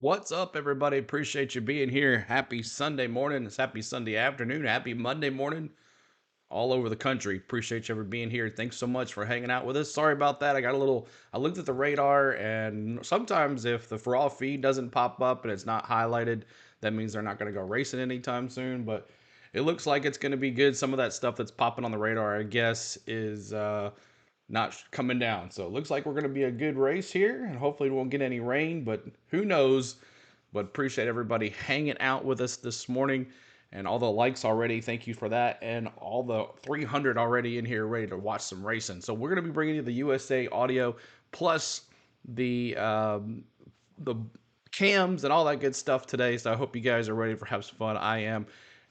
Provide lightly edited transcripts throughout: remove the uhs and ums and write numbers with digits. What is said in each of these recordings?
What's up, everybody? Appreciate you being here. Happy Sunday morning. It's happy Sunday afternoon. Happy Monday morning all over the country. Appreciate you ever being here. Thanks so much for hanging out with us. Sorry about that. I looked at the radar, and sometimes if the for all feed doesn't pop up and it's not highlighted, that means they're not going to go racing anytime soon. But it looks like it's going to be good. Some of that stuff that's popping on the radar, I guess, is not coming down. So it looks like we're going to be a good race here, and hopefully we won't get any rain, but who knows. But appreciate everybody hanging out with us this morning and all the likes already. Thank you for that. And all the 300 already in here ready to watch some racing. So we're going to be bringing you the USA audio plus the cams and all that good stuff today. So I hope you guys are ready for have some fun. I am,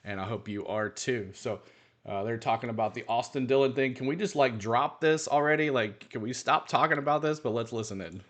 and I hope you are too. So they're talking about the Austin Dillon thing. Can we just like drop this already? Like, can we stop talking about this? But let's listen in.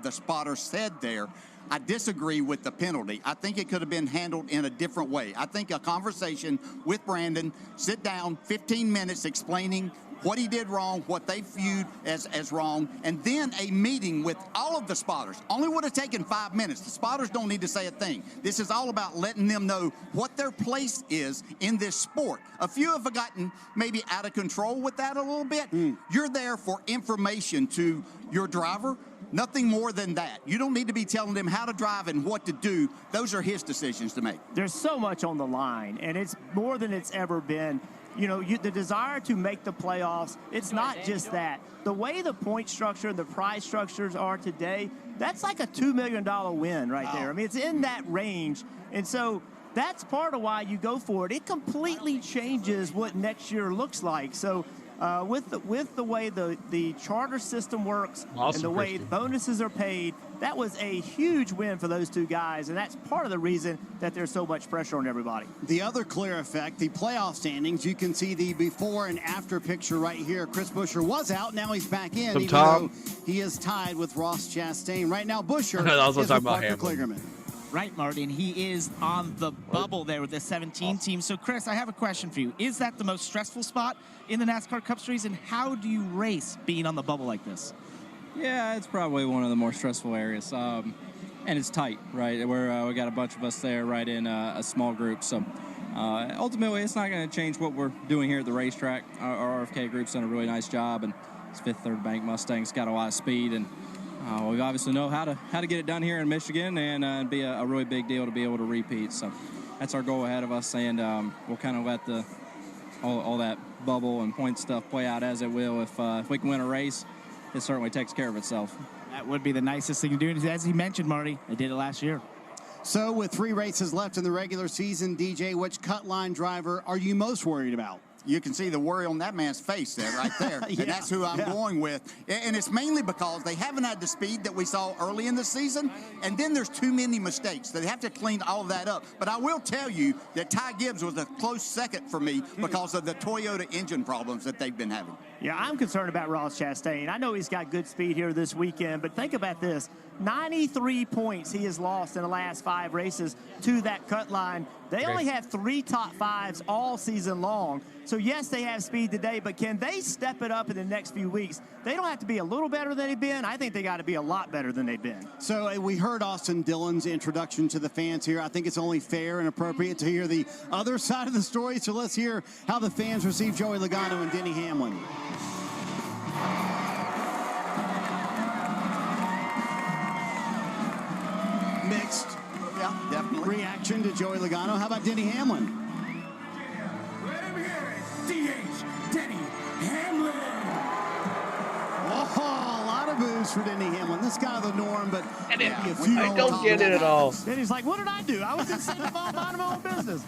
The spotter said there, I disagree with the penalty. I think it could have been handled in a different way. I think a conversation with Brandon, sit down, 15 minutes explaining what he did wrong, what they viewed as wrong, and then a meeting with all of the spotters. Only would have taken 5 minutes. The spotters don't need to say a thing. This is all about letting them know what their place is in this sport. A few have gotten maybe out of control with that a little bit. You're there for information to your driver. Nothing more than that. You don't need to be telling them how to drive and what to do. Those are his decisions to make. There's so much on the line, and it's more than it's ever been. You know, the desire to make the playoffs, it's not just that. The way the point structure and the prize structures are today, that's like a $2 million win right there. I mean, it's in that range. And so that's part of why you go for it. It completely changes what next year looks like. So with the way the charter system works and the way bonuses are paid, that was a huge win for those two guys, and that's part of the reason that there's so much pressure on everybody. The other clear effect, the playoff standings, you can see the before and after picture right here. Chris Buescher was out, now he's back in, even though he is tied with Ross Chastain. Right now, Buescher is with Parker Kligerman. Right, Martin. He is on the bubble there with the 17 team. So, Chris, I have a question for you. Is that the most stressful spot in the NASCAR Cup Series, and how do you race being on the bubble like this? Yeah, it's probably one of the more stressful areas, and it's tight, right? We got a bunch of us there right in a small group, so ultimately it's not going to change what we're doing here at the racetrack. Our RFK group's done a really nice job, and this fifth third bank Mustang's got a lot of speed, and we obviously know how to get it done here in Michigan, and be a really big deal to be able to repeat. So that's our goal ahead of us, and we'll kind of let all that bubble and point stuff play out as it will. If we can win a race, it certainly takes care of itself. That would be the nicest thing to do. And as he mentioned, Marty, they did it last year. So with 3 races left in the regular season, DJ, which cut line driver are you most worried about? You can see the worry on that man's face there, right there. And that's who I'm going with. And it's mainly because they haven't had the speed that we saw early in the season, and then there's too many mistakes. They have to clean all of that up. But I will tell you that Ty Gibbs was a close second for me because of the Toyota engine problems that they've been having. Yeah, I'm concerned about Ross Chastain. I know he's got good speed here this weekend, but think about this. 93 points he has lost in the last 5 races to that cut line. They only have 3 top 5s all season long. So, yes, they have speed today, but can they step it up in the next few weeks? They don't have to be a little better than they've been. I think they got to be a lot better than they've been. So we heard Austin Dillon's introduction to the fans here. I think it's only fair and appropriate to hear the other side of the story. So let's hear how the fans receive Joey Logano and Denny Hamlin. Mixed. Yeah, definitely. Reaction to Joey Logano. How about Denny Hamlin? Let him hear it. DH, Denny Hamlin. Oh, a lot of boos for Denny Hamlin. This guy the norm, but I don't get it at all. Then he's like, what did I do? I was just sitting all about my own business.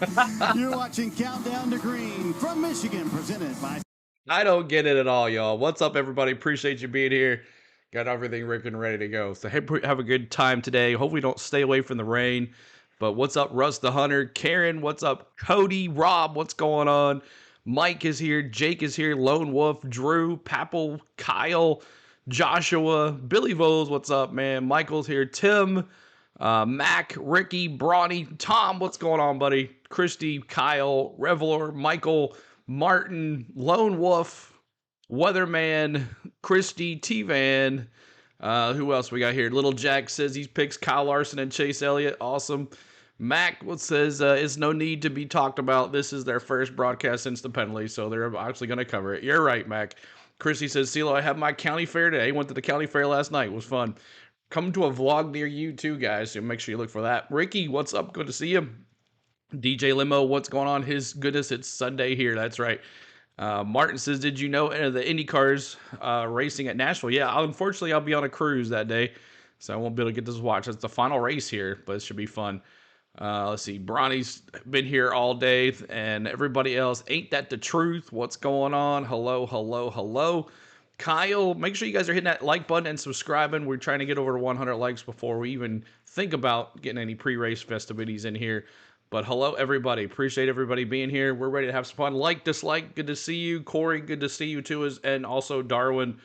You're watching Countdown to Green from Michigan, presented by... I don't get it at all, y'all. What's up, everybody? Appreciate you being here. Got everything ripping ready to go. So have a good time today. Hopefully don't stay away from the rain. But what's up, Russ the Hunter? Karen, what's up? Cody, Rob, what's going on? Mike is here. Jake is here. Lone Wolf, Drew, Papple, Kyle, Joshua, Billy Voles, what's up, man? Michael's here. Tim, Mac, Ricky, Brawny, Tom, what's going on, buddy? Christy, Kyle, Reveler, Michael, Martin, Lone Wolf, Weatherman, Christy, T-Van, Who else we got here? Little Jack says he picks Kyle Larson and Chase Elliott. Awesome. Mac says it's no need to be talked about. This is their first broadcast since the penalty, so they're actually going to cover it. You're right, Mac. Chrissy says, CeeLo, I have my county fair today. Went to the county fair last night. It was fun. Come to a vlog near you too, guys, so make sure you look for that. Ricky, what's up? Good to see you. DJ Limo, what's going on? His goodness, it's Sunday here. That's right. Martin says, did you know the IndyCars racing at Nashville? Yeah, unfortunately, I'll be on a cruise that day, so I won't be able to get this watch. That's the final race here, but it should be fun. Let's see. Bronny's been here all day, and everybody else. Ain't that the truth? What's going on? Hello, hello, hello. Kyle, make sure you guys are hitting that like button and subscribing. We're trying to get over 100 likes before we even think about getting any pre-race festivities in here. But hello, everybody. Appreciate everybody being here. We're ready to have some fun. Like, dislike, good to see you. Corey, good to see you too. And also Darwin.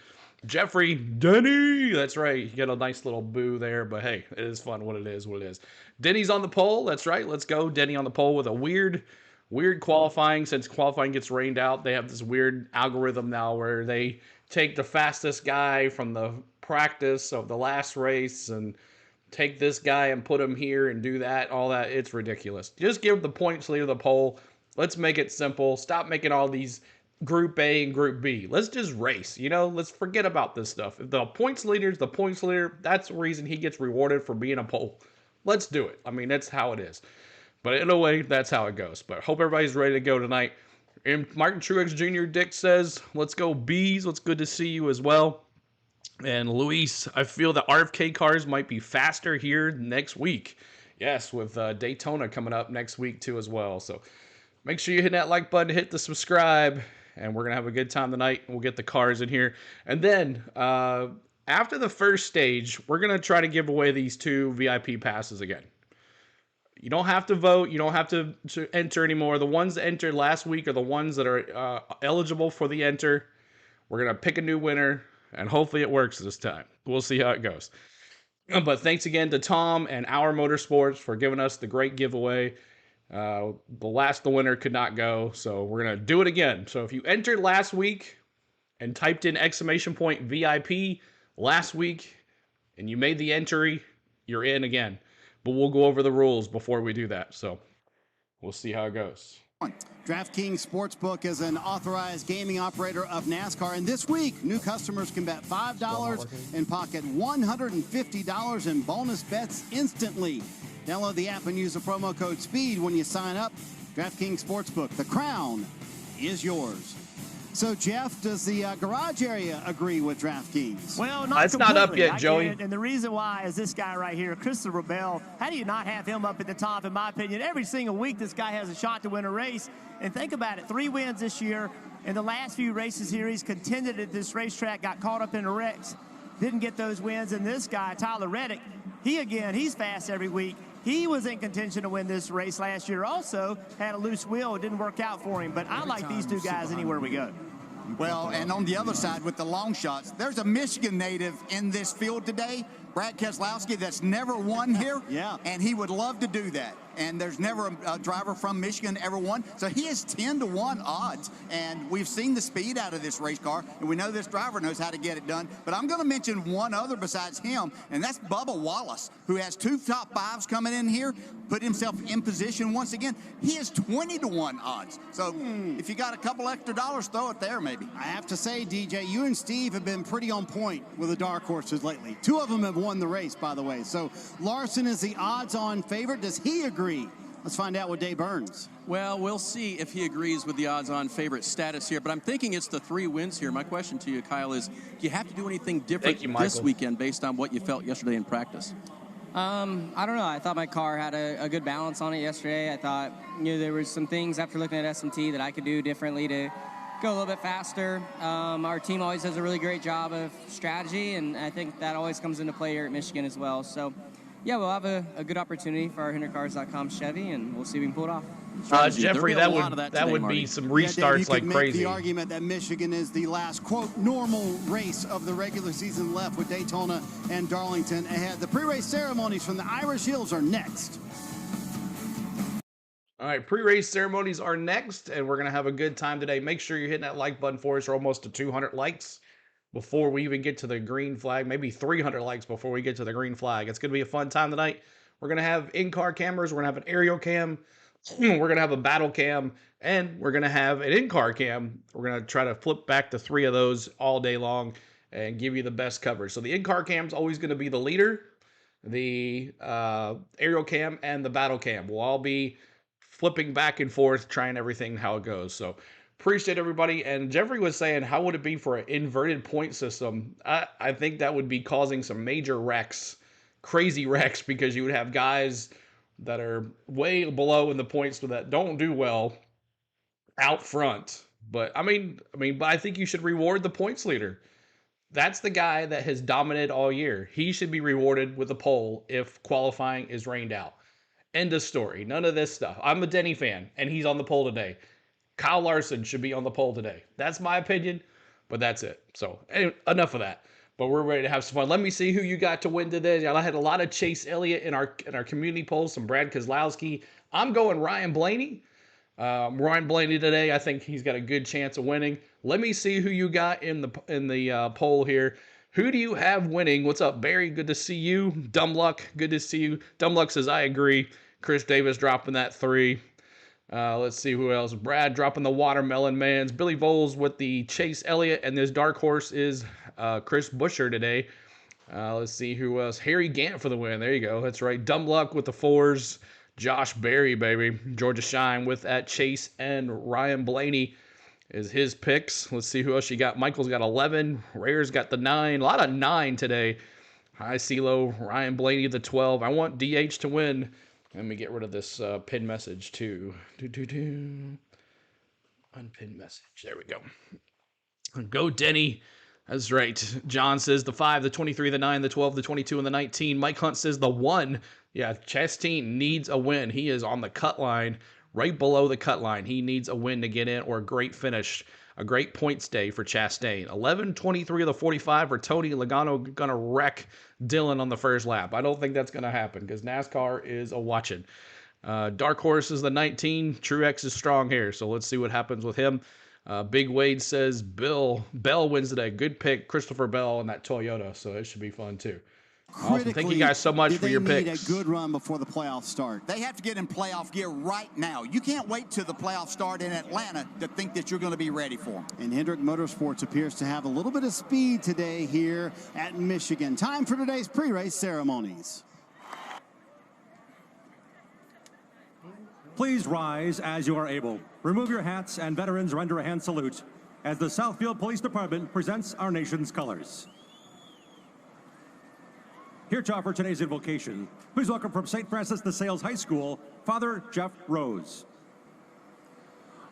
Jeffrey, Denny. That's right. You got a nice little boo there, but hey, it is fun what it is, what it is. Denny's on the pole. That's right. Let's go. Denny on the pole with a weird qualifying. Since qualifying gets rained out, they have this weird algorithm now where they take the fastest guy from the practice of the last race and take this guy and put him here and do that, all that. It's ridiculous. Just give the points leader the pole. Let's make it simple. Stop making all these Group A and Group B. Let's just race. Let's forget about this stuff. If the points leader's the points leader, that's the reason he gets rewarded for being a pole. Let's do it. I mean, that's how it is. But in a way, that's how it goes. But hope everybody's ready to go tonight. And Martin Truex Jr. Dick says, let's go Bees. It's good to see you as well. And Luis, I feel the RFK cars might be faster here next week. Yes, with Daytona coming up next week too as well. So make sure you hit that like button, hit the subscribe, and we're going to have a good time tonight. We'll get the cars in here. And then after the first stage, we're going to try to give away these 2 VIP passes again. You don't have to vote. You don't have to enter anymore. The ones that entered last week are the ones that are eligible for the enter. We're going to pick a new winner, and hopefully it works this time. We'll see how it goes. But thanks again to Tom and Our Motorsports for giving us the great giveaway. The winner could not go, so we're going to do it again. So if you entered last week and typed in !VIP last week and you made the entry, you're in again. But we'll go over the rules before we do that, so we'll see how it goes. DraftKings Sportsbook is an authorized gaming operator of NASCAR, and this week, new customers can bet $5 and pocket $150 in bonus bets instantly. Download the app and use the promo code SPEED when you sign up. DraftKings Sportsbook, the crown is yours. So, Jeff, does the garage area agree with DraftKings? Well, not it's completely. Not up yet, Joey. And the reason why is this guy right here, Christopher Bell. How do you not have him up at the top, in my opinion? Every single week, this guy has a shot to win a race. And think about it, 3 wins this year. In the last few races here, he's contended at this racetrack, got caught up in the wrecks, didn't get those wins. And this guy, Tyler Reddick, he's fast every week. He was in contention to win this race last year. Also had a loose wheel. It didn't work out for him. But I like these 2 guys anywhere we go. Well, and on the other side with the long shots, there's a Michigan native in this field today, Brad Keselowski, that's never won here. Yeah. And he would love to do that. And there's never a driver from Michigan ever won. So he is 10-1 odds. And we've seen the speed out of this race car, and we know this driver knows how to get it done. But I'm going to mention one other besides him, and that's Bubba Wallace, who has 2 top 5s coming in here, put himself in position once again. He is 20-1 odds. So if you got a couple extra dollars, throw it there maybe. I have to say, DJ, you and Steve have been pretty on point with the dark horses lately. 2 of them have won the race, by the way. So Larson is the odds-on favorite. Does he agree? Let's find out with Dave Burns. Well, we'll see if he agrees with the odds-on favorite status here, but I'm thinking it's the 3 wins here. My question to you, Kyle, is do you have to do anything different this weekend based on what you felt yesterday in practice? I don't know. I thought my car had a good balance on it yesterday. I thought, there were some things after looking at SMT that I could do differently to go a little bit faster. Our team always does a really great job of strategy, and I think that always comes into play here at Michigan as well. So, yeah, we'll have a good opportunity for our HinderCars.com Chevy, and we'll see if we can pull it off. Jeffrey, that would be some restarts Dave, like make crazy. The argument that Michigan is the last, quote, normal race of the regular season left with Daytona and Darlington ahead. The pre-race ceremonies from the Irish Hills are next. All right, pre-race ceremonies are next, and we're going to have a good time today. Make sure you're hitting that like button for us. We're almost to 200 likes. before we even get to the green flag, maybe 300 likes before we get to the green flag. It's going to be a fun time tonight. We're going to have in-car cameras. We're going to have an aerial cam. We're going to have a battle cam. And we're going to have an in-car cam. We're going to try to flip back to 3 of those all day long and give you the best coverage. So the in-car cam is always going to be the leader. The aerial cam and the battle cam will all be flipping back and forth, trying everything how it goes. So appreciate everybody. And Jeffrey was saying, how would it be for an inverted point system? I think that would be causing some major wrecks, crazy wrecks, because you would have guys that are way below in the points that don't do well out front. But I think you should reward the points leader. That's the guy that has dominated all year. He should be rewarded with a pole if qualifying is rained out. End of story. None of this stuff. I'm a Denny fan, and he's on the pole today. Kyle Larson should be on the pole today. That's my opinion, but that's it. So, anyway, enough of that. But we're ready to have some fun. Let me see who you got to win today. I had a lot of Chase Elliott in our community polls, some Brad Keselowski. I'm going Ryan Blaney. Ryan Blaney today, I think he's got a good chance of winning. Let me see who you got in the poll here. Who do you have winning? What's up, Barry? Good to see you. Dumb Luck, good to see you. Dumb Luck says, I agree. Chris Davis dropping that 3. Let's see who else. Brad dropping the Watermelon Mans. Billy Voles with the Chase Elliott, and this dark horse is Chris Buescher today. Let's see who else. Harry Gant for the win. There you go. That's right. Dumb Luck with the 4s. Josh Berry, baby. Georgia Shine with that Chase, and Ryan Blaney is his picks. Let's see who else you got. Michael's got 11. Rare's got the 9. A lot of 9 today. Hi, CeeLo. Ryan Blaney the 12. I want DH to win. Let me get rid of this pin message too. Unpin message. There we go. Go Denny. That's right. John says the 5, the 23, the 9, the 12, the 22, and the 19. Mike Hunt says the 1. Yeah, Chastain needs a win. He is on the cut line, right below the cut line. He needs a win to get in, or a great finish, a great points day for Chastain. 11:23 of the 45 for Tony Logano, going to wreck Dylan on the first lap. I don't think that's going to happen because NASCAR is a-watching. Dark Horse is the 19. Truex is strong here, so let's see what happens with him. Big Wade says Bell wins today. Good pick, Christopher Bell in that Toyota, so it should be fun too. Awesome. Thank you guys so much for your picks. They need a good run before the playoffs start. They have to get in playoff gear right now. You can't wait till the playoffs start in Atlanta to think that you're going to be ready for them. And Hendrick Motorsports appears to have a little bit of speed today here at Michigan. Time for today's pre-race ceremonies. Please rise as you are able. Remove your hats, and veterans render a hand salute as the Southfield Police Department presents our nation's colors. Here to offer today's invocation, please welcome from St. Francis de Sales High School, Father Jeff Rose.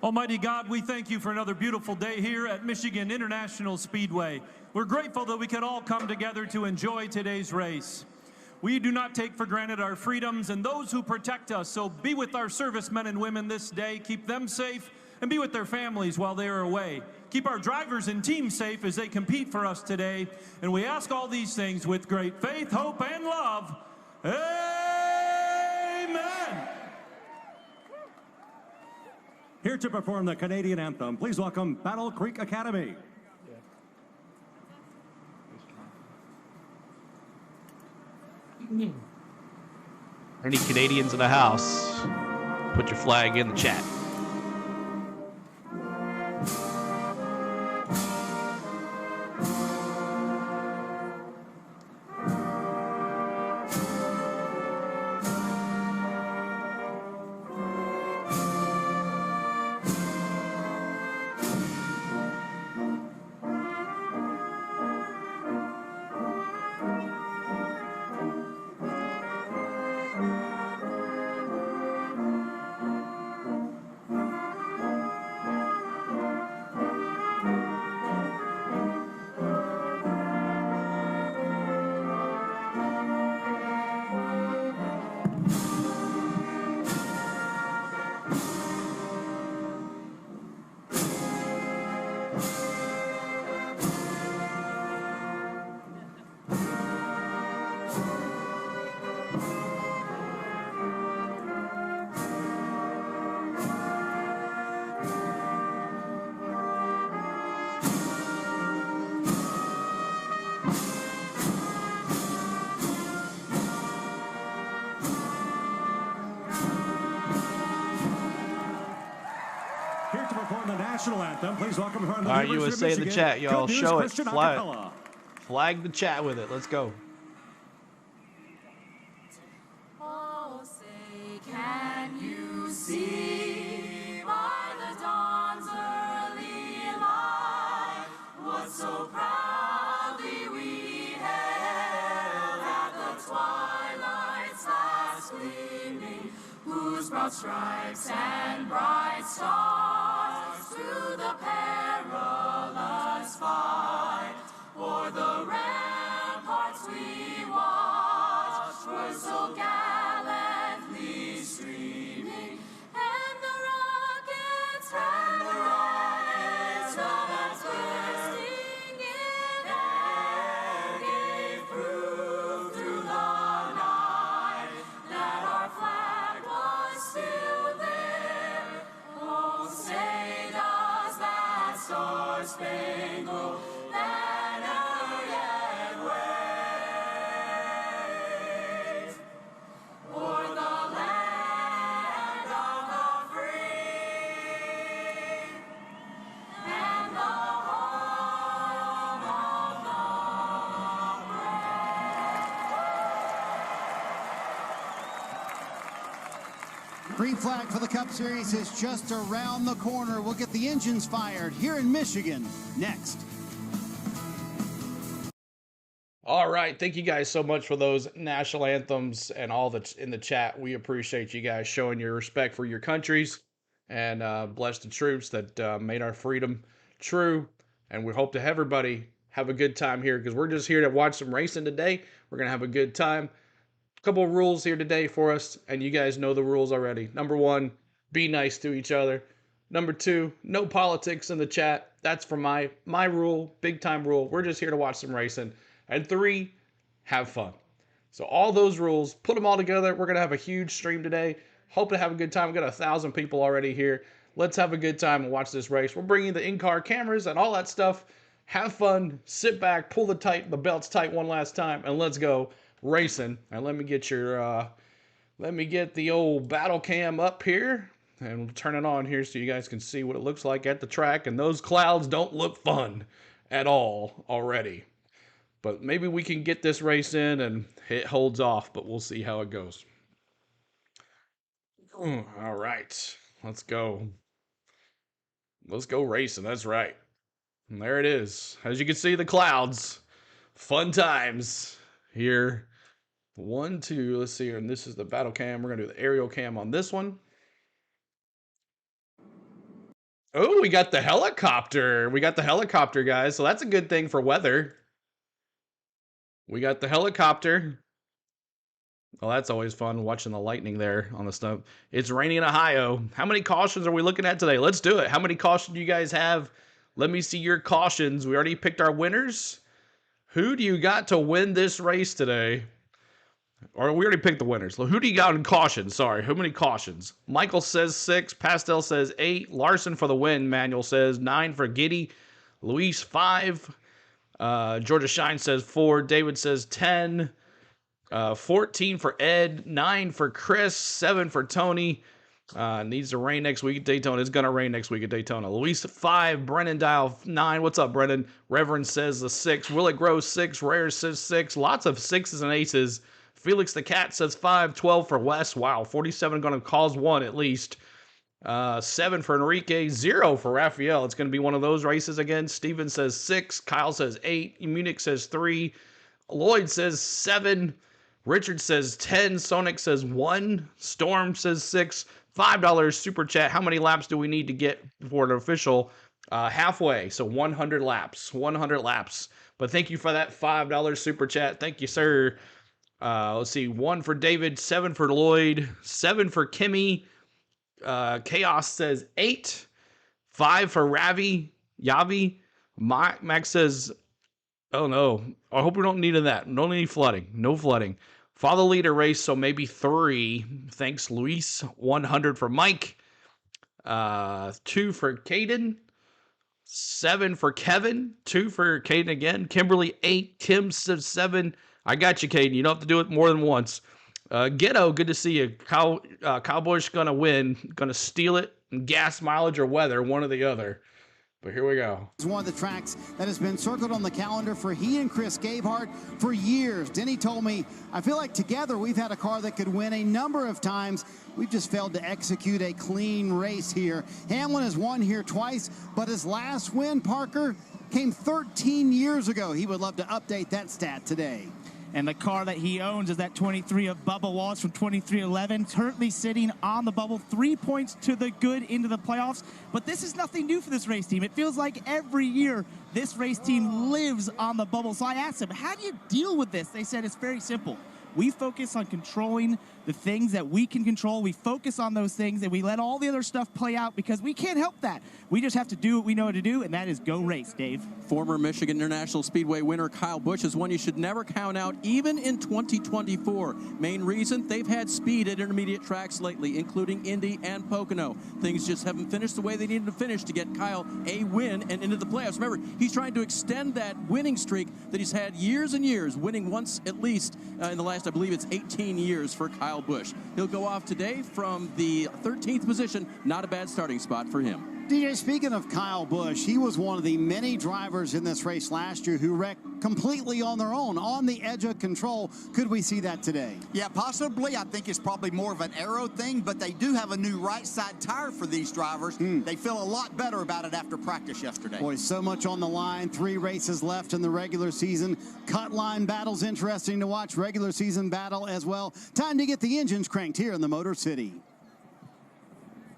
Almighty God, we thank you for another beautiful day here at Michigan International Speedway. We're grateful that we could all come together to enjoy today's race. We do not take for granted our freedoms and those who protect us, so be with our servicemen and women this day, keep them safe, and be with their families while they are away. Keep our drivers and teams safe as they compete for us today. And we ask all these things with great faith, hope, and love. Amen. Here to perform the Canadian anthem, please welcome Battle Creek Academy. Any Canadians in the house, put your flag in the chat. national anthem. Please welcome her on the All right, USA in the chat, y'all. Show it. Flag the chat with it. Let's go. Oh, say, can you see by the dawn's early light what so proudly we hailed at the twilight's last gleaming, whose broad stripes and bright stars through the perilous fight o'er the ramparts we watched were so gallantly streaming, and the rockets bursting in air gave proof through the night that our flag was still there. Oh, say does that star-spangled banner yet wave o'er the land of the free and the home of the brave. Green flag for the Cup Series is just around the corner. We'll get the engines fired here in Michigan next. All right. Thank you guys so much for those national anthems and all that's in the chat. We appreciate you guys showing your respect for your countries, and bless the troops that made our freedom true. And we hope to have everybody have a good time here, because we're just here to watch some racing today. We're going to have a good time. A couple of rules here today for us, and you guys know the rules already. Number 1, be nice to each other. Number 2, no politics in the chat. That's for my rule, big time rule. We're just here to watch some racing. And 3, have fun. So all those rules, put them all together. We're going to have a huge stream today. Hope to have a good time. We've got 1,000 people already here. Let's have a good time and watch this race. We're bringing the in-car cameras and all that stuff. Have fun, sit back, pull the belts tight one last time, and let's go racing. And let me get the old battle cam up here, and we'll turn it on here so you guys can see what it looks like at the track. And those clouds don't look fun at all already. But maybe we can get this race in and it holds off, but we'll see how it goes. All right, let's go. Let's go racing. That's right. And there it is. As you can see, the clouds. Fun times here. 1, 2, let's see here. And this is the battle cam. We're going to do the aerial cam on this one. Oh, we got the helicopter. We got the helicopter, guys. So that's a good thing for weather. We got the helicopter. Well, that's always fun, watching the lightning there on the stump. It's raining in Ohio. How many cautions are we looking at today? Let's do it. How many cautions do you guys have? Let me see your cautions. We already picked our winners. Who do you got to win this race today? Or we already picked the winners. Who do you got in cautions? Sorry, how many cautions? Michael says 6. Pastel says 8. Larson for the win. Manuel says 9 for Giddy. Luis 5. Georgia Shine says 4. David says 10. 14 for Ed. 9 for Chris. 7 for Tony. Needs to rain next week at Daytona. It's going to rain next week at Daytona. Luis 5. Brennan Dial 9. What's up, Brennan? Reverend says the 6. Willett Grow 6. Rare says 6. Lots of 6s and aces. Felix the Cat says 5. 12 for Wes. Wow. 47 going to cause 1 at least. 7 for Enrique. 0 for Raphael. It's going to be one of those races again. Steven says 6. Kyle says 8. Munich says 3. Lloyd says 7. Richard says 10. Sonic says 1. Storm says 6. $5 super chat. How many laps do we need to get for an official halfway? So 100 laps. 100 laps. But thank you for that $5 super chat. Thank you, sir. Let's see. 1 for David. 7 for Lloyd. 7 for Kimmy. Chaos says 8. 5 for Yavi. Max says, oh no. I hope we don't need that. No need flooding. No flooding. Follow leader race, so maybe 3. Thanks, Luis. 100 for Mike. 2 for Caden. 7 for Kevin. 2 for Caden again. Kimberly 8. Kim says 7. I got you, Caden. You don't have to do it more than once. Ghetto, good to see you. Cowboys gonna win. Gonna steal it. Gas mileage or weather, one or the other. But here we go. It's one of the tracks that has been circled on the calendar for he and Chris Gabehart for years. Denny told me, I feel like together we've had a car that could win a number of times. We've just failed to execute a clean race here. Hamlin has won here twice, but his last win, Parker, came 13 years ago. He would love to update that stat today. And the car that he owns is that 23 of Bubba Wallace from 2311, currently sitting on the bubble, 3 points to the good into the playoffs. But this is nothing new for this race team. It feels like every year this race team lives on the bubble. So I asked them, how do you deal with this? They said it's very simple. We focus on controlling the things that we can control. We focus on those things and we let all the other stuff play out because we can't help that. We just have to do what we know how to do, and that is go race, Dave. Former Michigan International Speedway winner Kyle Busch is one you should never count out, even in 2024. Main reason, they've had speed at intermediate tracks lately, including Indy and Pocono. Things just haven't finished the way they needed to finish to get Kyle a win and into the playoffs. Remember, he's trying to extend that winning streak that he's had years and years, winning once at least in the last, I believe it's 18 years for Kyle Busch. He'll go off today from the 13th position. Not a bad starting spot for him. DJ, speaking of Kyle Busch, he was one of the many drivers in this race last year who wrecked completely on their own, on the edge of control. Could we see that today? Yeah, possibly. I think it's probably more of an aero thing, but they do have a new right side tire for these drivers. They feel a lot better about it after practice yesterday. Boy, so much on the line. 3 races left in the regular season. Cut line battles interesting to watch. Regular season battle as well. Time to get the engines cranked here in the Motor City.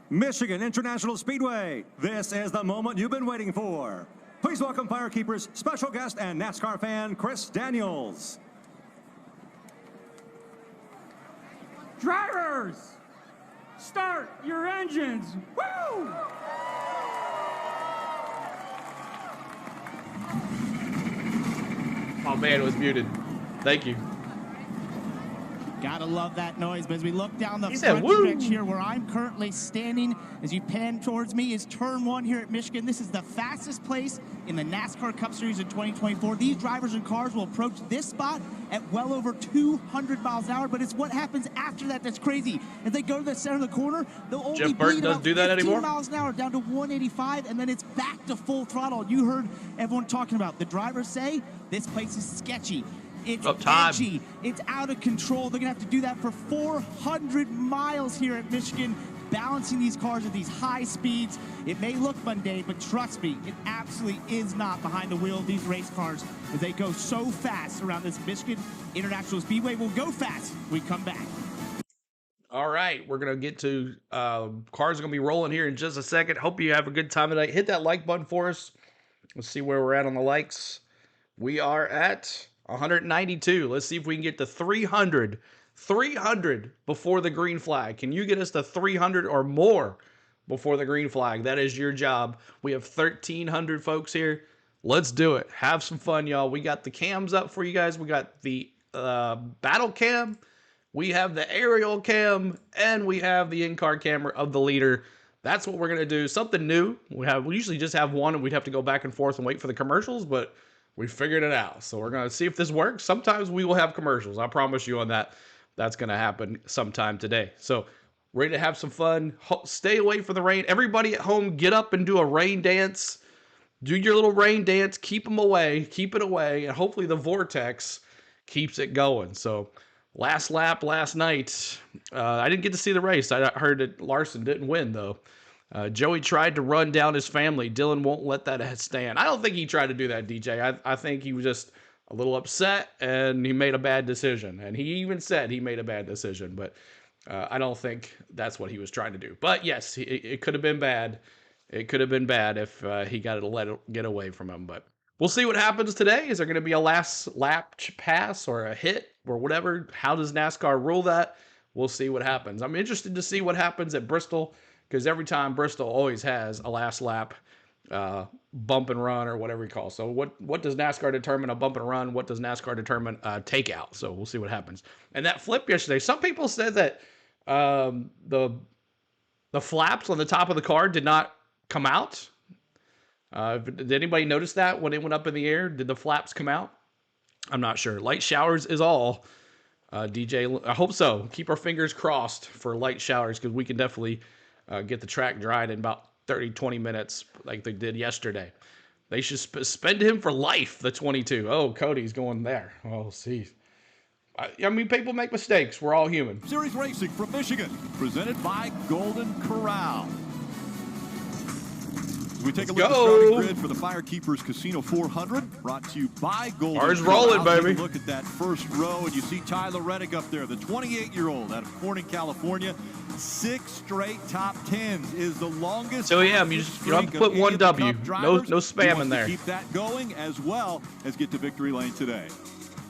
Michigan International Speedway. This is the moment you've been waiting for. Please welcome FireKeepers special guest and NASCAR fan Chris Daniels. Drivers, start your engines. Woo! Oh man, it was muted. Thank you. Gotta love that noise. But as we look down the front stretch here where I'm currently standing, as you pan towards me, is turn 1 here at Michigan. This is the fastest place in the NASCAR Cup Series in 2024. These drivers and cars will approach this spot at well over 200 miles an hour, but it's what happens after that that's crazy. If they go to the center of the corner, they'll only bleed about 15 miles an hour down to 185, and then it's back to full throttle. You heard everyone talking about. The drivers say this place is sketchy. It's edgy. It's out of control. They're going to have to do that for 400 miles here at Michigan, balancing these cars at these high speeds. It may look mundane, but trust me, it absolutely is not behind the wheel of these race cars as they go so fast around this Michigan International Speedway. We'll go fast when we come back. All right, we're going to get to cars are going to be rolling here in just a second. Hope you have a good time tonight. Hit that like button for us. Let's see where we're at on the likes. We are at 192. Let's see if we can get to 300. 300 before the green flag. Can you get us to 300 or more before the green flag? That is your job. We have 1,300 folks here. Let's do it. Have some fun, y'all. We got the cams up for you guys. We got the battle cam. We have the aerial cam. And we have the in-car camera of the leader. That's what we're going to do. Something new. We usually just have one, and we'd have to go back and forth and wait for the commercials, but we figured it out. So we're going to see if this works. Sometimes we will have commercials. I promise you on that. That's going to happen sometime today. So ready to have some fun. Stay away from the rain. Everybody at home, get up and do a rain dance. Do your little rain dance. Keep them away. Keep it away. And hopefully the vortex keeps it going. So last lap last night. I didn't get to see the race. I heard that Larson didn't win, though. Joey tried to run down his family. Dylan won't let that stand. I don't think he tried to do that, DJ. I think he was just a little upset, and he made a bad decision. And he even said he made a bad decision, but I don't think that's what he was trying to do. But yes, it could have been bad. It could have been bad if he got to let it get away from him. But we'll see what happens today. Is there going to be a last lap pass or a hit or whatever? How does NASCAR rule that? We'll see what happens. I'm interested to see what happens at Bristol, because every time Bristol always has a last lap bump and run or whatever you call. So what does NASCAR determine a bump and run? What does NASCAR determine a takeout? So we'll see what happens. And that flip yesterday, some people said that the flaps on the top of the car did not come out. Did anybody notice that when it went up in the air? Did the flaps come out? I'm not sure. Light showers is all. DJ, I hope so. Keep our fingers crossed for light showers, because we can definitely get the track dried in about 30, 20 minutes like they did yesterday. They should suspend him for life, the 22. Oh, Cody's going there. Oh, see. I mean, people make mistakes. We're all human. Series racing from Michigan, presented by Golden Corral. We take a look at the starting grid for the FireKeepers Casino 400, brought to you by Golden Corral. Ours rolling, baby. Take a look at that first row, and you see Tyler Reddick up there, the 28-year-old out of Corning, California. 6 straight top 10s is the longest. So yeah, you don't have to put one W. No spam in there. Keep that going as well as get to victory lane today.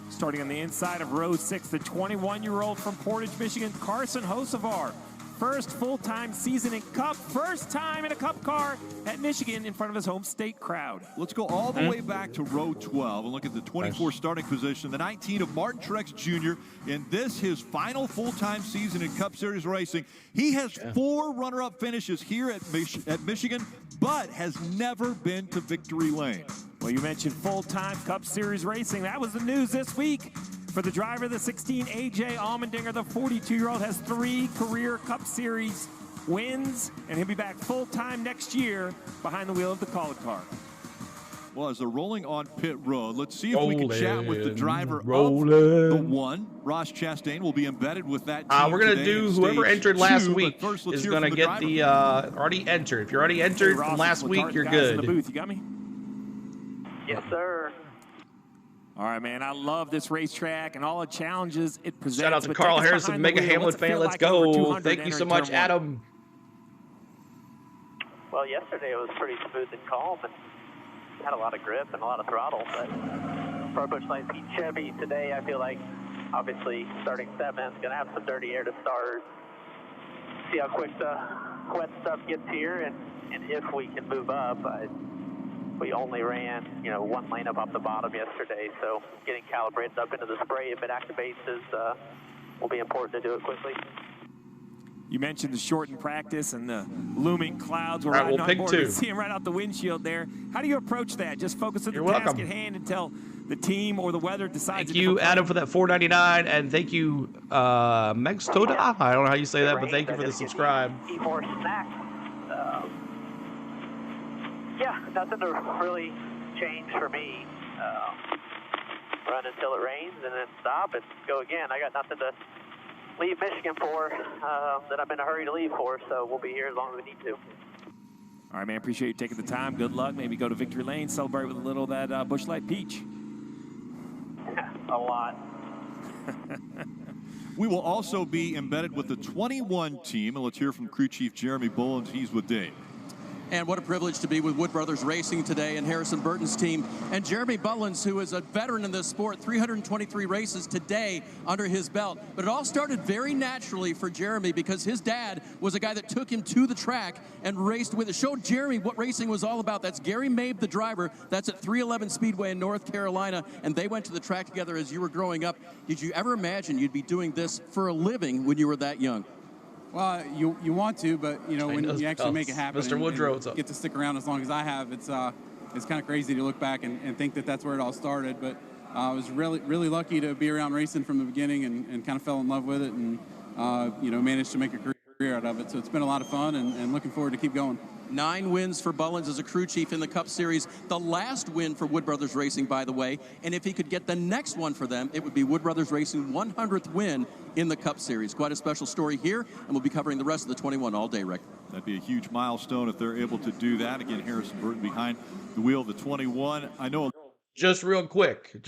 Starting on the inside of row 6, the 21-year-old from Portage, Michigan, Carson Hocevar. First full-time season in Cup, first time in a Cup car at Michigan in front of his home state crowd. Let's go all the way back to row 12 and look at the 24 starting position. The 19 of Martin Truex Jr. in this, his final full-time season in Cup Series racing. He has 4 runner-up finishes here at Michigan, but has never been to victory lane. Well, you mentioned full-time Cup Series racing. That was the news this week. For the driver, the 16, A.J. Allmendinger, the 42-year-old, has 3 career Cup Series wins, and he'll be back full-time next year behind the wheel of the called car. Well, as they're rolling on pit road, let's see if we can chat with the driver of the 1. Ross Chastain will be embedded with that team. We're going to do whoever entered last week is going to get the already entered. If you're already entered from last week, you're good. In the booth. You got me? Yes, sir. All right, man. I love this racetrack and all the challenges it presents. Shout out to Carl Harrison, Mega Hamlin fan. Let's go. Thank you so much, Adam. Well, yesterday it was pretty smooth and calm and had a lot of grip and a lot of throttle. But for Busch Light Pete Chevy today, I feel like obviously starting 7th, going to have some dirty air to start. See how quick the wet stuff gets here and if we can move up. We only ran, 1 lane up off the bottom yesterday, so getting calibrated up into the spray, if it activates, will be important to do it quickly. You mentioned the shortened practice and the looming clouds. We're riding on board. You see them right out the windshield there. How do you approach that? Just focus on the task at hand until the team or the weather decides. Thank you, Adam, for that $4.99, and thank you, Mex Toda. I don't know how you say that, but thank you for the subscribe. E4 snack. Yeah, nothing to really change for me. Run until it rains and then stop and go again. I got nothing to leave Michigan for that I'm in a hurry to leave for, so we'll be here as long as we need to. All right, man, appreciate you taking the time. Good luck. Maybe go to victory lane, celebrate with a little of that Busch Light Peach. A lot. We will also be embedded with the 21 team, and let's hear from crew chief Jeremy Bullins. He's with Dave. And what a privilege to be with Wood Brothers Racing today and Harrison Burton's team. And Jeremy Bullins, who is a veteran in this sport, 323 races today under his belt. But it all started very naturally for Jeremy because his dad was a guy that took him to the track and raced with it. Showed Jeremy what racing was all about. That's Gary Mabe, the driver. That's at 311 Speedway in North Carolina. And they went to the track together as you were growing up. Did you ever imagine you'd be doing this for a living when you were that young? Well, you want to, but when you actually make it happen, Mr. Woodrow, and get to stick around as long as I have, it's kind of crazy to look back and think that that's where it all started. But I was really lucky to be around racing from the beginning and kind of fell in love with it and managed to make a career out of it. So it's been a lot of fun and looking forward to keep going. 9 wins for Bullins as a crew chief in the Cup Series. The last win for Wood Brothers Racing, by the way. And if he could get the next one for them, it would be Wood Brothers Racing 100th win in the Cup Series. Quite a special story here, and we'll be covering the rest of the 21 all day, Rick. That'd be a huge milestone if they're able to do that. Again, Harrison Burton behind the wheel of the 21. I know. Just real quick,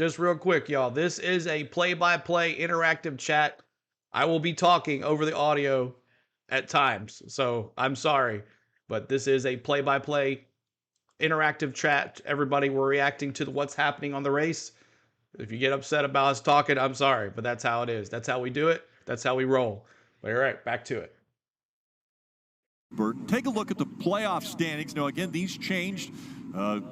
y'all. This is a play-by-play interactive chat. I will be talking over the audio at times, so I'm sorry. But this is a play-by-play interactive chat. Everybody, we're reacting to what's happening on the race. If you get upset about us talking, I'm sorry, but that's how it is. That's how we do it. That's how we roll. But all right, back to it. Burton, take a look at the playoff standings. Now, again, these changed.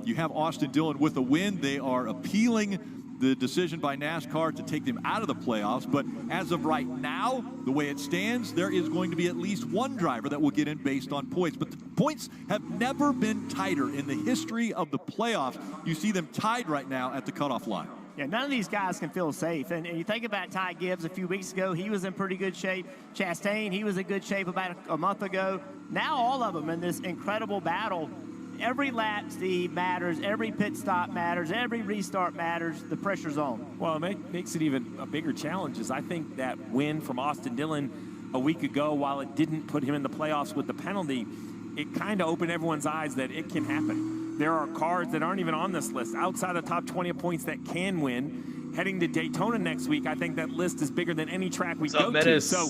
You have Austin Dillon with a win. They are appealing the decision by NASCAR to take them out of the playoffs. But as of right now, the way it stands, there is going to be at least one driver that will get in based on points. But the points have never been tighter in the history of the playoffs. You see them tied right now at the cutoff line. Yeah, none of these guys can feel safe. And you think about Ty Gibbs a few weeks ago, he was in pretty good shape. Chastain, he was in good shape about a month ago. Now all of them in this incredible battle. Every lap, Steve, matters. Every pit stop matters. Every restart matters. The pressure's on. Well, it makes it even a bigger challenge. Is I think that win from Austin Dillon a week ago, while it didn't put him in the playoffs with the penalty, it kind of opened everyone's eyes that it can happen. There are cars that aren't even on this list outside the top 20 of points that can win. Heading to Daytona next week, I think that list is bigger than any track we go to. So,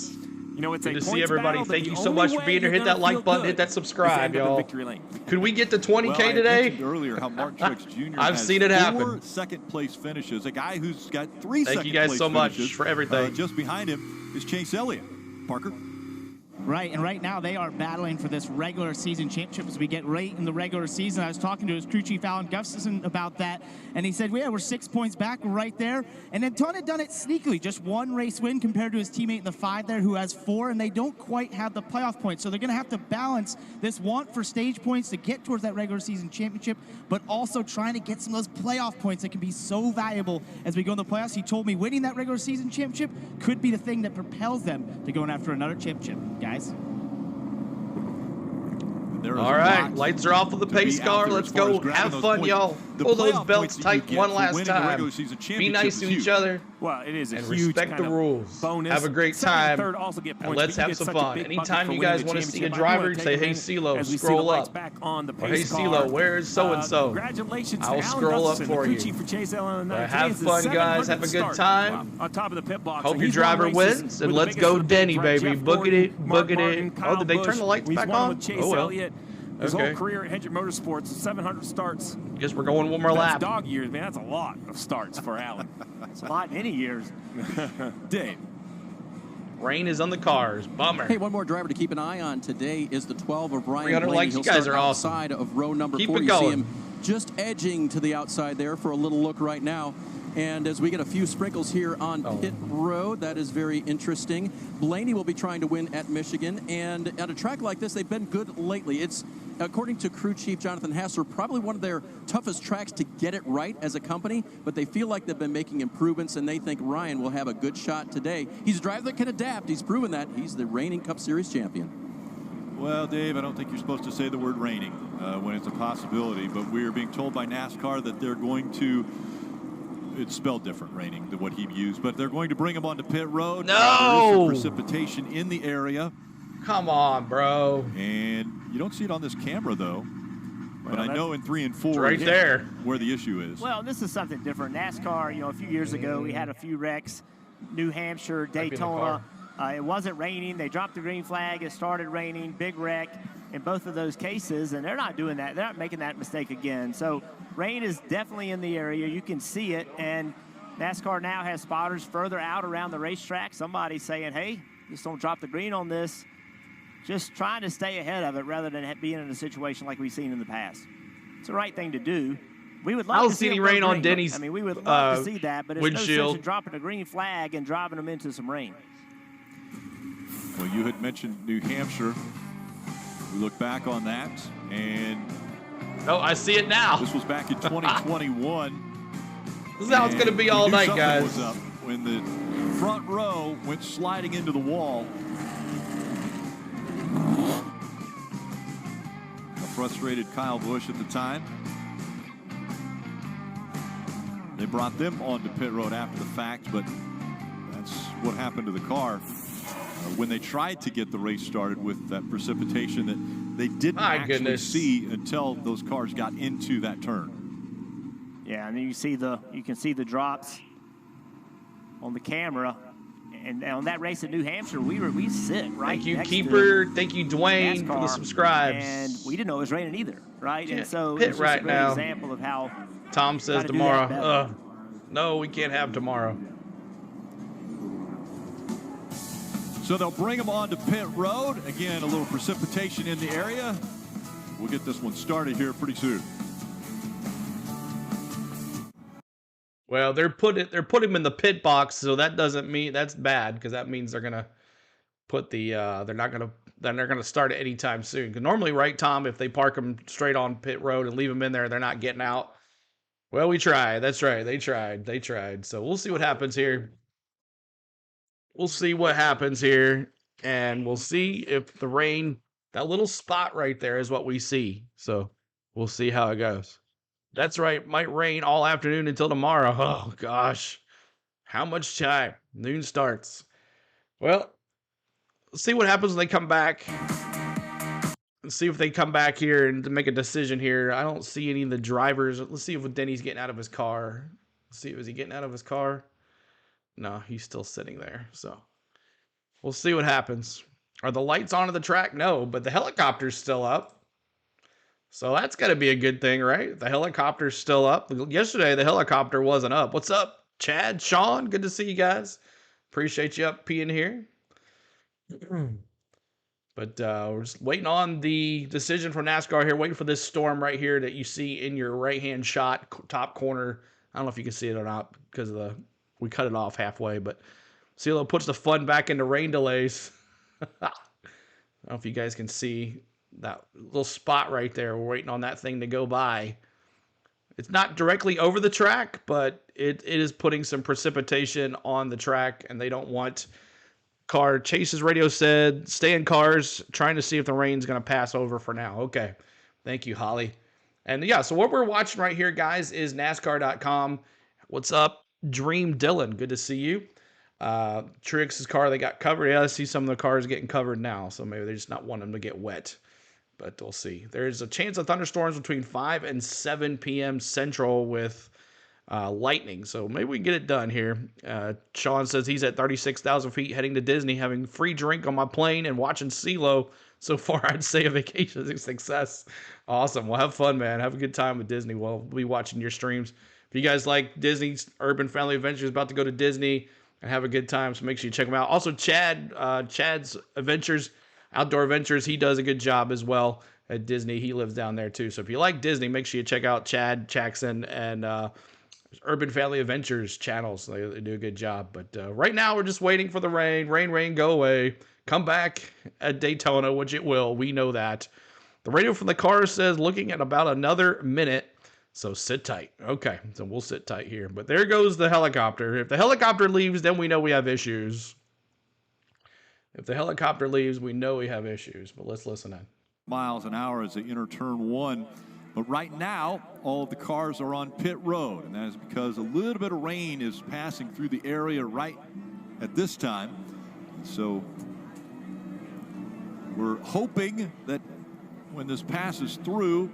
you know, it's good a to points see everybody. battle, Thank you so much for being here. Hit that like button, hit that subscribe, y'all. Could we get to 20K today? I mentioned earlier how Martin Truex Jr. I've seen it happen. 4 second-place finishes. A guy who's got 3 Thank you guys so much for everything. Just behind him is Chase Elliott. Parker? Right, and right now they are battling for this regular season championship as we get late in the regular season. I was talking to his crew chief, Alan Gustafson, about that, and he said, yeah, we're 6 points back. We're right there. And Anton had done it sneakily, just 1 race win compared to his teammate in the 5 there who has 4, and they don't quite have the playoff points. So they're going to have to balance this want for stage points to get towards that regular season championship, but also trying to get some of those playoff points that can be so valuable as we go in the playoffs. He told me winning that regular season championship could be the thing that propels them to going after another championship, guys. All right, lights are off of the pace car. Let's go have fun, y'all. Pull those belts tight one last time. Be nice to each other. Well, it is a and huge respect the rules. Bonus. Have a great Second and time. third also get points, And let's but you have get some such a fun. big Anytime bucket you for winning guys the want to see a championship. I do wanna driver, take say, a hey, minute CeeLo, as we see the scroll lights up. back on the Or, hey, pace car. CeeLo, where's so-and-so? Congratulations I'll to Alan scroll up Gustafson, for the crew you. chief for Chase Allen. Have fun, guys. Have a good time. On top of the pit box. Hope So your he's won driver races wins, with and the let's biggest go of the big, Denny, right? baby. Jeff Book it, Mark book it. Martin, Oh, Kyle did they turn Busch. the lights He's back won on? with Chase Oh, well. Elliott. His Okay. whole career at Hendrick Motorsports, 700 starts. Guess we're going one more lap. That's dog years, man. That's a lot of starts for Allen. It's a lot in any years. Dave. Rain is on the cars. Bummer. Hey, one more driver to keep an eye on today is the 12 of Ryan 300 Blaney. likes. He'll You guys start are awesome. outside of row number Keep 4. it You see going. him just edging to the outside there for a little look right now. And as we get a few sprinkles here on pit road, that is very interesting. Blaney will be trying to win at Michigan. And at a track like this, they've been good lately. It's, according to crew chief Jonathan Hassler, probably one of their toughest tracks to get it right as a company. But they feel like they've been making improvements, and they think Ryan will have a good shot today. He's a driver that can adapt. He's proven that. He's the reigning Cup Series champion. Well, Dave, I don't think you're supposed to say the word raining when it's a possibility, but we are being told by NASCAR that they're going to, it's spelled different, raining, than what he used, but they're going to bring him onto pit road. No! There is some precipitation in the area. Come on, bro. And you don't see it on this camera, though. But Well, I know in 3 and 4 It's right there. where the issue is. Well, this is something different. NASCAR, you know, a few years ago, we had a few wrecks. New Hampshire, be in the Daytona. It wasn't raining. They dropped the green flag. It started raining. Big wreck in both of those cases, and they're not doing that. They're not making that mistake again. So rain is definitely in the area. You can see it, and NASCAR now has spotters further out around the racetrack. Somebody's saying, hey, just don't drop the green on this. Just trying to stay ahead of it rather than being in a situation like we've seen in the past. It's the right thing to do. We would love I don't to see any it go rain on green. Denny's I mean, we would love to see that, but it's no windshield. sense in dropping a green flag and driving them into some rain. Well, you had mentioned New Hampshire. We look back on that, and oh, I see it now. This was back in 2021. This is how it's going to be all night, guys. Was up when the front row went sliding into the wall. A frustrated Kyle Busch at the time. They brought them onto pit road after the fact, but that's what happened to the car when they tried to get the race started with that precipitation that they didn't actually see until those cars got into that turn. Yeah, and then you can see the drops on the camera. And on that race at New Hampshire, we sit right Thank you, next Keeper. to Thank you, Dwayne, for the NASCAR, subscribes. And we didn't know it was raining either, right? Can't And so pit it's just right a great now. example of how Tom says gotta do that better. tomorrow. No, we can't have tomorrow. So they'll bring them onto pit road. Again, a little precipitation in the area. We'll get this one started here pretty soon. Well, they're putting him in the pit box, so that doesn't mean that's bad because that means they're gonna put the they're not gonna start it anytime soon. 'Cause normally, right, Tom, if they park them straight on pit road and leave them in there, they're not getting out. Well, we tried. That's right. They tried. So we'll see what happens here. We'll see what happens here. And we'll see if the rain, that little spot right there is what we see. So we'll see how it goes. That's right. Might rain all afternoon until tomorrow. Oh, gosh. How much time? Noon starts. Well, let's see what happens when they come back. Let's see if they come back here and make a decision here. I don't see any of the drivers. Let's see if Denny's getting out of his car. Let's see, is he getting out of his car? No, he's still sitting there. So we'll see what happens. Are the lights on at the track? No, but the helicopter's still up. So that's got to be a good thing, right? The helicopter's still up. Yesterday, the helicopter wasn't up. What's up, Chad, Sean? Good to see you guys. Appreciate you up peeing here. But we're just waiting on the decision from NASCAR here, waiting for this storm right here that you see in your right-hand shot, top corner. I don't know if you can see it or not because of we cut it off halfway, but see how it puts the fun back into rain delays. I don't know if you guys can see that little spot right there. We're waiting on that thing to go by. It's not directly over the track, but it is putting some precipitation on the track, and they don't want car. Chase's radio said, stay in cars, trying to see if the rain's going to pass over for now. Okay. Thank you, Holly. And yeah, so what we're watching right here, guys, is NASCAR.com. What's up, Dream Dylan? Good to see you. Truex's car, they got covered. Yeah, I see some of the cars getting covered now, so maybe they're just not wanting them to get wet. But we'll see. There's a chance of thunderstorms between 5 and 7 p.m. Central with lightning. So maybe we can get it done here. Sean says he's at 36,000 feet heading to Disney, having free drink on my plane and watching CeeLo. So far, I'd say a vacation is a success. Awesome. Well, have fun, man. Have a good time with Disney. We'll be watching your streams. If you guys like Disney's Urban Family Adventures, about to go to Disney and have a good time, so make sure you check them out. Also, Chad's Adventures, Outdoor Adventures, he does a good job as well at Disney. He lives down there too. So if you like Disney, make sure you check out Chad Jackson and Urban Family Adventures channels. They do a good job. But right now, we're just waiting for the rain. Rain, go away. Come back at Daytona, which it will. We know that. The radio from the car says looking at about another minute. So sit tight. Okay, so we'll sit tight here. But there goes the helicopter. If the helicopter leaves, then we know we have issues. If the helicopter leaves, we know we have issues. But let's listen in. Miles an hour as they enter turn one. But right now, all of the cars are on pit road, and that is because a little bit of rain is passing through the area right at this time. So we're hoping that when this passes through,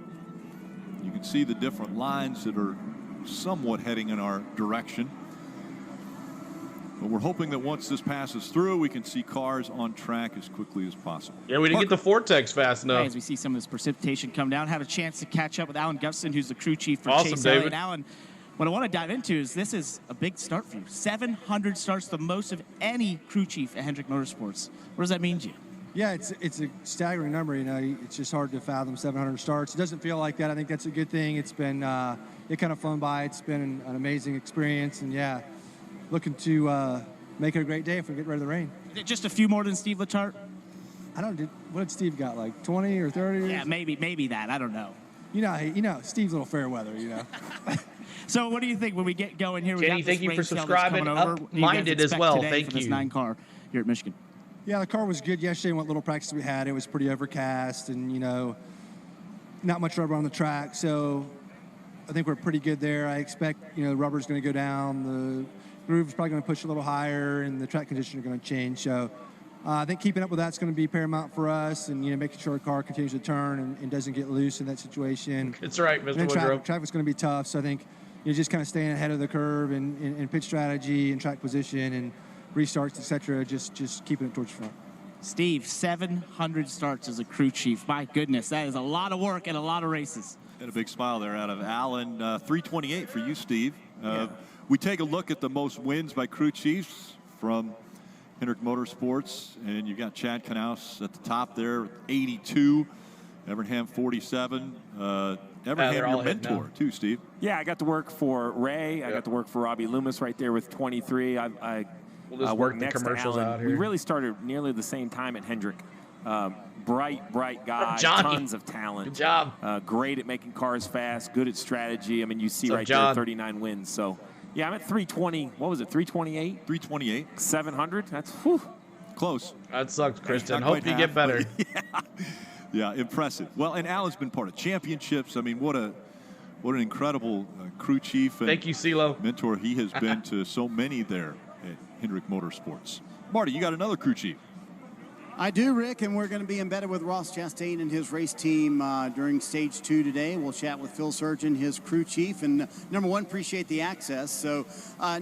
you can see the different lines that are somewhat heading in our direction. But we're hoping that once this passes through, we can see cars on track as quickly as possible. Yeah, we didn't get the vortex fast enough. As we see some of this precipitation come down, have a chance to catch up with Alan Gustafson, who's the crew chief for Awesome, Chase. David. And Alan, what I want to dive into is this is a big start for you. 700 starts, the most of any crew chief at Hendrick Motorsports. What does that mean to you? Yeah, it's a staggering number. You know, it's just hard to fathom 700 starts. It doesn't feel like that. I think that's a good thing. It's been it kind of flown by. It's been an amazing experience, and yeah, looking to make it a great day if we get rid of the rain. Is it just a few more than Steve Letarte? What did Steve got, like 20 or 30? Yeah, maybe that. I don't know. You know, Steve's a little fair weather. You know. So what do you think when we get going here? Jenny, thank you for subscribing. Up-minded as well. Thank you. This 9-car here at Michigan. Yeah, the car was good yesterday. What little practice we had, it was pretty overcast and, you know, not much rubber on the track. So I think we're pretty good there. I expect, you know, the rubber's going to go down. The groove's probably going to push a little higher, and the track conditions are going to change. So I think keeping up with that's going to be paramount for us, and, you know, making sure the car continues to turn and doesn't get loose in that situation. It's right, Mr. Woodrow. Traffic's going to be tough. So I think you're just kind of staying ahead of the curve in pit strategy and track position and restarts, etc. Just keeping it towards the front. Steve, 700 starts as a crew chief. My goodness, that is a lot of work and a lot of races. And a big smile there out of Alan. 328 for you, Steve. We take a look at the most wins by crew chiefs from Hendrick Motorsports, and you've got Chad Knaus at the top there, 82. Evernham, 47. Evernham, your mentor, too, Steve. Yeah, I got to work for Ray. I got to work for Robbie Loomis right there with 23. I We'll just worked work the next to commercials Alan. out here. We really started nearly the same time at Hendrick. Bright guy, Johnny. tons of talent. Good job. Great at making cars fast, good at strategy. I mean, you see What's up, right John? there, 39 wins. So, yeah, I'm at 320. What was it, 328? 328. 700? That's, whew. Close. That sucks, Kristen. Not Hope quite you half, get better. but yeah, impressive. Well, and Alan's been part of championships. I mean, what an incredible crew chief and Thank you, CeeLo. mentor he has been to so many there at Hendrick Motorsports. Marty, you got another crew chief. I do, Rick, and we're going to be embedded with Ross Chastain and his race team during Stage 2 today. We'll chat with Phil Surgeon, his crew chief, and number one, appreciate the access. So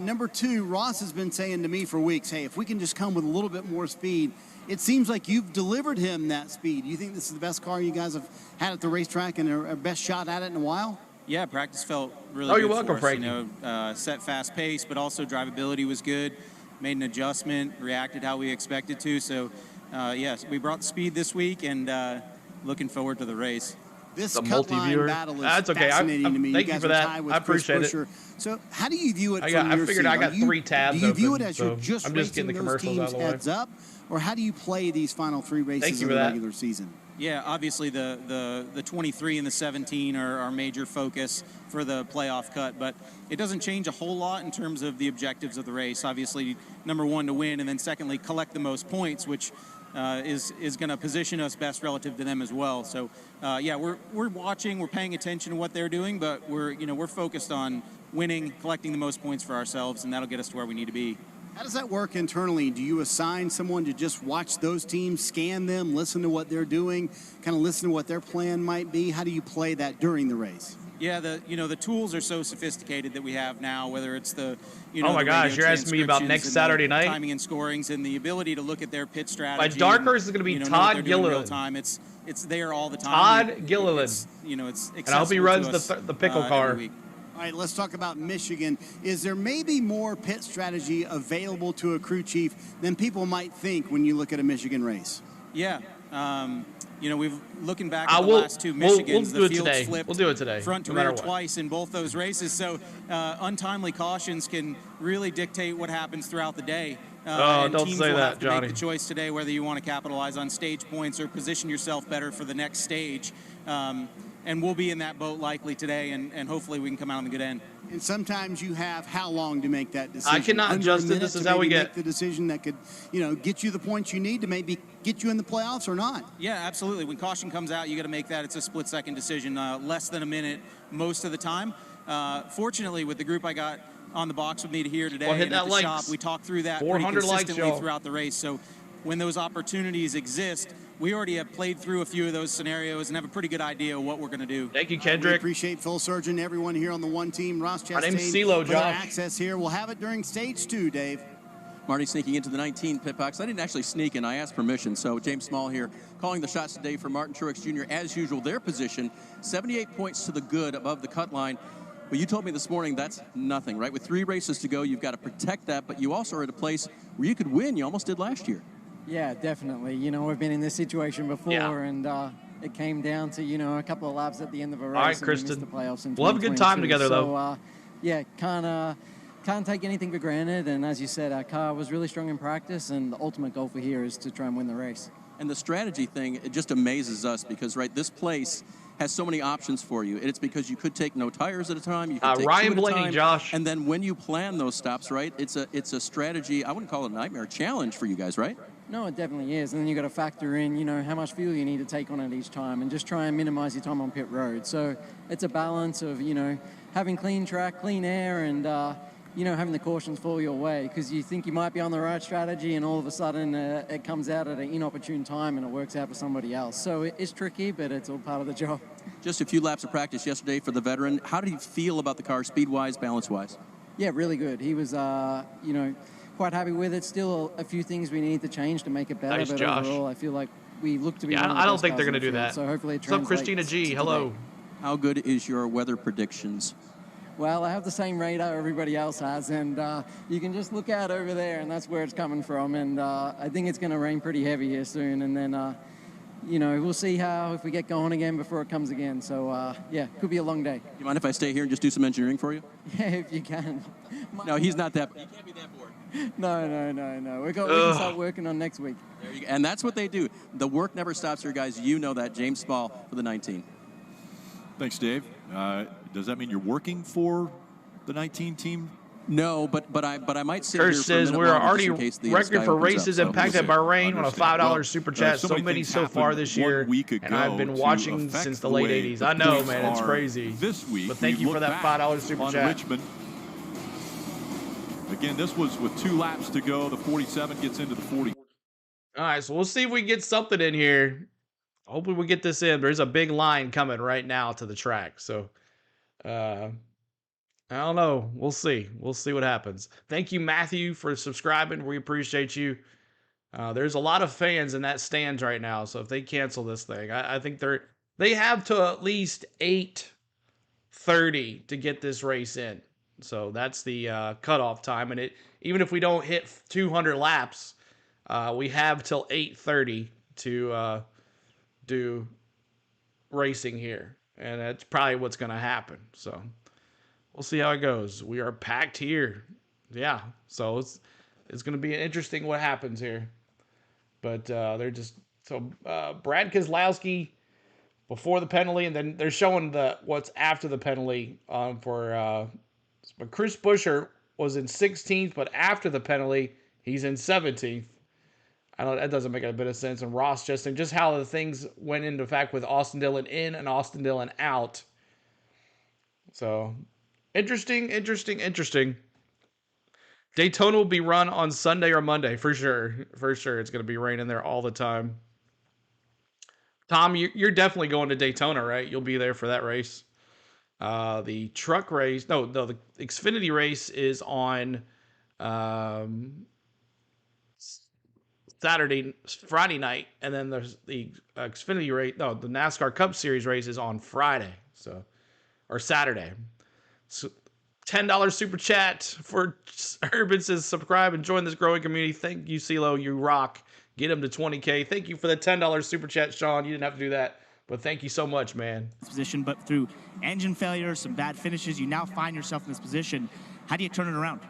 number two, Ross has been saying to me for weeks, hey, if we can just come with a little bit more speed, it seems like you've delivered him that speed. You think this is the best car you guys have had at the racetrack and our best shot at it in a while? Yeah, practice felt really Oh, good you're welcome, for us. Frankie. You know, set fast pace, but also drivability was good. Made an adjustment, reacted how we expected to. So, yes, we brought the speed this week, and looking forward to the race. This The cut multi-viewer. line battle is That's okay. fascinating to me. Thank you guys for are that. tied with I Chris appreciate it. Buescher. So how do you view it I from your figured seat? I got Are you- 3 tabs Do you view open, it as so you're just I'm just racing getting the those commercials out teams of the way. heads up, or how do you play these final 3 races Thank you of for the that. regular season? Yeah, obviously the 23 and the 17 are our major focus for the playoff cut, but it doesn't change a whole lot in terms of the objectives of the race. Obviously, number one, to win, and then secondly, collect the most points, which is going to position us best relative to them as well. So, yeah, we're watching, we're paying attention to what they're doing, but we're focused on winning, collecting the most points for ourselves, and that'll get us to where we need to be. How does that work internally? Do you assign someone to just watch those teams, scan them, listen to what they're doing, kind of listen to what their plan might be? How do you play that during the race? Yeah, the tools are so sophisticated that we have now, whether it's the Oh my the gosh, radio you're asking me about transcriptions next and the Saturday night? timing and scorings and the ability to look at their pit strategy. My dark horse and, is going to be know Todd what they're doing in real Gilliland. time. It's there all the time. Todd Gilliland. It's And I hope he accessible runs to us, the pickle every car. week. All right, let's talk about Michigan. Is there maybe more pit strategy available to a crew chief than people might think when you look at a Michigan race? Yeah. We've looking back at the last 2 Michigans, we'll do the it field today. flipped We'll do it today, front to no matter rear what. twice in both those races. So untimely cautions can really dictate what happens throughout the day. And don't teams say will that, have to Johnny. make the choice today whether you want to capitalize on stage points or position yourself better for the next stage. And we'll be in that boat likely today, and hopefully we can come out on the good end. And sometimes you have how long to make that decision? I cannot Under a adjust it. minute This to is how we maybe get. make the decision that could, get you the points you need to maybe get you in the playoffs or not. Yeah, absolutely. When caution comes out, you got to make that. It's a split-second decision, less than a minute most of the time. Fortunately, with the group I got on the box with me to here today Well, hit and at that the likes. shop, we talked through that pretty 400 likes, consistently y'all. throughout the race. So when those opportunities exist, we already have played through a few of those scenarios and have a pretty good idea of what we're going to do. Thank you, We Kendrick. appreciate Phil Surgeon, everyone here on the one team. Ross Chastain. My name's CeeLo, for their Josh. access here. We'll have it during stage 2, Dave. Marty sneaking into the 19 pit box. I didn't actually sneak in. I asked permission. So James Small here calling the shots today for Martin Truex Jr. As usual, their position, 78 points to the good above the cut line. But you told me this morning that's nothing, right? With 3 races to go, you've got to protect that. But you also are at a place where you could win. You almost did last year. Yeah, definitely. We've been in this situation before, and it came down to, a couple of laps at the end of a race. All right, and we Kristen. missed the playoffs in We'll have a good time 2022. together, though. So, yeah, can't take anything for granted. And as you said, our car was really strong in practice, and the ultimate goal for here is to try and win the race. And the strategy thing, it just amazes us because, right, this place has so many options for you. It's because you could take no tires at a time. You could take Ryan 2 at a Blaney, time, Josh. And then when you plan those stops, right, it's a strategy. I wouldn't call it a nightmare, a challenge for you guys, right? No, it definitely is. And then you've got to factor in, how much fuel you need to take on it each time and just try and minimize your time on pit road. So it's a balance of, having clean track, clean air, and, having the cautions fall your way because you think you might be on the right strategy and all of a sudden it comes out at an inopportune time and it works out for somebody else. So it's tricky, but it's all part of the job. Just a few laps of practice yesterday for the veteran. How did you feel about the car speed-wise, balance-wise? Yeah, really good. He was, quite happy with it. Still a few things we need to change to make it better, Nice, but Josh. overall I feel like we look to be Yeah, one of the I don't best think they're cars going to in do the field. that. So hopefully it What's up, Christina translates G? to Hello. today. How good is your weather predictions? Well, I have the same radar everybody else has, and you can just look out over there, and that's where it's coming from. And I think it's going to rain pretty heavy here soon, and then, we'll see if we get going again before it comes again. So, yeah, could be a long day. You mind if I stay here and just do some engineering for you? Yeah, if you can. No, he's not that. He can't be that bored. No. We can start working on next week. There you go. And that's what they do. The work never stops here, guys. You know that. James Spall for the 19. Thanks, Dave. Does that mean you're working for the 19 team? No, but I might sit Kurt here says for a we're minute longer already just in case the record sky for opens races up, so impacted by rain on a $5 super chat. So many so far this year, and I've been watching since the late '80s. I know, man, it's crazy. This week, but thank you for that $5 super chat. Richmond. Again, this was with 2 laps to go. The 47 gets into the 40. All right, so we'll see if we get something in here. Hopefully we get this in. There's a big line coming right now to the track. So, I don't know. We'll see. We'll see what happens. Thank you, Matthew, for subscribing. We appreciate you. There's a lot of fans in that stands right now. So if they cancel this thing, I think they have to at least 8:30 to get this race in. So that's the cutoff time. And even if we don't hit 200 laps, we have till 8:30 to do racing here. And that's probably what's going to happen. So we'll see how it goes. We are packed here. Yeah. So it's going to be interesting what happens here. But they're just Brad Keselowski before the penalty, and then they're showing what's after the penalty but Chris Buescher was in 16th, but after the penalty, he's in 17th. That doesn't make a bit of sense. And Ross just how the things went into fact with Austin Dillon in and Austin Dillon out. So interesting. Daytona will be run on Sunday or Monday for sure. For sure, it's going to be raining there all the time. Tom, you're definitely going to Daytona, right? You'll be there for that race. The truck race, the Xfinity race is on Friday night, and then there's the Xfinity race. No, the NASCAR Cup Series race is on Friday, or Saturday. So $10 super chat for Urban says subscribe and join this growing community. Thank you, CeeLo. You rock. Get him to 20K. Thank you for the $10 super chat, Sean. You didn't have to do that. But thank you so much, man. Position, but through engine failure, some bad finishes, you now find yourself in this position. How do you turn it around?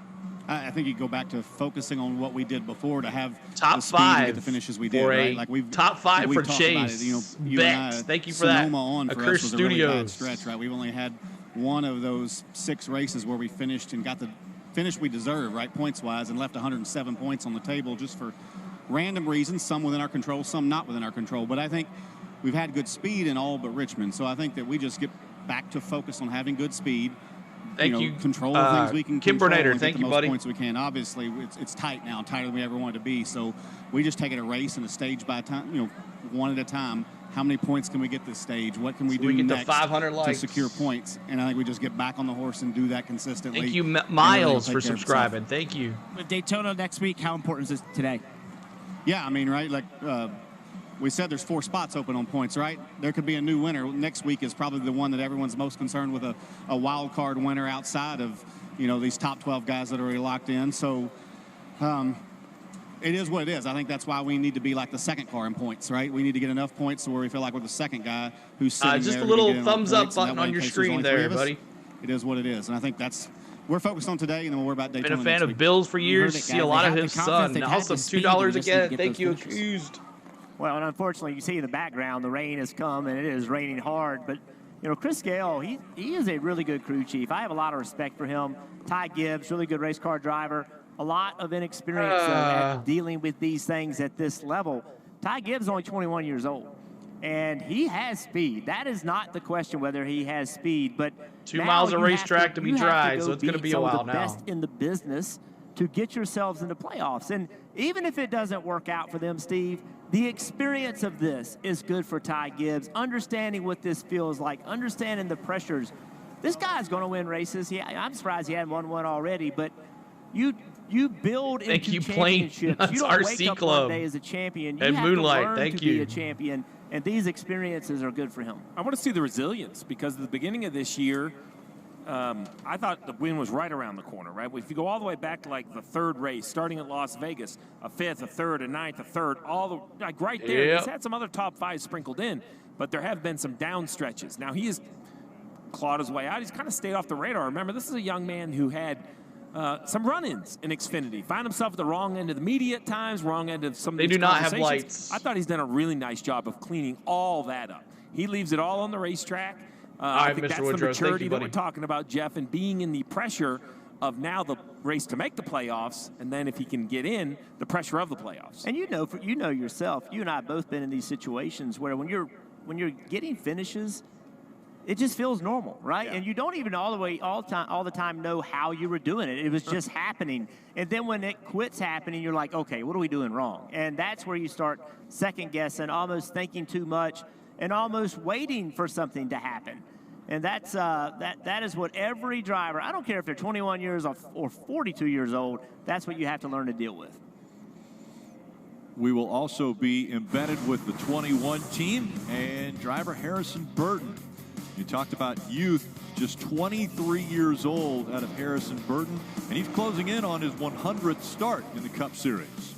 I think you go back to focusing on what we did before to have top the speed and 5 get the finishes we did. for Right? a Like we've top 5 for talked about Chase. it. You Bet. Thank you for that. Sonoma on for Occur us was a really bad Studios. stretch, right? We've only had one of those 6 races where we finished and got the finish we deserve, right, points-wise, and left 107 points on the table just for random reasons, some within our control, some not within our control. But I think we've had good speed in all but Richmond, so I think that we just get back to focus on having good speed. Thank you. Control the things we can Kim control Bernader, and thank get the you, most buddy. points we can. Obviously, it's tight now, tighter than we ever wanted to be. So we just take it a race and a stage by time, one at a time. How many points can we get this stage? What can we do we get to next 500 to likes. secure points? And I think we just get back on the horse and do that consistently. Thank you, and everything Miles, will for take care of subscribing. itself. Thank you. With Daytona next week, how important is this today? Yeah, I mean, right, like we said, there's 4 spots open on points, right? There could be a new winner. Next week is probably the one that everyone's most concerned with, a wild card winner outside of, these top 12 guys that are already locked in. So it is what it is. I think that's why we need to be like the second car in points, right? We need to get enough points to where we feel like we're the second guy who's sitting just there a to little get in thumbs on up points, and that button way, on in your case there's screen only 3 there, of us, buddy. It is what it is. And I think we're focused on today, and then we'll worry about Daytona Been a fan next of week. Bill's for years. it, See guys. a They lot of have the his confidence, son. they've had Also, the speed, $2 they just need to again. get Thank those you, finishes. accused. Well, and unfortunately, you see in the background, the rain has come, and it is raining hard. But, Chris Gale, he is a really good crew chief. I have a lot of respect for him. Ty Gibbs, really good race car driver. A lot of inexperience at dealing with these things at this level. Ty Gibbs is only 21 years old, and he has speed. That is not the question whether he has speed. But 2 miles of racetrack to be dry, so it's going to be a while now. now. Best in the business to get yourselves into playoffs. And even if it doesn't work out for them, Steve, the experience of this is good for Ty Gibbs, understanding what this feels like, understanding the pressures. This guy's going to win races. I'm surprised he hadn't won one already, but you build into championships. Nuts You don't RC wake up Club. one day as a champion. You And have Moonlight, to learn thank to you. be a champion, and these experiences are good for him. I want to see the resilience because at the beginning of this year, I thought the win was right around the corner, right? If you go all the way back to like the 3rd race, starting at Las Vegas, a 5th, a 3rd, a 9th, a 3rd, all the right there. Yep. He's had some other top 5s sprinkled in, but there have been some down stretches. Now he has clawed his way out. He's kind of stayed off the radar. Remember, this is a young man who had some run-ins in Xfinity. Find himself at the wrong end of the media at times, wrong end of some of They these do not have conversations. lights. I thought he's done a really nice job of cleaning all that up. He leaves it all on the racetrack. I think Mr. that's Woodrow, the maturity you, that we're talking about, Jeff, and being in the pressure of now the race to make the playoffs, and then if he can get in, the pressure of the playoffs. And you know yourself, you and I have both been in these situations where when you're getting finishes, it just feels normal, right? Yeah. And you don't even all the time know how you were doing it. It was just happening. And then when it quits happening, you're like, okay, what are we doing wrong? And that's where you start second guessing, almost thinking too much, and almost waiting for something to happen. And that's that is what every driver, I don't care if they're 21 years or 42 years old, that's what you have to learn to deal with. We will also be embedded with the 21 team and driver Harrison Burton. You talked about youth, just 23 years old out of Harrison Burton, and he's closing in on his 100th start in the Cup Series.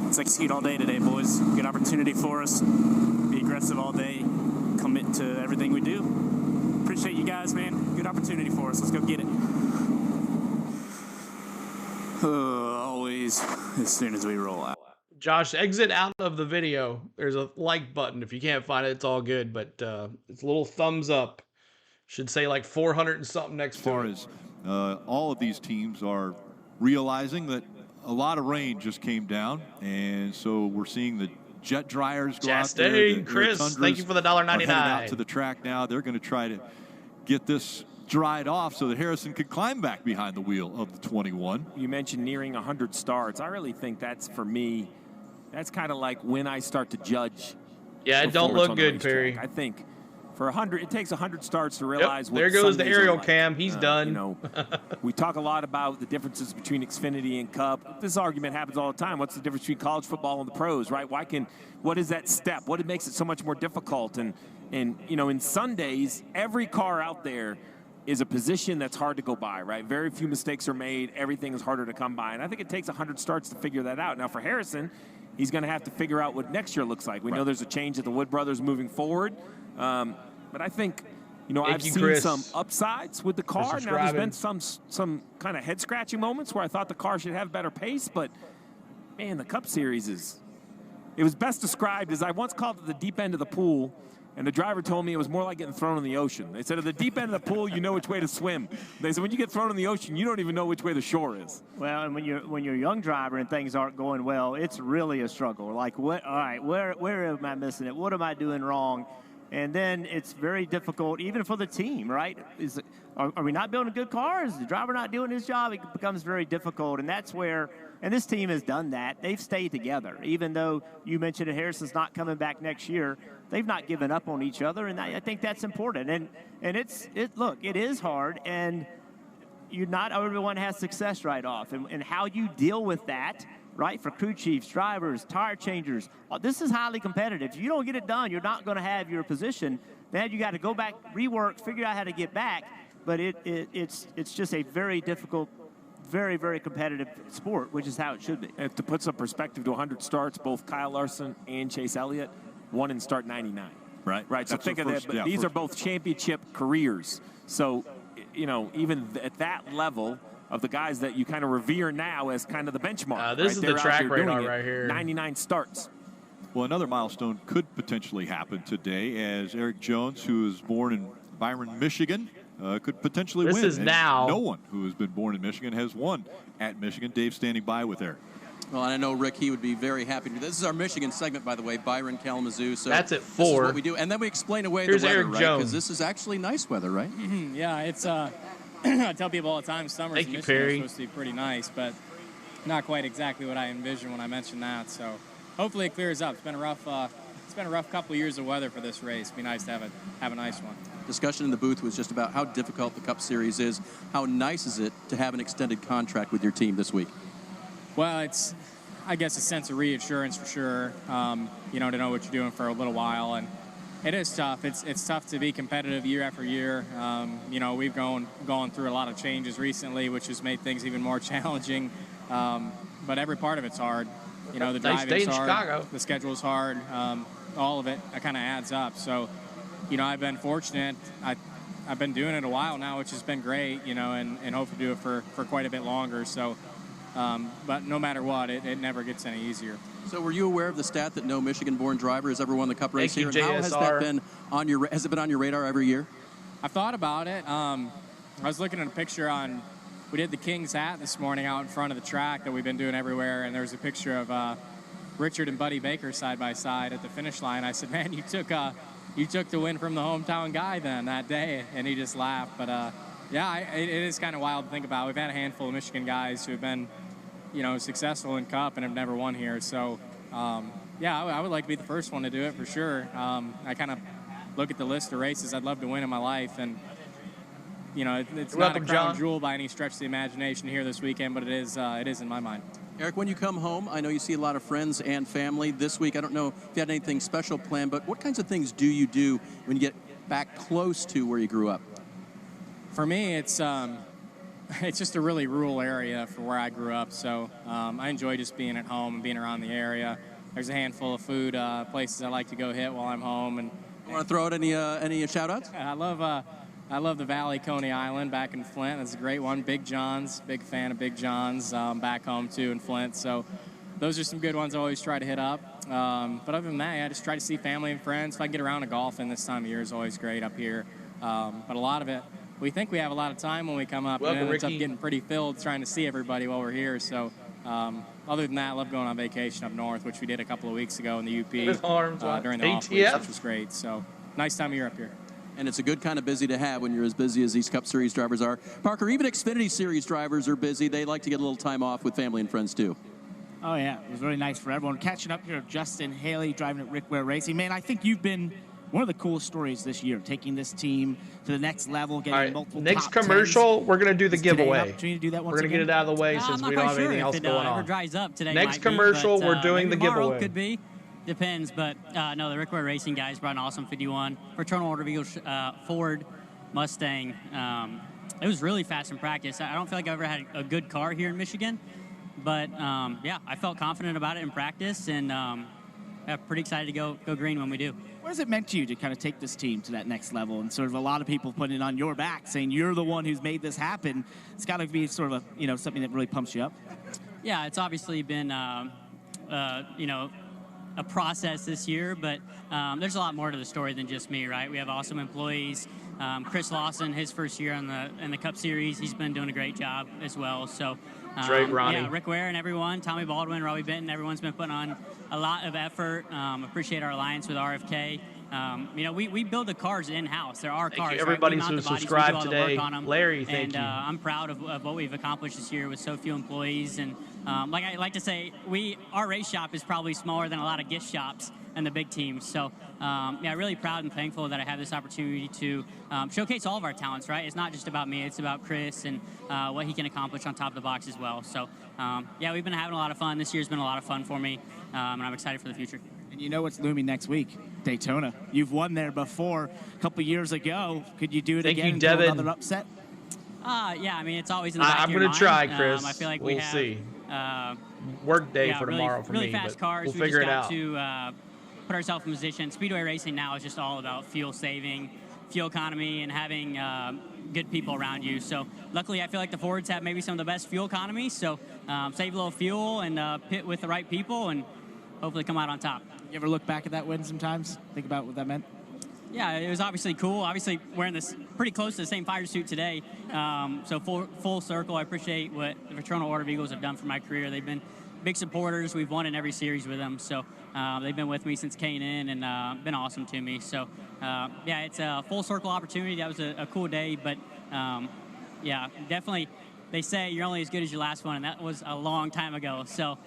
Let's execute all day today, boys. Good opportunity for us. Be aggressive all day. Commit to everything we do. Appreciate you guys, man. Good opportunity for us. Let's go get it. Always as soon as we roll out. Josh, exit out of the video. There's a like button. If you can't find it, it's all good. But it's a little thumbs up. Should say like 400 and something next to it. As far as all of these teams are realizing that a lot of rain just came down, and so we're seeing the jet dryers go out there. Chastain, Chris, thank you for the $1.99. Headed out to the track now. They're going to try to get this dried off so that Harrison could climb back behind the wheel of the 21. You mentioned nearing 100 starts. I really think that's, for me, that's kind of like when I start to judge. Yeah, it don't look good, Perry. I think for 100, it takes 100 starts to realize what there goes the Sundays are aerial like. cam. He's done. You know, we talk a lot about the differences between Xfinity and Cup. This argument happens all the time. What's the difference between college football and the pros, right? What is that step? What makes it so much more difficult? And you know, in Sundays, every car out there is a position that's hard to go by, right? Very few mistakes are made. Everything is harder to come by. And I think it takes 100 starts to figure that out. Now, for Harrison, he's going to have to figure out what next year looks like. We know there's a change at the Wood Brothers moving forward. But I think, you know, I've seen some upsides with the car. Now, there's been some kind of head-scratching moments where I thought the car should have better pace. But, man, the Cup Series it was best described as I once called it the deep end of the pool. And the driver told me it was more like getting thrown in the ocean. They said, at the deep end of the pool, you know which way to swim. They said, when you get thrown in the ocean, you don't even know which way the shore is. Well, and when you're a young driver and things aren't going well, it's really a struggle. Like, all right, where am I missing it? What am I doing wrong? And then it's very difficult, even for the team, right? Are we not building good cars? Is the driver not doing his job? It becomes very difficult, and that's where. And this team has done that. They've stayed together, even though you mentioned that Harrison's not coming back next year. They've not given up on each other, and I think that's important. And look, it is hard, and not everyone has success right off, and how you deal with that, right? For crew chiefs, drivers, tire changers, this is highly competitive. If you don't get it done, you're not going to have your position. Then you got to go back, rework, figure out how to get back. But it's just a very difficult, very, very competitive sport, which is how it should be. And to put some perspective to 100 starts, both Kyle Larson and Chase Elliott won in start 99. Right. So think of that. But these are both championship careers. So, you know, even at that level of the guys that you kind of revere now as kind of the benchmark. This is the track radar right here. 99 starts. Well, another milestone could potentially happen today as Eric Jones, who was born in Byron, Michigan, could potentially win. This is now. No one who has been born in Michigan has won at Michigan. Dave standing by with Eric. Well, and I know, Rick, he would be very happy to do this. This is our Michigan segment, by the way, Byron, Kalamazoo. So that's at 4. This is what we do. And then we explain away Here's the weather, Eric right? Jones. Because this is actually nice weather, right? Yeah, it's I tell people all the time, summer in Michigan is supposed to be pretty nice, but not quite exactly what I envisioned when I mentioned that. So hopefully it clears up. It's been a rough couple of years of weather for this race. It'd be nice to have a nice one. Discussion in the booth was just about how difficult the Cup Series is. How nice is it to have an extended contract with your team this week? Well, it's, I guess, a sense of reassurance for sure, you know, to know what you're doing for a little while. And it is tough. It's tough to be competitive year after year. You know, we've gone through a lot of changes recently, which has made things even more challenging. But every part of it's hard. You know, the driving's hard, the schedule's hard. All of it kind of adds up. So you know, I've been fortunate. I've been doing it a while now, which has been great, you know, and hope to do it for quite a bit longer. So, but no matter what, it never gets any easier. So were you aware of the stat that no Michigan-born driver has ever won the Cup race here? And how has that been on your, has it been on your radar every year? I've thought about it. I was looking at a picture on, we did the King's Hat this morning out in front of the track that we've been doing everywhere, and there was a picture of Richard and Buddy Baker side by side at the finish line. I said, man, you took the win from the hometown guy then that day, and he just laughed. But yeah, it is kind of wild to think about. We've had a handful of Michigan guys who have been, you know, successful in Cup and have never won here. So yeah, I would like to be the first one to do it for sure. I kind of look at the list of races I'd love to win in my life, and you know, it's not a crown jewel by any stretch of the imagination here this weekend, but it is in my mind. Eric, when you come home, I know you see a lot of friends and family this week. I don't know if you had anything special planned, but what kinds of things do you do when you get back close to where you grew up? For me, it's just a really rural area for where I grew up, so I enjoy just being at home and being around the area. There's a handful of food places I like to go hit while I'm home. And you want to throw out any shout-outs? I love the Valley Coney Island back in Flint. That's a great one. Big John's, big fan of Big John's back home too in Flint. So those are some good ones I always try to hit up. But other than that, I just try to see family and friends. If I can get around to golfing this time of year is always great up here. But a lot of it, we think we have a lot of time when we come up, and it ends up getting pretty filled trying to see everybody while we're here. So other than that, I love going on vacation up north, which we did a couple of weeks ago in the UP during the off weeks, which was great. So nice time of year up here. And it's a good kind of busy to have when you're as busy as these Cup Series drivers are. Parker, even Xfinity Series drivers are busy. They like to get a little time off with family and friends, too. Oh, yeah. It was really nice for everyone. Catching up here with Justin Haley driving at Rick Ware Racing. Man, I think you've been one of the coolest stories this year, taking this team to the next level, getting multiple next top commercial, 10s. we're going to do the giveaway. Opportunity to do that once we're going to get it out of the way since we don't have anything else going on. If it dries up today, next commercial, we're doing the giveaway. Could be. Depends, but no, the Rick Ware Racing guys brought an awesome 51. Fraternal Order of Eagles Ford Mustang. It was really fast in practice. I don't feel like I've ever had a good car here in Michigan, but yeah, I felt confident about it in practice, and yeah, pretty excited to go green when we do. What has it meant to you to kind of take this team to that next level, and sort of a lot of people putting it on your back, saying you're the one who's made this happen? It's got to be sort of a, something that really pumps you up. Yeah, it's obviously been a process this year, but there's a lot more to the story than just me, right? We have awesome employees. Chris Lawson, his first year in the Cup Series, he's been doing a great job as well. So, Ronnie. yeah, Rick Ware and everyone, Tommy Baldwin, Robbie Benton, everyone's been putting on a lot of effort. Appreciate our alliance with RFK. We build the cars in-house. There are cars. Everybody right? who subscribed today. Larry, thank and, you. I'm proud of what we've accomplished this year with so few employees. And like I like to say, our race shop is probably smaller than a lot of gift shops and the big teams. So, yeah, really proud and thankful that I have this opportunity to showcase all of our talents, right? It's not just about me. It's about Chris and what he can accomplish on top of the box as well. So, yeah, we've been having a lot of fun. This year's been a lot of fun for me, and I'm excited for the future. And you know what's looming next week? Daytona. You've won there before a couple years ago. Could you do it again and do another upset? Yeah, I mean, it's always in the back of your I'm mind. going to try, Chris. I feel like we'll we have, see. Work day for tomorrow for really me, fast but cars. we'll We figure it just out. got to put ourselves in position. Speedway racing now is just all about fuel saving, fuel economy, and having good people around you. So luckily, I feel like the Fords have maybe some of the best fuel economy. So save a little fuel and pit with the right people, and hopefully come out on top. You ever look back at that win sometimes? Think about what that meant? Yeah, it was obviously cool. Obviously, wearing this pretty close to the same fire suit today. So full circle. I appreciate what the Fraternal Order of Eagles have done for my career. They've been big supporters. We've won in every series with them. So they've been with me since K&N and been awesome to me. So, yeah, it's a full circle opportunity. That was a cool day. But, yeah, definitely they say you're only as good as your last one, and that was a long time ago. So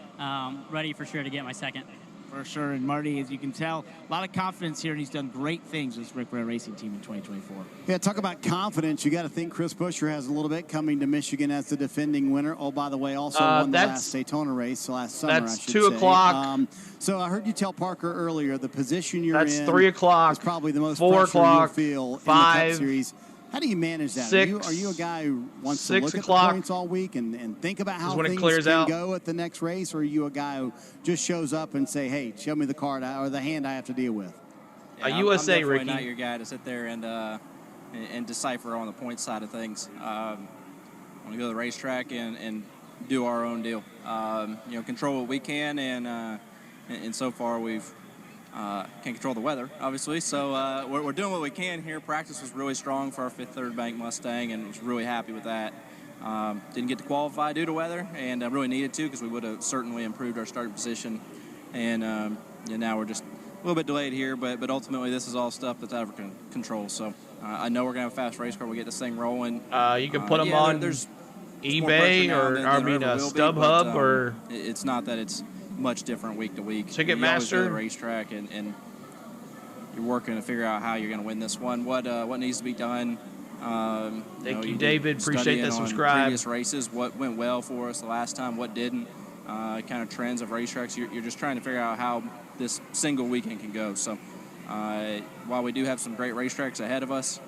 ready for sure to get my second. For sure, and Marty, as you can tell, a lot of confidence here, and he's done great things with this Rick Ware Racing team in 2024. Yeah, talk about confidence. You got to think Chris Buescher has a little bit coming to Michigan as the defending winner. Oh, by the way, also won the last Daytona race last summer, That's I should 2 say. o'clock. So I heard you tell Parker earlier the position you're That's in 3 o'clock. is probably the most 4 pressure you'll o'clock. feel 5. in the Cup Series. How do you manage that? 6. Are you a guy who wants 6 to look o'clock. at the points all week and think about how when it things clears can out. go at the next race, or are you a guy who just shows up and say, hey, show me the card or the hand I have to deal with? Yeah, USA, I'm definitely Ricky. not your guy to sit there and decipher on the point side of things. I want to go to the racetrack and do our own deal. You know, control what we can, and so far we've can't control the weather, obviously. So we're doing what we can here. Practice was really strong for our 5th Third Bank Mustang, and was really happy with that. Didn't get to qualify due to weather, and really needed to, because we would have certainly improved our starting position. And now we're just a little bit delayed here, but ultimately this is all stuff that's out of our control. So I know we're going to have a fast race car. We get this thing rolling. You can put them on there's eBay StubHub, or it's not that it's much different week to week. Ticketmaster. You always go to the racetrack, and you're working to figure out how you're going to win this one. What needs to be done. Thank you, David. Appreciate that subscribe. Previous races, what went well for us the last time, what didn't. Kind of trends of racetracks. You're just trying to figure out how this single weekend can go. So while we do have some great racetracks ahead of us,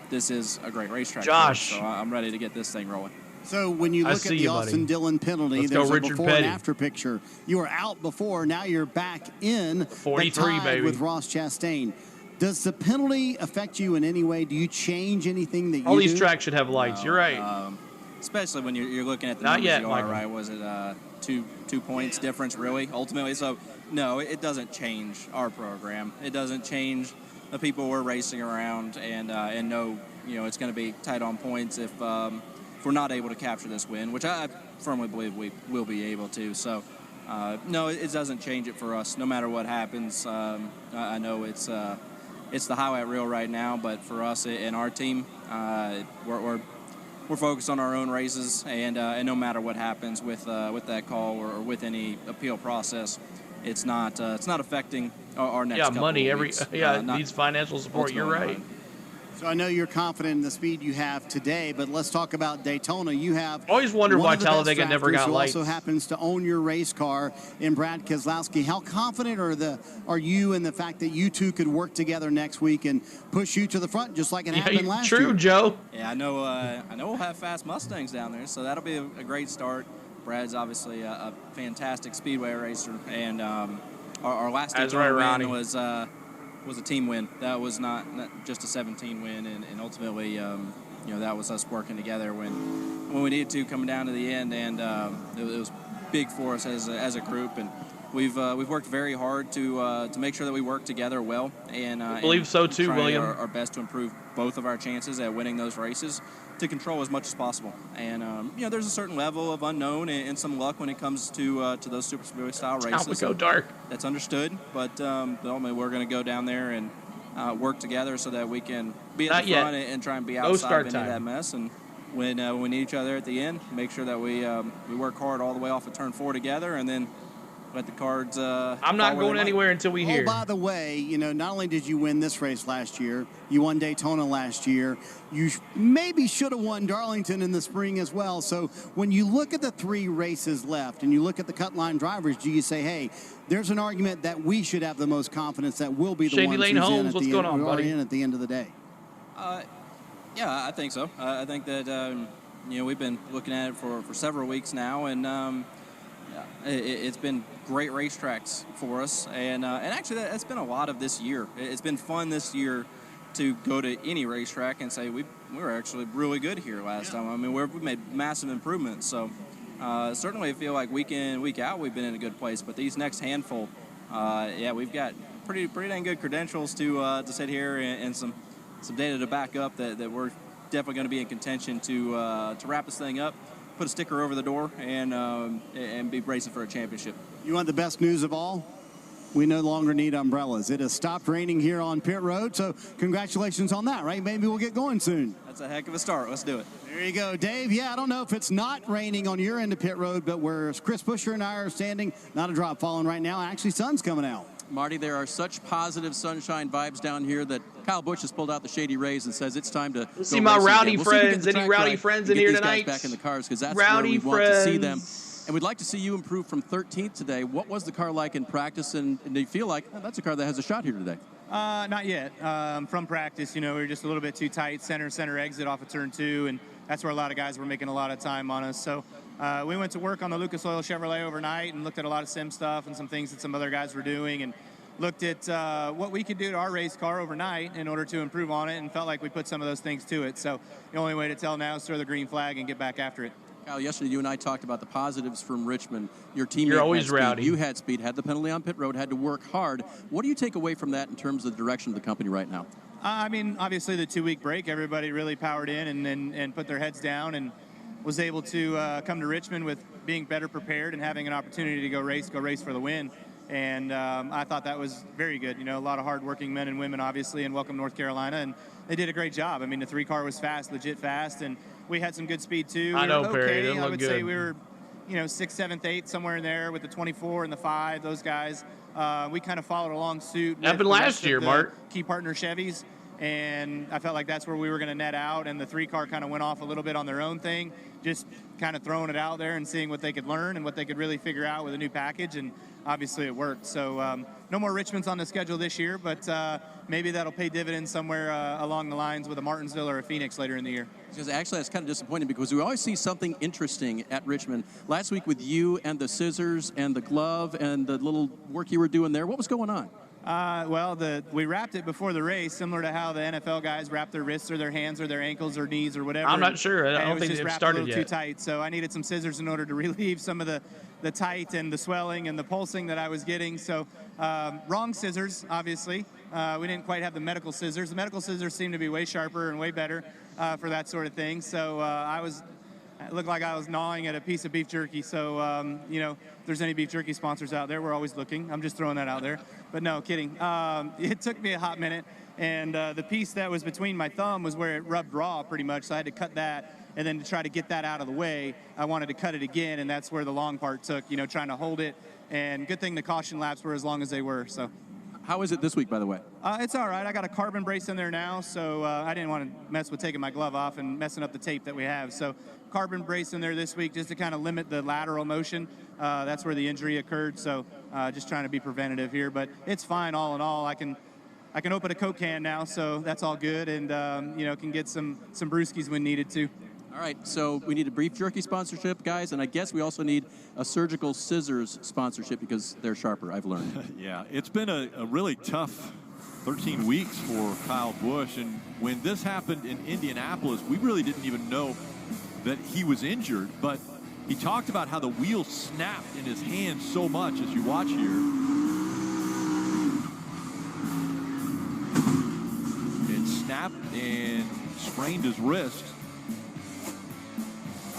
this is a great racetrack. Josh. So I'm ready to get this thing rolling. So when you look at the Austin Dillon penalty, there's a before and after picture. You were out before, now you're back in. 43, baby. With Ross Chastain. Does the penalty affect you in any way? Do you change anything that you do? All these tracks should have lights. You're right. Especially when you're looking at the Not numbers yet, you Michael. are, right? Was it 2 points difference, really, ultimately? So, no, it doesn't change our program. It doesn't change the people we're racing around, and no, it's going to be tight on points if we're not able to capture this win, which I firmly believe we will be able to. So, no, it doesn't change it for us, no matter what happens. I know it's the highlight reel right now, but for us and our team, we're focused on our own races, and no matter what happens with that call or with any appeal process, it's not affecting our next couple money of weeks. needs financial support. You're right. So I know you're confident in the speed you have today, but let's talk about Daytona. You have always wondered one why of the best Talladega never drafters got who lights. also happens to own your race car in Brad Keselowski. How confident are you in the fact that you two could work together next week and push you to the front just like it happened last year? True, Joe. Yeah, I know we'll have fast Mustangs down there, so that'll be a great start. Brad's obviously a fantastic speedway racer, and our last Daytona win was a team win. That was not just a 17 win, and ultimately, that was us working together when we needed to, coming down to the end, and it was big for us as a group, and we've worked very hard to make sure that we work together well, and I believe so too, try William. our best to improve both of our chances at winning those races, to control as much as possible. And there's a certain level of unknown and some luck when it comes to those super speedway style races. How we go dark. That's understood, but ultimately we're going to go down there and work together so that we can be at the front and try and be outside of any of that mess. And when we need each other at the end, make sure that we work hard all the way off of turn 4 together, and then let the cards. I'm not going anywhere until we hear. Oh, by the way, not only did you win this race last year, you won Daytona last year. You maybe should have won Darlington in the spring as well. So when you look at the 3 races left and you look at the cut line drivers, do you say, hey, there's an argument that we should have the most confidence that we'll be the Shady ones Lane who's Holmes, in at what's the going end, on, or are buddy? in at the end of the day? Yeah, I think so. I think that we've been looking at it for several weeks now, and it's been great racetracks for us, and actually that's been a lot of this year. It's been fun this year to go to any racetrack and say we were actually really good here last time. I mean, we've made massive improvements. So certainly I feel like week in, week out we've been in a good place. But these next handful, we've got pretty dang good credentials to sit here and some data to back up that we're definitely going to be in contention to wrap this thing up, put a sticker over the door, and be racing for a championship. You want the best news of all? We no longer need umbrellas. It has stopped raining here on pit road, so congratulations on that, right? Maybe we'll get going soon. That's a heck of a start. Let's do it. There you go, Dave. Yeah, I don't know if it's not raining on your end of pit road, but where Chris Buescher and I are standing, not a drop falling right now. Actually, sun's coming out. Marty, there are such positive sunshine vibes down here that Kyle Busch has pulled out the Shady Rays and says it's time to see my rowdy friends. Any rowdy friends in here tonight? Back in the cars, because that's where we want to see them. And we'd like to see you improve from 13th today. What was the car like in practice, and do you feel like that's a car that has a shot here today? Not yet. From practice, we were just a little bit too tight, center exit off of turn 2, and that's where a lot of guys were making a lot of time on us. So we went to work on the Lucas Oil Chevrolet overnight and looked at a lot of sim stuff and some things that some other guys were doing, and looked at what we could do to our race car overnight in order to improve on it, and felt like we put some of those things to it. So the only way to tell now is throw the green flag and get back after it. Kyle, yesterday you and I talked about the positives from Richmond. Your teammate You're always had speed. rowdy. You had speed, had the penalty on pit road, had to work hard. What do you take away from that in terms of the direction of the company right now? I mean, obviously the 2-week break, everybody really powered in and put their heads down and was able to come to Richmond with being better prepared and having an opportunity to go race for the win. And I thought that was very good. You know, a lot of hardworking men and women, obviously, in Welcome, North Carolina, and they did a great job. I mean, the 3-car was fast, legit fast, and we had some good speed too. I know, We were Perry. It okay. didn't I look would good. say we were, 6th, 7th, 8th, somewhere in there with the 24 and the 5. Those guys, we kind of followed along suit. Happened with the last rest of year, the Mark. Key partner Chevys. And I felt like that's where we were going to net out, and the 3-car kind of went off a little bit on their own thing, just kind of throwing it out there and seeing what they could learn and what they could really figure out with a new package, and obviously it worked. So no more Richmonds on the schedule this year, but maybe that'll pay dividends somewhere along the lines with a Martinsville or a Phoenix later in the year. Because actually that's kind of disappointing because we always see something interesting at Richmond. Last week with you and the scissors and the glove and the little work you were doing there, what was going on? Well, we wrapped it before the race, similar to how the NFL guys wrap their wrists or their hands or their ankles or knees or whatever. I'm not sure. I don't it was think just it wrapped started a little yet. too tight, so I needed some scissors in order to relieve some of the tight and the swelling and the pulsing that I was getting. So wrong scissors, obviously. We didn't quite have the medical scissors. The medical scissors seem to be way sharper and way better for that sort of thing. So it looked like I was gnawing at a piece of beef jerky. So, if there's any beef jerky sponsors out there, we're always looking. I'm just throwing that out there. But no, kidding. It took me a hot minute. And the piece that was between my thumb was where it rubbed raw pretty much. So I had to cut that. And then to try to get that out of the way, I wanted to cut it again. And that's where the long part took, trying to hold it. And good thing the caution laps were as long as they were. So. How is it this week, by the way? It's all right. I got a carbon brace in there now, so I didn't want to mess with taking my glove off and messing up the tape that we have. So carbon brace in there this week just to kind of limit the lateral motion. That's where the injury occurred, so just trying to be preventative here. But it's fine all in all. I can open a Coke can now, so that's all good, and can get some brewskis when needed too. All right, so we need a beef jerky sponsorship, guys, and I guess we also need a surgical scissors sponsorship because they're sharper, I've learned. Yeah, it's been a really tough 13 weeks for Kyle Busch, and when this happened in Indianapolis, we really didn't even know that he was injured, but he talked about how the wheel snapped in his hand so much, as you watch here. It snapped and sprained his wrist.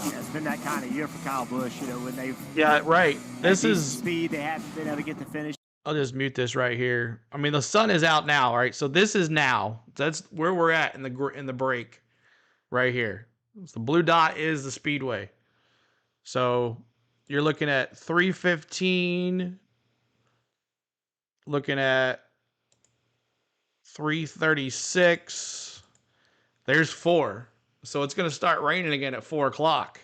Yeah, it's been that kind of year for Kyle Busch, when they've right. This is speed, they haven't been able to get the finish. I'll just mute this right here. I mean, the sun is out now, right? So this is now. That's where we're at in the break, right here. So the blue dot is the speedway. So you're looking at 3:15, looking at 3:36. There's 4. So it's going to start raining again at 4 o'clock.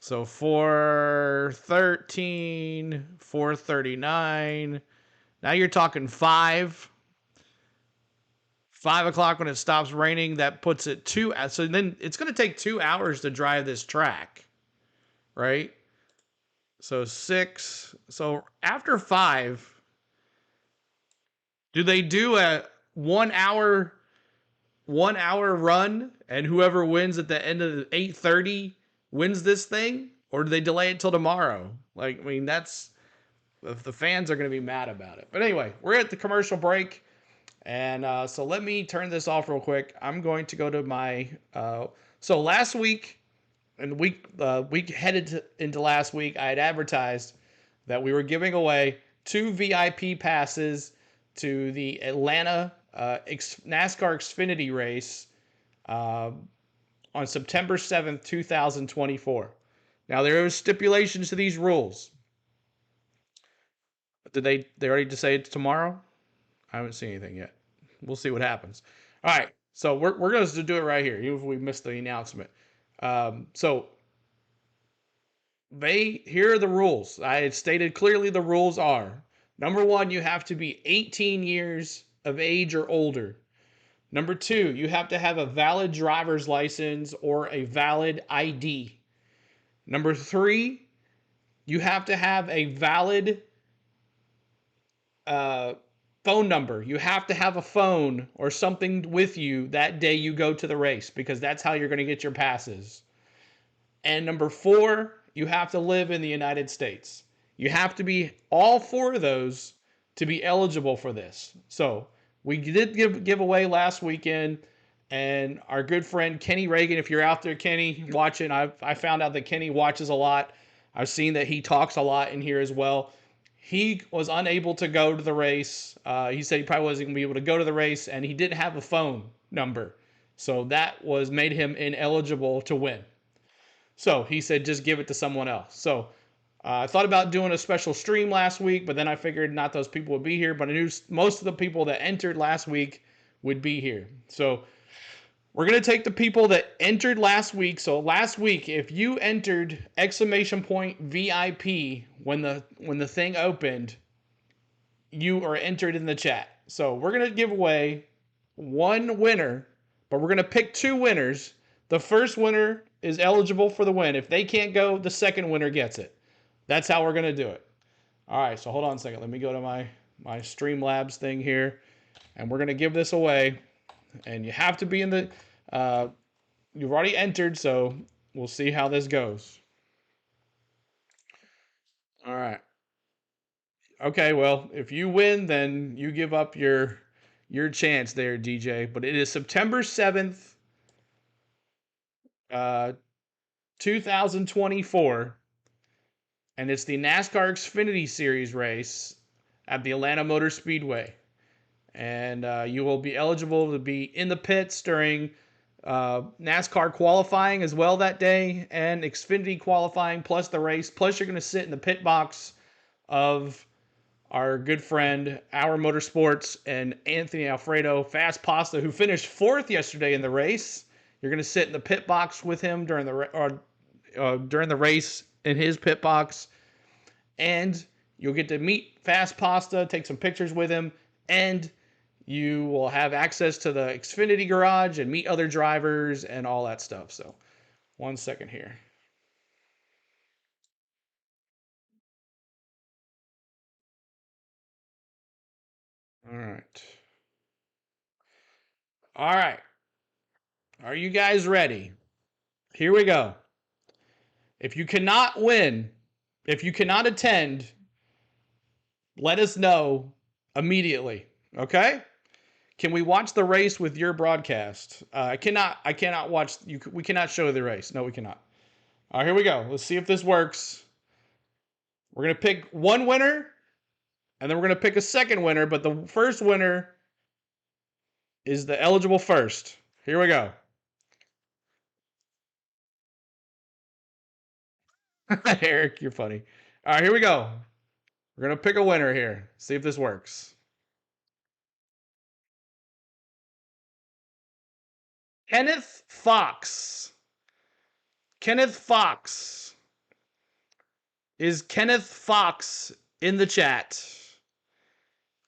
So 4:13, 4:39. Now you're talking 5. 5 o'clock when it stops raining, that puts it 2. So then it's going to take 2 hours to drive this track, right? So 6. So after 5, do they do a 1 hour run, and whoever wins at the end of the 8:30 wins this thing, or do they delay it till tomorrow? That's the fans are going to be mad about it. But anyway, we're at the commercial break, and so let me turn this off real quick. I'm going to go to my so last week and week headed into last week, I had advertised that we were giving away 2 VIP passes to the Atlanta NASCAR Xfinity race on September 7th, 2024. Now, there are stipulations to these rules. Did they already decide it's tomorrow? I haven't seen anything yet. We'll see what happens. All right, so we're going to do it right here, even if we missed the announcement. So here are the rules. I had stated clearly the rules are: number 1, you have to be 18 years of age or older. Number 2, you have to have a valid driver's license or a valid ID. Number 3, you have to have a valid phone number. You have to have a phone or something with you that day you go to the race, because that's how you're going to get your passes. And number 4, you have to live in the United States. You have to be all 4 of those to be eligible for this. So we did give away last weekend, and our good friend Kenny Reagan, if you're out there, Kenny, watching, I found out that Kenny watches a lot. I've seen that he talks a lot in here as well. He was unable to go to the race. He said he probably wasn't going to be able to go to the race, and he didn't have a phone number. So that made him ineligible to win. So he said, just give it to someone else. So I thought about doing a special stream last week, but then I figured not those people would be here. But I knew most of the people that entered last week would be here. So we're going to take the people that entered last week. So last week, if you entered !VIP when the thing opened, you are entered in the chat. So we're going to give away 1 winner, but we're going to pick 2 winners. The first winner is eligible for the win. If they can't go, the second winner gets it. That's how we're going to do it. All right, so hold on a second. Let me go to my Streamlabs thing here, and we're going to give this away. And you have to be in the you've already entered, so we'll see how this goes. All right. Okay, well, if you win, then you give up your chance there, DJ. But it is September 7th, 2024, and it's the NASCAR Xfinity Series race at the Atlanta Motor Speedway. And you will be eligible to be in the pits during NASCAR qualifying as well that day, and Xfinity qualifying, plus the race. Plus, you're going to sit in the pit box of our good friend, Our Motorsports, and Anthony Alfredo Fast Pasta, who finished 4th yesterday in the race. You're going to sit in the pit box with him during the race in his pit box, and you'll get to meet Fast Pasta, take some pictures with him, and you will have access to the Xfinity garage and meet other drivers and all that stuff. So, 1 second here. All right. All right. Are you guys ready? Here we go. If you cannot win, if you cannot attend, let us know immediately. Okay? Can we watch the race with your broadcast? I cannot watch. We cannot show the race. No, we cannot. All right, here we go. Let's see if this works. We're going to pick 1 winner, and then we're going to pick a second winner, but the first winner is the eligible first. Here we go. Eric, you're funny. All right, here we go. We're going to pick a winner here. See if this works. Kenneth Fox. Kenneth Fox. Is Kenneth Fox in the chat?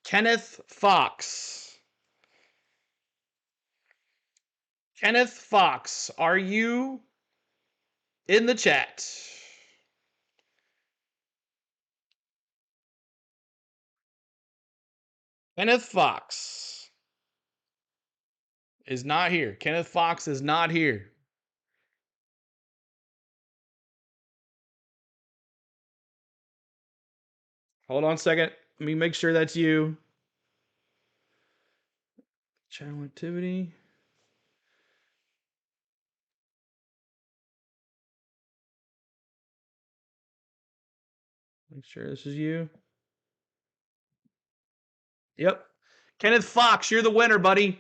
Kenneth Fox. Kenneth Fox, are you in the chat? Kenneth Fox is not here. Kenneth Fox is not here. Hold on a second. Let me make sure that's you. Channel activity. Make sure this is you. Yep. Kenneth Fox, you're the winner, buddy.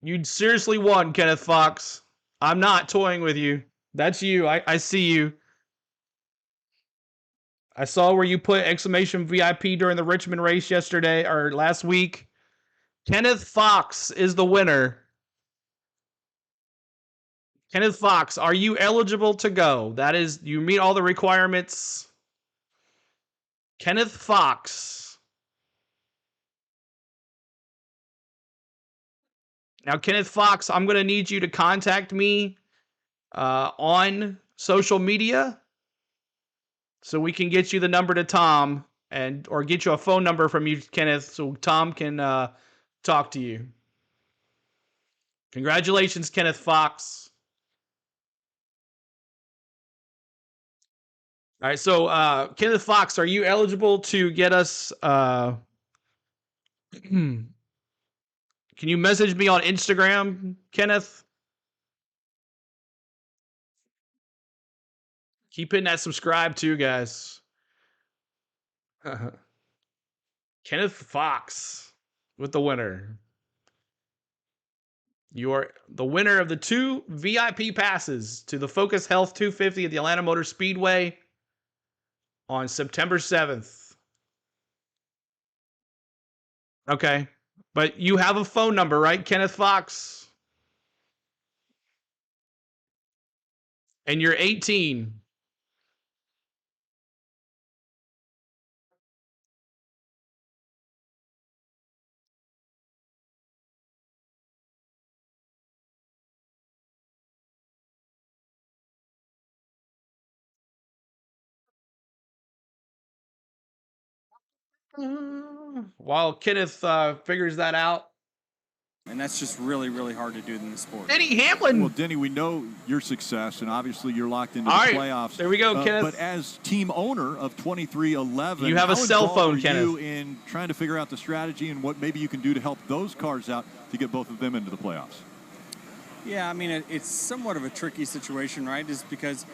You seriously won, Kenneth Fox. I'm not toying with you. That's you. I see you. I saw where you put exclamation VIP during the Richmond race yesterday or last week. Kenneth Fox is the winner. Kenneth Fox, are you eligible to go? That is, you meet all the requirements. Kenneth Fox. Now, Kenneth Fox, I'm going to need you to contact me on social media so we can get you the number to Tom or get you a phone number from you, Kenneth, so Tom can talk to you. Congratulations, Kenneth Fox. All right, so Kenneth Fox, are you eligible to get us? Can you message me on Instagram, Kenneth? Keep hitting that subscribe too, guys. Kenneth Fox with the winner. You are the winner of the 2 VIP passes to the Focus Health 250 at the Atlanta Motor Speedway on September 7th. Okay. But you have a phone number, right, Kenneth Fox? And you're 18. While Kenneth figures that out. And that's just really, really hard to do in the sport. Denny Hamlin. Well, Denny, we know your success, and obviously you're locked into All the right, playoffs. there we go, Kenneth. But as team owner of 2311, You have a cell phone, Kenneth. You in trying to figure out the strategy and what maybe you can do to help those cars out to get both of them into the playoffs? Yeah, I mean, it's somewhat of a tricky situation, right? Just because,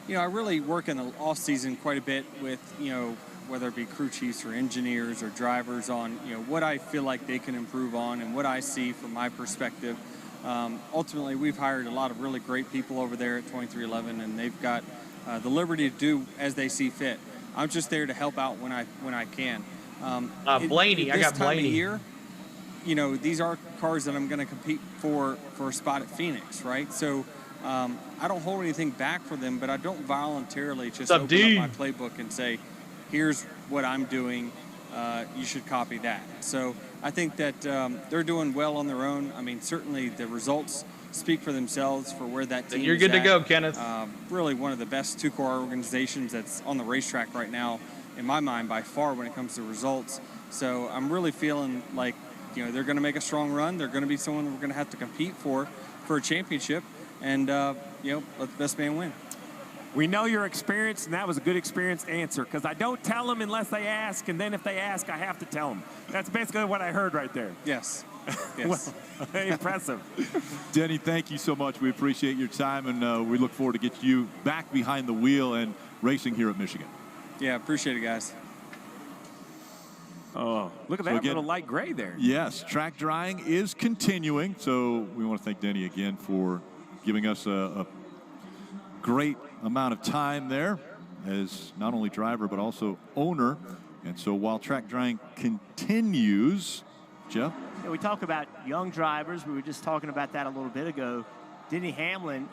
I really work in the off season quite a bit with, whether it be crew chiefs or engineers or drivers on, what I feel like they can improve on and what I see from my perspective. Ultimately, we've hired a lot of really great people over there at 2311, and they've got the liberty to do as they see fit. I'm just there to help out when I can. Blaney, I got Blaney. This time of year, these are cars that I'm going to compete for a spot at Phoenix, right? So I don't hold anything back for them, but I don't voluntarily just open up my playbook and say, here's what I'm doing, you should copy that. So I think that they're doing well on their own. I mean, certainly the results speak for themselves for where that team You're is good to at. go, Kenneth. Really one of the best two-car organizations that's on the racetrack right now, in my mind, by far when it comes to results. So I'm really feeling like, they're going to make a strong run. They're going to be someone we're going to have to compete for a championship. And, let the best man win. We know your experience, and that was a good experienced answer, because I don't tell them unless they ask, and then if they ask, I have to tell them. That's basically what I heard right there. Yes. Well, impressive. Denny, thank you so much. We appreciate your time, and we look forward to get you back behind the wheel and racing here at Michigan. Yeah, appreciate it, guys. Oh, look at that little light gray there. Yes, track drying is continuing, so we want to thank Denny again for giving us a great amount of time there as not only driver but also owner. And so while track drying continues, Jeff? Yeah, we talk about young drivers. We were just talking about that a little bit ago. Denny Hamlin,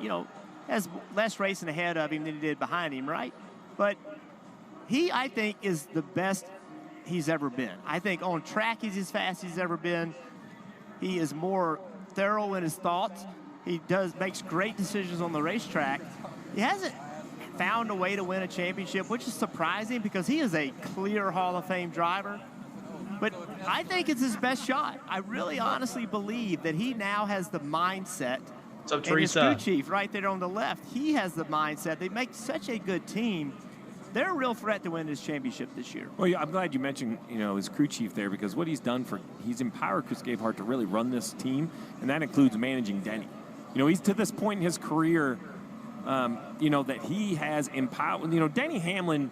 has less racing ahead of him than he did behind him, right? But he, I think, is the best he's ever been. I think on track he's as fast as he's ever been. He is more thorough in his thoughts. He makes great decisions on the racetrack. He hasn't found a way to win a championship, which is surprising because he is a clear Hall of Fame driver. But I think it's his best shot. I really honestly believe that he now has the mindset. So and his crew chief right there on the left, he has the mindset. They make such a good team. They're a real threat to win this championship this year. Well, yeah, I'm glad you mentioned, his crew chief there, because what he's done he's empowered Chris Gabehart to really run this team, and that includes managing Denny. He's to this point in his career, that he has empowered. Denny Hamlin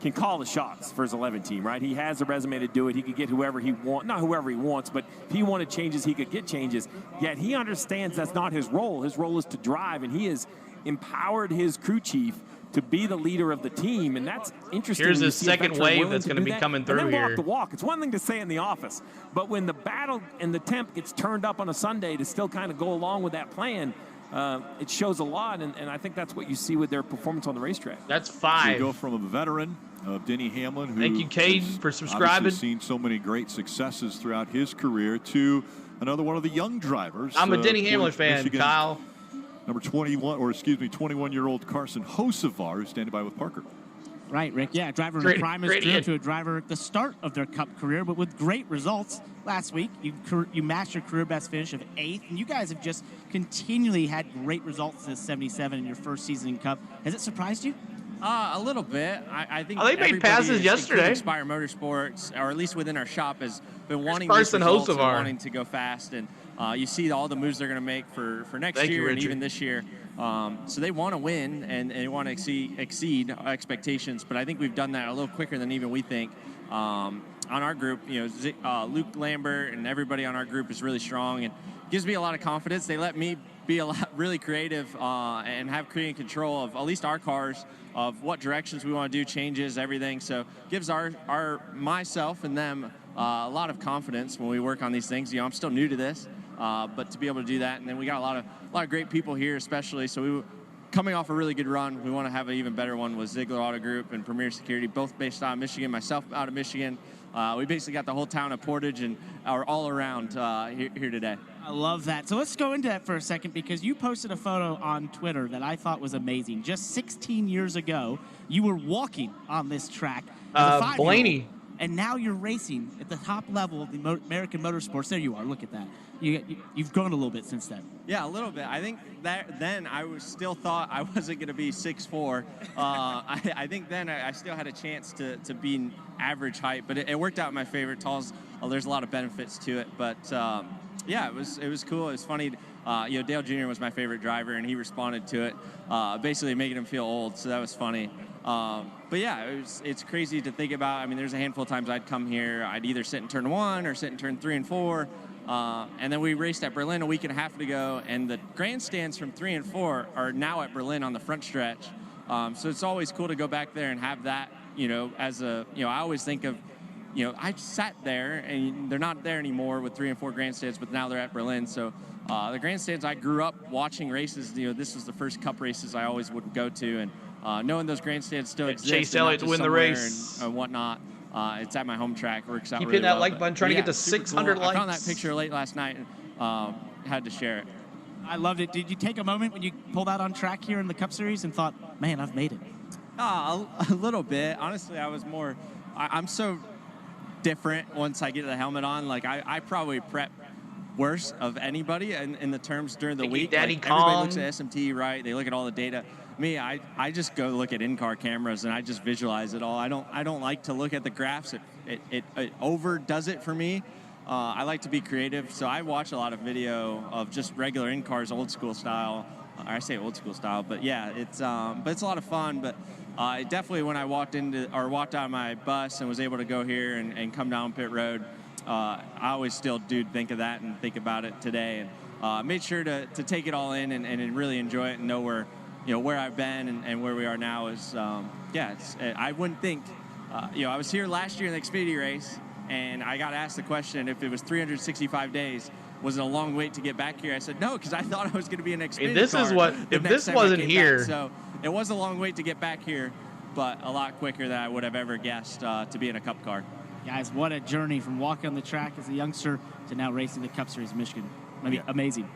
can call the shots for his 11 team, right? He has the resume to do it. He could get whoever he wants, not whoever he wants, but if he wanted changes, he could get changes. Yet he understands that's not his role. His role is to drive, and he has empowered his crew chief to be the leader of the team, and that's interesting. Here's the second wave that's going to be coming through and then here. Walk the walk. It's one thing to say in the office, but when the battle and the temp gets turned up on a Sunday to still kind of go along with that plan, it shows a lot, and I think that's what you see with their performance on the racetrack. That's 5. We go from a veteran of Denny Hamlin, who thank you, Cade, for subscribing. Obviously seen so many great successes throughout his career, to another one of the young drivers. I'm a Denny Hamlin fan, Michigan, Kyle. Number 21, or excuse me, 21-year-old Carson Hocevar, who's standing by with Parker. Right, Rick. Yeah, driver in the prime is grew to a driver at the start of their Cup career, but with great results. Last week, you matched your career best finish of 8th, and you guys have just continually had great results since 77 in your first season in Cup. Has it surprised you? A little bit. I think they made passes yesterday. Inspire Motorsports, or at least within our shop, has been wanting these results and wanting to go fast. And you see all the moves they're going to make for next year and even this year. So they want to win and they want to exceed expectations. But I think we've done that a little quicker than even we think. On our group, Luke Lambert and everybody on our group is really strong and gives me a lot of confidence. They let me be really creative and have creative control of at least our cars, of what directions we want to do, changes, everything. So gives myself and them a lot of confidence when we work on these things. I'm still new to this, but to be able to do that, and then we got a lot of great people here, especially. So we were coming off a really good run. We want to have an even better one with Ziegler Auto Group and Premier Security, both based out of Michigan. Myself out of Michigan. We basically got the whole town of Portage and are all around here today. I love that. So let's go into that for a second, because you posted a photo on Twitter that I thought was amazing. Just 16 years ago, you were walking on this track as a 5-year-old, Blaney. and now you're racing at the top level of the American motorsports. There you are. Look at that. You've grown a little bit since then. Yeah, a little bit. I think that then I still thought I wasn't going to be 6'4". I think then I still had a chance to be average height, but it worked out in my favor. Tall's, there's a lot of benefits to it, but yeah, it was cool. It was funny. Dale Jr. was my favorite driver, and he responded to it, basically making him feel old. So that was funny. But yeah, it's crazy to think about. I mean, there's a handful of times I'd come here. I'd either sit in turn 1 or sit in turn 3 and 4. And then we raced at Berlin a week and a half ago, and the grandstands from 3 and 4 are now at Berlin on the front stretch. So it's always cool to go back there and have that, as a, I always think of, I sat there, and they're not there anymore with 3 and 4 grandstands, but now they're at Berlin. So the grandstands, I grew up watching races. This was the first Cup races I always would go to, and knowing those grandstands still exist. Chase Elliott to win the race. And whatnot. It's at my home track. Works out Keep really hitting that well, like button, trying to get to 600 cool. likes. I found that picture late last night and had to share it. I loved it. Did you take a moment when you pulled out on track here in the Cup Series and thought, man, I've made it? A little bit. Honestly, I was more, I'm so different once I get the helmet on. Like, I probably prep worse of anybody in the terms during the week. Everybody looks at SMT, right? They look at all the data. Me, I just go look at in-car cameras and I just visualize it all. I don't like to look at the graphs. It overdoes it for me. I like to be creative, so I watch a lot of video of just regular in-cars, old school style. I say old school style, but yeah, it's a lot of fun. But definitely when I walked out of my bus and was able to go here and come down pit road, I always still do think of that and think about it today. And made sure to take it all in and really enjoy it and know where I've been and where we are now is, I wouldn't think, I was here last year in the Xfinity race, and I got asked the question if it was 365 days, was it a long wait to get back here? I said no, because I thought I was going to be an Xfinity car. If this wasn't here. So it was a long wait to get back here, but a lot quicker than I would have ever guessed to be in a Cup car. Guys, what a journey from walking on the track as a youngster to now racing the Cup Series of Michigan. Amazing.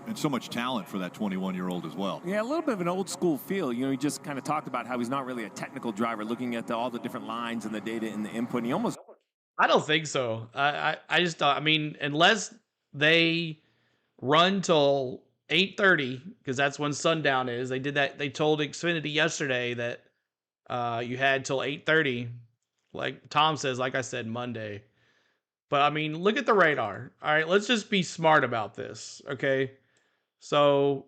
And so much talent for that 21-year-old as well. Yeah, a little bit of an old school feel. He just kind of talked about how he's not really a technical driver, looking at all the different lines and the data and the input. And he almost. I don't think so. I just don't. I mean, unless they run till 8:30, because that's when sundown is. They did that. They told Xfinity yesterday that you had till 8:30. Like Tom says, like I said, Monday. But I mean, look at the radar. All right, let's just be smart about this, okay? So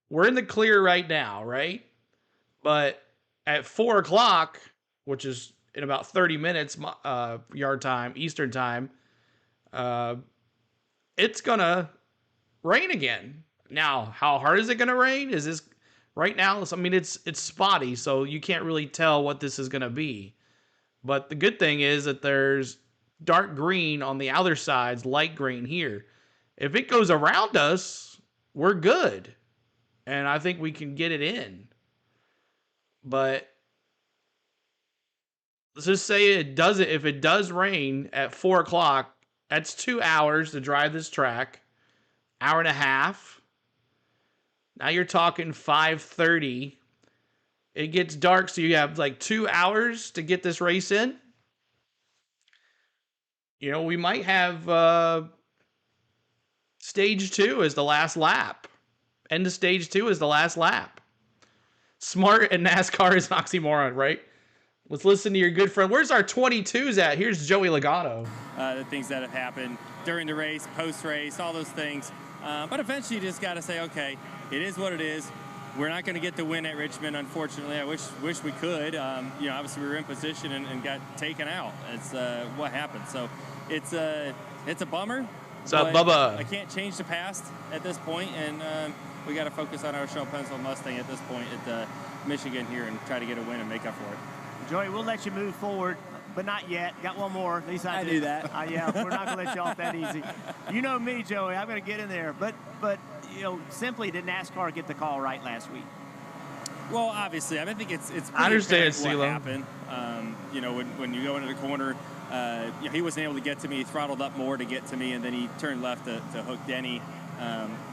we're in the clear right now, right? But at 4 o'clock, which is in about 30 minutes, yard time, Eastern time, it's gonna rain again. Now, how hard is it gonna rain? Is this right now? I mean, it's spotty, so you can't really tell what this is gonna be. But the good thing is that there's dark green on the outer sides, light green here. If it goes around us, we're good. And I think we can get it in. But let's just say it doesn't. If it does rain at 4 o'clock, that's 2 hours to drive this track. Hour and a half. Now you're talking 5:30 It gets dark, so you have like 2 hours to get this race in. You know, we might have stage 2 as the last lap. End of stage 2 is the last lap. Smart and NASCAR is an oxymoron, right? Let's listen to your good friend. Where's our 22s at? Here's Joey Logano. The things that have happened during the race, post-race, all those things. But eventually you just got to say, okay, it is what it is. We're not going to get the win at Richmond, unfortunately. I wish we could. You know, obviously we were in position and got taken out. It's what happened. So it's a bummer. What's up, Bubba? I can't change the past at this point, and we got to focus on our Shell Pencil Mustang at this point at Michigan here and try to get a win and make up for it. Joey, we'll let you move forward, but not yet. Got one more. At least I do that. Yeah, we're not going to let you off that easy. You know me, Joey. I'm going to get in there. But you know, simply did NASCAR get the call right last week? Well, obviously, I think it's pretty I understand, apparent what happened. You know, when you go into the corner, you know, he wasn't able to get to me. He throttled up more to get to me, and then he turned left to hook Denny.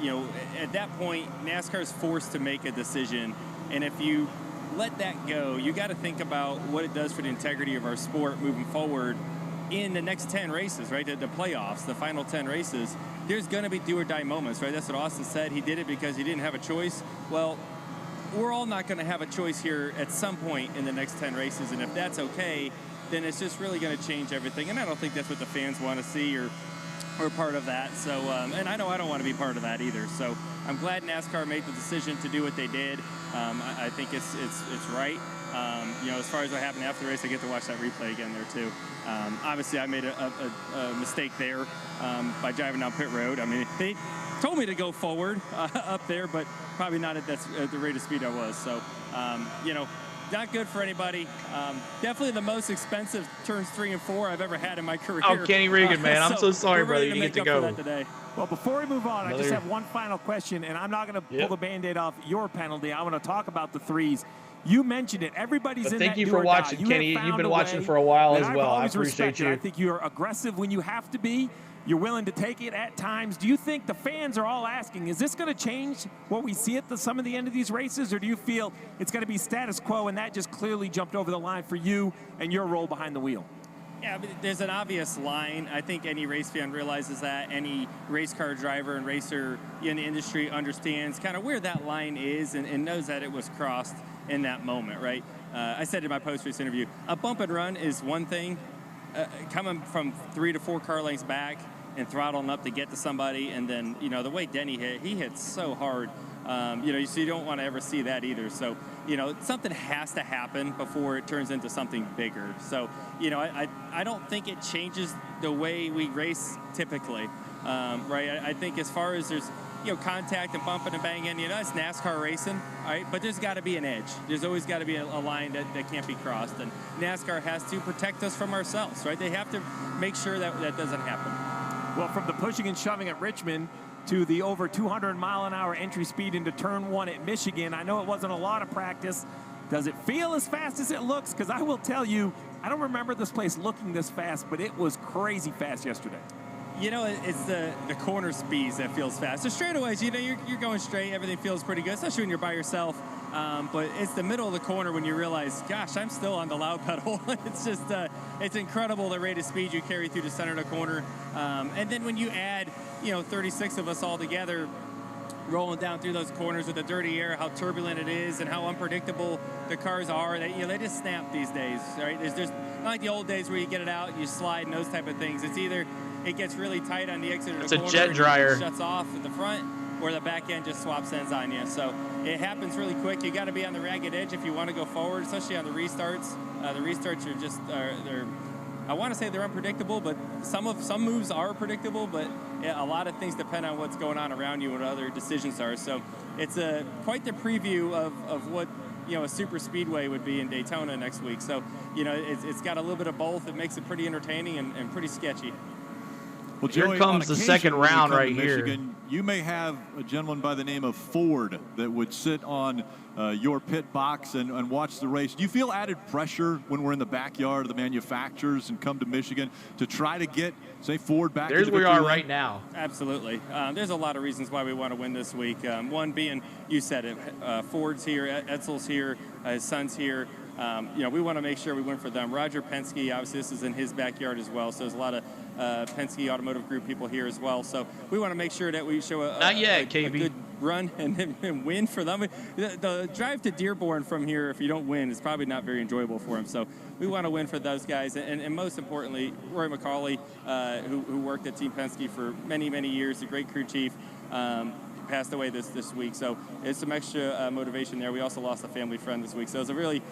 You know, at that point, NASCAR's forced to make a decision, and if you let that go, you got to think about what it does for the integrity of our sport moving forward in the next 10 races, right? The playoffs, the final 10 races. There's going to be do or die moments, right? That's what Austin said. He did it because he didn't have a choice. Well, we're all not going to have a choice here at some point in the next 10 races, and if that's okay, then it's just really going to change everything. And I don't think that's what the fans want to see or part of that. So, and I know I don't want to be part of that either. So I'm glad NASCAR made the decision to do what they did. I think it's right. You know, as far as what happened after the race, I get to watch that replay again there too. Obviously, I made a mistake there by driving down pit road. I mean, they told me to go forward up there, but probably not at the rate of speed I was. So, you know, not good for anybody. Definitely the most expensive turns 3 and 4 I've ever had in my career. Oh, Kenny Regan, man. I'm so sorry, brother. You get to go. Well, before we move on, I just have one final question, and I'm not going to pull the Band-Aid off your penalty. I want to talk about the threes. You mentioned it. Everybody's in that thank you for watching, Kenny. You've been watching for a while as well. I appreciate you. I think you're aggressive when you have to be. You're willing to take it at times. Do you think the fans are all asking, is this going to change what we see at some of the end of these races, or do you feel it's going to be status quo and that just clearly jumped over the line for you and your role behind the wheel? Yeah, but there's an obvious line. I think any race fan realizes that. Any race car driver and racer in the industry understands kind of where that line is and knows that it was crossed in that moment, right? I said in my post-race interview, a bump and run is one thing. Coming from 3 to 4 car lengths back and throttling up to get to somebody, and then, you know, the way Denny hit, he hit so hard. You know, so you don't want to ever see that either. So, you know, something has to happen before it turns into something bigger. So, you know, I don't think it changes the way we race typically, right? I think as far as there's, you know, contact and bumping and banging, you know, it's NASCAR racing, right? But there's got to be an edge. There's always got to be a line that can't be crossed. And NASCAR has to protect us from ourselves, right? They have to make sure that that doesn't happen. Well, from the pushing and shoving at Richmond to the over 200-mile-an-hour entry speed into Turn 1 at Michigan, I know it wasn't a lot of practice. Does it feel as fast as it looks? Because I will tell you, I don't remember this place looking this fast, but it was crazy fast yesterday. You know, it's the corner speeds that feels fast. The straightaways, you know, you're going straight. Everything feels pretty good, especially when you're by yourself. But it's the middle of the corner when you realize, gosh, I'm still on the loud pedal. It's just, it's incredible the rate of speed you carry through the center of the corner. And then when you add, you know, 36 of us all together, rolling down through those corners with the dirty air, how turbulent it is, and how unpredictable the cars are. They, you know, they just snap these days, right? There's not like the old days where you get it out and you slide and those type of things. It's either it gets really tight on the exit of the corner, it's a jet dryer, and shuts off at the front, or the back end just swaps ends on you. So it happens really quick. You got to be on the ragged edge if you want to go forward, especially on the restarts. The restarts are just they're, I want to say they're unpredictable, but some moves are predictable, but a lot of things depend on what's going on around you and what other decisions are. So it's quite the preview of what, you know, a super speedway would be in Daytona next week. So, you know, it's got a little bit of both. It makes it pretty entertaining and pretty sketchy. Well, Joey, here comes the second round right here. you may have a gentleman by the name of Ford that would sit on your pit box and watch the race. Do you feel added pressure when we're in the backyard of the manufacturers and come to Michigan to try to get, say, Ford back? There's where we are right now. Absolutely. There's a lot of reasons why we want to win this week. One being, you said it, Ford's here, Etzel's here, his son's here. We want to make sure we win for them. Roger Penske, obviously this is in his backyard as well, so there's a lot of Penske Automotive Group people here as well. So we want to make sure that we show a good run and win for them. The drive to Dearborn from here, if you don't win, is probably not very enjoyable for them. So we want to win for those guys. And most importantly, Roy McCauley, who worked at Team Penske for many, many years, a great crew chief, passed away this week. So it's some extra motivation there. We also lost a family friend this week. So it's a really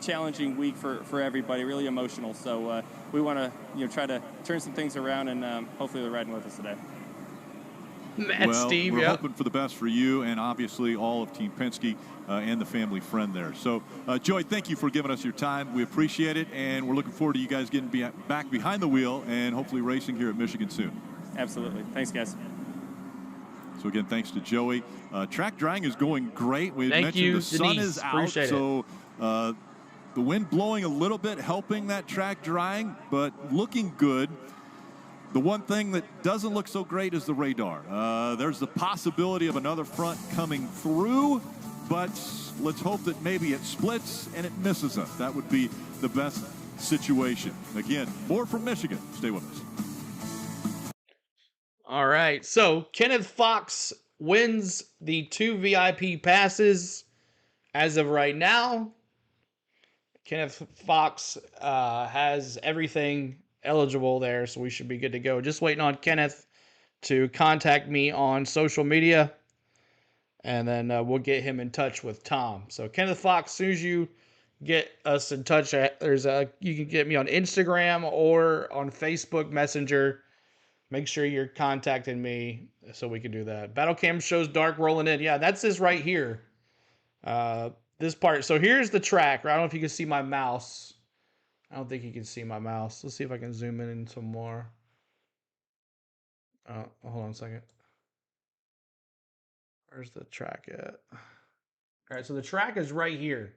challenging week for everybody, really emotional. So we want to try to turn some things around, and hopefully they're riding with us today. Steve, we're hoping for the best for you and obviously all of Team Penske and the family friend there. So, Joey, thank you for giving us your time. We appreciate it, and we're looking forward to you guys getting back behind the wheel and hopefully racing here at Michigan soon. Absolutely. Thanks, guys. So, again, thanks to Joey. Track drying is going great. We mentioned the sun is out, appreciate so the wind blowing a little bit, helping that track drying, but looking good. The one thing that doesn't look so great is the radar. There's the possibility of another front coming through, but let's hope that maybe it splits and it misses us. That would be the best situation. Again, more from Michigan. Stay with us. All right, so Kenneth Fox wins the 2 VIP passes as of right now. Kenneth Fox has everything eligible there, so we should be good to go. Just waiting on Kenneth to contact me on social media, and then we'll get him in touch with Tom. So Kenneth Fox, as soon as you get us in touch, you can get me on Instagram or on Facebook Messenger. Make sure you're contacting me so we can do that. Battle cam shows dark rolling in. Yeah, that's this right here. This part. So here's the track. I don't know if you can see my mouse. I don't think you can see my mouse. Let's see if I can zoom in some more. Hold on a second. Where's the track at? All right, so the track is right here.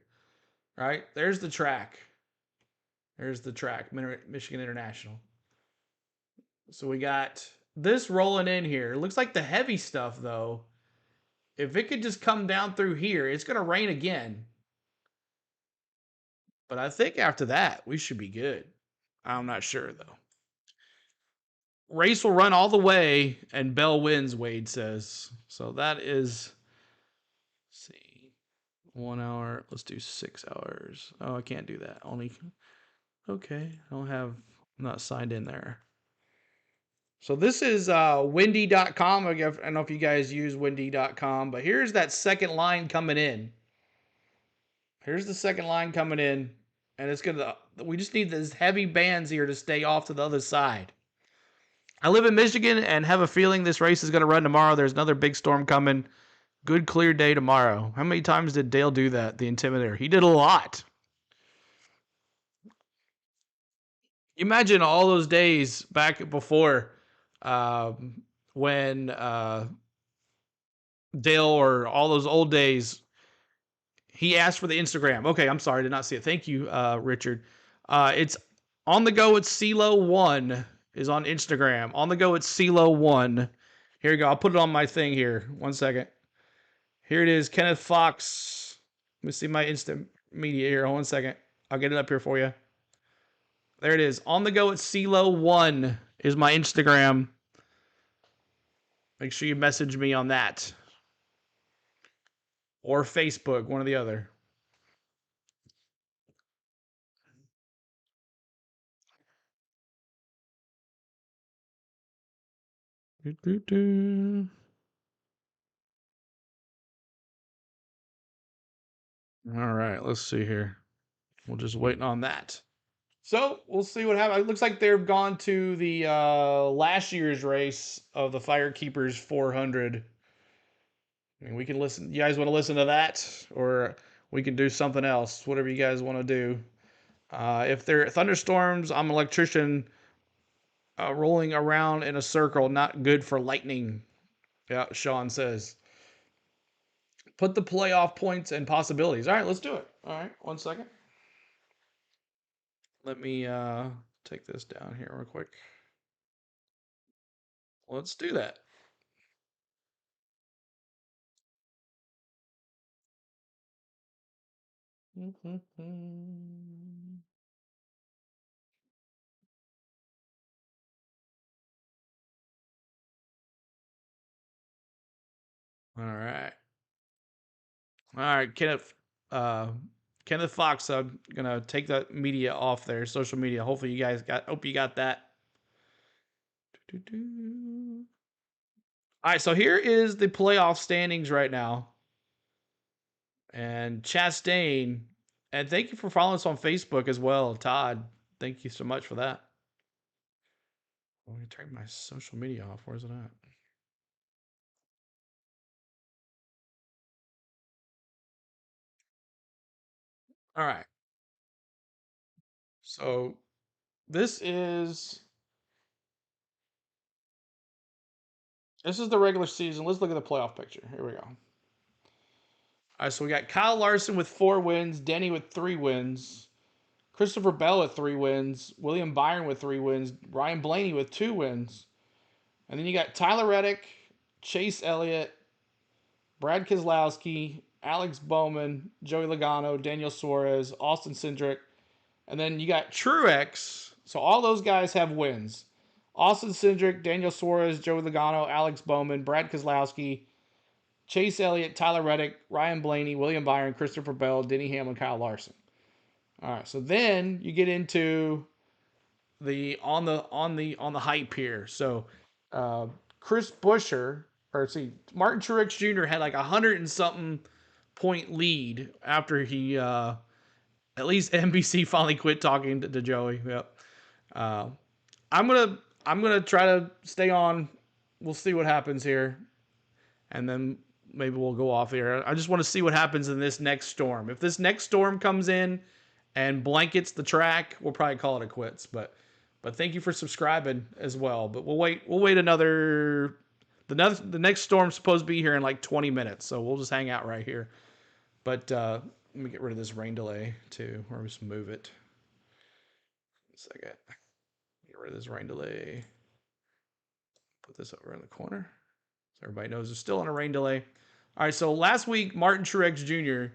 All right, there's the track. There's the track, Michigan International. So we got this rolling in here. It looks like the heavy stuff, though. If it could just come down through here, it's going to rain again. But I think after that, we should be good. I'm not sure, though. Race will run all the way, and Bell wins, Wade says. So that is, let's see, 1 hour. Let's do 6 hours. Oh, I can't do that. Okay. I'm not signed in there. So this is windy.com. I don't know if you guys use windy.com, but here's that second line coming in. Here's the second line coming in, and we just need these heavy bands here to stay off to the other side. I live in Michigan and have a feeling this race is going to run tomorrow. There's another big storm coming. Good clear day tomorrow. How many times did Dale do that, the Intimidator? He did a lot. Imagine all those days back before when Dale, or all those old days, he asked for the Instagram. Okay, I'm sorry, I did not see it. Thank you, Richard. It's On the Go at CeeLo1 is on Instagram. On the Go at CeeLo1. Here you go. I'll put it on my thing here. 1 second. Here it is, Kenneth Fox. Let me see my instant media here. 1 second. I'll get it up here for you. There it is. On the Go at CeeLo1 is my Instagram. Make sure you message me on that. Or Facebook, one or the other. All right, let's see here. We're just waiting on that. So we'll see what happens. It looks like they've gone to the last year's race of the FireKeepers 400. I mean, we can listen. You guys want to listen to that, or we can do something else. Whatever you guys want to do. If there are thunderstorms, I'm an electrician. Rolling around in a circle, not good for lightning. Yeah, Sean says. Put the playoff points and possibilities. All right, let's do it. All right, 1 second. Let me take this down here real quick. Let's do that. All right. All right, Kenneth Fox, I'm gonna take that media off there, social media. Hopefully you guys hope you got that. All right, so here is the playoff standings right now. And Chastain, and thank you for following us on Facebook as well, Todd. Thank you so much for that. Let me turn my social media off. Where's it at? All right. So this is the regular season. Let's look at the playoff picture. Here we go. All right, so we got Kyle Larson with 4 wins, Denny with 3 wins, Christopher Bell with 3 wins, William Byron with 3 wins, Ryan Blaney with 2 wins, and then you got Tyler Reddick, Chase Elliott, Brad Keselowski, Alex Bowman, Joey Logano, Daniel Suarez, Austin Cindric, and then you got Truex. So all those guys have wins. Austin Cindric, Daniel Suarez, Joey Logano, Alex Bowman, Brad Keselowski, Chase Elliott, Tyler Reddick, Ryan Blaney, William Byron, Christopher Bell, Denny Hamlin, Kyle Larson. All right, so then you get into the on the hype here. So Chris Buescher, Martin Truex Jr. had like 100 and something point lead after he at least NBC finally quit talking to Joey. Yep. I'm gonna try to stay on. We'll see what happens here, and then maybe we'll go off here. I just want to see what happens in this next storm. If this next storm comes in and blankets the track, we'll probably call it a quits. But thank you for subscribing as well. But we'll wait another. The next storm's supposed to be here in like 20 minutes, so we'll just hang out right here. But let me get rid of this rain delay too, or just move it. 1 second. Get rid of this rain delay. Put this over in the corner so everybody knows it's still on a rain delay. All right, so last week Martin Truex Jr.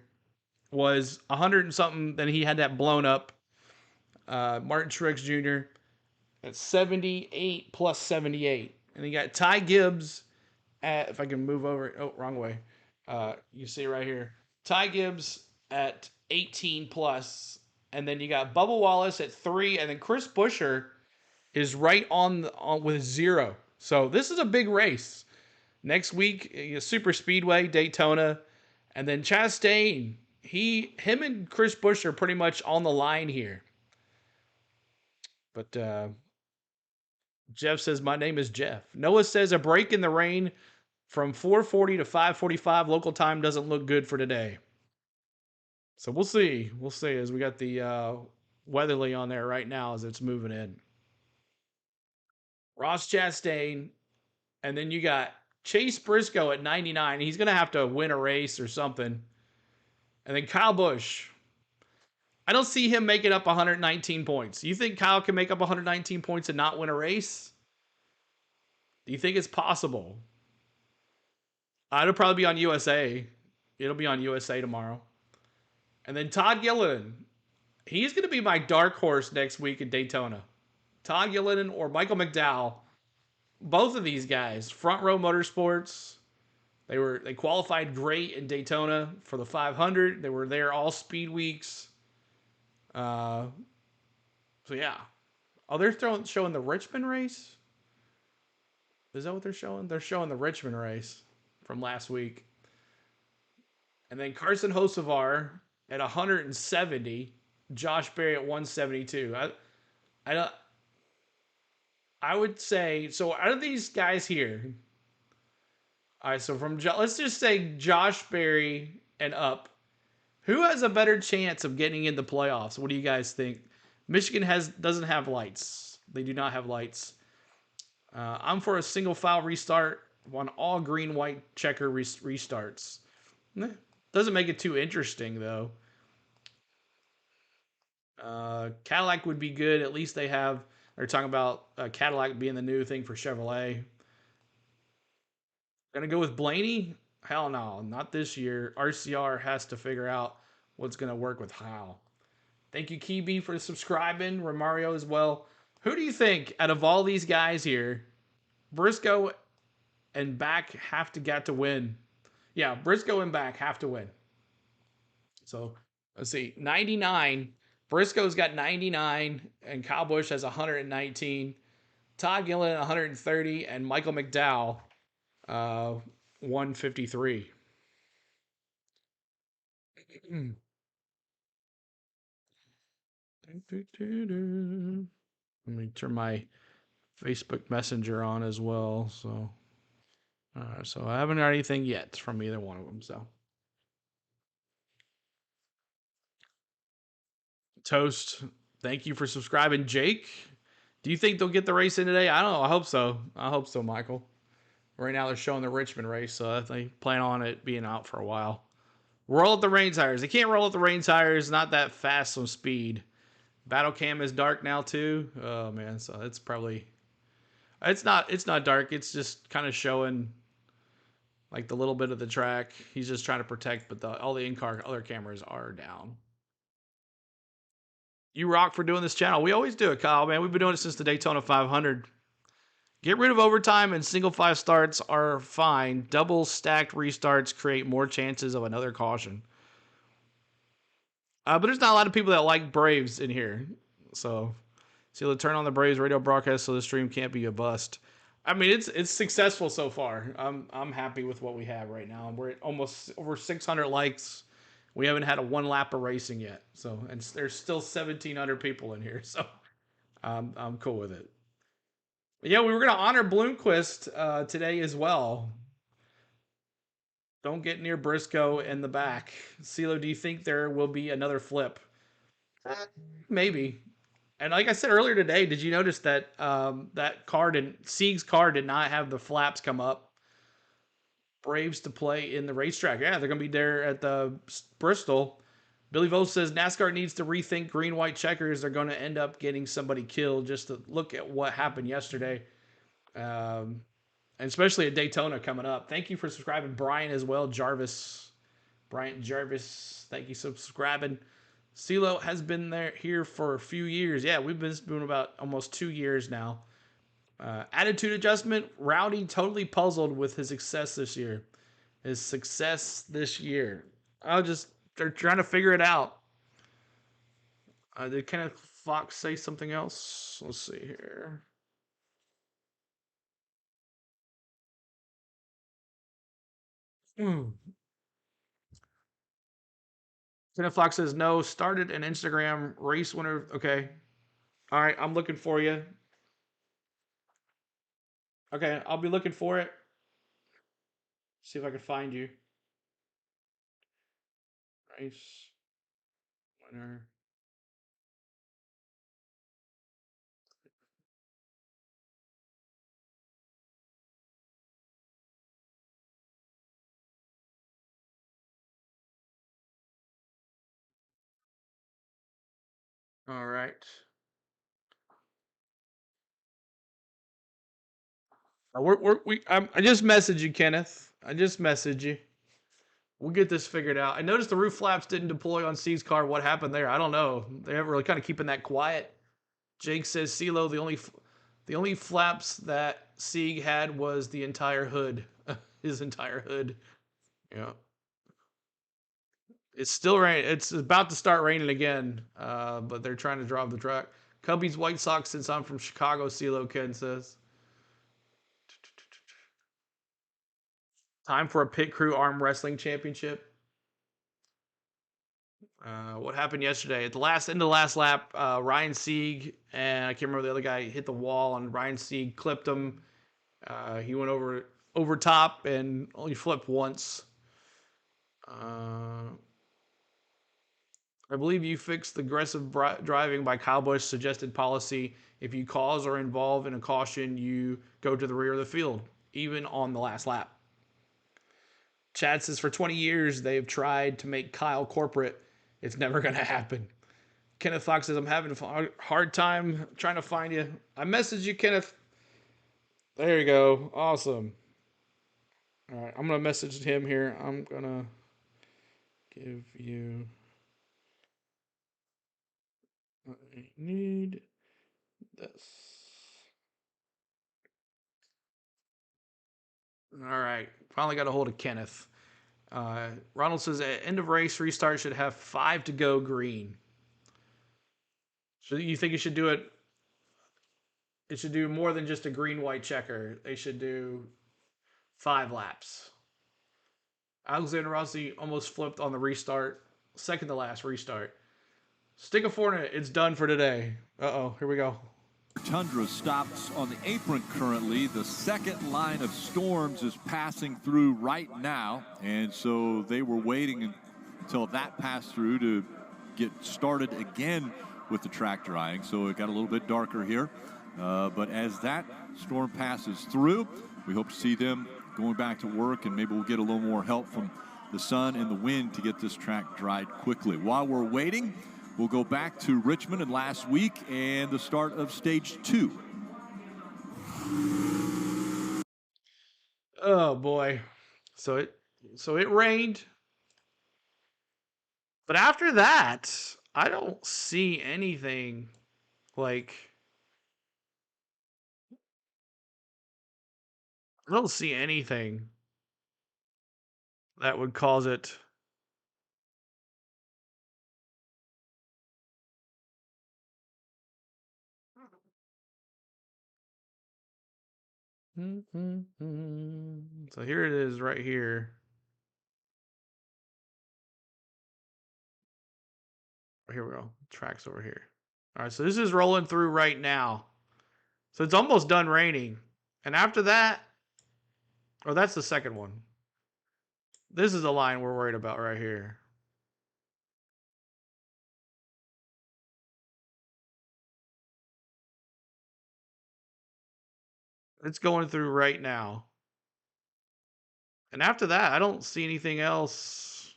was 100 and something. Then he had that blown up. Martin Truex Jr. at 78 plus 78. And you got Ty Gibbs at, if I can move over, oh, wrong way. You see right here. Ty Gibbs at 18 plus. And then you got Bubba Wallace at 3. And then Chris Buescher is right on with 0. So this is a big race. Next week, Super Speedway, Daytona. And then Chastain, him and Chris Buescher are pretty much on the line here. But Jeff says, my name is Jeff. Noah says, a break in the rain from 4:40 to 5:45 local time doesn't look good for today. So we'll see. We'll see as we got the Weatherly on there right now as it's moving in. Ross Chastain. And then you got Chase Briscoe at 99. He's going to have to win a race or something. And then Kyle Busch. I don't see him making up 119 points. You think Kyle can make up 119 points and not win a race? Do you think it's possible? It'll probably be on USA. It'll be on USA tomorrow. And then Todd Gilliland. He's going to be my dark horse next week at Daytona. Todd Gilliland or Michael McDowell. Both of these guys, Front Row Motorsports. They qualified great in Daytona for the 500. They were there all speed weeks. So yeah. Oh, they're showing the Richmond race? Is that what they're showing? They're showing the Richmond race from last week. And then Carson Hocevar at 170. Josh Berry at 172. I would say, so out of these guys here, all right, so let's just say Josh Berry and up, who has a better chance of getting in the playoffs? What do you guys think? Michigan doesn't have lights. They do not have lights. I'm for a single file restart. On all green-white checker restarts. Doesn't make it too interesting, though. Cadillac would be good. At least they're talking about Cadillac being the new thing for Chevrolet. Gonna go with Blaney? Hell no, not this year. RCR has to figure out what's gonna work with how. Thank you, Kibi, for subscribing. Romario as well. Who do you think, out of all these guys here, Briscoe and Back have to get to win? Yeah, Briscoe and Back have to win. So, let's see. 99. Briscoe's got 99, and Kyle Busch has 119. Todd Gillen, 130, and Michael McDowell, 153. Let me turn my Facebook Messenger on as well. So I haven't got anything yet from either one of them. So Toast, thank you for subscribing. Jake, do you think they'll get the race in today? I don't know. I hope so. I hope so, Michael. Right now they're showing the Richmond race, so they plan on it being out for a while. Roll up the rain tires. They can't roll up the rain tires. Not that fast on speed. Battle cam is dark now too. Oh man, so it's probably it's not dark. It's just kind of showing like the little bit of the track. He's just trying to protect, but all the in-car other cameras are down. You rock for doing this channel. We always do it, Kyle, man. We've been doing it since the Daytona 500. Get rid of overtime and single 5 starts are fine. Double stacked restarts create more chances of another caution. But there's not a lot of people that like Braves in here. So you'll turn on the Braves radio broadcast so the stream can't be a bust. I mean, it's successful so far. I'm happy with what we have right now. We're at almost over 600 likes. We haven't had a one lap of racing yet. So, and there's still 1,700 people in here. So I'm cool with it. Yeah, we were going to honor Bloomquist today as well. Don't get near Briscoe in the back. CeeLo, do you think there will be another flip? Maybe. And like I said earlier today, did you notice that Sieg's car did not have the flaps come up? Braves to play in the racetrack. Yeah, they're going to be there at the Bristol. Billy Vos says NASCAR needs to rethink green-white checkers. They're going to end up getting somebody killed. Just to look at what happened yesterday. And especially at Daytona coming up. Thank you for subscribing, Brian, as well. Bryant Jarvis, thank you for subscribing. CeeLo has been here for a few years. Yeah, we've been doing about almost 2 years now. Attitude adjustment. Rowdy totally puzzled with his success this year. They're trying to figure it out. Did Kenneth Fox say something else? Let's see here. Kenneth Fox says no. Started an Instagram race winner. Okay. All right. I'm looking for you. Okay. I'll be looking for it. See if I can find you. Race winner. All right. I just messaged you, Kenneth. I just messaged you. We'll get this figured out. I noticed the roof flaps didn't deploy on C's car. What happened there? I don't know. They're really kind of keeping that quiet. Jake says CeeLo, the only flaps that Sieg had was the entire hood. His entire hood. Yeah. It's still raining. It's about to start raining again, but they're trying to drive the track. Cubbies White Sox since I'm from Chicago, CeeLo, Ken says. Time for a pit crew arm wrestling championship. What happened yesterday? At the end of the last lap, Ryan Sieg and I can't remember the other guy hit the wall, and Ryan Sieg clipped him. He went over top and only flipped once. I believe you fixed the aggressive driving by Kyle Busch suggested policy. If you cause or involve in a caution, you go to the rear of the field. even on the last lap. Chad says, for 20 years, they've tried to make Kyle corporate. It's never going to happen. Kenneth Fox says, I'm having a hard time trying to find you. I messaged you, Kenneth. There you go. Awesome. All right, I'm going to message him here. I'm going to give you what I need. This. All right. Finally got a hold of Kenneth. Ronald says, at end of race, restart should have 5 to go green. So you think you should do it? It should do more than just a green-white checker. They should do 5 laps. Alexander Rossi almost flipped on the restart. Second to last restart. Stick a fork in it. It's done for today. Uh-oh. Here we go. Tundra stops on the apron currently. The second line of storms is passing through right now. And so they were waiting until that passed through to get started again with the track drying. So it got a little bit darker here. But as that storm passes through, we hope to see them going back to work, and maybe we'll get a little more help from the sun and the wind to get this track dried quickly. While we're waiting, we'll go back to Richmond and last week and the start of stage 2. Oh boy. So it rained. But after that, I don't see anything like I don't see anything that would cause it. So here it is right here. Here we go. Track's over here. All right, so this is rolling through right now. So it's almost done raining. And after that, oh, that's the second one. This is the line we're worried about right here. It's going through right now. And after that, I don't see anything else.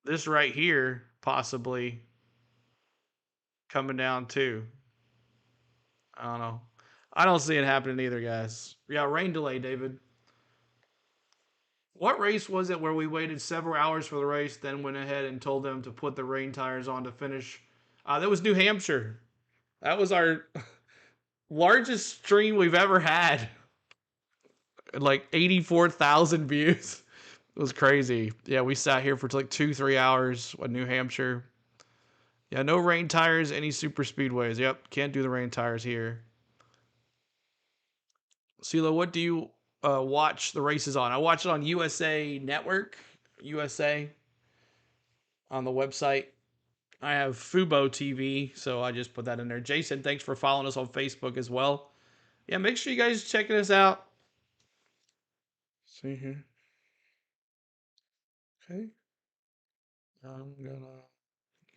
This right here, possibly, coming down too. I don't know. I don't see it happening either, guys. Yeah, rain delay, David. What race was it where we waited several hours for the race, then went ahead and told them to put the rain tires on to finish? That was New Hampshire. That was our largest stream we've ever had. Like 84,000 views. It was crazy. Yeah, we sat here for like 2-3 hours in New Hampshire. Yeah, no rain tires, any super speedways. Yep, can't do the rain tires here. CeeLo, what do you watch the races on? I watch it on USA Network, USA, on the website. I have Fubo TV, so I just put that in there. Jason, thanks for following us on Facebook as well. Yeah, make sure you guys checking us out. See here. Okay. I'm gonna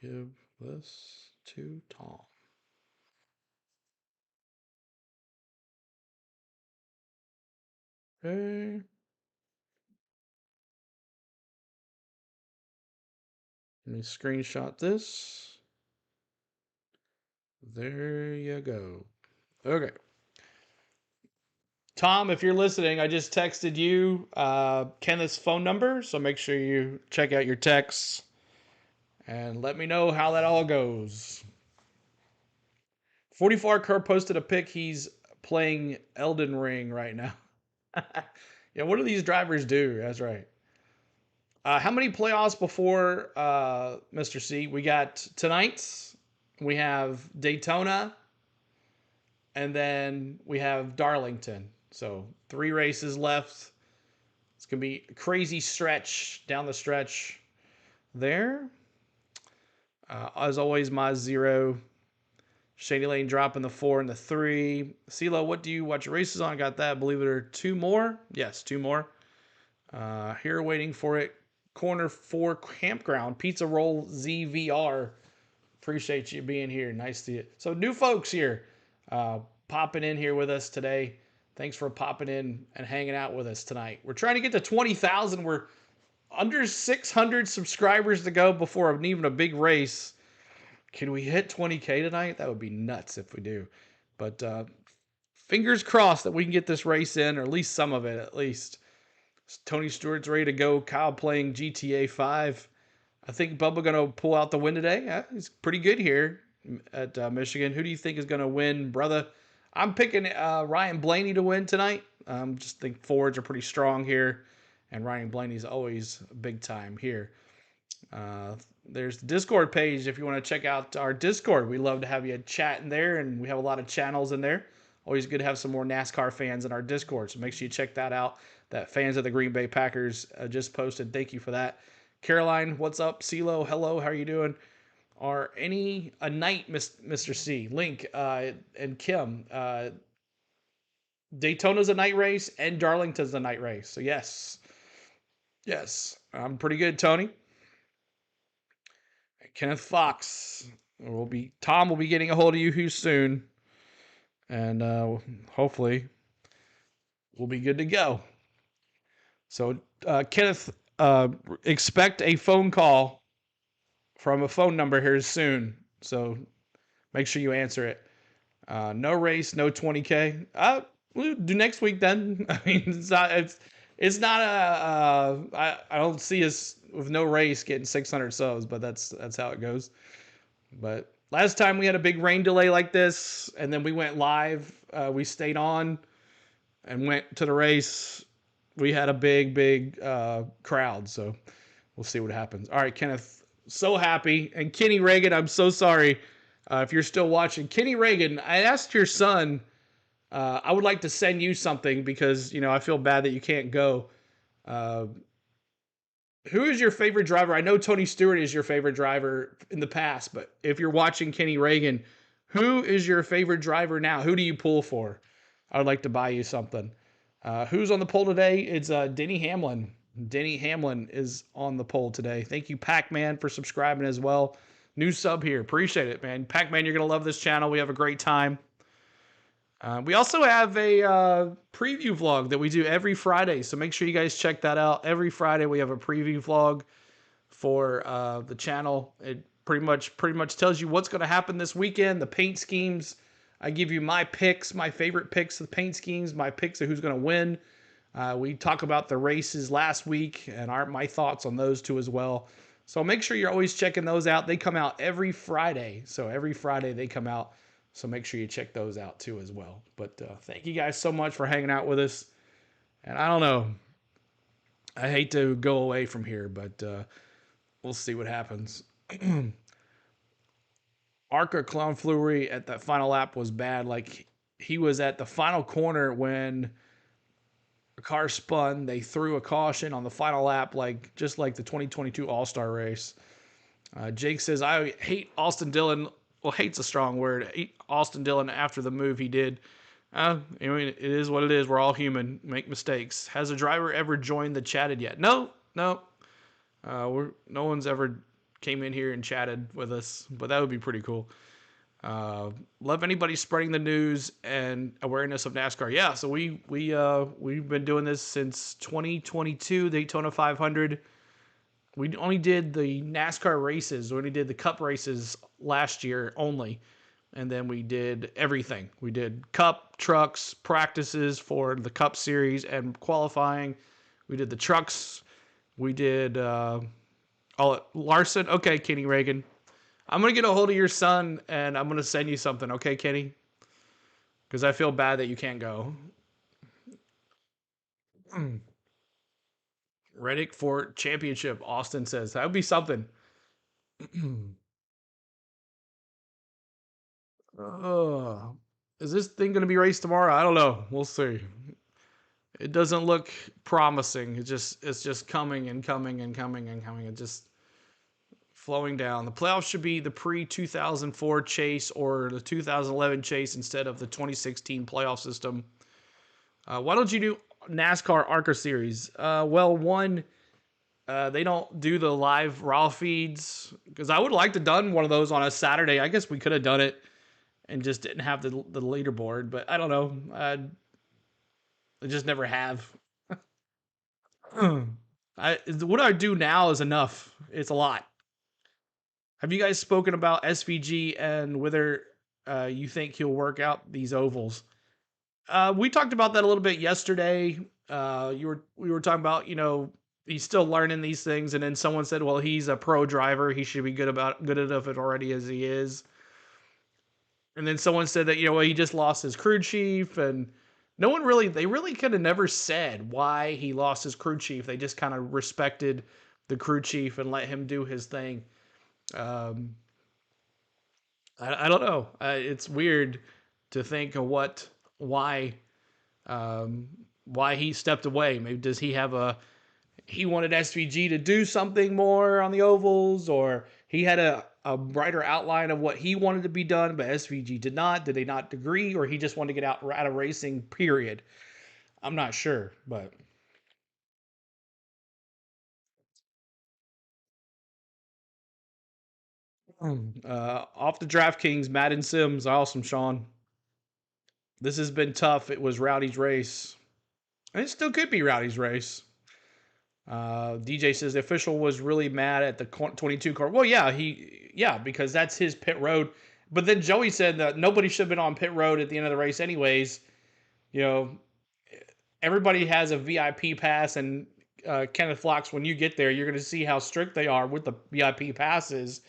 give this to Tom. Okay. Let me screenshot this. There you go. Okay. Tom, if you're listening, I just texted you Kenneth's phone number, so make sure you check out your texts and let me know how that all goes. 44 Kerr posted a pic. He's playing Elden Ring right now. Yeah, what do these drivers do? That's right. How many playoffs before Mr. C? We got tonight's. We have Daytona. And then we have Darlington. So 3 races left. It's going to be a crazy stretch down the stretch there. As always, my 0. Shady Lane dropping the 4 and the 3. CeeLo, what do you watch races on? Got that. I believe there are 2 more. Yes, 2 more. Here waiting for it. Corner 4 Campground. Pizza Roll ZVR. Appreciate you being here. Nice to see you. So new folks here. Popping in here with us today. Thanks for popping in and hanging out with us tonight. We're trying to get to 20,000. We're under 600 subscribers to go before even a big race. Can we hit 20K tonight? That would be nuts if we do. But fingers crossed that we can get this race in, or at least some of it, at least. Tony Stewart's ready to go. Kyle playing GTA 5. I think Bubba going to pull out the win today. Yeah, he's pretty good here at Michigan. Who do you think is going to win, brother? I'm picking Ryan Blaney to win tonight. Just think Fords are pretty strong here, and Ryan Blaney's always big time here. There's the Discord page if you want to check out our Discord. We love to have you chat in there, and we have a lot of channels in there. Always good to have some more NASCAR fans in our Discord, so make sure you check that out. That fans of the Green Bay Packers just posted. Thank you for that. Caroline, what's up? CeeLo, hello, how are you doing? Are any a night, Mr. C, Link, and Kim? Daytona's a night race, and Darlington's a night race. So yes, I'm pretty good, Tony. Kenneth Fox, Tom will be getting a hold of you soon, and hopefully we'll be good to go. So Kenneth, expect a phone call from a phone number here soon, so make sure you answer it. No race, no 20K. We'll do next week then. I mean, it's not I don't see us with no race getting 600 subs, but that's how it goes. But last time we had a big rain delay like this, and then we went live. We stayed on and went to the race. We had a big crowd, so we'll see what happens. All right, Kenneth. So happy. And Kenny Reagan, I'm so sorry if you're still watching. Kenny Reagan, I asked your son, I would like to send you something because, I feel bad that you can't go. Who is your favorite driver? I know Tony Stewart is your favorite driver in the past, but if you're watching Kenny Reagan, who is your favorite driver now? Who do you pull for? I would like to buy you something. Who's on the poll today? It's Denny Hamlin. Denny Hamlin is on the poll today. Thank you, Pac-Man, for subscribing as well. New sub here. Appreciate it, man. Pac-Man, you're going to love this channel. We have a great time. We also have a preview vlog that we do every Friday, so make sure you guys check that out. Every Friday we have a preview vlog for the channel. It pretty much tells you what's going to happen this weekend, the paint schemes. I give you my picks, my favorite picks of the paint schemes, my picks of who's going to win. We talk about the races last week and my thoughts on those two as well. So make sure you're always checking those out. They come out every Friday. So every Friday they come out. So make sure you check those out too as well. But thank you guys so much for hanging out with us. And I don't know. I hate to go away from here, but we'll see what happens. Arca Clown Fleury at that final lap was bad. Like he was at the final corner when a car spun. They threw a caution on the final lap, just like the 2022 All-Star race. Jake says, I hate Austin Dillon. Well, hate's a strong word. I hate Austin Dillon after the move he did. It is what it is. We're all human. Make mistakes. Has a driver ever joined the chatted yet? No. No one's ever came in here and chatted with us, but that would be pretty cool. Love anybody spreading the news and awareness of NASCAR. Yeah, so we've been doing this since 2022, Daytona 500. We only did the NASCAR races. We only did the Cup races last year only, and then we did everything. We did Cup, trucks, practices for the Cup Series, and qualifying. We did the trucks. We did Larson. Okay, Kenny Reagan. I'm going to get a hold of your son, and I'm going to send you something, okay, Kenny? Because I feel bad that you can't go. Reddick for championship, Austin says. That would be something. Is this thing going to be raced tomorrow? I don't know. We'll see. It doesn't look promising. It's just coming and coming and coming and coming. It just flowing down. The playoffs should be the pre-2004 chase or the 2011 chase instead of the 2016 playoff system. Why don't you do NASCAR ARCA Series? Well, one, they don't do the live raw feeds because I would like to done one of those on a Saturday. I guess we could have done it and just didn't have the leaderboard, but I don't know. They just never have. What I do now is enough. It's a lot. Have you guys spoken about SVG and whether you think he'll work out these ovals? We talked about that a little bit yesterday. We were talking about, he's still learning these things, and then someone said, well, he's a pro driver. He should be good enough at already as he is. And then someone said that, well, he just lost his crew chief, and they really kind of never said why he lost his crew chief. They just kind of respected the crew chief and let him do his thing. I don't know. It's weird to think of why he stepped away. Maybe does he have he wanted SVG to do something more on the ovals, or he had a brighter outline of what he wanted to be done, but SVG did not. Did they not agree, or he just wanted to get out of racing, period? I'm not sure, but off the DraftKings, Madden Sims, awesome, Sean. This has been tough. It was Rowdy's race, and it still could be Rowdy's race. DJ says the official was really mad at the 22 car. Well, yeah, because that's his pit road. But then Joey said that nobody should have been on pit road at the end of the race anyways. Everybody has a VIP pass, and Kenneth Flocks, when you get there, you're going to see how strict they are with the VIP passes.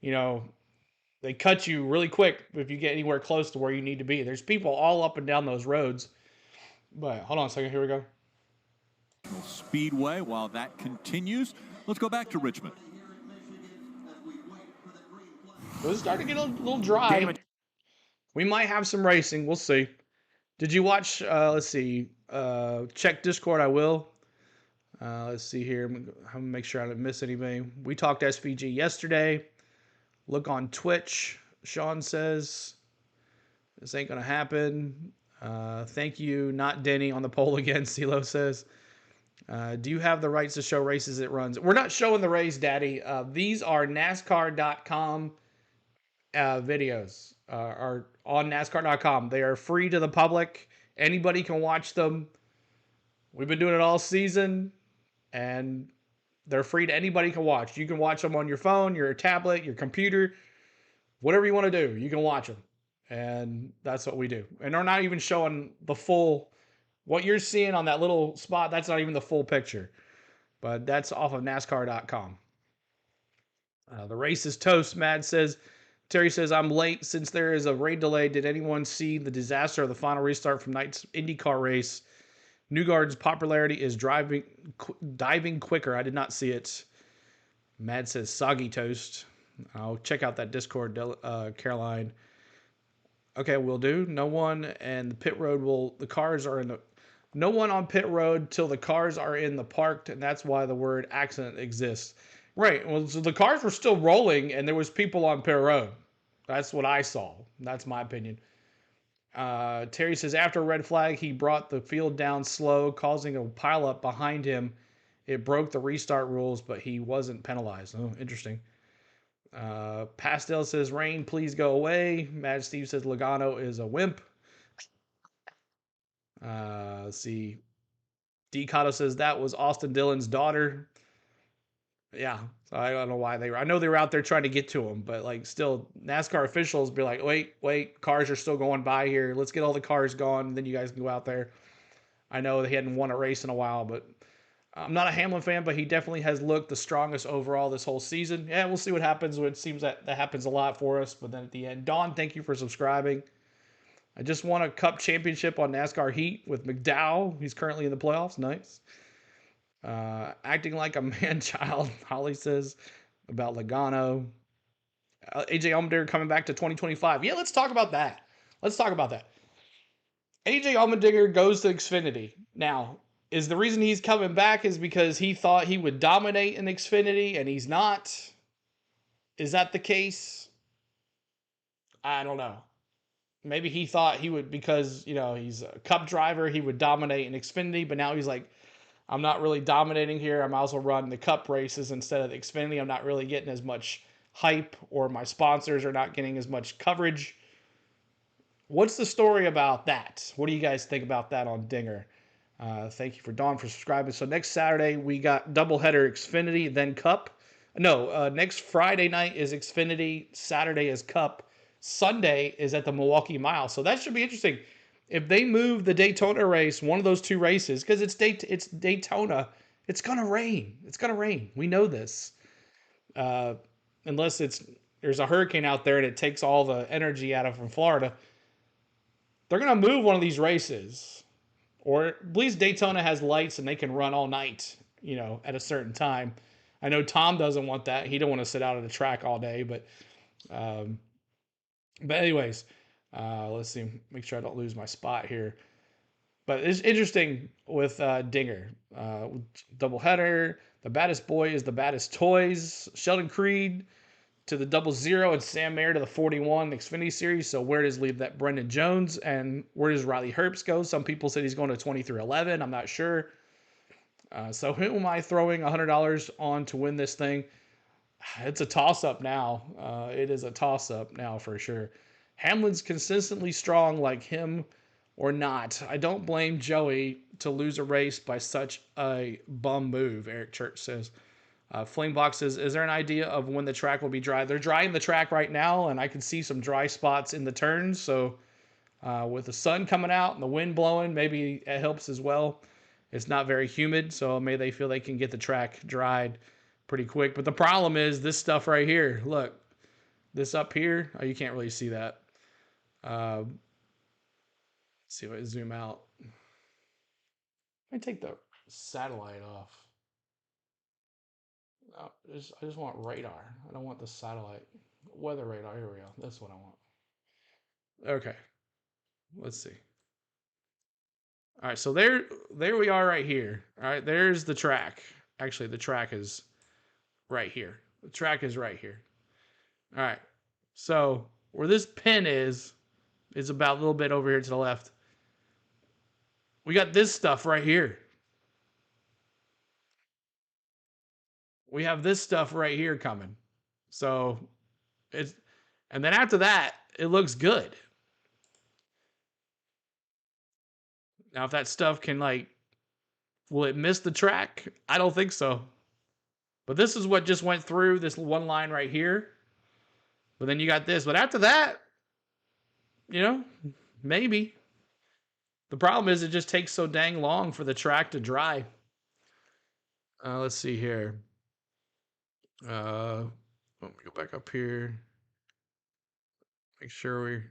They cut you really quick if you get anywhere close to where you need to be. There's people all up and down those roads. But hold on a second. Here we go. Speedway. While that continues, let's go back to Richmond. It's starting to get a little dry. We might have some racing. We'll see. Did you watch? Let's see. Check Discord. I will. Let's see here. I'm gonna make sure I didn't miss anything. We talked SVG yesterday. Look on Twitch. Sean says this ain't gonna happen. Thank you, not Denny on the poll again. CeeLo says. Do you have the rights to show races it runs? We're not showing the race, Daddy. These are NASCAR.com videos. Are on NASCAR.com. They are free to the public. Anybody can watch them. We've been doing it all season, and they're free to anybody can watch. You can watch them on your phone, your tablet, your computer, whatever you want to do. You can watch them, and that's what we do. And they're not even showing the full. What you're seeing on that little spot, that's not even the full picture. But that's off of NASCAR.com. The race is toast, Terry says, I'm late since there is a rain delay. Did anyone see the disaster of the final restart from night's IndyCar race? Newgarden's popularity is diving quicker. I did not see it. Mad says, soggy toast. I'll check out that Discord, Caroline. Okay, we'll do. No one and the pit road the cars are in the... No one on pit road till the cars are in the parked, and that's why the word accident exists. Right. Well, so the cars were still rolling, and there was people on pit road. That's what I saw. That's my opinion. Terry says, after a red flag, he brought the field down slow, causing a pileup behind him. It broke the restart rules, but he wasn't penalized. Oh, interesting. Pastel says, rain, please go away. Mad Steve says, Logano is a wimp. Let's see. D. Cotto says that was Austin Dillon's daughter. Yeah, so I don't know why I know they were out there trying to get to him, but still, NASCAR officials be like, wait, cars are still going by here. Let's get all the cars gone, and then you guys can go out there. I know they hadn't won a race in a while, but I'm not a Hamlin fan, but he definitely has looked the strongest overall this whole season. Yeah, we'll see what happens. It seems that happens a lot for us, but then at the end, Dawn, thank you for subscribing. I just won a Cup championship on NASCAR Heat with McDowell. He's currently in the playoffs. Nice. Acting like a man-child, Holly says, about Logano. AJ Allmendinger coming back to 2025. Yeah, let's talk about that. AJ Allmendinger goes to Xfinity. Now, is the reason he's coming back is because he thought he would dominate in Xfinity, and he's not? Is that the case? I don't know. Maybe he thought he would, because, he's a Cup driver, he would dominate in Xfinity, but now he's like, I'm not really dominating here. I might as well run the Cup races instead of the Xfinity. I'm not really getting as much hype, or my sponsors are not getting as much coverage. What's the story about that? What do you guys think about that on Dinger? Thank you for Dawn for subscribing. So next Saturday we got doubleheader Xfinity, then Cup. No, next Friday night is Xfinity, Saturday is Cup, Sunday is at the Milwaukee Mile. So that should be interesting. If they move the Daytona race, one of those two races, because it's Daytona, it's gonna rain. It's gonna rain. We know this. Unless there's a hurricane out there and it takes all the energy out of from Florida. They're gonna move one of these races. Or at least Daytona has lights and they can run all night, at a certain time. I know Tom doesn't want that. He don't want to sit out at the track all day. But anyways, let's see. Make sure I don't lose my spot here. But it's interesting with Dinger. Doubleheader. The baddest boy is the baddest toys. Sheldon Creed to the 00 and Sam Mayer to the 41 Xfinity Series. So where does leave that Brendan Jones and where does Riley Herbst go? Some people said he's going to 23-11. I'm not sure. So who am I throwing $100 on to win this thing? It's a toss-up now. It is a toss-up now for sure. Hamlin's consistently strong like him or not. I don't blame Joey to lose a race by such a bum move, Eric Church says. Flamebox says, is there an idea of when the track will be dry? They're drying the track right now, and I can see some dry spots in the turns. So with the sun coming out and the wind blowing, maybe it helps as well. It's not very humid, so maybe they feel they can get the track dried pretty quick. But the problem is this stuff right here. Look, this up here. Oh, you can't really see that. Let's see if I zoom out. Let me take the satellite off. No, I just want radar. I don't want the satellite. Weather radar. Here we go. That's what I want. Okay. Let's see. All right, so there we are right here. All right, there's the track. Actually, the track is right here. The track is right here. All right, so where this pin is about a little bit over here to the left. We got this stuff right here. We have this stuff right here coming. So and then after that, it looks good. Now, if that stuff can will it miss the track? I don't think so. But this is what just went through this one line right here. But then you got this. But after that, maybe. The problem is it just takes so dang long for the track to dry. Let's see here. Let me go back up here. Make sure we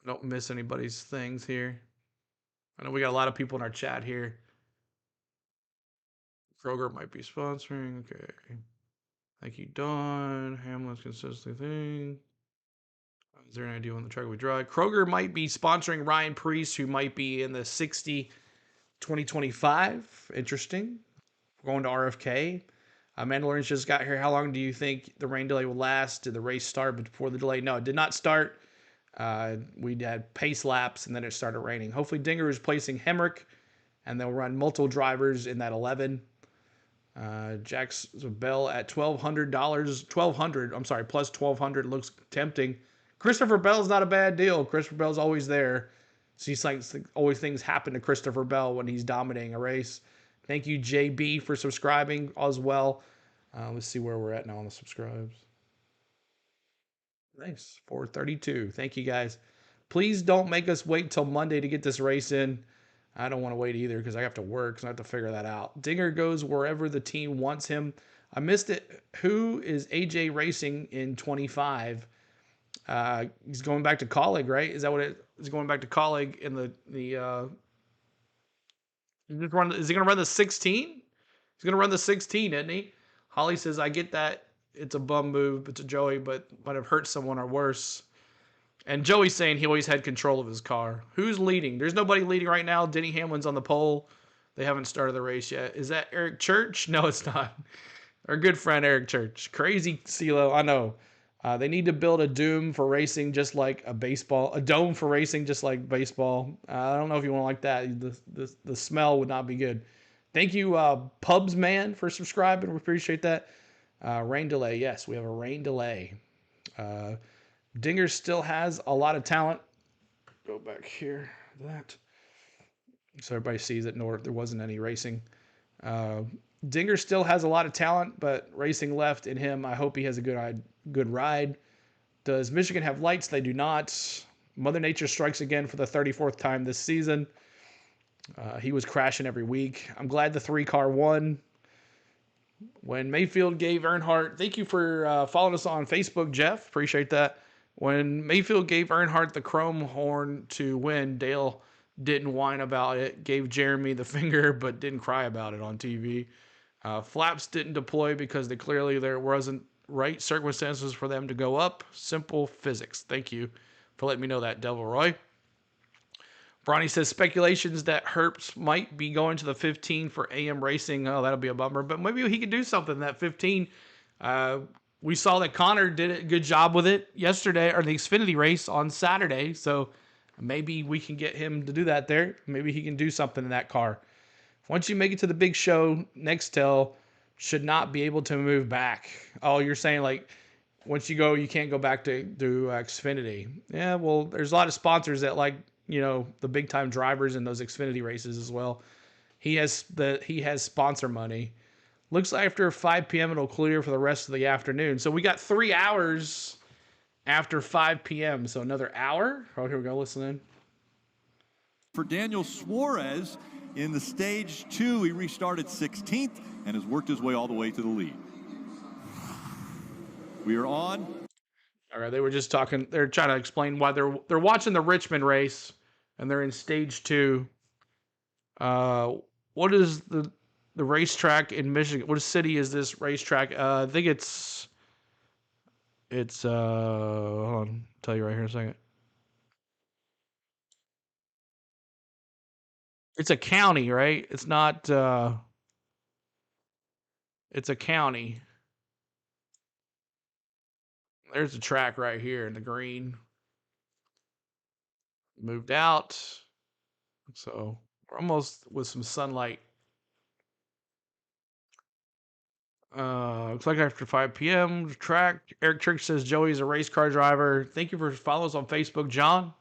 don't miss anybody's things here. I know we got a lot of people in our chat here. Kroger might be sponsoring. Okay. Thank you, Dawn. Hamlin's consistently thing. Is there an idea when the track will be dry? Kroger might be sponsoring Ryan Preece, who might be in the 60 2025. Interesting. We're going to RFK. Mandalorian's just got here. How long do you think the rain delay will last? Did the race start before the delay? No, it did not start. We had pace laps, and then it started raining. Hopefully, Dinger is placing Hemrick, and they'll run multiple drivers in that 11. Jack's Bell at $1,200. $1,200. I'm sorry, plus $1,200 looks tempting. Christopher Bell's not a bad deal. Christopher Bell's always there. Seems like always things happen to Christopher Bell when he's dominating a race. Thank you, JB, for subscribing as well. Let's see where we're at now on the subscribes. Nice. 432. Thank you, guys. Please don't make us wait till Monday to get this race in. I don't want to wait either because I have to work, so I have to figure that out. Dinger goes wherever the team wants him. I missed it. Who is AJ racing in 25? He's going back to Colleague, right? Is that what it is? Going back to Colleague in the is he going to run the 16? He's going to run the 16, isn't he? Holly says, I get that. It's a bum move. It's a Joey, but might have hurt someone or worse. And Joey's saying he always had control of his car. Who's leading? There's nobody leading right now. Denny Hamlin's on the pole. They haven't started the race yet. Is that Eric Church? No, it's not. Our good friend Eric Church. Crazy CeeLo. I know. They need to build a dome for racing just like a baseball. A dome for racing just like baseball. I don't know if you want to like that. The smell would not be good. Thank you, Pubs Man, for subscribing. We appreciate that. Rain delay. Yes, we have a rain delay. Dinger still has a lot of talent. Go back here. That. so everybody sees that there wasn't any racing. Dinger still has a lot of talent, but racing left in him. I hope he has a good ride. Does Michigan have lights? They do not. Mother Nature strikes again for the 34th time this season. He was crashing every week. I'm glad the 3-car won. When Mayfield gave Earnhardt, thank you for following us on Facebook, Jeff. Appreciate that. When Mayfield gave Earnhardt the chrome horn to win, Dale didn't whine about it, gave Jeremy the finger, but didn't cry about it on TV. Flaps didn't deploy because there wasn't right circumstances for them to go up. Simple physics. Thank you for letting me know that, Devil Roy. Bronny says speculations that Herbst might be going to the 15 for AM Racing. Oh, that'll be a bummer, but maybe he could do something in that 15. We saw that Connor did a good job with it yesterday, or the Xfinity race on Saturday, so maybe we can get him to do that there. Maybe he can do something in that car. Once you make it to the big show, Nextel should not be able to move back. Oh, you're saying like once you go, you can't go back to Xfinity. Yeah, well, there's a lot of sponsors that like, the big time drivers in those Xfinity races as well. He has sponsor money. Looks like after 5 p.m. it'll clear for the rest of the afternoon. So we got 3 hours after 5 p.m. So another hour. Oh, here we go. Listen in. For Daniel Suarez in the stage 2, he restarted 16th and has worked his way all the way to the lead. We are on. All right, they were just talking. They're trying to explain why they're watching the Richmond race, and they're in stage 2. What is the racetrack in Michigan? What city is this racetrack? I think it's hold on, I'll tell you right here in a second. It's a county, right? It's not. It's a county. There's a track right here in the green. Moved out. So we're almost with some sunlight. Looks like after 5 p.m. the track. Eric Church says Joey's a race car driver. Thank you for following us on Facebook, John.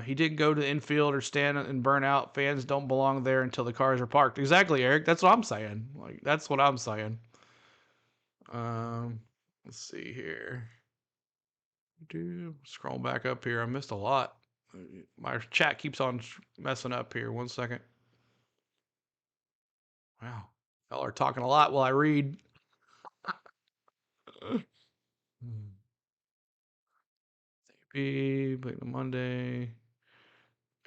He didn't go to the infield or stand and burn out. Fans don't belong there until the cars are parked. Exactly, Eric. That's what I'm saying. That's what I'm saying. Let's see here. Scroll back up here. I missed a lot. My chat keeps on messing up here. 1 second. Wow. Y'all are talking a lot while I read. Blake Monday.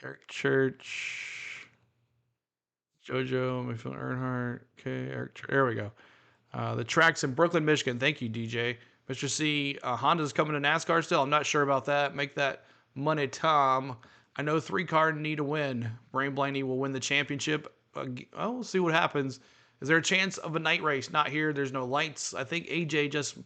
Eric Church. Jojo. Mayfield Earnhardt. Okay, Eric Church. There we go. The track's in Brooklyn, Michigan. Thank you, DJ. Mr. C, Honda's coming to NASCAR still. I'm not sure about that. Make that money, Tom. I know 3-car need a win. Brain Blaney will win the championship. We'll see what happens. Is there a chance of a night race? Not here. There's no lights. I think AJ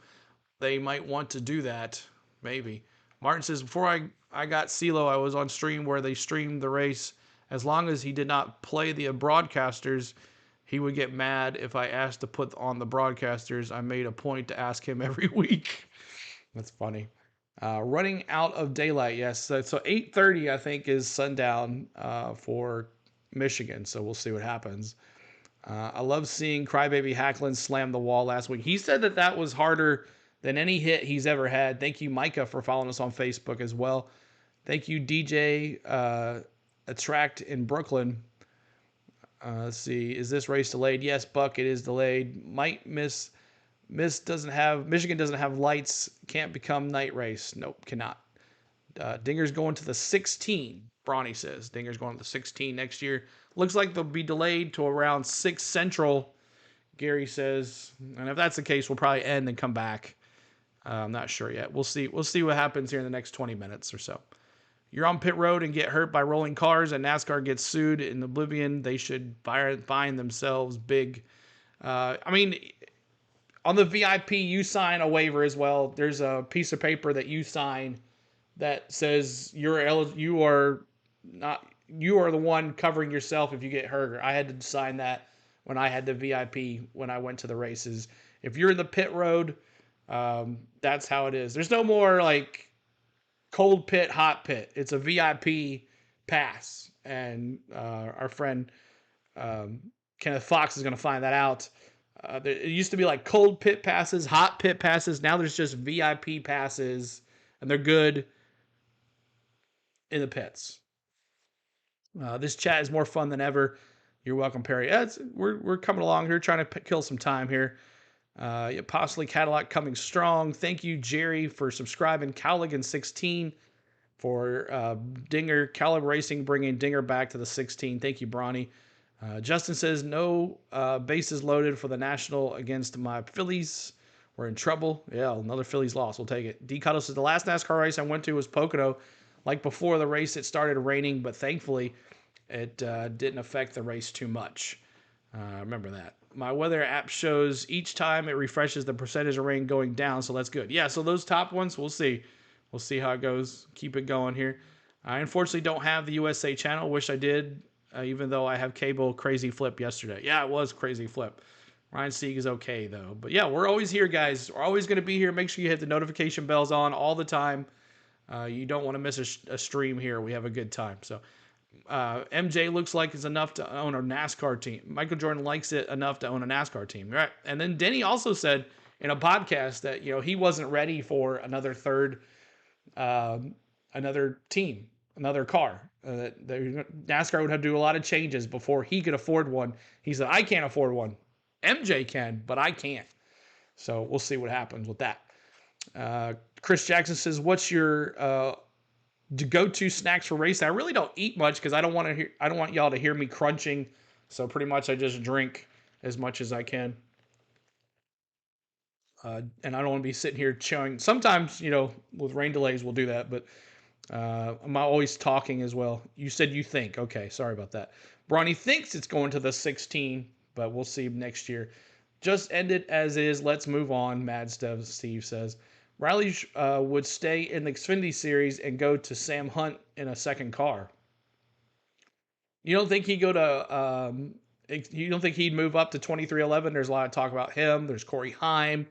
they might want to do that. Maybe. Martin says, before I got CeeLo, I was on stream where they streamed the race. As long as he did not play the broadcasters, he would get mad if I asked to put on the broadcasters. I made a point to ask him every week. That's funny. Running out of daylight, yes. So 8:30, I think, is sundown for Michigan. So we'll see what happens. I love seeing Crybaby Hacklin slam the wall last week. He said that was harder than any hit he's ever had. Thank you, Micah, for following us on Facebook as well. Thank you, DJ Attract in Brooklyn. Let's see. Is this race delayed? Yes, Buck, it is delayed. Might miss Michigan doesn't have lights. Can't become night race. Nope, cannot. Dinger's going to the 16. Bronny says Dinger's going to the 16 next year. Looks like they'll be delayed to around 6 Central, Gary says. And if that's the case, we'll probably end and come back. I'm not sure yet. We'll see. We'll see what happens here in the next 20 minutes or so. You're on pit road and get hurt by rolling cars and NASCAR gets sued in oblivion. They should find themselves big. I mean, on the VIP, you sign a waiver as well. There's a piece of paper that you sign that says you are the one covering yourself if you get hurt. I had to sign that when I had the VIP when I went to the races. If you're in the pit road, that's how it is. There's no more like cold pit, hot pit. It's a VIP pass. and our friend Kenneth Fox is going to find that out. It used to be like cold pit passes, hot pit passes. Now there's just VIP passes, and they're good in the pits. This chat is more fun than ever. You're welcome, Perry. Yeah, we're coming along here, trying to kill some time here. Possibly Cadillac coming strong. Thank you, Jerry, for subscribing. Cowligan16 for Dinger. Calib Racing bringing Dinger back to the 16. Thank you, Bronny. Justin says, no bases loaded for the National against my Phillies. We're in trouble. Yeah, another Phillies loss. We'll take it. D. Cuddle says, the last NASCAR race I went to was Pocono. Like before the race, it started raining, but thankfully it didn't affect the race too much. Remember that. My weather app shows each time it refreshes the percentage of rain going down, so that's good. Yeah, so those top ones, we'll see. We'll see how it goes. Keep it going here. I unfortunately don't have the USA channel. Wish I did, even though I have cable. Crazy flip yesterday. Yeah, it was crazy flip. Ryan Sieg is okay, though. But yeah, we're always here, guys. We're always going to be here. Make sure you hit the notification bells on all the time. You don't want to miss a stream here. We have a good time. So MJ looks like it's enough to own a NASCAR team. Michael Jordan likes it enough to own a NASCAR team. Right. And then Denny also said in a podcast that, he wasn't ready for another team, another car. NASCAR would have to do a lot of changes before he could afford one. He said, I can't afford one. MJ can, but I can't. So we'll see what happens with that. Chris Jackson says, what's your go-to snacks for racing? I really don't eat much because I don't want y'all to hear me crunching. So pretty much I just drink as much as I can. And I don't want to be sitting here chewing. Sometimes, with rain delays, we'll do that, but I'm always talking as well. You said you think. Okay, sorry about that. Bronny thinks it's going to the 16, but we'll see next year. Just end it as is. Let's move on, Mad Steve says. Riley would stay in the Xfinity Series and go to Sam Hunt in a second car. You don't think he'd go to... you don't think he'd move up to 2311? There's a lot of talk about him. There's Corey Heim.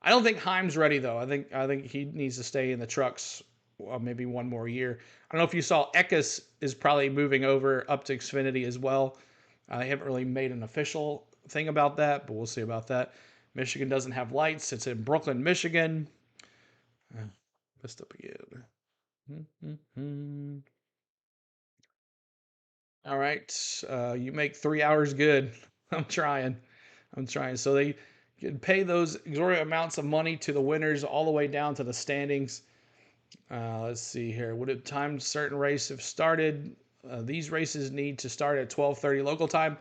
I don't think Heim's ready, though. I think he needs to stay in the trucks maybe one more year. I don't know if you saw Eckes is probably moving over up to Xfinity as well. They haven't really made an official thing about that, but we'll see about that. Michigan doesn't have lights. It's in Brooklyn, Michigan. Messed up again. All right. You make 3 hours good. I'm trying. So they can pay those exorbitant amounts of money to the winners all the way down to the standings. Let's see here. Would a time certain race have started? These races need to start at 12:30 local time.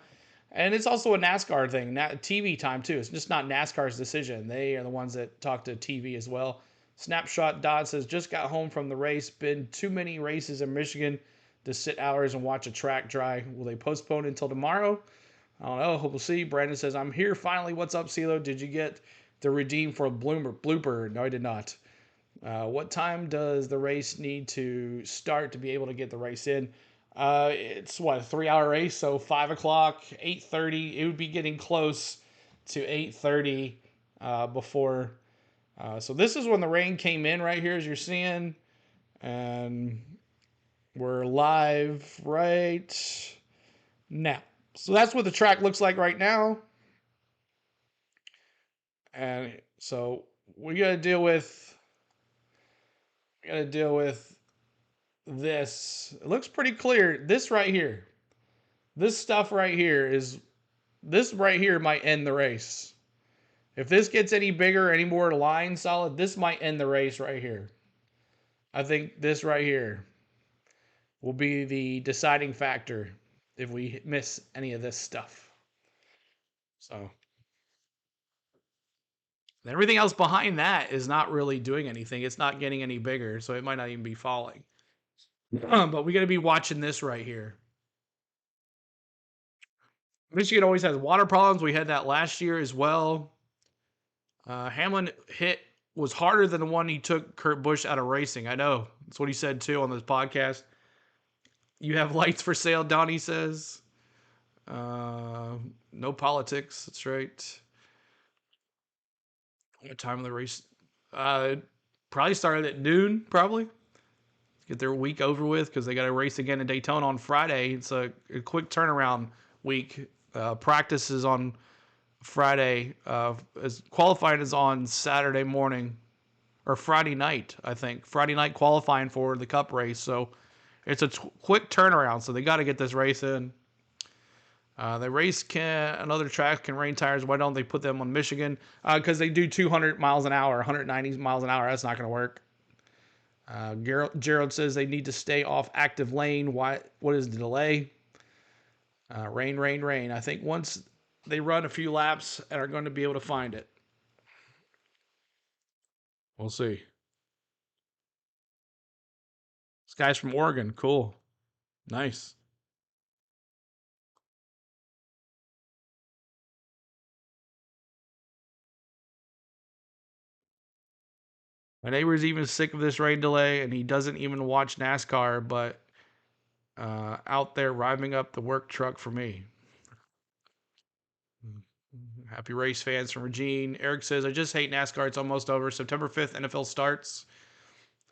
And it's also a NASCAR thing, TV time too. It's just not NASCAR's decision. They are the ones that talk to TV as well. Snapshot Dodd says, just got home from the race. Been too many races in Michigan to sit hours and watch a track dry. Will they postpone until tomorrow? I don't know. Hope we'll see. Brandon says, I'm here finally. What's up, CeeLo? Did you get the redeem for a blooper? No, I did not. What time does the race need to start to be able to get the race in? It's a 3-hour race, so 5 o'clock, 8:30. It would be getting close to 8:30 before. So this is when the rain came in right here, as you're seeing, and we're live right now. So that's what the track looks like right now, and so we got to deal with. This. It looks pretty clear. This right here. This stuff right here might end the race. If this gets any bigger, any more line solid, this might end the race right here. I think this right here will be the deciding factor if we miss any of this stuff. So everything else behind that is not really doing anything. It's not getting any bigger, so it might not even be falling. But we got to be watching this right here. Michigan always has water problems. We had that last year as well. Hamlin hit was harder than the one he took Kurt Busch out of racing. I know. That's what he said, too, on this podcast. You have lights for sale, Donnie says. No politics. That's right. What time of the race? Probably started at noon, probably. get their week over with because they got to race again in Daytona on Friday. It's a quick turnaround week. Practice is on Friday. As qualifying is on Saturday morning or Friday night, I think. Friday night qualifying for the Cup race. So it's a quick turnaround. So they got to get this race in. Another track can rain tires. Why don't they put them on Michigan? Because they do 200 miles an hour, 190 miles an hour. That's not going to work. Gerald says they need to stay off active lane. What is the delay? Rain. I think once they run a few laps and are going to be able to find it. We'll see. This guy's from Oregon. Cool. Nice. My neighbor's even sick of this rain delay, and he doesn't even watch NASCAR, but out there revving up the work truck for me. Happy race fans from Regine. Eric says, I just hate NASCAR. It's almost over. September 5th, NFL starts.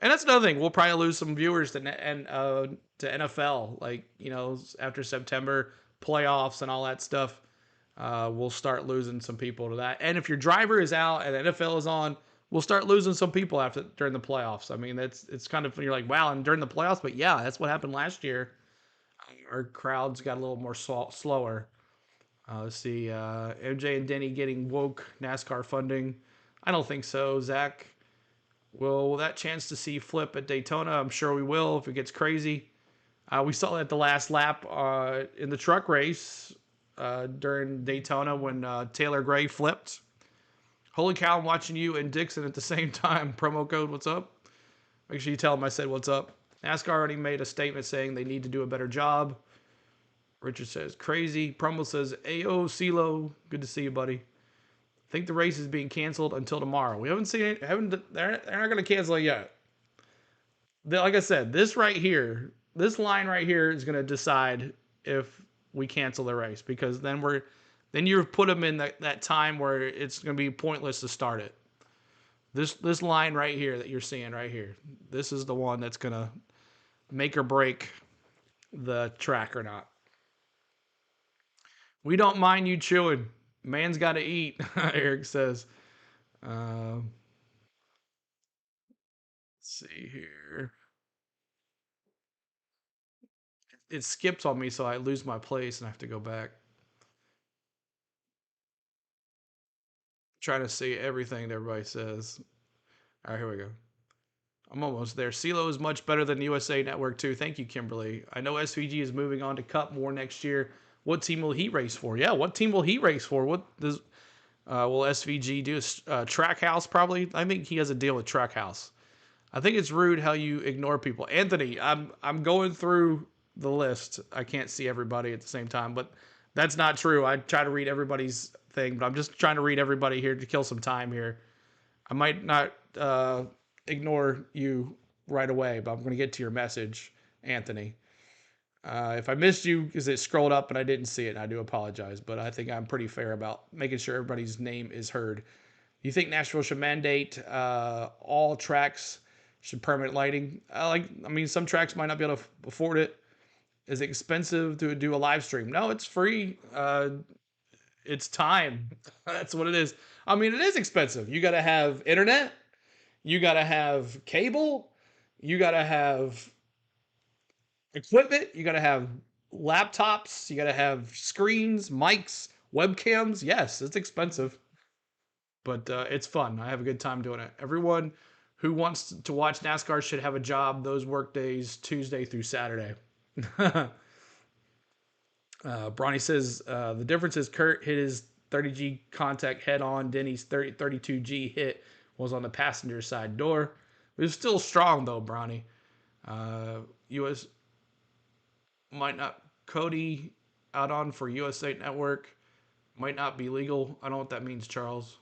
And that's another thing. We'll probably lose some viewers to NFL. Like, after September, playoffs and all that stuff, we'll start losing some people to that. And if your driver is out and the NFL is on, we'll start losing some people during the playoffs. I mean, it's kind of, you're like, wow, and during the playoffs, but yeah, that's what happened last year. Our crowds got a little more slower. Let's see, MJ and Denny getting woke NASCAR funding. I don't think so, Zach. Will that chance to see Flip at Daytona? I'm sure we will if it gets crazy. We saw that the last lap in the truck race during Daytona when Taylor Gray flipped. Holy cow, I'm watching you and Dixon at the same time. Promo code, what's up? Make sure you tell them I said what's up. NASCAR already made a statement saying they need to do a better job. Richard says, crazy. Promo says, Ayo, CeeLo. Good to see you, buddy. I think the race is being canceled until tomorrow. We haven't seen it. They're not going to cancel it yet. Like I said, this line right here is going to decide if we cancel the race, because then you've put them in that time where it's going to be pointless to start it. This line right here that you're seeing right here, this is the one that's going to make or break the track or not. We don't mind you chewing. Man's got to eat, Eric says. Let's see here. It skips on me, so I lose my place and I have to go back. Trying to see everything that everybody says. All right, here we go. I'm almost there. CeeLo is much better than USA Network, too. Thank you, Kimberly. I know SVG is moving on to Cup more next year. What team will he race for? Yeah, what team will he race for? What does will SVG do? Trackhouse, probably? I think he has a deal with Trackhouse. I think it's rude how you ignore people. Anthony, I'm going through the list. I can't see everybody at the same time, but that's not true. I try to read everybody's thing, but I'm just trying to read everybody here to kill some time here. I might not ignore you right away, but I'm going to get to your message, Anthony. If I missed you because it scrolled up and I didn't see it, I do apologize, but I think I'm pretty fair about making sure everybody's name is heard. You think Nashville should mandate all tracks should permanent lighting? Some tracks might not be able to afford it. Is it expensive to do a live stream? No, it's free. It's time. That's what it is. I mean, it is expensive. You got to have internet. You got to have cable. You got to have equipment. You got to have laptops. You got to have screens, mics, webcams. Yes, it's expensive, but it's fun. I have a good time doing it. Everyone who wants to watch NASCAR should have a job those work days, Tuesday through Saturday. Bronny says the difference is Kurt hit his 30G contact head on. Denny's 32G hit was on the passenger side door. It was still strong though, Bronny. US might not. Cody out on for USA Network might not be legal. I don't know what that means, Charles.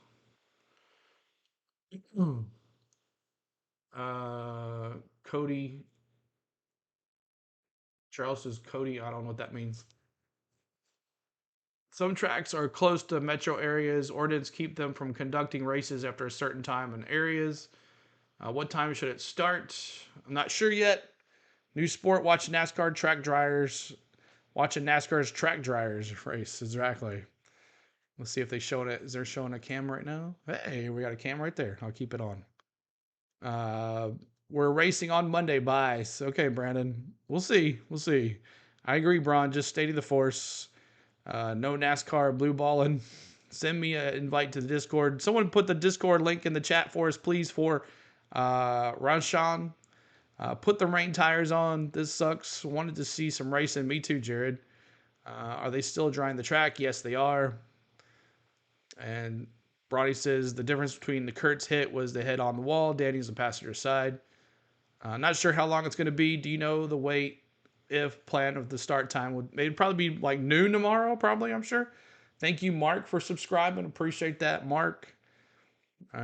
Cody. Charles says Cody. I don't know what that means. Some tracks are close to metro areas. Ordinance keep them from conducting races after a certain time in areas. What time should it start? I'm not sure yet. New sport, watching NASCAR track dryers. Watching NASCAR's track dryers race. Exactly. Let's see if they showing it. Is there showing a cam right now? Hey, we got a cam right there. I'll keep it on. We're racing on Monday. Bye. Okay, Brandon. We'll see. We'll see. I agree, Braun. Just stating the force. No NASCAR blue balling. Send me an invite to the Discord. Someone put the Discord link in the chat for us, please, for Ranshawn. Put the rain tires on. This sucks. Wanted to see some racing. Me too, Jared. Are they still drying the track? Yes, they are. And Brody says the difference between the Kurt's hit was the head on the wall. Danny's the passenger side. Not sure how long it's going to be. Do you know the wait if plan of the start time? It'd probably be like noon tomorrow, probably, I'm sure. Thank you, Mark, for subscribing. Appreciate that, Mark.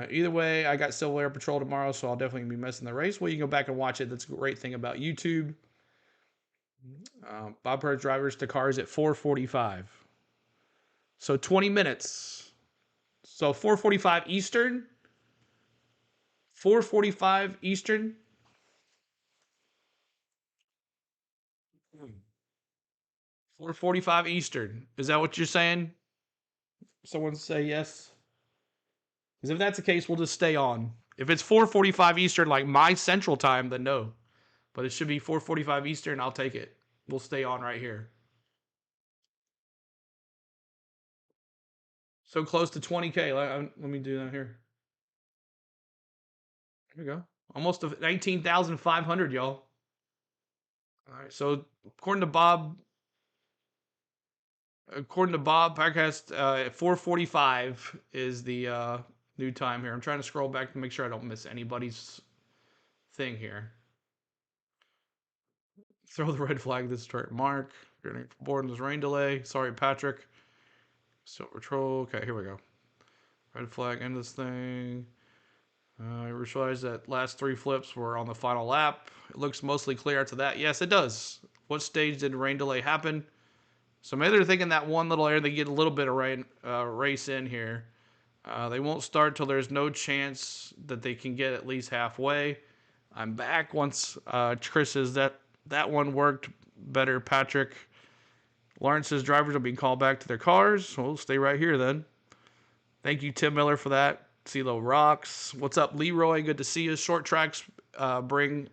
Either way, I got Silver Air Patrol tomorrow, so I'll definitely be missing the race. Well, you can go back and watch it. That's a great thing about YouTube. Bob Purge drivers to cars at 4:45. So 20 minutes. So 4:45 Eastern. 4:45 Eastern. 4:45 Eastern. Is that what you're saying? Someone say yes. Because if that's the case, we'll just stay on. If it's 4:45 Eastern, like my central time, then no. But it should be 4:45 Eastern. I'll take it. We'll stay on right here. So close to 20K. Let me do that here. There we go. Almost 19,500, y'all. All right. So according to Bob, podcast at 4:45 is the new time here. I'm trying to scroll back to make sure I don't miss anybody's thing here. Throw the red flag. This is Mark. You're board in this rain delay. Sorry, Patrick. Still patrol. Okay, here we go. Red flag in this thing. I realized that last 3 flips were on the final lap. It looks mostly clear after that. Yes, it does. What stage did rain delay happen? So maybe they're thinking that one little area, they get a little bit of rain race in here. They won't start till there's no chance that they can get at least halfway. I'm back once Chris says that one worked better, Patrick. Lawrence says drivers are being called back to their cars. So we'll stay right here then. Thank you, Tim Miller, for that. CeeLo rocks. What's up, Leroy? Good to see you. Short tracks bring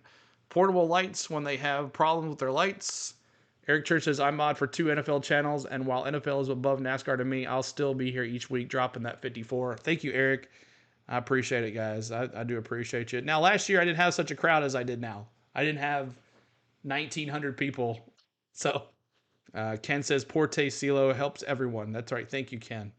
portable lights when they have problems with their lights. Eric Church says, I mod for 2 NFL channels, and while NFL is above NASCAR to me, I'll still be here each week dropping that 54. Thank you, Eric. I appreciate it, guys. I do appreciate you. Now, last year, I didn't have such a crowd as I did now. I didn't have 1,900 people. So, Ken says, poor taste, CeeLo helps everyone. That's right. Thank you, Ken.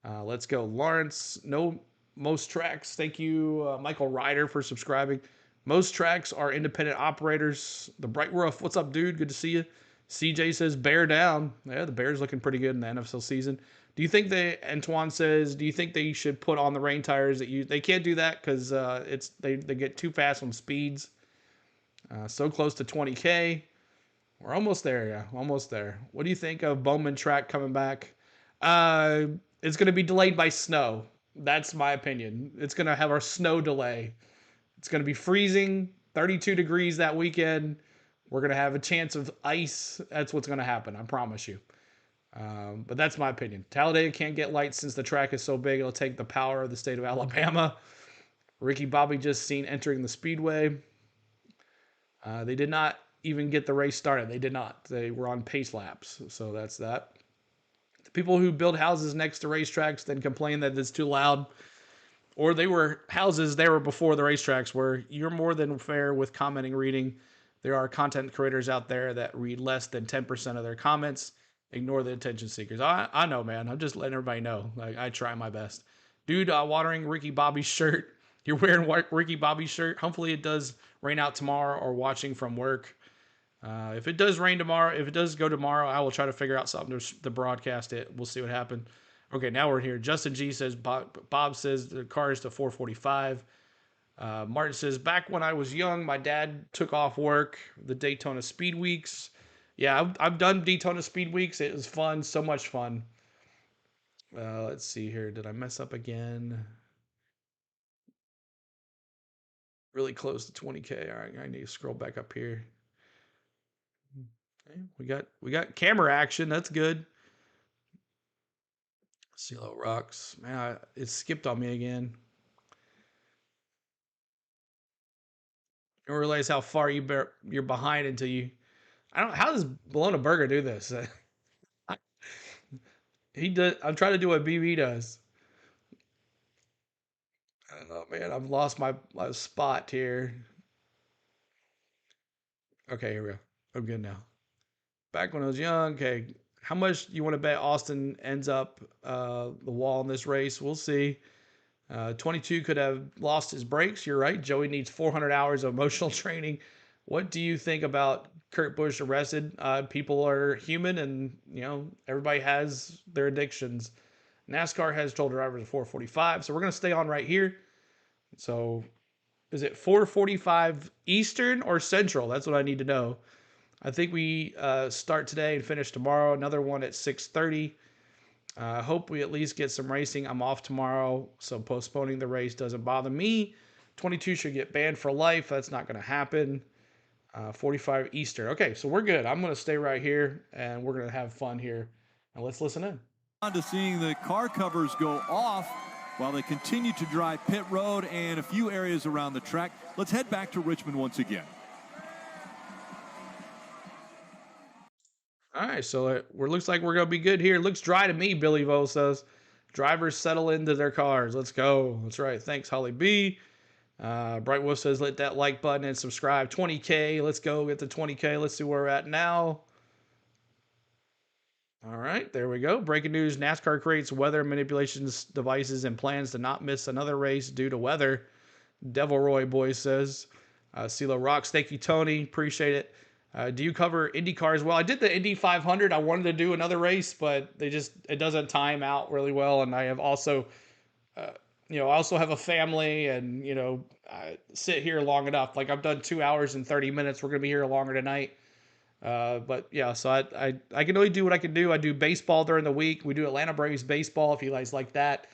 Let's go. Lawrence, no most tracks. Thank you, Michael Ryder, for subscribing. Most tracks are independent operators. The Bright Roof, what's up, dude? Good to see you. CJ says, bear down. Yeah, the Bears looking pretty good in the NFL season. Do you think Antoine says, do you think they should put on the rain tires? They can't do that because they get too fast on speeds. So close to 20K. We're almost there, yeah. Almost there. What do you think of Bowman track coming back? It's going to be delayed by snow. That's my opinion. It's going to have our snow delay. It's going to be freezing, 32 degrees that weekend. We're going to have a chance of ice. That's what's going to happen, I promise you. But that's my opinion. Talladega can't get lights since the track is so big. It'll take the power of the state of Alabama. Ricky Bobby just seen entering the Speedway. They did not even get the race started. They did not. They were on pace laps. So that's that. The people who build houses next to racetracks then complain that it's too loud. Or they were houses there before the racetracks, where you're more than fair with commenting, reading. There are content creators out there that read less than 10% of their comments. Ignore the attention seekers. I know, man. I'm just letting everybody know. Like, I try my best. Dude, watering Ricky Bobby's shirt. You're wearing Ricky Bobby's shirt. Hopefully it does rain out tomorrow or watching from work. If it does rain tomorrow, if it does go tomorrow, I will try to figure out something to broadcast it. We'll see what happens. Okay, now we're here. Justin G says, Bob says the car is to 4:45. Martin says, back when I was young, my dad took off work the Daytona Speed Weeks. Yeah, I've done Daytona Speed Weeks. It was fun, so much fun. Let's see here. Did I mess up again? Really close to 20K. All right, I need to scroll back up here. Okay, we got camera action. That's good. CeeLo rocks. Man, it skipped on me again. I don't realize how far you're behind until you. I don't. How does Bologna Burger do this? He does. I'm trying to do what BB does. I don't know, man. I've lost my spot here. Okay, here we go. I'm good now. Back when I was young. Okay, how much do you want to bet Austin ends up the wall in this race? We'll see. 22 could have lost his brakes. You're right. Joey needs 400 hours of emotional training. What do you think about Kurt Busch arrested? People are human, and everybody has their addictions. NASCAR has told drivers 4:45, so we're gonna stay on right here. So, is it 4:45 Eastern or Central? That's what I need to know. I think we start today and finish tomorrow. Another one at 6:30. I hope we at least get some racing. I'm off tomorrow, so postponing the race doesn't bother me. 22 should get banned for life. That's not going to happen. 45 Eastern. Okay, so we're good. I'm going to stay right here, and we're going to have fun here. Now let's listen in. On to seeing the car covers go off while they continue to drive pit road and a few areas around the track. Let's head back to Richmond once again. All right, so it looks like we're going to be good here. Looks dry to me, Billy Vo says. Drivers settle into their cars. Let's go. That's right. Thanks, Holly B. Bright Wolf says, hit that like button and subscribe. 20K. Let's go get the 20K. Let's see where we're at now. All right, there we go. Breaking news. NASCAR creates weather manipulations devices and plans to not miss another race due to weather. Devil Roy Boy says. CeeLo rocks. Thank you, Tony. Appreciate it. Do you cover IndyCar as well? I did the Indy 500. I wanted to do another race, but it doesn't time out really well. And I have also, I also have a family, and I sit here long enough. Like I've done 2 hours and 30 minutes. We're gonna be here longer tonight. But yeah, so I can only do what I can do. I do baseball during the week. We do Atlanta Braves baseball if you guys like that,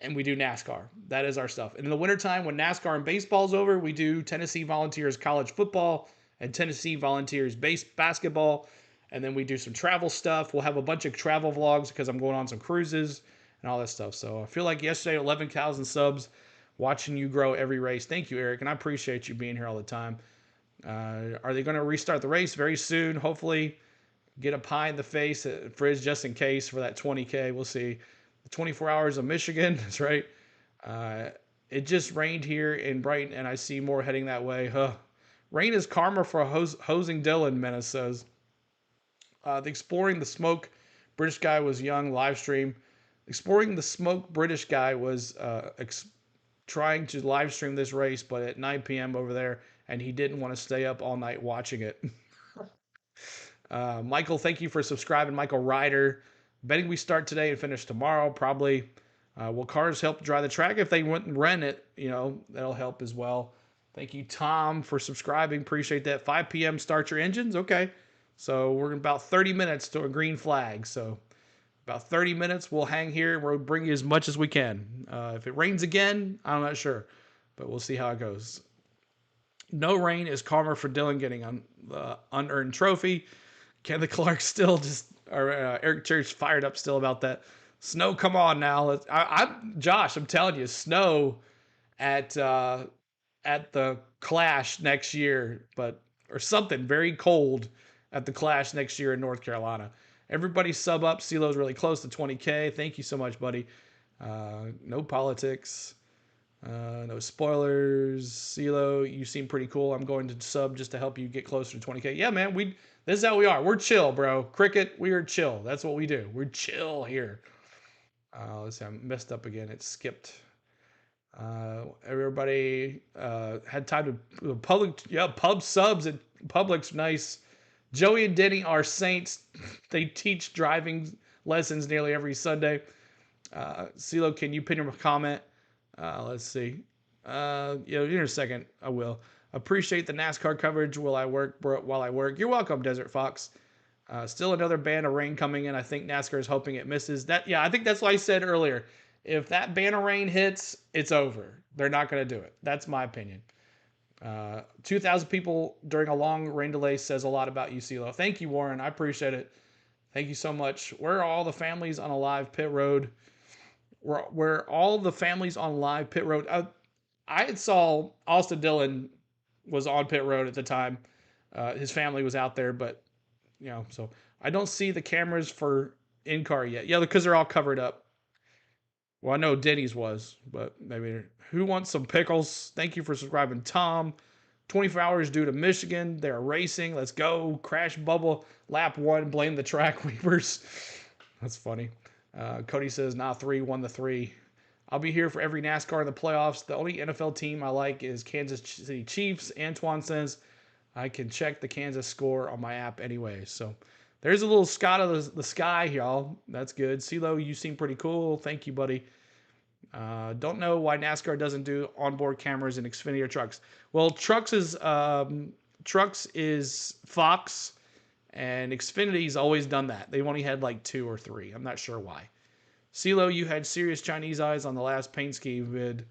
and we do NASCAR. That is our stuff. And in the wintertime, when NASCAR and baseball's over, we do Tennessee Volunteers college football and Tennessee Volunteers basketball, and then we do some travel stuff. We'll have a bunch of travel vlogs because I'm going on some cruises and all that stuff. So I feel like yesterday, 11,000 subs, watching you grow every race. Thank you, Eric, and I appreciate you being here all the time. Are they going to restart the race very soon? Hopefully, get a pie in the face at Frizz just in case for that 20K. We'll see. The 24 hours of Michigan, that's right. It just rained here in Brighton, and I see more heading that way. Rain is karma for hosing Dylan, Menace says. The Exploring the Smoke British guy was young live stream. Exploring the Smoke British guy was trying to live stream this race, but at 9 p.m. over there, and he didn't want to stay up all night watching it. Michael, thank you for subscribing. Michael Ryder. Betting we start today and finish tomorrow, probably. Will cars help dry the track? If they went and rent it, that'll help as well. Thank you, Tom, for subscribing. Appreciate that. 5 p.m. start your engines. Okay. So we're in about 30 minutes to a green flag. So about 30 minutes, we'll hang here and we'll bring you as much as we can. If it rains again, I'm not sure, but we'll see how it goes. No rain is karma for Dylan getting on the unearned trophy. Kevin Clark still Eric Church fired up still about that. Snow, come on now. Josh, I'm telling you, snow at the Clash next year, or something very cold at the Clash next year in North Carolina. Everybody sub up. CeeLo's really close to 20K. Thank you so much, buddy. No politics. No spoilers. CeeLo, you seem pretty cool. I'm going to sub just to help you get closer to 20K. Yeah, man. This is how we are. We're chill, bro. Cricket, we are chill. That's what we do. We're chill here. Let's see. I messed up again. It skipped. Everybody had time to pub subs at Publix. Nice. Joey and Denny are saints. They teach driving lessons nearly every Sunday. CeeLo, can you pin your comment? Let's see. In a second, I will. Appreciate the NASCAR coverage while I work. You're welcome, Desert Fox. Still another band of rain coming in. I think NASCAR is hoping it misses. I think that's what I said earlier. If that ban of rain hits, it's over. They're not going to do it. That's my opinion. 2,000 people during a long rain delay says a lot about you, CeeLo. Thank you, Warren. I appreciate it. Thank you so much. Where are all the families on a live pit road? Where all the families on live pit road? I saw Austin Dillon was on pit road at the time. His family was out there, but so I don't see the cameras for in-car yet. Yeah, because they're all covered up. Well, I know Denny's was, but maybe. Who wants some pickles? Thank you for subscribing, Tom. 24 hours due to Michigan. They're racing. Let's go. Crash bubble. Lap 1. Blame the track weepers. That's funny. Cody says, nah, 3 won the 3. I'll be here for every NASCAR in the playoffs. The only NFL team I like is Kansas City Chiefs. Antoine says, I can check the Kansas score on my app anyway. So there's a little Scott of the sky, y'all. That's good. CeeLo, you seem pretty cool. Thank you, buddy. Don't know why NASCAR doesn't do onboard cameras in Xfinity or trucks. Well, trucks is Fox, and Xfinity's always done that. They've only had like 2 or 3. I'm not sure why. CeeLo, you had serious Chinese eyes on the last paint ski vid.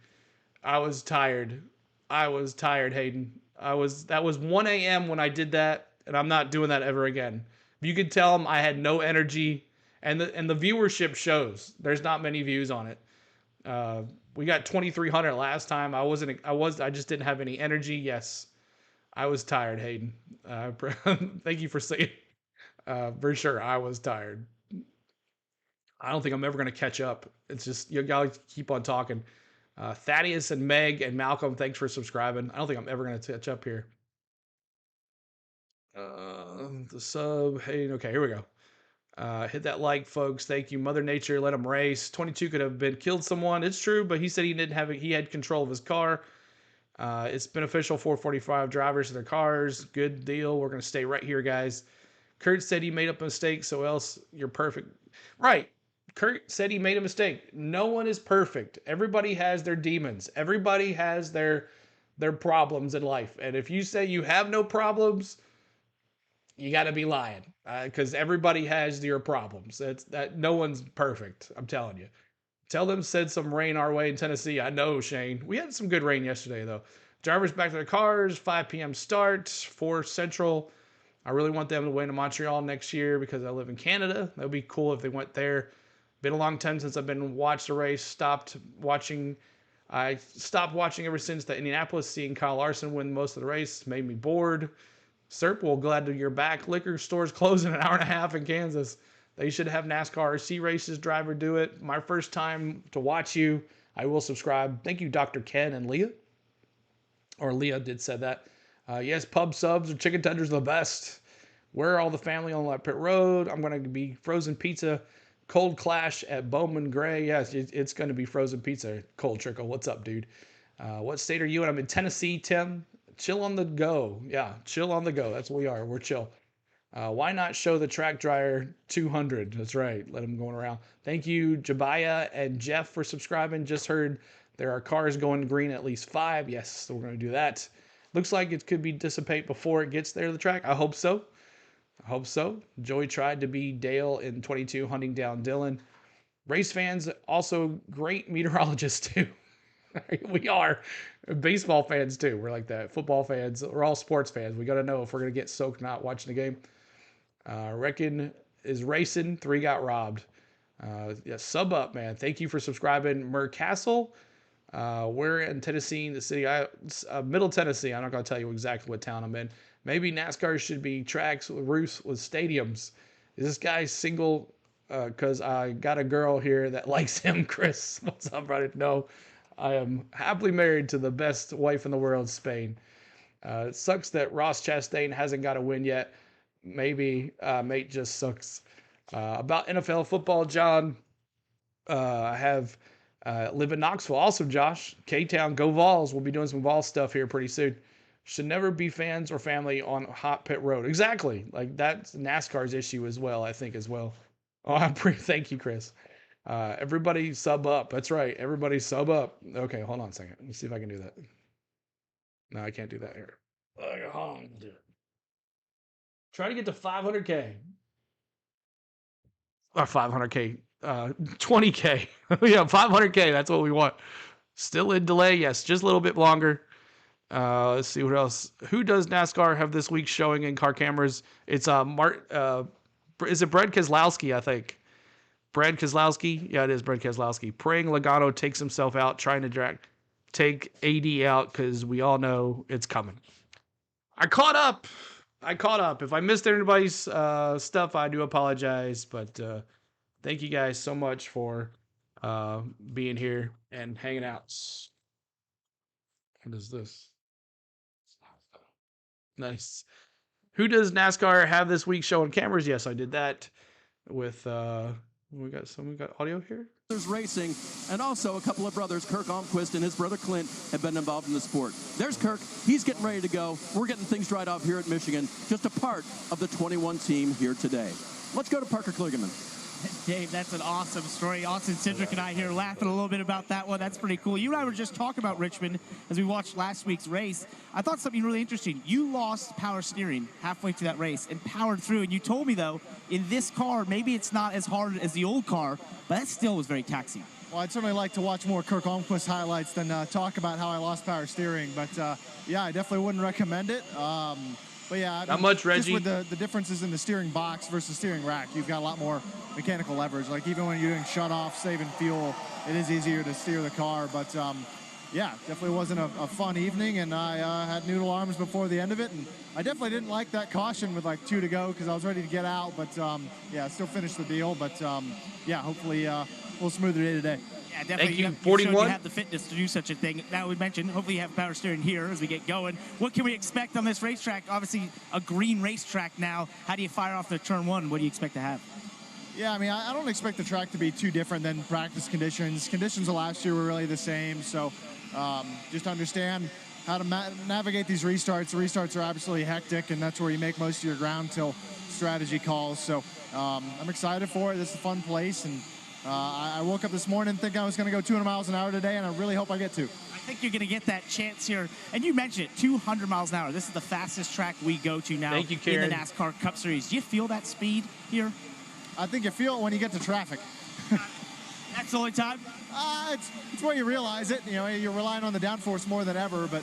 I was tired. Hayden. That was 1 a.m. when I did that, and I'm not doing that ever again. You could tell them I had no energy, and the viewership shows. There's not many views on it. We got 2,300 last time. I just didn't have any energy. Yes, I was tired, Hayden. Thank you for saying. For sure, I was tired. I don't think I'm ever going to catch up. It's just, you gotta keep on talking. Thaddeus and Meg and Malcolm, thanks for subscribing. I don't think I'm ever going to catch up here. The sub, hey, okay, here we go. Hit that like, folks. Thank you. Mother Nature, let him race. 22 could have killed someone. It's true, but he said he had control of his car. It's beneficial for 45 drivers of their cars. Good deal. We're going to stay right here, guys. Kurt said he made up a mistake, so else you're perfect. Right. Kurt said he made a mistake. No one is perfect. Everybody has their demons. Everybody has their problems in life. And if you say you have no problems, you got to be lying, because everybody has your problems. No one's perfect. I'm telling you. Tell them send some rain our way in Tennessee. I know, Shane. We had some good rain yesterday, though. Drivers back to their cars. 5 p.m. start. 4 Central. I really want them to win in Montreal next year because I live in Canada. That would be cool if they went there. Been a long time since I've watched a race. I stopped watching ever since the Indianapolis. Seeing Kyle Larson win most of the race made me bored. Serpil, glad you're back. Liquor stores close in an hour and a half in Kansas. They should have NASCAR RC races driver do it. My first time to watch you. I will subscribe. Thank you, Dr. Ken and Leah. Or Leah did say that. Yes, pub subs or chicken tenders are the best. Where are all the family on that pit road? I'm going to be frozen pizza. Cold Clash at Bowman Gray. Yes, it's going to be frozen pizza. Cold Trickle. What's up, dude? What state are you in? I'm in Tennessee, Tim. Chill on the go. Yeah, chill on the go. That's what we are. We're chill. Why not show the track dryer 200? That's right. Let them going around. Thank you, Jabaya and Jeff, for subscribing. Just heard there are cars going green at least 5. Yes, so we're going to do that. Looks like it could be dissipate before it gets there to the track. I hope so. Joey tried to be Dale in 22, hunting down Dylan. Race fans, also great meteorologists, too. We are. Baseball fans, too. We're like that. Football fans. We're all sports fans. We got to know if we're going to get soaked not watching the game. Reckon is racing. 3 got robbed. Yeah, sub up, man. Thank you for subscribing. Murcastle. We're in Tennessee, the city. Middle Tennessee. I'm not going to tell you exactly what town I'm in. Maybe NASCAR should be tracks with roofs with stadiums. Is this guy single? Because I got a girl here that likes him, Chris. What's up, brother? No, I am happily married to the best wife in the world, Spain. It sucks that Ross Chastain hasn't got a win yet. Maybe mate just sucks. About NFL football, John, I have live in Knoxville. Also, Josh, K-Town, go Vols. We'll be doing some Vols stuff here pretty soon. Should never be fans or family on hot pit road. Exactly. Like that's NASCAR's issue as well, I think as well. Oh, thank you, Chris. Everybody sub up. That's right. Everybody sub up. Okay, hold on a second. Let me see if I can do that. No, I can't do that here. Hold on. Try to get to 500K. Or 500K. 20K. Yeah, 500K. That's what we want. Still in delay. Yes, just a little bit longer. Let's see what else. Who does NASCAR have this week showing in car cameras? It's is it Brad Keselowski, I think. Brad Keselowski? Yeah, it is Brad Keselowski. Praying Logano takes himself out, trying to take AD out because we all know it's coming. I caught up. If I missed anybody's stuff, I do apologize. But thank you guys so much for being here and hanging out. What is this? Nice. Who does NASCAR have this week showing cameras? Yes, I did that with we got audio here. There's racing, and also a couple of brothers, Kirk Almquist and his brother Clint, have been involved in the sport. There's Kirk. He's getting ready to go. We're getting things dried off here at Michigan. Just a part of the 21 team here today. Let's go to Parker Kligerman. Dave, that's an awesome story. Austin Cindric and I here laughing a little bit about that one. That's pretty cool. You and I were just talking about Richmond as we watched last week's race. I thought something really interesting. You lost power steering halfway through that race and powered through. And you told me, though, in this car, maybe it's not as hard as the old car, but that still was very taxing. Well, I'd certainly like to watch more Kirk Almquist highlights than talk about how I lost power steering. But, yeah, I definitely wouldn't recommend it. But yeah, I mean, not much, Reggie. Just with the differences in the steering box versus steering rack, you've got a lot more mechanical leverage. Like even when you're doing shut-off, saving fuel, it is easier to steer the car. But yeah, definitely wasn't a fun evening, and I had noodle arms before the end of it. And I definitely didn't like that caution with like 2 to go because I was ready to get out. But yeah, still finished the deal. But yeah, hopefully we'll smooth the day today. Yeah, definitely. Thank you, you 41. You have the fitness to do such a thing. Now we mentioned, hopefully you have power steering here as we get going. What can we expect on this racetrack? Obviously, a green racetrack now. How do you fire off the turn one? What do you expect to have? Yeah, I mean, I don't expect the track to be too different than practice conditions. Conditions of last year were really the same, so just understand how to navigate these restarts. The restarts are absolutely hectic, and that's where you make most of your ground till strategy calls. So I'm excited for it. This is a fun place, and I woke up this morning thinking I was going to go 200 miles an hour today, and I really hope I get to. I think you're going to get that chance here. And you mentioned it, 200 miles an hour. This is the fastest track we go to now. Thank you, Karen. In the NASCAR Cup Series. Do you feel that speed here? I think you feel it when you get to traffic. That's the only time? It's where you realize it. You know, you're relying on the downforce more than ever, but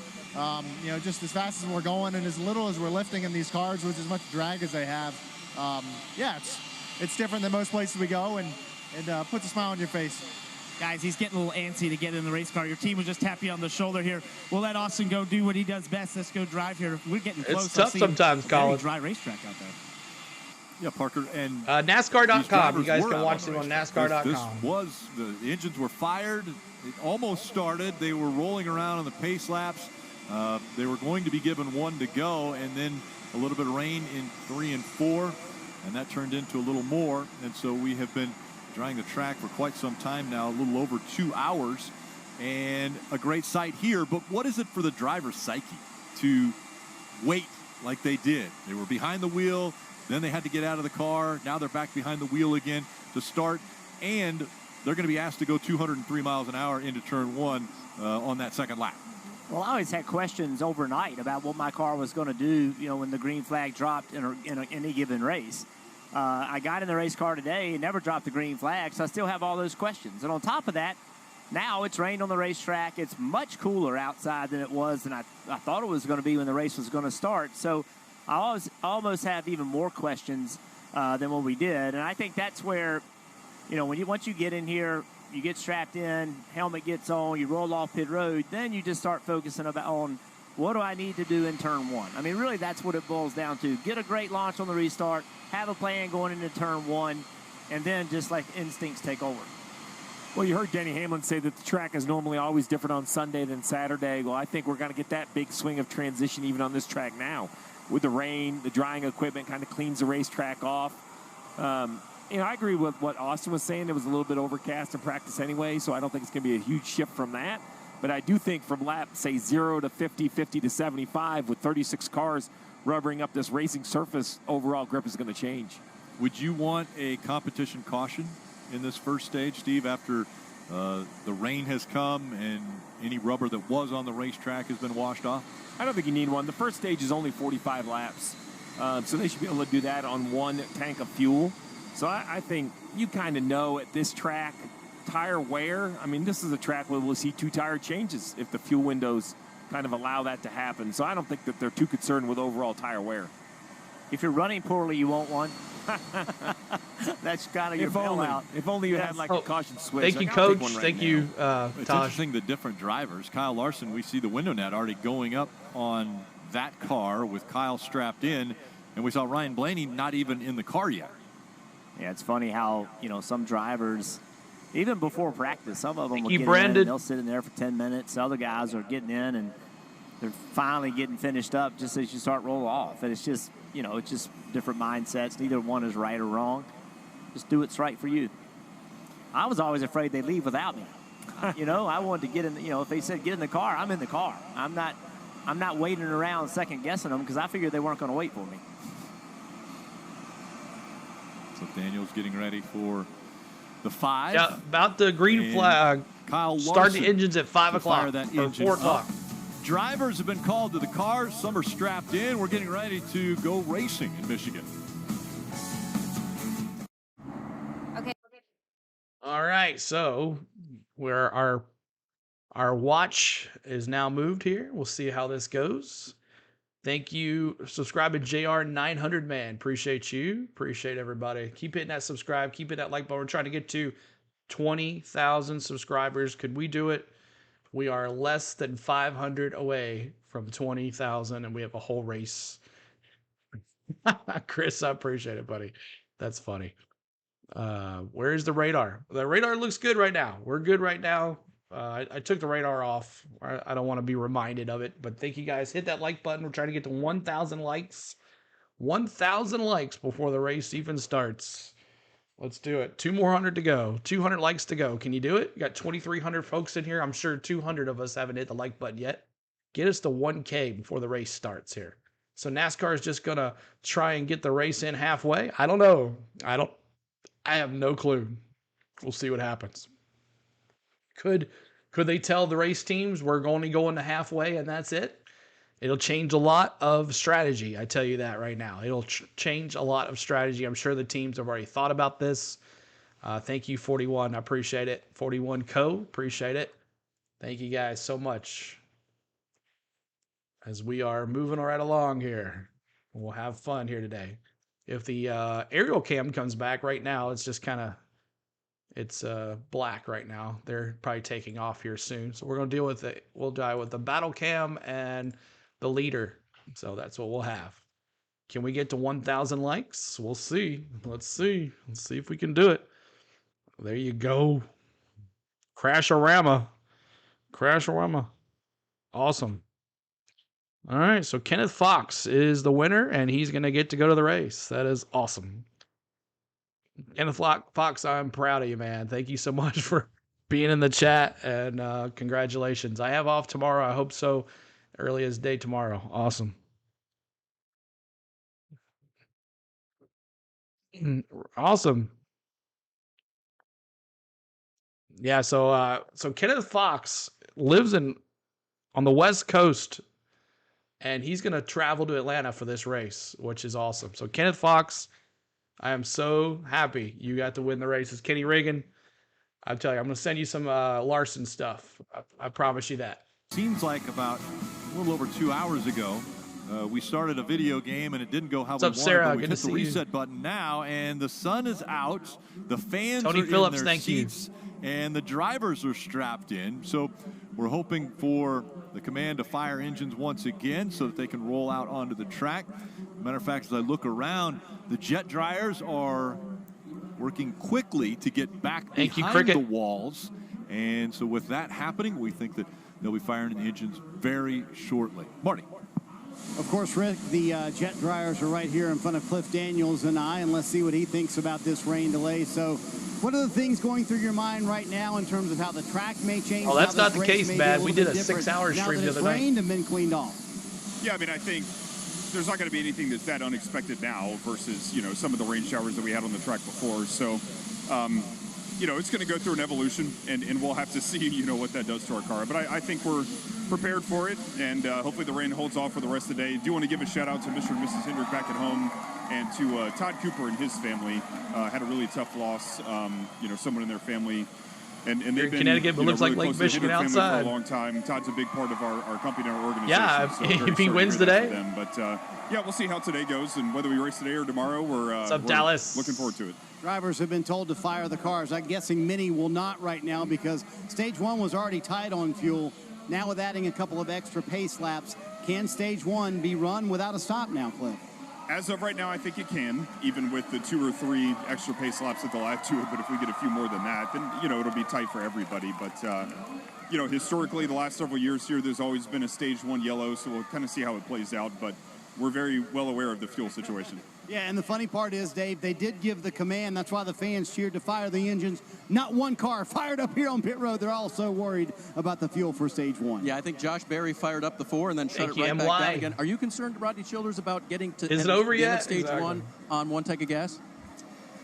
you know, just as fast as we're going and as little as we're lifting in these cars with as much drag as they have, yeah, it's different than most places we go, and puts a smile on your face. Guys, he's getting a little antsy to get in the race car. Your team will just tap you on the shoulder here. We'll let Austin go do what he does best. Let's go drive here. We're getting close. It's tough sometimes, Colin. Dry racetrack out there. Yeah, Parker, and NASCAR.com. You guys can watch them on NASCAR.com. The engines were fired. It almost started. They were rolling around on the pace laps. They were going to be given 1 to go, and then a little bit of rain in 3 and 4, and that turned into a little more. And so we have been drying the track for quite some time now, a little over 2 hours, and a great sight here. But what is it for the driver's psyche to wait like they did? They were behind the wheel, then they had to get out of the car. Now they're back behind the wheel again to start, and they're going to be asked to go 203 miles an hour into turn 1 on that second lap. Well, I always had questions overnight about what my car was going to do, you know, when the green flag dropped in any given race. I got in the race car today and never dropped the green flag, so I still have all those questions. And on top of that, now it's rained on the racetrack. It's much cooler outside than it was than I thought it was going to be when the race was going to start. So I almost have even more questions than what we did. And I think that's where, you know, once you get in here, you get strapped in, helmet gets on, you roll off pit road, then you just start focusing on what do I need to do in turn 1. I mean, really, that's what it boils down to. Get a great launch on the restart, have a plan going into turn 1, and then just like instincts take over. Well, you heard Denny Hamlin say that the track is normally always different on Sunday than Saturday. Well, I think we're going to get that big swing of transition even on this track now. With the rain, the drying equipment kind of cleans the racetrack off. You know, I agree with what Austin was saying. It was a little bit overcast in practice anyway, so I don't think it's going to be a huge shift from that. But I do think from lap, say, 0 to 50, 50 to 75, with 36 cars rubbering up this racing surface, overall grip is going to change. Would you want a competition caution in this first stage, Steve, after the rain has come and any rubber that was on the racetrack has been washed off? I don't think you need one. The first stage is only 45 laps, so they should be able to do that on 1 tank of fuel. So I think you kind of know at this track, tire wear, I mean, this is a track where we'll see 2 tire changes if the fuel windows kind of allow that to happen. So I don't think that they're too concerned with overall tire wear. If you're running poorly, you won't one. That's kind of your bailout. If only you had like a caution switch. Thank you, Coach. Thank you, It's Tosh. interesting, the different drivers. Kyle Larson, we see the window net already going up on that car with Kyle strapped in, and we saw Ryan Blaney not even in the car yet. Yeah, it's funny how, some drivers, even before practice, some of them will get Brandon. in and they'll sit in there for 10 minutes. Other guys are getting in and they're finally getting finished up just as you start roll off. And it's just, it's just different mindsets. Neither one is right or wrong. Just do what's right for you. I was always afraid they'd leave without me. I wanted to get in, if they said get in the car, I'm in the car. I'm not waiting around second guessing them because I figured they weren't going to wait for me. So Daniel's getting ready for the 5. Yeah, about the green flag. Kyle Start Larson the engines at 5 to o'clock fire that or engine 4 o'clock. up. Drivers have been called to the cars. Some are strapped in. We're getting ready to go racing in Michigan. Okay. All right, so our watch is now moved here. We'll see how this goes. Thank you, subscribing JR 900 man. Appreciate you. Appreciate everybody. Keep hitting that subscribe. Keep hitting that like button. We're trying to get to 20,000 subscribers. Could we do it? We are less than 500 away from 20,000, and we have a whole race. Chris, I appreciate it, buddy. That's funny. Where's the radar? The radar looks good right now. We're good right now. I took the radar off. I don't want to be reminded of it, but thank you guys. Hit that like button. We're trying to get to 1,000 likes. 1,000 likes before the race even starts. Let's do it. 200 to go. 200 likes to go. Can you do it? You got 2,300 folks in here. I'm sure 200 of us haven't hit the like button yet. Get us to 1K before the race starts here. So NASCAR is just going to try and get the race in halfway. I don't know. I have no clue. We'll see what happens. Could they tell the race teams we're only going to halfway and that's it? It'll change a lot of strategy. I tell you that right now. It'll change a lot of strategy. I'm sure the teams have already thought about this. Thank you, 41. I appreciate it. 41 Co. Appreciate it. Thank you guys so much. As we are moving right along here, we'll have fun here today. If the aerial cam comes back right now, it's just kind of, it's black right now. They're probably taking off here soon. So we're going to deal with it. We'll die with the battle cam and the leader. So that's what we'll have. Can we get to 1,000 likes? We'll see. Let's see. Let's see if we can do it. There you go. Crash-a-rama. Crash-a-rama. Awesome. All right. So Kenneth Fox is the winner, and he's going to get to go to the race. That is awesome. Kenneth Fox, I'm proud of you, man. Thank you so much for being in the chat, and congratulations. I have off tomorrow. I hope so. Early as day tomorrow. Awesome. Awesome. Yeah, so Kenneth Fox lives on the West Coast, and he's going to travel to Atlanta for this race, which is awesome. So Kenneth Fox, I am so happy you got to win the race. It's Kenny Reagan. I'll tell you, I'm going to send you some Larson stuff. I promise you that. Seems like about a little over 2 hours ago, we started a video game and it didn't go how we wanted. Sarah? But we Good hit to the see reset button now, and the sun is out. The fans Tony are Phillips, in their thank you. seats, and the drivers are strapped in. So we're hoping for the command to fire engines once again so that they can roll out onto the track. Matter of fact, as I look around, the jet dryers are working quickly to get back behind the walls. And so with that happening, we think that they'll be firing the engines very shortly. Marty. Of course, Rick, the jet dryers are right here in front of Cliff Daniels and I, and let's see what he thinks about this rain delay. So what are the things going through your mind right now in terms of how the track may change? Oh, that's not the case, Bad. We did a 6-hour stream the other night. Rained and been cleaned off. Yeah, I mean, I think there's not going to be anything that's that unexpected now versus, some of the rain showers that we had on the track before. So, it's going to go through an evolution, and we'll have to see, what that does to our car. But I think we're prepared for it, and hopefully the rain holds off for the rest of the day. Do want to give a shout-out to Mr. and Mrs. Hendrick back at home, and to Todd Cooper and his family. Had a really tough loss. Someone in their family And Here they've in been, Connecticut, but looks really like Lake close to the Michigan Hibbert family outside. for a long time. Todd's a big part of our company and our organization. Yeah, so if very he sorry wins to hear that today. for them. But we'll see how today goes, and whether we race today or tomorrow, we're Dallas? looking forward to it. Drivers have been told to fire the cars. I'm guessing many will not right now because stage 1 was already tight on fuel. Now with adding a couple of extra pace laps, can stage 1 be run without a stop now, Cliff? As of right now, I think it can, even with the 2 or 3 extra pace laps that they'll add to it. But if we get a few more than that, then, it'll be tight for everybody. But, historically, the last several years here, there's always been a stage 1 yellow, so we'll kind of see how it plays out. But we're very well aware of the fuel situation. Yeah, and the funny part is, Dave, they did give the command. That's why the fans cheered to fire the engines. Not one car fired up here on pit road. They're all so worried about the fuel for stage 1. Yeah, I think Josh Berry fired up the 4 and then shut it right back down again. Are you concerned, Rodney Childers, about getting to Is it over yet? Stage 1 on one tank of gas?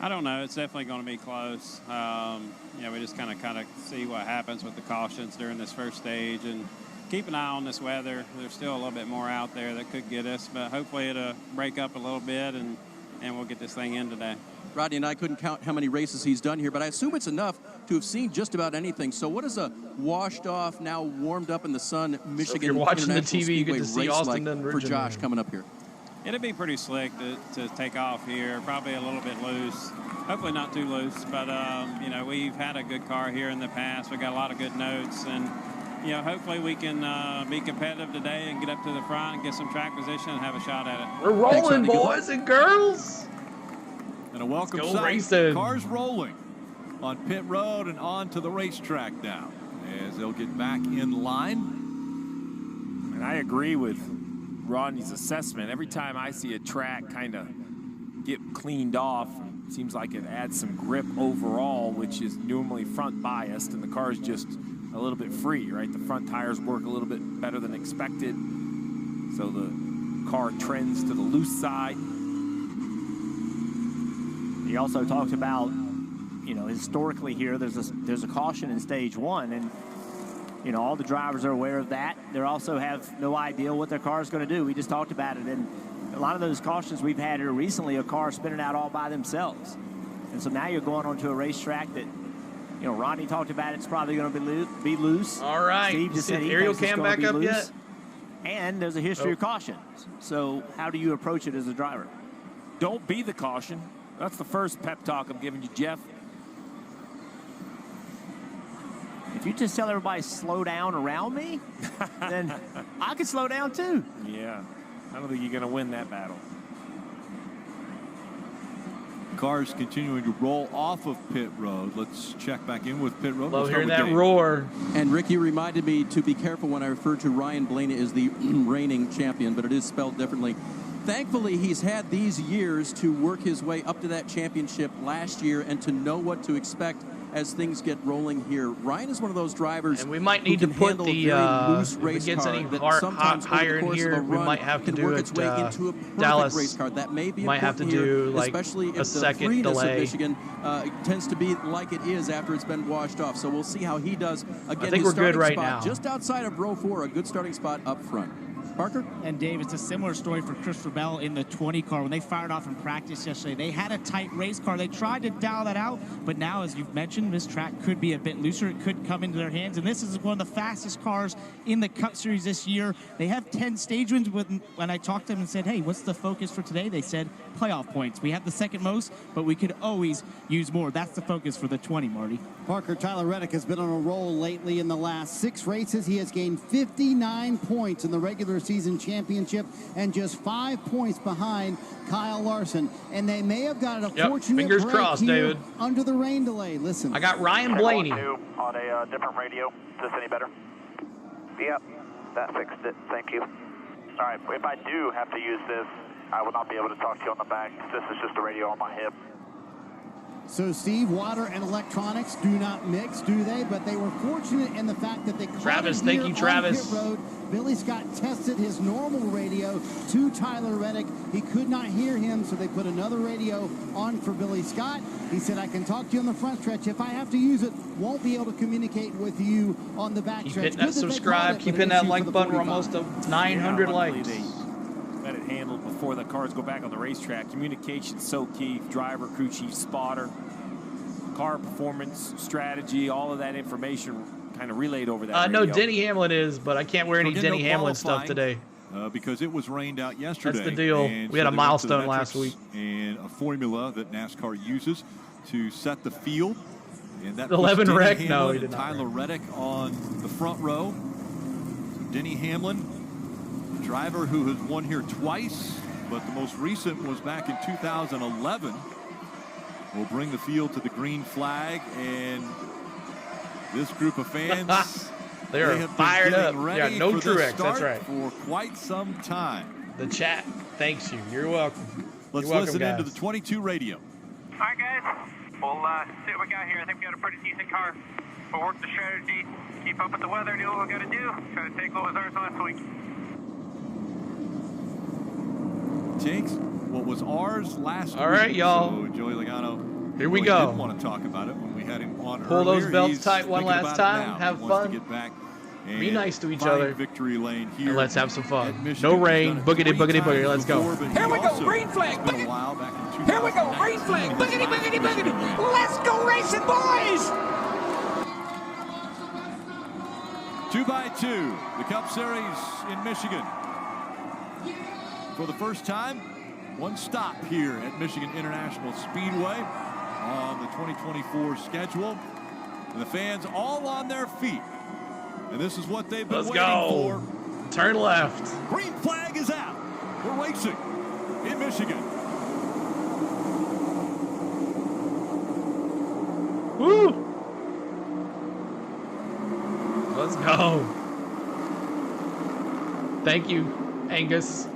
I don't know. It's definitely going to be close. We just kind of see what happens with the cautions during this first stage and keep an eye on this weather. There's still a little bit more out there that could get us, but hopefully it'll break up a little bit and we'll get this thing in today. Rodney and I couldn't count how many races he's done here, but I assume it's enough to have seen just about anything. So what is a washed off, now warmed up in the sun Michigan if you're watching the International TV, you get Speedway to see race Austin like Dunn for Josh coming up here? It'll be pretty slick to take off here, probably a little bit loose. Hopefully not too loose, but, we've had a good car here in the past. We got a lot of good notes, and, hopefully we can be competitive today and get up to the front and get some track position and have a shot at it. We're rolling, boys and girls. And a welcome Let's go sight. racing. Cars rolling on pit road and on to the racetrack now as they'll get back in line. And I agree with Rodney's assessment. Every time I see a track kind of get cleaned off, it seems like it adds some grip overall, which is normally front biased, and the car's just a little bit free, right? The front tires work a little bit better than expected, so the car trends to the loose side. He also talked about, historically here, there's a caution in stage 1, and all the drivers are aware of that. They also have no idea what their car is going to do. We just talked about it, and a lot of those cautions we've had here recently, a car spinning out all by themselves, and so now you're going onto a racetrack that, Rodney talked about it's probably going to be loose. All right, Steve just said aerial cam back up yet? And there's a history of cautions. So how do you approach it as a driver? Don't be the caution. That's the first pep talk I'm giving you, Jeff. If you just tell everybody slow down around me, then I can slow down too. Yeah, I don't think you're going to win that battle. Cars continuing to roll off of pit road. Let's check back in with pit road. Love hearing that roar. And Ricky reminded me to be careful when I referred to Ryan Blaney as the reigning champion, but it is spelled differently. Thankfully, he's had these years to work his way up to that championship last year and to know what to expect as things get rolling here. Ryan is one of those drivers, and we might need to put the loose if race it gets car any that hard, sometimes higher over the in course here, of a we run might have to can do work it. its way into a perfect Dallas race car. That may be might have to important do here, like especially a if second the freeness delay. of Michigan tends to be like it is after it's been washed off. So we'll see how he does. Again, I think his we're good starting right spot now. just outside of row 4, a good starting spot up front. Parker? And Dave, it's a similar story for Christopher Bell in the 20 car. When they fired off in practice yesterday, they had a tight race car. They tried to dial that out, but now, as you've mentioned, this track could be a bit looser. It could come into their hands, and this is one of the fastest cars in the Cup Series this year. They have 10 stage wins. When I talked to them and said, hey, what's the focus for today? They said playoff points. We have the second most, but we could always use more. That's the focus for the 20, Marty. Parker, Tyler Reddick has been on a roll lately. In the last 6 races, he has gained 59 points in the regular season championship and just 5 points behind Kyle Larson. And they may have got a fortunate fingers break crossed, here David. under the rain delay. Listen. I got Ryan Blaney. On a different radio. Is this any better? Yep, that fixed it. Thank you. All right, if I do have to use this, I will not be able to talk to you on the back. This is just a radio on my hip. So, Steve, water and electronics do not mix, do they? But they were fortunate in the fact that they caught Travis, it thank here you, Travis. on pit road. Billy Scott tested his normal radio to Tyler Reddick. He could not hear him, so they put another radio on for Billy Scott. He said, I can talk to you on the front stretch. If I have to use it, won't be able to communicate with you on the back Keep stretch. hitting that subscribe. Keep hitting that like button. We're almost to 900 likes. Let it handled before the cars go back on the racetrack. Communication's so key. Driver, crew chief, spotter. car performance, strategy, all of that information kind of relayed over that No, radio. Denny Hamlin is, but I can't wear any Denny Hamlin stuff today. Because it was rained out yesterday. That's the deal. We had a milestone last week. And a formula that NASCAR uses to set the field. And that 11 wreck? Hamlin No, he did not. Tyler Reddick on the front row. So Denny Hamlin, a driver who has won here twice, but the most recent was back in 2011. Will bring the field to the green flag, and this group of fans they are have fired been up. ready Yeah, no for this Truex. That's start right. For quite some time. The chat thanks you. You're welcome. Let's You're welcome, listen guys. into the 22 radio. All right, guys. We'll see what we got here. I think we got a pretty decent car. We'll work the strategy, keep up with the weather, do what we got to do. Try to take what was ours last week. Takes what was ours last week. All right, y'all. So Joey Logano Here we really go. didn't want to talk about it when we had him on Pull earlier. those belts He's tight one thinking last about it time. now. Have He wants fun. to get back Be and nice to each find other. victory lane here. And let's have some fun. at Michigan. No He's rain. done it Boogity, 3 boogity, times boogie. Let's go. before, but he Here we go, also- green flag. It's been a while back in Here we go, green flag. Boogity, boogity, boogity. Let's go racing, boys. 2x2, the Cup Series in Michigan. For the first time, one stop here at Michigan International Speedway on the 2024 schedule. And the fans all on their feet. And this is what they've been Let's waiting go. for. Turn left. Green flag is out. We're racing in Michigan. Woo! Let's go. Thank you, Angus.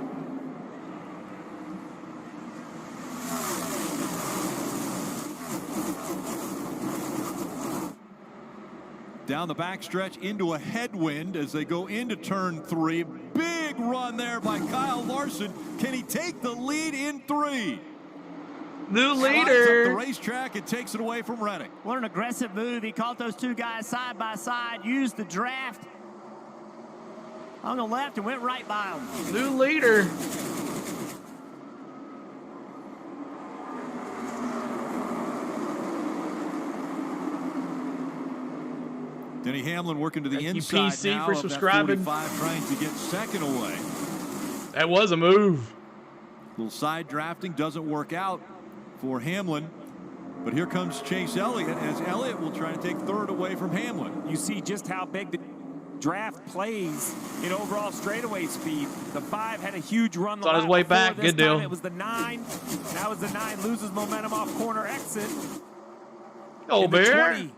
Down the backstretch into a headwind as they go into turn 3. Big run there by Kyle Larson. Can he take the lead in 3? New Slides leader. up the racetrack and takes it away from Reddick. What an aggressive move. He caught those two guys side by side, used the draft on the left and went right by them. New leader. Denny Hamlin working to the Thank you, inside PC, now for of that subscribing. 45, trying to get second away. That was a move. Little side drafting doesn't work out for Hamlin. But here comes Chase Elliott as Elliott will try to take third away from Hamlin. You see just how big the draft plays in overall straightaway speed. The 5 had a huge run. It's on his way back. This Good deal. time it was the 9. Now it's the 9 loses momentum off corner exit. Oh, In the Bear. 20,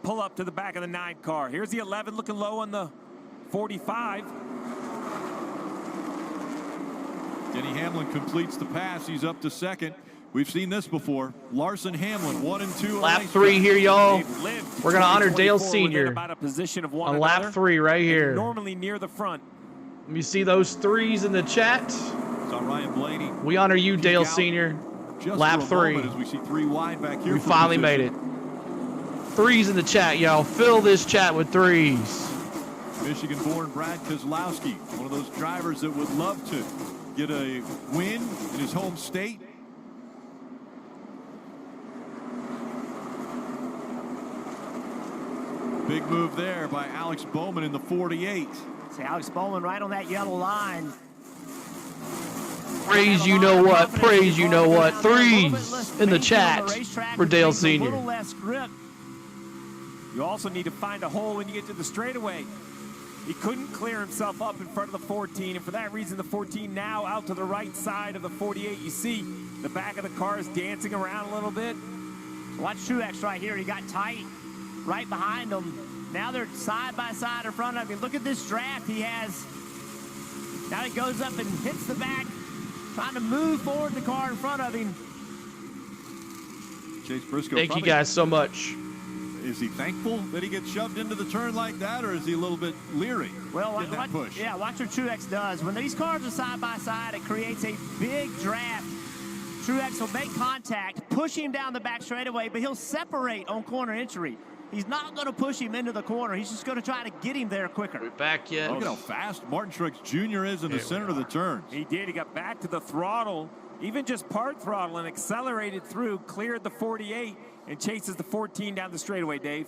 pull up to the back of the 9 car. Here's the 11 looking low on the 45. Denny Hamlin completes the pass. He's up to second. We've seen this before. Larson Hamlin 1 and 2. Lap 3 here, y'all. We're going to honor Dale 2024 Sr. within about a position of one on another, lap 3 right here. normally near the front. Let me see those 3s in the chat. Saw Ryan Blaney. We honor you, Dale out Sr. Just Lap for a 3. moment as we see 3 wide back here. We for finally made position. it. 3s in the chat, y'all. Fill this chat with 3s. Michigan-born Brad Kozlowski, one of those drivers that would love to get a win in his home state. Big move there by Alex Bowman in the 48. See Alex Bowman right on that yellow line. Praise you know what. Praise you know what. 3s in the chat for Dale A little Sr. less grip. You also need to find a hole when you get to the straightaway. He couldn't clear himself up in front of the 14, and for that reason, the 14 now out to the right side of the 48. You see the back of the car is dancing around a little bit. Watch Truex right here. He got tight right behind him. Now they're side by side in front of him. Look at this draft he has. Now he goes up and hits the back, trying to move forward the car in front of him. Chase Briscoe. Thank you guys so much. Is he thankful that he gets shoved into the turn like that, or is he a little bit leery? Well, in that push? Yeah, watch what Truex does. When these cars are side by side, it creates a big draft. Truex will make contact, push him down the back straightaway, but he'll separate on corner entry. He's not going to push him into the corner. He's just going to try to get him there quicker. Are we back yet? Look at how fast Martin Truex Jr. is in the center of the turn. He did. He got back to the throttle even just part throttle and accelerated through, cleared the 48, and chases the 14 down the straightaway, Dave.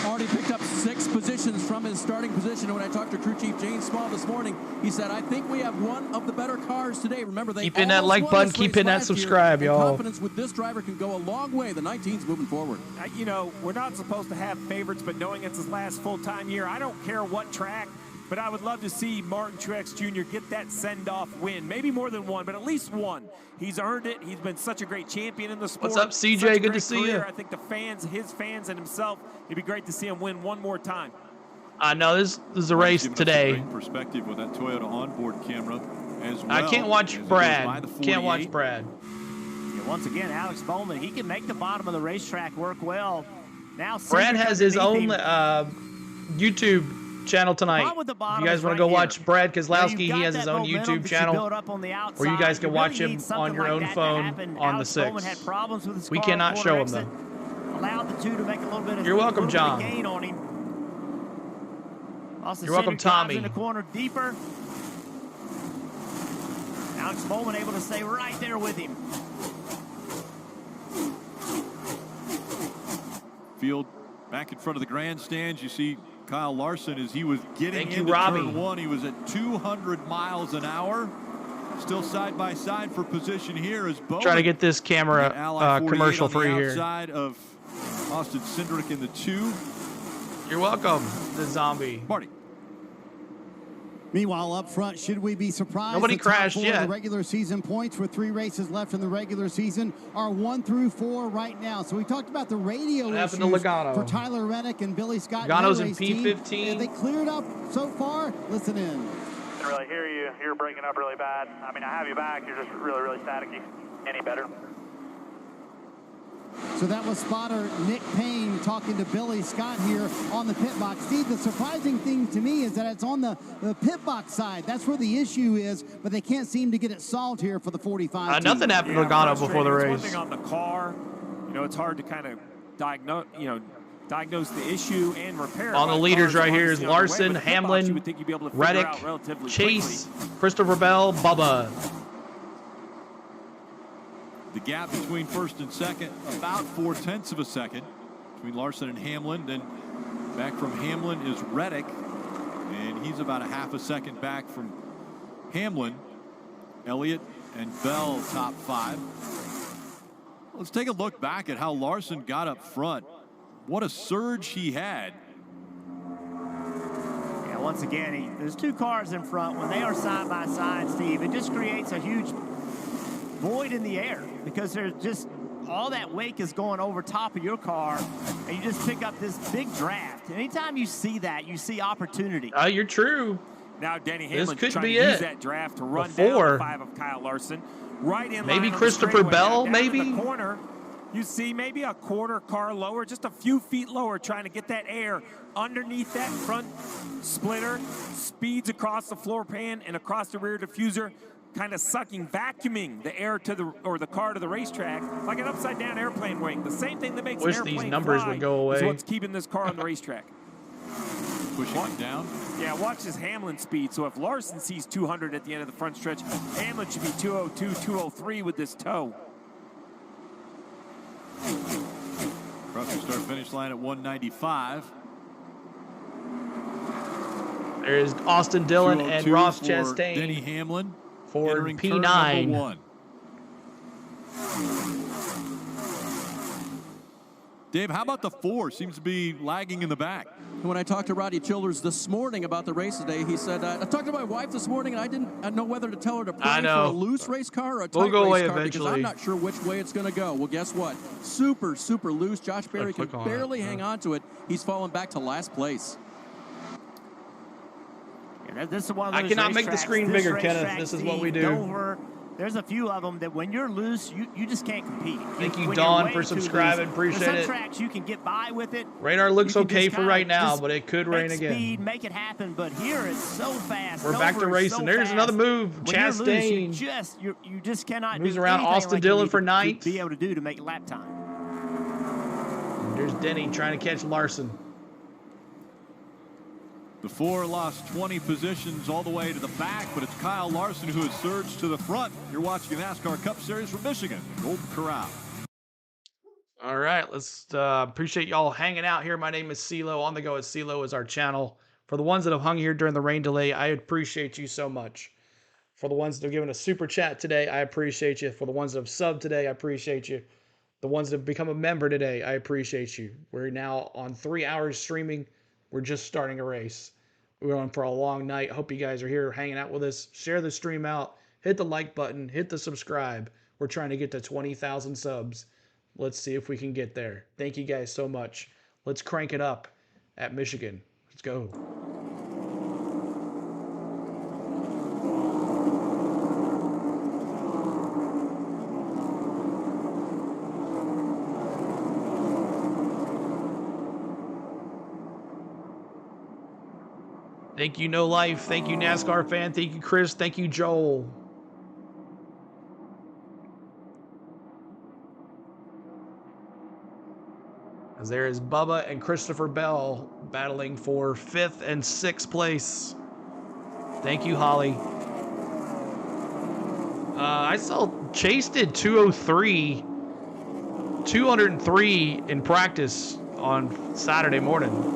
Already picked up 6 positions from his starting position. When I talked to crew chief James Small this morning, he said, I think we have one of the better cars today. Remember, they keep hitting that like button, keep hitting that subscribe, y'all. Confidence with this driver can go a long way. The 19's moving forward. You know, we're not supposed to have favorites, but knowing it's his last full-time year, I don't care what track, but I would love to see Martin Truex Jr. get that send-off win. Maybe more than one, but at least one. He's earned it. He's been such a great champion in the sport. What's up, CJ? Good to see you. I think the fans, his fans, and himself, it'd be great to see him win one more time. I know this is a race today. Great perspective with that Toyota onboard camera as well. I can't watch Brad. Can't watch Brad. Yeah, once again, Alex Bowman, he can make the bottom of the racetrack work well. Now Brad has his own YouTube channel tonight. You guys want to go watch Brad Kozlowski? He has his own YouTube channel where you guys can watch him on your own phone on the 6. We cannot show him though. Allowed the 2 to make a little bit of You're welcome, John. Gain on him. You're welcome, Tommy. In the corner deeper. Alex Bowman able to stay right there with him. Field back in front of the grandstands. You see Kyle Larson as he was getting into Robbie. turn 1. He was at 200 miles an hour. Still side by side for position here as Bowman. Try to get this camera commercial free here. Outside of Austin Cindric in the 2. You're welcome, the zombie. Marty. Meanwhile, up front, should we be surprised? Nobody crashed yet. yet. The regular season points with 3 races left in the regular season are 1 through 4 right now. So we talked about the radio issues for Tyler Reddick and Billy Scott. Logano's in P15. And they cleared up so far. Listen in. I can really hear you. You're breaking up really bad. I mean, I have you back. You're just really, really staticky. Any better? So that was spotter Nick Payne talking to Billy Scott here on the pit box. Steve, the surprising thing to me is that it's on the pit box side. That's where the issue is, but they can't seem to get it solved here for the 45. Nothing happened to Logano before the race. One thing on the car, you know, it's hard to kind of diagnose the issue and repair it. On the leaders right here is Larson, Hamlin, Reddick, Chase, Christopher Bell, Bubba. The gap between first and second, about 0.4 of a second between Larson and Hamlin. Then back from Hamlin is Reddick, and he's about a half a second back from Hamlin. Elliott and Bell top 5. Let's take a look back at how Larson got up front. What a surge he had. Yeah, once again, there's 2 cars in front. When they are side by side, Steve, it just creates a huge void in the air because there's just all that wake is going over top of your car, and you just pick up this big draft. Anytime you see that, you see opportunity. You're true. Now Denny Hamlin trying to use that draft to run down the 5 of Kyle Larson. Right in maybe line Christopher Bell, maybe in the corner. You see maybe a quarter car lower, just a few feet lower, trying to get that air underneath that front splitter, speeds across the floor pan and across the rear diffuser, kind of sucking, vacuuming the air to the car to the racetrack like an upside down airplane wing. The same thing that makes an airplane these numbers fly would go away. is what's keeping this car on the racetrack. Pushing it down. Yeah, watch his Hamlin speed. So if Larson sees 200 at the end of the front stretch, Hamlin should be 202, 203 with this toe. Across the start finish line at 195. There's Austin Dillon and Ross Chastain. Denny Hamlin for P9. 1. Dave, how about the 4? Seems to be lagging in the back. When I talked to Roddy Childers this morning about the race today, he said, I talked to my wife this morning, and I didn't know whether to tell her to pray for a loose race car or a tight race car because I'm not sure which way it's going to go. Well, guess what? Super, super loose. Josh Berry can barely hang on to it. He's fallen back to last place. Yeah, this is one of those I cannot make the screen bigger, Kenneth. This is what we do. There's a few of them that when you're loose, you just can't compete. Thank you, Dawn, for subscribing. Appreciate it. Some tracks you can get by with it. Radar looks okay for right now, but it could rain again. Speed, make it happen, but here it's so fast. We're back to racing. There's another move. Chastain. You just cannot moves around Austin Dillon for ninth. Be able to do to make lap time. There's Denny trying to catch Larson. The 4 lost 20 positions all the way to the back, but it's Kyle Larson who has surged to the front. You're watching the NASCAR Cup Series from Michigan, Golden Corral. All right, let's appreciate y'all hanging out here. My name is CeeLo. On the Go at CeeLo is our channel. For the ones that have hung here during the rain delay, I appreciate you so much. For the ones that have given a super chat today, I appreciate you. For the ones that have subbed today, I appreciate you. The ones that have become a member today, I appreciate you. We're now on 3 hours streaming. We're just starting a race. We're on for a long night. Hope you guys are here hanging out with us. Share the stream out. Hit the like button. Hit the subscribe. We're trying to get to 20,000 subs. Let's see if we can get there. Thank you guys so much. Let's crank it up at Michigan. Let's go. Thank you, No Life. Thank you, NASCAR fan. Thank you, Chris. Thank you, Joel. As there is Bubba and Christopher Bell battling for 5th and 6th place. Thank you, Holly. I saw Chase did 203 in practice on Saturday morning.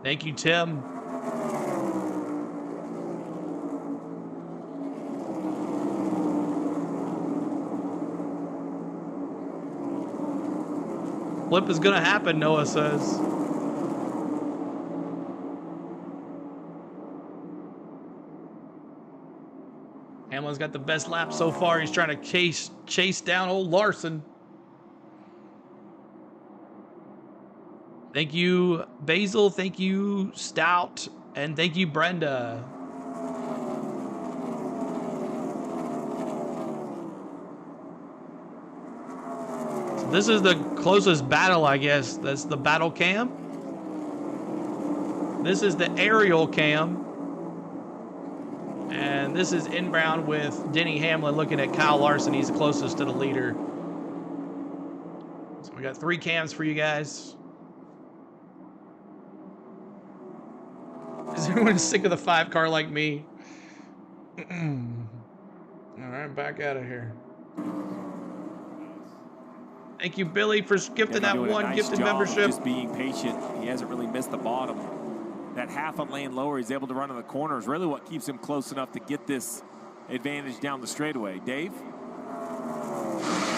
Thank you, Tim. Flip is going to happen, Noah says. Hamlin's got the best lap so far. He's trying to chase down old Larson. Thank you, Basil. Thank you, Stout. And thank you, Brenda. So this is the closest battle, I guess. That's the battle cam. This is the aerial cam. And this is inbound with Denny Hamlin looking at Kyle Larson. He's the closest to the leader. So we got 3 cams for you guys. Is everyone sick of the 5 car like me? All right, back out of here. Thank you, Billy, for gifting that one gifted membership. Just being patient. He hasn't really missed the bottom. That half a lane lower, he's able to run in the corner is really what keeps him close enough to get this advantage down the straightaway. Dave?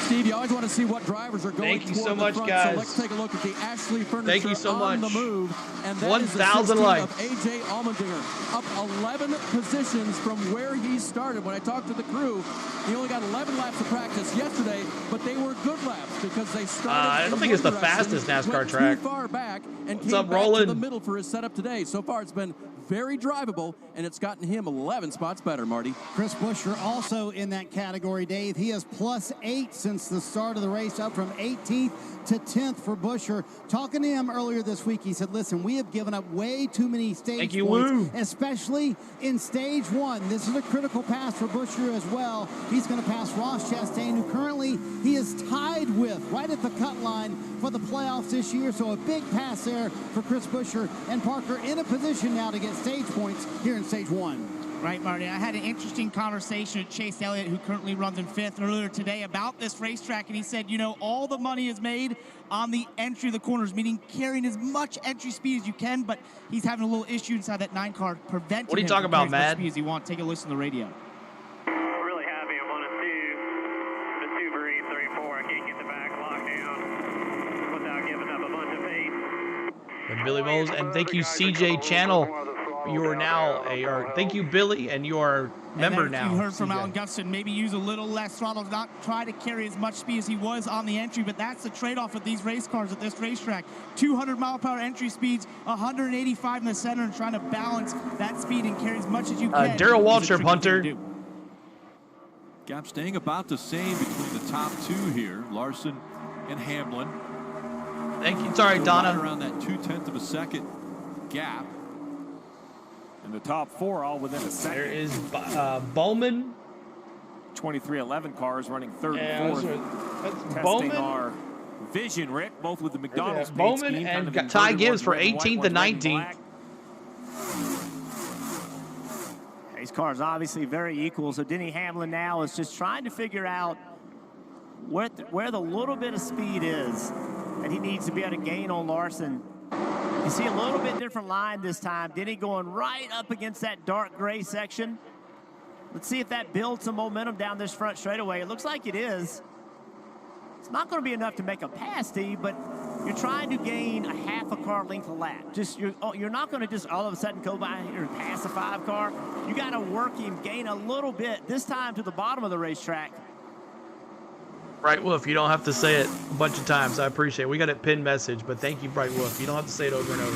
Steve, you always want to see what drivers are going Thank you so much, front, guys. So let's take a look at the Ashley Furniture Thank you so on much. The move. And that 1,000 is likes. of AJ Allmendinger, up 11 positions from where he started. When I talked to the crew, he only got 11 laps of practice yesterday, but they were good laps because they started. I don't think it's the fastest NASCAR track. Too far back and What's came up, back Roland? to the middle for his setup today. So far, it's been very drivable, and it's gotten him 11 spots better, Marty. Chris Buescher also in that category, Dave. He has +8 since the start of the race, up from 18th to 10th for Buescher. Talking to him earlier this week, he said, listen, we have given up way too many stage points, especially in stage 1. This is a critical pass for Buescher as well. He's going to pass Ross Chastain, who currently he is tied with right at the cut line for the playoffs this year. So a big pass there for Chris Buescher, and Parker in a position now to get stage points here in stage 1. Right, Marty. I had an interesting conversation with Chase Elliott, who currently runs in 5th, earlier today about this racetrack, and he said, you know, all the money is made on the entry of the corners, meaning carrying as much entry speed as you can, but he's having a little issue inside that 9 car, preventing What are you him talking from about, carrying as much Matt? speed as he wants. Take a listen to the radio. Really happy. I'm on the 2 green, 3-4. I can't get the back locked down without giving up a bunch of pace. And Billy Moles, and thank you, CJ Channel. You are now thank you, Billy, and you are member now. You heard from CJ. Alan Gustin, maybe use a little less throttle, not try to carry as much speed as he was on the entry, but that's the trade-off with these race cars at this racetrack. 200-mile-per-hour entry speeds, 185 in the center, and trying to balance that speed and carry as much as you can. Daryl Waltrip, Hunter. Gap staying about the same between the top two here, Larson and Hamlin. Thank you. Sorry, Donna. Right around that 0.2 of a second gap. And the top four all within a second. There is Bowman. 2311 cars running third and fourth. Testing Bowman. our vision, Rick, both with the McDonald's paint Bowman scheme, and kind of Ty inverted, Gibbs one's for red and white, 18th and one's red and 19th. black. These cars obviously very equal, so Denny Hamlin now is just trying to figure out where the little bit of speed is that he needs to be able to gain on Larson. You see a little bit different line this time. Denny going right up against that dark gray section. Let's see if that builds some momentum down this front straightaway. It looks like it is. It's not going to be enough to make a pass, Steve, but you're trying to gain a half a car length a lap. You're not going to just all of a sudden go by here and pass a 5 car. You got to work him, gain a little bit, this time to the bottom of the racetrack. Bright Wolf, you don't have to say it a bunch of times. I appreciate it. We got a pinned message, but thank you, Bright Wolf. You don't have to say it over and over.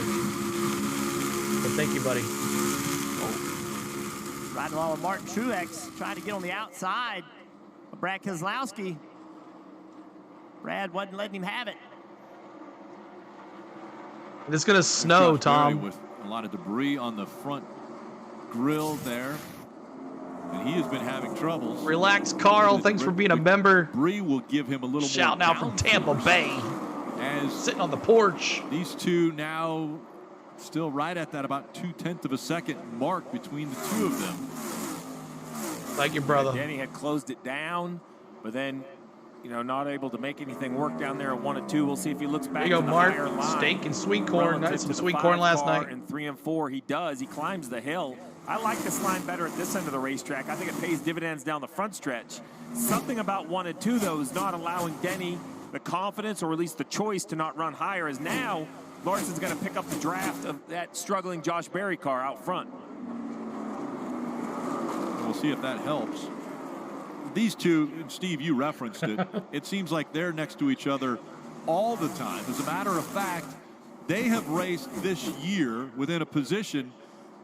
But thank you, buddy. Riding along with Martin Truex, trying to get on the outside of Brad Keselowski. Brad wasn't letting him have it. It's going to snow, Tom. With a lot of debris on the front grill there. And he has been having troubles. Relax, Carl. Thanks for being a member. Bree will give him a little shout more out from Tampa Bay. As sitting on the porch. These two now still right at that about 0.2 of a second mark between the two of them. Thank you, brother. Denny had closed it down, but then, not able to make anything work down there at 1 and 2. We'll see if he looks back. There you go, to the Mark. higher line. Steak and sweet corn. Nice some to the sweet 5 corn last car night. In 3 and 4, he does. He climbs the hill. I like this line better at this end of the racetrack. I think it pays dividends down the front stretch. Something about 1 and 2, though, is not allowing Denny the confidence or at least the choice to not run higher, as now Larson's going to pick up the draft of that struggling Josh Berry car out front. We'll see if that helps. These two, Steve, you referenced it. It seems like they're next to each other all the time. As a matter of fact, they have raced this year within a position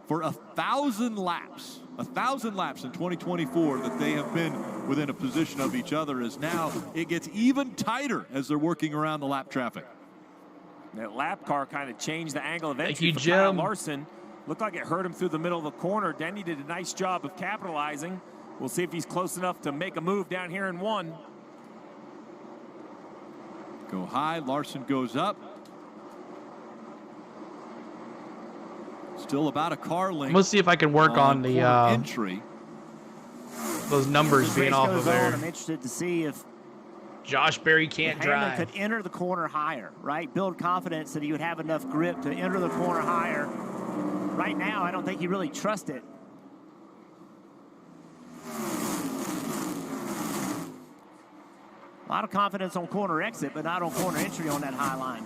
for 1,000 laps. 1,000 laps in 2024 that they have been within a position of each other, as now it gets even tighter as they're working around the lap traffic. That lap car kind of changed the angle of entry. Thank you, for Jim. Kyle Larson. Looked like it hurt him through the middle of the corner. Denny did a nice job of capitalizing. We'll see if he's close enough to make a move down here in 1. Go high, Larson goes up. Still about a car length. Let's see if I can work on the entry. Those numbers As being race off goes of there. on, I'm interested to see if Josh Berry can't Hamlin drive. could enter the corner higher, right? Build confidence that he would have enough grip to enter the corner higher. Right now, I don't think he really trusts it. A lot of confidence on corner exit, but not on corner entry on that high line.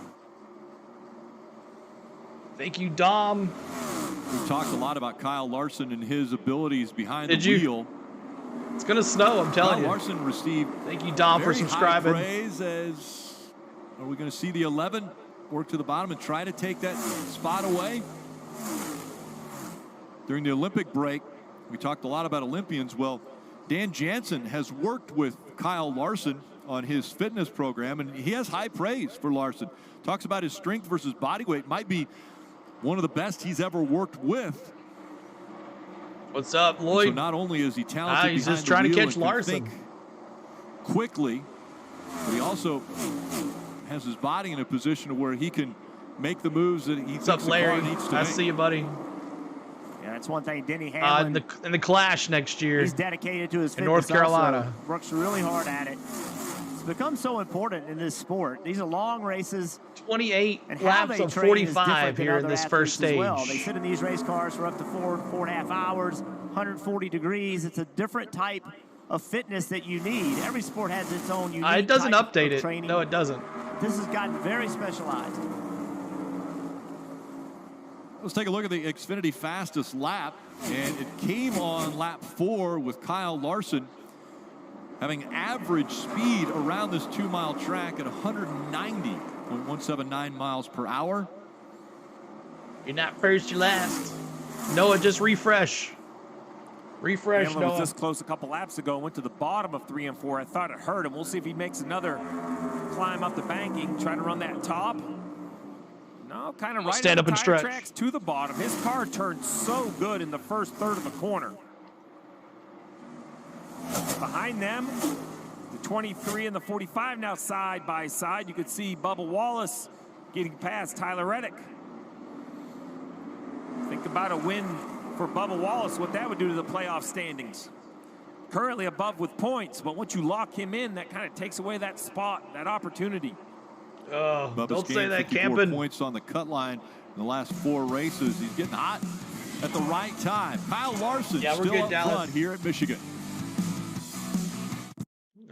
Thank you, Dom. We've talked a lot about Kyle Larson and his abilities behind Did the you? wheel. It's going to snow, I'm telling Kyle you. Larson received Thank you, Dom, for very subscribing. high praise. As are we going to see the 11 work to the bottom and try to take that spot away? During the Olympic break, we talked a lot about Olympians. Well, Dan Jansen has worked with Kyle Larson on his fitness program, and he has high praise for Larson. Talks about his strength versus body weight. Might be one of the best he's ever worked with. What's up, Lloyd? So not only is he talented, he's behind just the trying to wheel catch and can Larson. think quickly, but he also has his body in a position where he can make the moves that he What's thinks up, the Larry? car needs to I make. see you, buddy. Yeah, that's one thing Denny Hamlin. In the Clash next year. He's dedicated to his in fitness North Carolina. also. Works really hard at it. It's become so important in this sport. These are long races. 28 and how laps they of train is 45 different than here in other this athletes first as stage. well. They sit in these race cars for up to 4.5 hours, 140 degrees. It's a different type of fitness that you need. Every sport has its own unique It doesn't type update of it. training. No, it doesn't. This has gotten very specialized. Let's take a look at the Xfinity fastest lap, and it came on lap 4 with Kyle Larson having average speed around this 2-mile track at 190.179 miles per hour. You're not first, you're last. Noah, just refresh. Refresh, Hamlin was Noah. this close a couple laps ago, went to the bottom of 3 and 4. I thought it hurt him. We'll see if he makes another climb up the banking, try to run that top. No, kind of right stand on up the and tire stretch. tracks to the bottom. His car turned so good in the first third of the corner. Behind them, the 23 and the 45 now side by side. You could see Bubba Wallace getting past Tyler Reddick. Think about a win for Bubba Wallace, what that would do to the playoff standings. Currently above with points, but once you lock him in, that kind of takes away that spot, that opportunity. Oh, Bubba's don't say gained that, 54 Campin. points on the cut line in the last 4 races. He's getting hot at the right time. Kyle Larson Yeah, we're still good, up Dallas. front here at Michigan.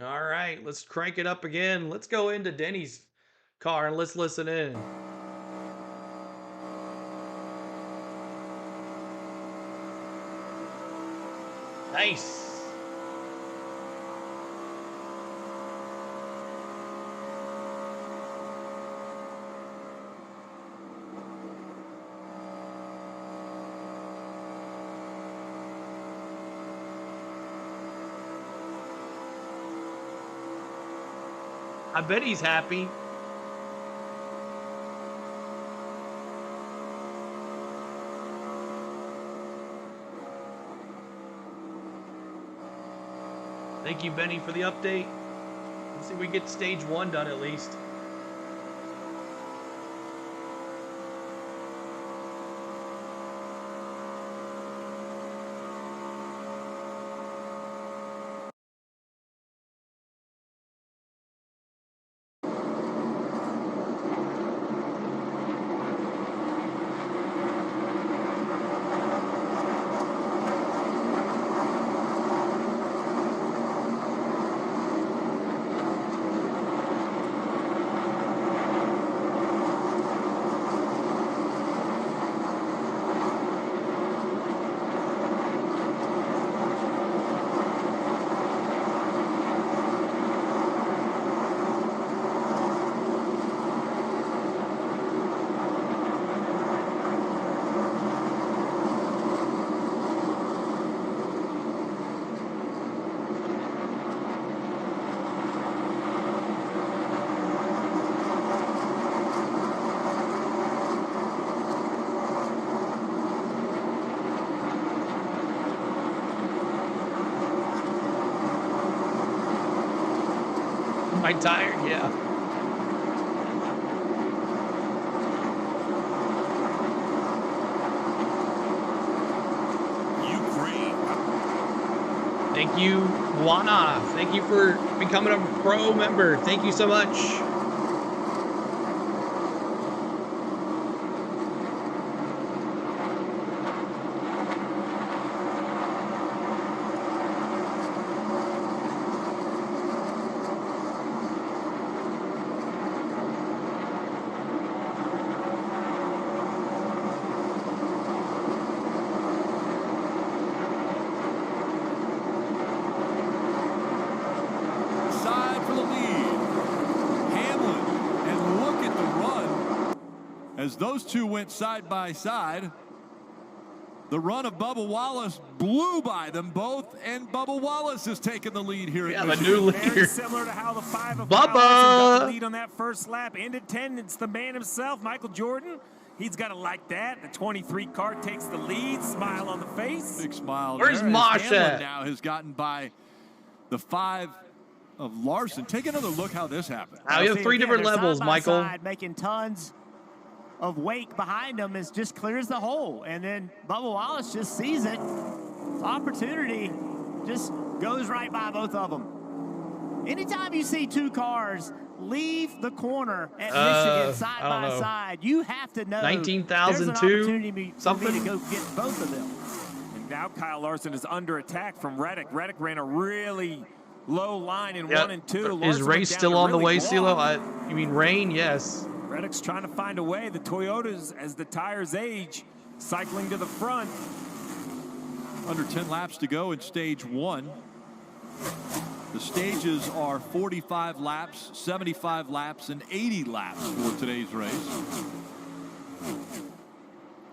All right, let's crank it up again. Let's go into Denny's car and let's listen in. Nice. I bet he's happy. Thank you, Benny, for the update. Let's see if we get stage 1 done at least. Am I tired? Yeah. Thank you, Juana. Thank you for becoming a pro member. Thank you so much. Side for the lead. Hamlin, and look at the run. As those two went side by side, the run of Bubba Wallace blew by them both, and Bubba Wallace has taken the lead here at the Michigan. new Very leader. similar to how the 5 of Bubba! got the lead on that first lap. Ended 10. It's the man himself, Michael Jordan. He's got to like that. The 23 car takes the lead. Smile on the face. Big smile. Where's there, as Mosh Hamlin at? now has gotten by the 5 of Larson. Take another look how this happened. Now you have 3 different They're levels, side by Michael. side, making tons of wake behind them is just clears the hole. And then Bubba Wallace just sees it. Opportunity just goes right by both of them. Anytime you see 2 cars leave the corner at Michigan side I don't by know. side, you have to know 19,002 there's an opportunity for me something? to go get both of them. And now Kyle Larson is under attack from Reddick. Reddick ran a really low line in Yep. 1 and 2. Is Larson went Race down still to on the really way, CeeLo? walk. You mean Rain? Yes. Reddick's trying to find a way. The Toyotas, as the tires age, cycling to the front. Under 10 laps to go in stage 1. The stages are 45 laps, 75 laps, and 80 laps for today's race.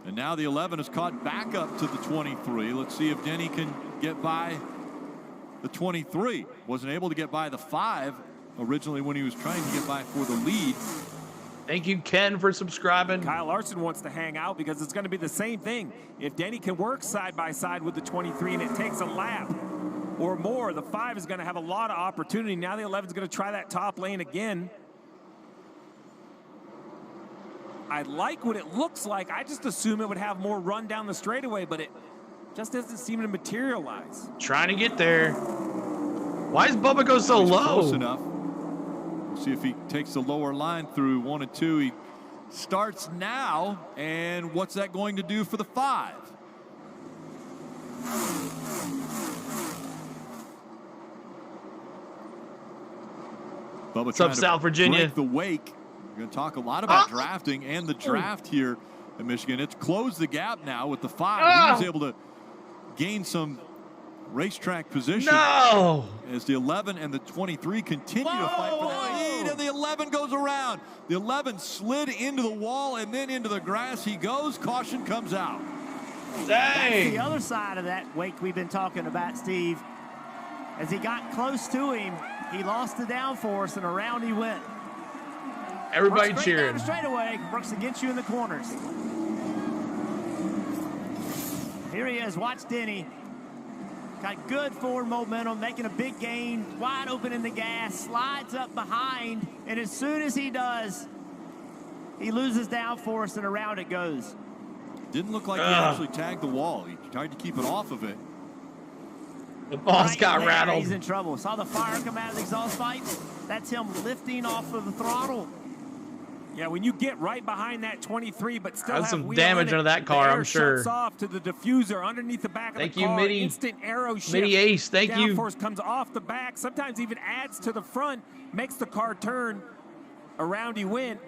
And now the 11 is caught back up to the 23. Let's see if Denny can get by the 23. Wasn't able to get by the 5 originally when he was trying to get by for the lead. Thank you, Ken, for subscribing. Kyle Larson wants to hang out because it's going to be the same thing. If Denny can work side by side with the 23 and it takes a lap or more, the 5 is going to have a lot of opportunity. Now the 11 is going to try that top lane again. I like what it looks like. I just assume it would have more run down the straightaway, but it just doesn't seem to materialize. Trying to get there. Why does Bubba go so low? Close enough. See if he takes the lower line through 1 and 2. He starts now, and what's that going to do for the 5? Bubba What's up, South Virginia? Break the wake. We're going to talk a lot about drafting and the draft here in Michigan. It's closed the gap now with the 5. He was able to gain some racetrack position as the 11 and the 23 continue to fight for that lead, and the 11 goes around. The 11 slid into the wall and then into the grass he goes. Caution comes out. That's the other side of that wake we've been talking about, Steve. As he got close to him, he lost the downforce and around he went. Everybody cheering. Down the straightaway, works against you in the corners. Here he is, watch Denny. Got good forward momentum, making a big gain, wide open in the gas, slides up behind, and as soon as he does, he loses downforce and around it goes. Didn't look like he actually tagged the wall. He tried to keep it off of it. The boss got rattled. He's in trouble. Saw the fire come out of the exhaust pipe? That's him lifting off of the throttle. Yeah, when you get right behind that 23, but still That's have some wheel damage in it, under that car, the air I'm sure. Shuts off to the diffuser underneath the back of the car. Mitty. Instant arrow shift. Mitty Ace, thank you. Downforce comes off the back, sometimes even adds to the front, makes the car turn. Around he went.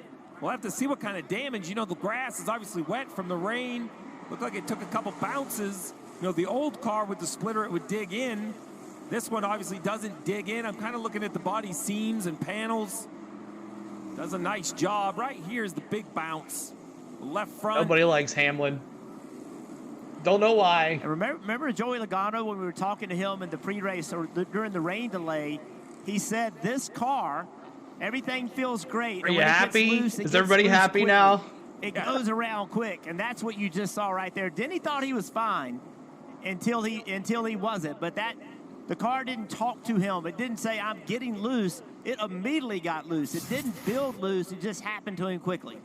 We'll have to see what kind of damage. You know, the grass is obviously wet from the rain. Looked like it took a couple bounces. You know, the old car with the splitter, it would dig in. This one obviously doesn't dig in. I'm kind of looking at the body seams and panels. Does a nice job. Right here is the big bounce. Left front. Nobody likes Hamlin. Don't know why. And remember Joey Logano, when we were talking to him in the pre-race or during the rain delay, he said this car, everything feels great. Are you happy? Is everybody happy now? It goes around quick, and that's what you just saw right there. Denny thought he was fine until he wasn't, but the car didn't talk to him. It didn't say, I'm getting loose. It immediately got loose. It didn't build loose. It just happened to him quickly.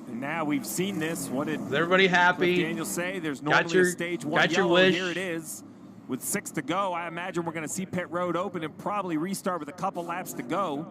And now we've seen this. What did everybody happy? Daniel say? There's normally a stage 1 got your yellow. wish. Here it is. With 6 to go, I imagine we're going to see pit road open and probably restart with a couple laps to go.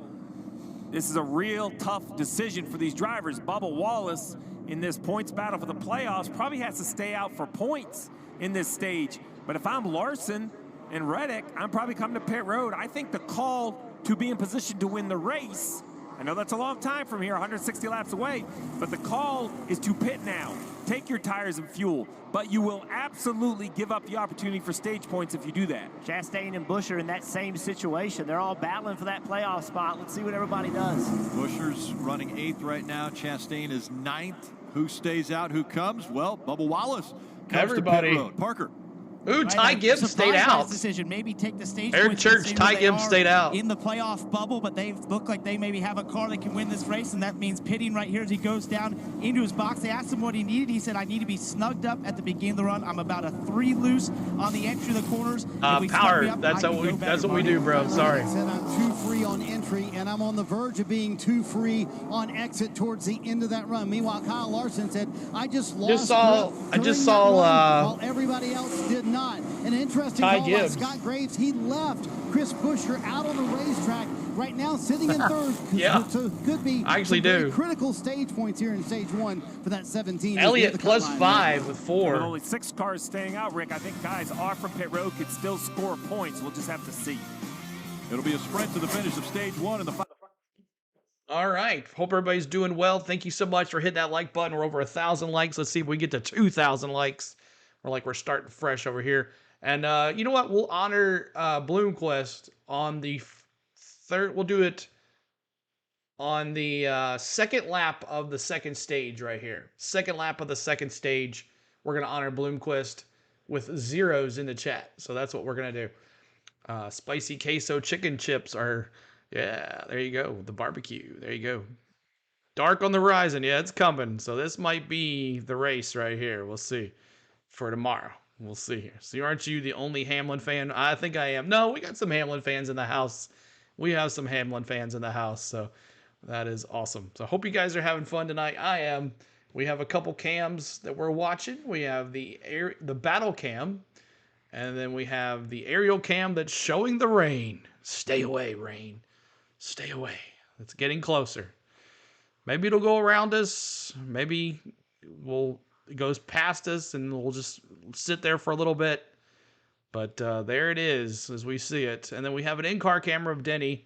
This is a real tough decision for these drivers. Bubba Wallace, in this points battle for the playoffs, probably has to stay out for points in this stage. But if I'm Larson and Reddick, I'm probably coming to pit road. I think the call to be in position to win the race, I know that's a long time from here, 160 laps away, but the call is to pit now. Take your tires and fuel, but you will absolutely give up the opportunity for stage points if you do that. Chastain and Buescher in that same situation. They're all battling for that playoff spot. Let's see what everybody does. Buescher's running 8th right now. Chastain is 9th. Who stays out? Who comes? Well, Bubba Wallace comes to pit road. Parker. Ooh, Ty Gibbs stayed out. Decision. Maybe take the stage Eric points Church, Ty Gibbs stayed out. In the playoff bubble, but they look like they maybe have a car that can win this race, and that means pitting right here as he goes down into his box. They asked him what he needed. He said, I need to be snugged up at the beginning of the run. I'm about a 3 loose on the entry of the corners. Power, that's what we do, bro. Sorry. Said I'm too free on entry, and I'm on the verge of being too free on exit towards the end of that run. Meanwhile, Kyle Larson said, I just lost. I just saw while everybody else did not. An interesting Ty call by Gibbs. Scott Graves. He left Chris Buescher out on the racetrack. Right now, sitting in third. Yeah. So could be I actually do. critical stage points here in stage 1 for that 17. Elliott plus 5 with 4. With only 6 cars staying out, Rick, I think guys off from pit road could still score points. We'll just have to see. It'll be a sprint to the finish of stage 1 in the All right. Hope everybody's doing well. Thank you so much for hitting that like button. We're over 1,000 likes. Let's see if we get to 2,000 likes. We're starting fresh over here. And you know what? We'll honor Bloomquist on the third. We'll do it on the second lap of the second stage right here. Second lap of the second stage. We're going to honor Bloomquist with zeros in the chat. So that's what we're going to do. Spicy queso chicken chips are... Yeah, there you go. The barbecue. There you go. Dark on the horizon. Yeah, it's coming. So this might be the race right here. We'll see. For tomorrow. We'll see here. So aren't you the only Hamlin fan? I think I am. No, we got some Hamlin fans in the house. We have some Hamlin fans in the house. So that is awesome. So I hope you guys are having fun tonight. I am. We have a couple cams that we're watching. We have the battle cam. And then we have the aerial cam that's showing the rain. Stay away, rain. Stay away. It's getting closer. Maybe it'll go around us. Maybe it goes past us and we'll just sit there for a little bit. But there it is as we see it. And then we have an in-car camera of Denny.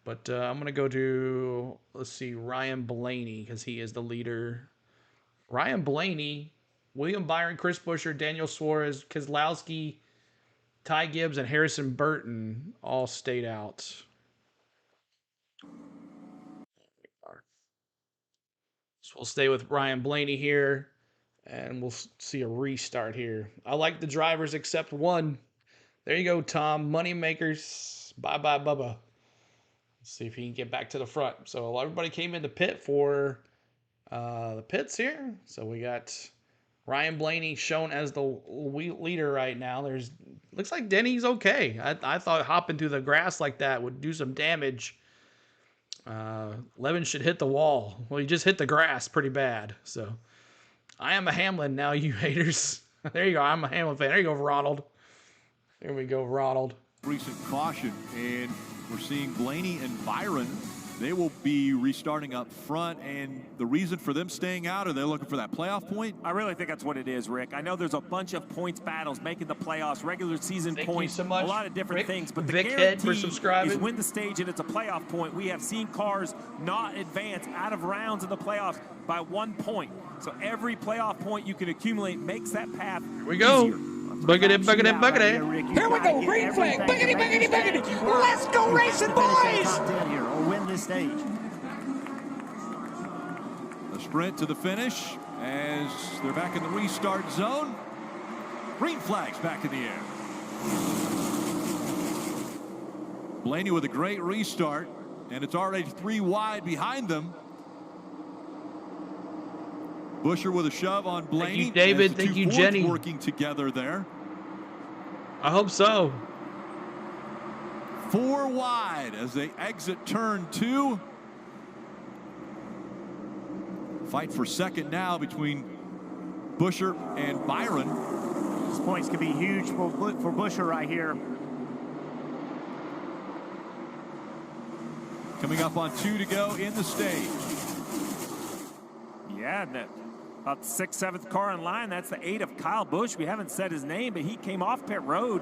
But I'm going to go to, let's see, Ryan Blaney because he is the leader. Ryan Blaney, William Byron, Chris Buescher, Daniel Suarez, Keselowski, Ty Gibbs, and Harrison Burton all stayed out. So we'll stay with Ryan Blaney here, and we'll see a restart here. I like the drivers except one. There you go, Tom. Moneymakers. Bye-bye, Bubba. Let's see if he can get back to the front. So everybody came into pit for the pits here. So we got Ryan Blaney shown as the leader right now. Looks like Denny's okay. I thought hopping through the grass like that would do some damage. Levin should hit the wall. Well, he just hit the grass pretty bad. So I am a Hamlin now, you haters. There you go. I'm a Hamlin fan. There you go, Ronald. There we go, Ronald. Recent caution, and we're seeing Blaney and Byron. They will be restarting up front, and the reason for them staying out, are they looking for that playoff point? I really think that's what it is, Rick. I know there's a bunch of points battles making the playoffs, regular season Thank points, you so much, a lot of different Rick, things. But the Vic Head guarantee for subscribing. is win the stage and it's a playoff point. We have seen cars not advance out of rounds in the playoffs by 1 point. So every playoff point you can accumulate makes that path Here we go. easier. Buggity, buggity, buggity. Here we go, green flag. Buggity, buggity, buggity. Let's go racing, boys. Here or win this stage. A sprint to the finish as they're back in the restart zone. Green flags back in the air. Blaney with a great restart, and it's already 3 wide behind them. Buescher with a shove on Blaney. Thank you, David. Thank you, Jenny. Working together there. I hope so. 4 wide as they exit turn 2. Fight for second now between Buescher and Byron. These points could be huge for Buescher right here. Coming up on 2 to go in the stage. Yeah, about the 6th, 7th car in line. That's the 8 of Kyle Busch. We haven't said his name, but he came off pit road.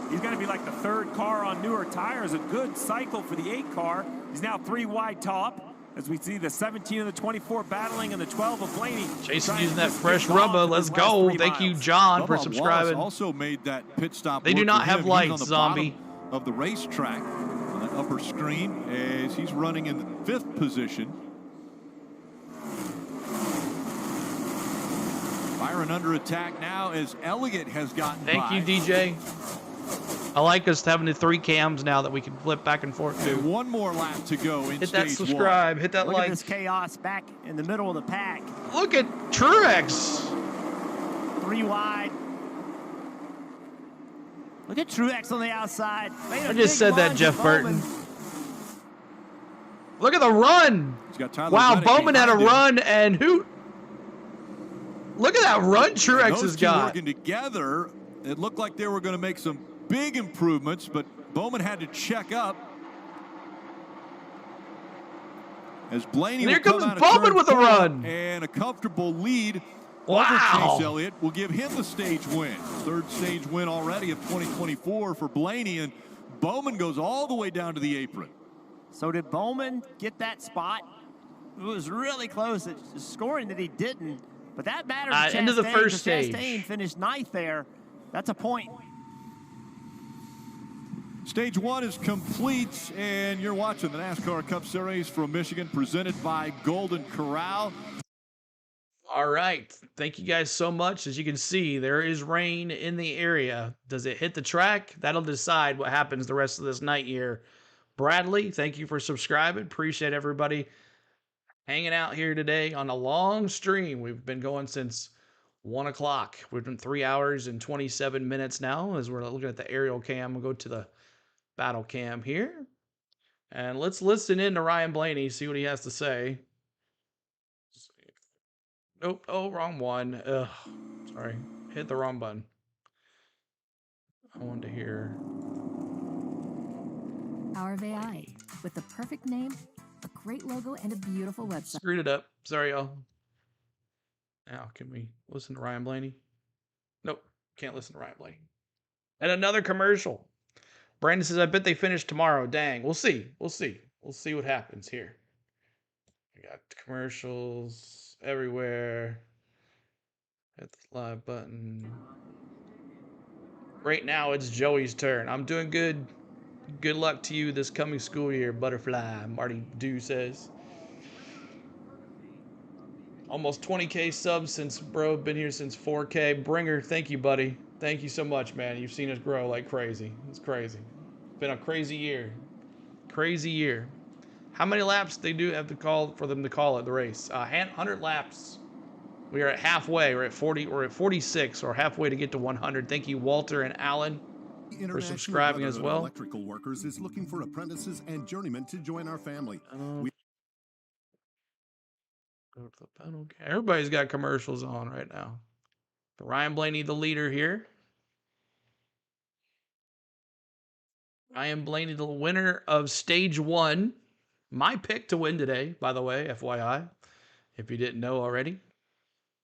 He's going to be like the 3rd car on newer tires. A good cycle for the 8 car. He's now 3 wide top. As we see the 17 and the 24 battling and the 12 of Blaney. Jason using that fresh rubber. Let's go. Thank you, John, for subscribing. Also made that pit stop. They do not have lights, Zombie. Of the racetrack on that upper screen as he's running in the 5th position. Byron under attack now as Elliott has gotten by. Thank you, DJ. I like us having the 3 cams now that we can flip back and forth to. And 1 more lap to go in Hit that subscribe. 1. Hit that Look like. Look at this chaos back in the middle of the pack. Look at Truex. 3 wide. Look at Truex on the outside. I just said that, Jeff Burton. Look at the run. Wow, Bowman had a run, and who? Look at that run Truex has got. Working together, it looked like they were going to make some big improvements, but Bowman had to check up. As Blaney and here comes Bowman with a run. And a comfortable lead wow. over Chase Elliott will give him the stage win. 3rd stage win already of 2024 for Blaney, and Bowman goes all the way down to the apron. So did Bowman get that spot was really close at scoring that he didn't. But that mattered to Chastain. Into the first stage. Chastain finished 9th there. That's a point. Stage 1 is complete, and you're watching the NASCAR Cup Series from Michigan, presented by Golden Corral. All right. Thank you guys so much. As you can see, there is rain in the area. Does it hit the track? That'll decide what happens the rest of this night here. Bradley, thank you for subscribing. Appreciate everybody hanging out here today on a long stream. We've been going since 1 o'clock. We've been 3 hours and 27 minutes now as we're looking at the aerial cam. We'll go to the battle cam here. And let's listen in to Ryan Blaney, see what he has to say. Nope. Oh, wrong one. Ugh. Sorry. Hit the wrong button. I wanted to hear. Power of AI. With the perfect name, a great logo, and a beautiful website. Screwed it up. Sorry, y'all. Now, can we listen to Ryan Blaney? Nope. Can't listen to Ryan Blaney. And another commercial. Brandon says, I bet they finish tomorrow. Dang. We'll see. We'll see. We'll see what happens here. We got commercials everywhere. Hit the live button. Right now, it's Joey's turn. I'm doing good. Good luck to you this coming school year, Butterfly, Marty Dew says. Almost 20K subs since, bro. Been here since 4K. Bringer, thank you, buddy. Thank you so much, man. You've seen us grow like crazy. It's crazy. It's been a crazy year. Crazy year. How many laps they do have to call for them to call it the race? 100 laps. We are at halfway. We're at 40. We're at 46. Or halfway to get to 100. Thank you, Walter and Alan, for subscribing as well. Electrical Workers is looking for apprentices and journeymen to join our family. Everybody's got commercials on right now. Ryan Blaney, the leader here. Ryan Blaney, the winner of stage 1. My pick to win today, by the way, FYI, if you didn't know already.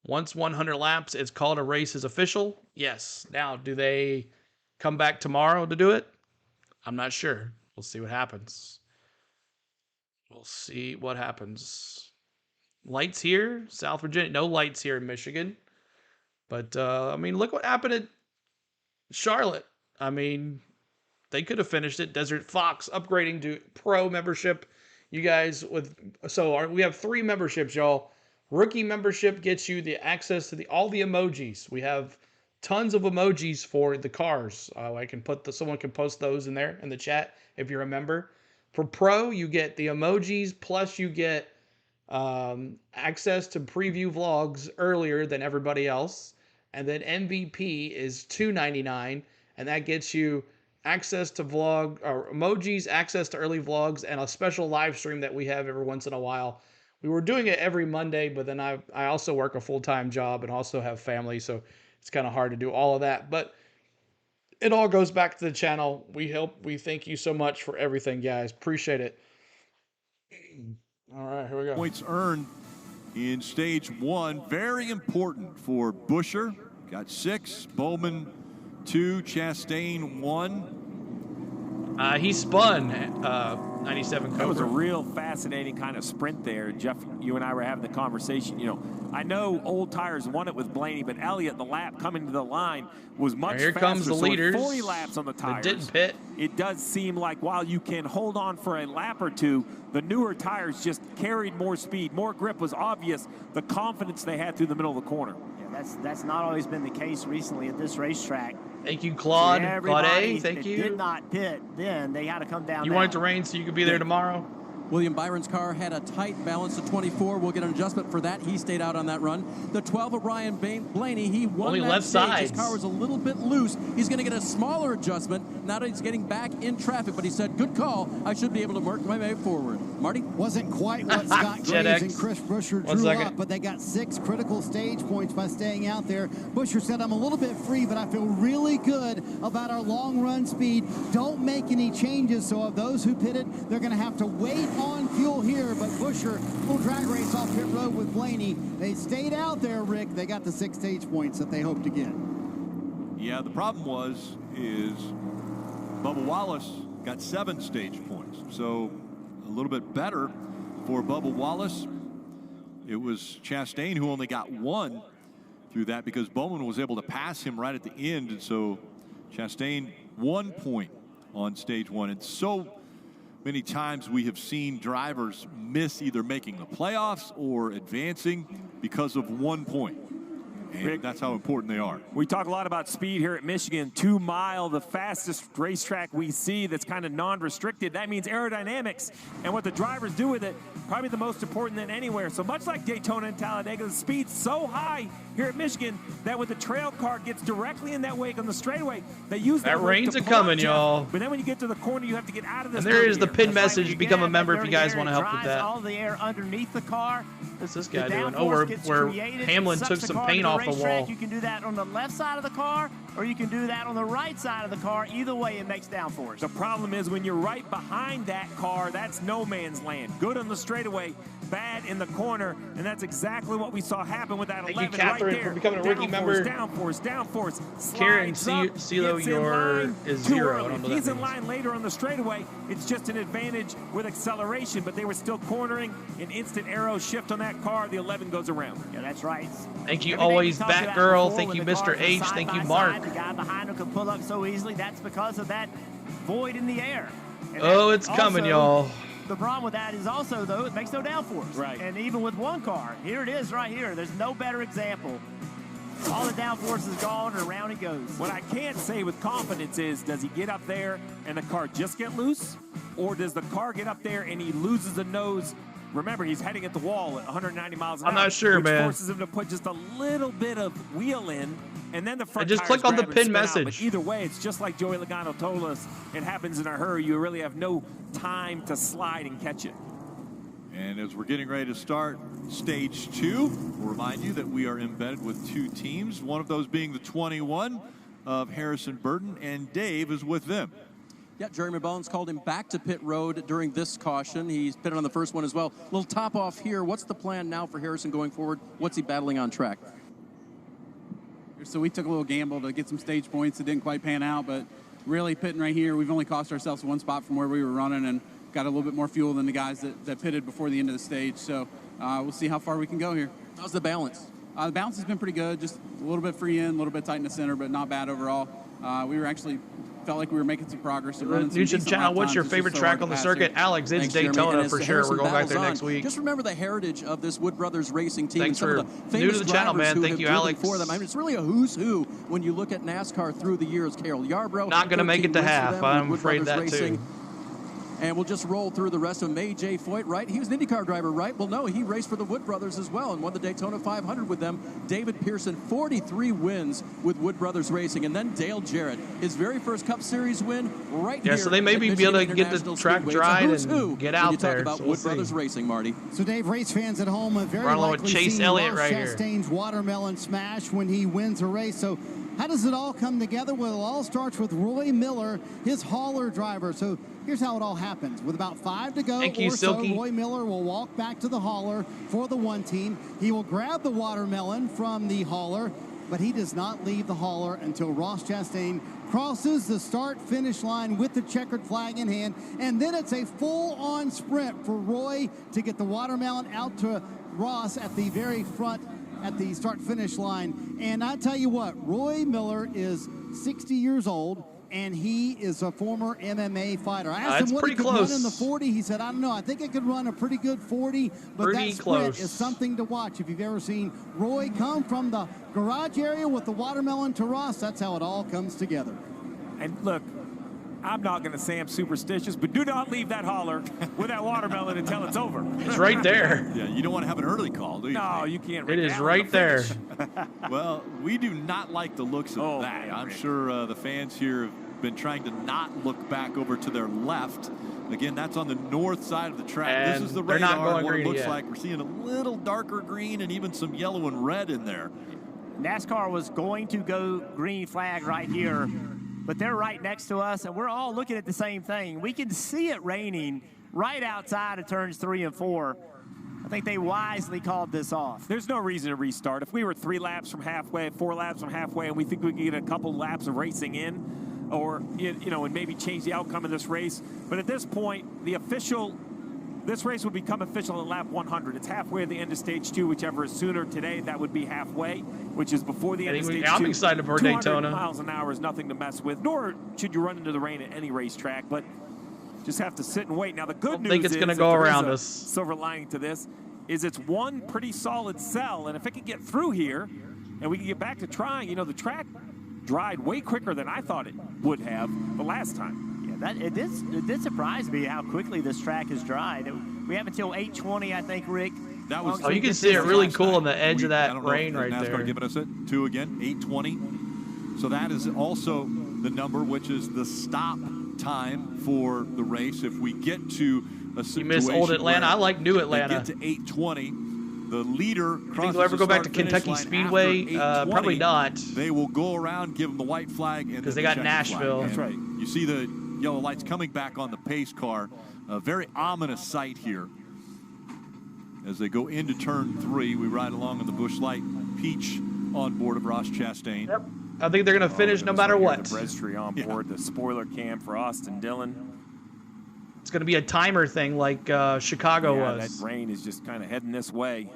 Once 100 laps, it's called a race is official. Yes. Now, do they come back tomorrow to do it? I'm not sure. We'll see what happens. We'll see what happens. Lights here, South Virginia. No lights here in Michigan. But, I mean, look what happened at Charlotte. I mean, they could have finished it. Desert Fox upgrading to pro membership. You guys we have 3 memberships, y'all. Rookie membership gets you the access to all the emojis. We have tons of emojis for the cars. I can someone can post those in there in the chat if you're a member. For pro, you get the emojis plus you get access to preview vlogs earlier than everybody else. And then MVP is $2.99, and that gets you access to emojis, access to early vlogs, and a special live stream that we have every once in a while. We were doing it every Monday, but then I also work a full-time job and also have family, so it's kind of hard to do all of that. But it all goes back to the channel. We thank you so much for everything, guys. Appreciate it. All right, here we go. Points earned in stage 1. Very important for Buscher. Got 6. Bowman 2. Chastain 1. He spun 97 Cobra. That was a real fascinating kind of sprint there. Jeff, you and I were having the conversation. You know, I know old tires won it with Blaney, but Elliott, the lap coming to the line, was much faster. Here comes the leaders. 40 laps on the tires. That didn't pit. It does seem like while you can hold on for a lap or two, the newer tires just carried more speed. More grip was obvious. The confidence they had through the middle of the corner. Yeah, that's not always been the case recently at this racetrack. Thank you, Claude. Claude A, thank you. Did not pit then. They had to come down. You want it to rain so you could be there tomorrow? William Byron's car had a tight balance of 24. We'll get an adjustment for that. He stayed out on that run. The 12 of Ryan Blaney, he won only that left stage. sides. His car was a little bit loose. He's going to get a smaller adjustment now that he's getting back in traffic. But he said, good call. I should be able to work my way forward. Marty? Wasn't quite what Scott Graves and Chris Buescher drew up, but they got 6 critical stage points by staying out there. Buescher said, I'm a little bit free, but I feel really good about our long run speed. Don't make any changes. So of those who pitted, they're going to have to wait on fuel here. But Buescher, full drag race off pit road with Blaney. They stayed out there, Rick. They got the 6 stage points that they hoped to get. Yeah, the problem is Bubba Wallace got 7 stage points. So a little bit better for Bubba Wallace. it was Chastain who only got 1 through that because Bowman was able to pass him right at the end. And so Chastain 1 point on stage 1. And so many times we have seen drivers miss either making the playoffs or advancing because of 1 point. And Rick, that's how important they are. We talk a lot about speed here at Michigan. 2 Mile, the fastest racetrack we see that's kind of non-restricted. That means aerodynamics and what the drivers do with it, probably the most important than anywhere. So much like Daytona and Talladega, the speed's so high here at Michigan that when the trail car gets directly in that wake on the straightaway, they use that rain's a-coming, y'all. But then when you get to the corner, you have to get out of this. And there is the pin message. Become a member if you guys want to help with that. All the air underneath the car. What's this guy doing? Oh, where Hamlin took some paint off the wall. You can do that on the left side of the car, or you can do that on the right side of the car. Either way, it makes downforce. The problem is when you're right behind that car, that's no man's land. Good on the straightaway, bad in the corner, and that's exactly what we saw happen with that 11 Catherine, right there. for becoming a rookie member. Downforce. Karen, CeeLo, your is 0. I don't know He's that in line later on the straightaway. It's just an advantage with acceleration, but they were still cornering. An instant arrow shift on that car. The 11 goes around. Yeah, that's right. Thank you, always, Batgirl. Thank you, Mr. H. Thank you, Mark. The guy behind him could pull up so easily. That's because of that void in the air. Oh, it's coming, y'all. The problem with that is also, though, it makes no downforce. Right. And even with one car, here it is right here. There's no better example. All the downforce is gone, and around it goes. What I can't say with confidence is, does he get up there and the car just get loose? Or does the car get up there and he loses the nose? Remember, he's heading at the wall at 190 miles an hour. I'm not sure, which man. Forces him to put just a little bit of wheel in, and then the front I just tires click on the grab and pin spin out. message. But either way, it's just like Joey Logano told us. It happens in a hurry. You really have no time to slide and catch it. And as we're getting ready to start stage 2, we'll remind you that we are embedded with 2 teams, one of those being the 21 of Harrison Burton, and Dave is with them. Yeah, Jeremy Bones called him back to pit road during this caution. He's pitted on the first one as well. Little top off here. What's the plan now for Harrison going forward? What's he battling on track? So we took a little gamble to get some stage points. It didn't quite pan out, but really pitting right here, we've only cost ourselves 1 spot from where we were running and got a little bit more fuel than the guys that pitted before the end of the stage. So we'll see how far we can go here. How's the balance? The balance has been pretty good. Just a little bit free in, a little bit tight in the center, but not bad overall. We were actually felt like we were making some progress. Nugent Channel, what's your favorite track on the circuit? Alex, it's Daytona for sure. We're going back there next week. Just remember the heritage of this Wood Brothers racing team. Thanks for new to the channel, man. Thank you, Alex. For them. I mean, it's really a who's who when you look at NASCAR through the years. Carol Yarbrough. Not going to make it to half. I'm afraid that too. And we'll just roll through the rest of them. A.J. Foyt, right? He was an IndyCar driver, right? Well, no, he raced for the Wood Brothers as well and won the Daytona 500 with them. David Pearson, 43 wins with Wood Brothers Racing. And then Dale Jarrett, his very first Cup Series win right here. Yeah, so they may be able to get the track dried and get out there. Talk about Wood Brothers Racing, Marty. So, Dave, race fans at home have very likely Chase seen Elliott Ross right here. Chastain's watermelon smash when he wins a race. So, how does it all come together? Well, it all starts with Roy Miller, his hauler driver. So here's how it all happens. With about 5 to go Roy Miller will walk back to the hauler for the 1 team. He will grab the watermelon from the hauler, but he does not leave the hauler until Ross Chastain crosses the start-finish line with the checkered flag in hand. And then it's a full-on sprint for Roy to get the watermelon out to Ross at the very front at the start-finish line. And I tell you what, Roy Miller is 60 years old, and he is a former MMA fighter. I asked him what he could run in the 40. He said, I don't know. I think I could run a pretty good 40, but that sprint is something to watch. If you've ever seen Roy come from the garage area with the watermelon to Ross, that's how it all comes together. And look, I'm not going to say I'm superstitious, but do not leave that hauler with that watermelon until it's over. It's right there. Yeah, you don't want to have an early call, do you? No, you can't. It is right there. Well, we do not like the looks of that. I'm sure the fans here have been trying to not look back over to their left. Again, that's on the north side of the track. And this is the they're not radar. going What it green looks yet. like we're seeing a little darker green and even some yellow and red in there. NASCAR was going to go green flag right here, but they're right next to us, and we're all looking at the same thing. We can see it raining right outside of turns 3 and 4. I think they wisely called this off. There's no reason to restart. If we were 3 laps from halfway, 4 laps from halfway, and we think we can get a couple laps of racing in, or, you know, and maybe change the outcome of this race. But at this point, the official this race would become official at lap 100. It's halfway at the end of stage 2, whichever is sooner today. That would be halfway, which is before the end of stage 2. I'm excited for 200 Daytona. miles an hour is nothing to mess with, nor should you run into the rain at any racetrack, but just have to sit and wait. Now, the good news think it's is, going to go around us. Silver lining to this is it's one pretty solid cell, and if it can get through here and we can get back to trying, you know, the track dried way quicker than I thought it would have the last time. Yeah, it did surprise me how quickly this track has dried. We have until 8:20, I think, Rick. That was. Oh, you can see it really cool on the edge of that rain right NASCAR there. giving us it 2 again, 8:20. So that is also the number, which is the stop time for the race. If we get to a situation, you miss old Atlanta. I like new Atlanta. Get to 8:20. The leader crosses. Think they'll ever go back to Kentucky Speedway? Probably not. They will go around, give them the white flag, and because they got Nashville. That's right. You see the yellow lights coming back on the pace car. A very ominous sight here. As they go into turn 3, we ride along in the Busch Light Peach on board of Ross Chastain. Yep. I think they're going to finish no matter what. The registry on board, the spoiler cam for Austin Dillon. It's going to be a timer thing like Chicago was. That rain is just kind of heading this way.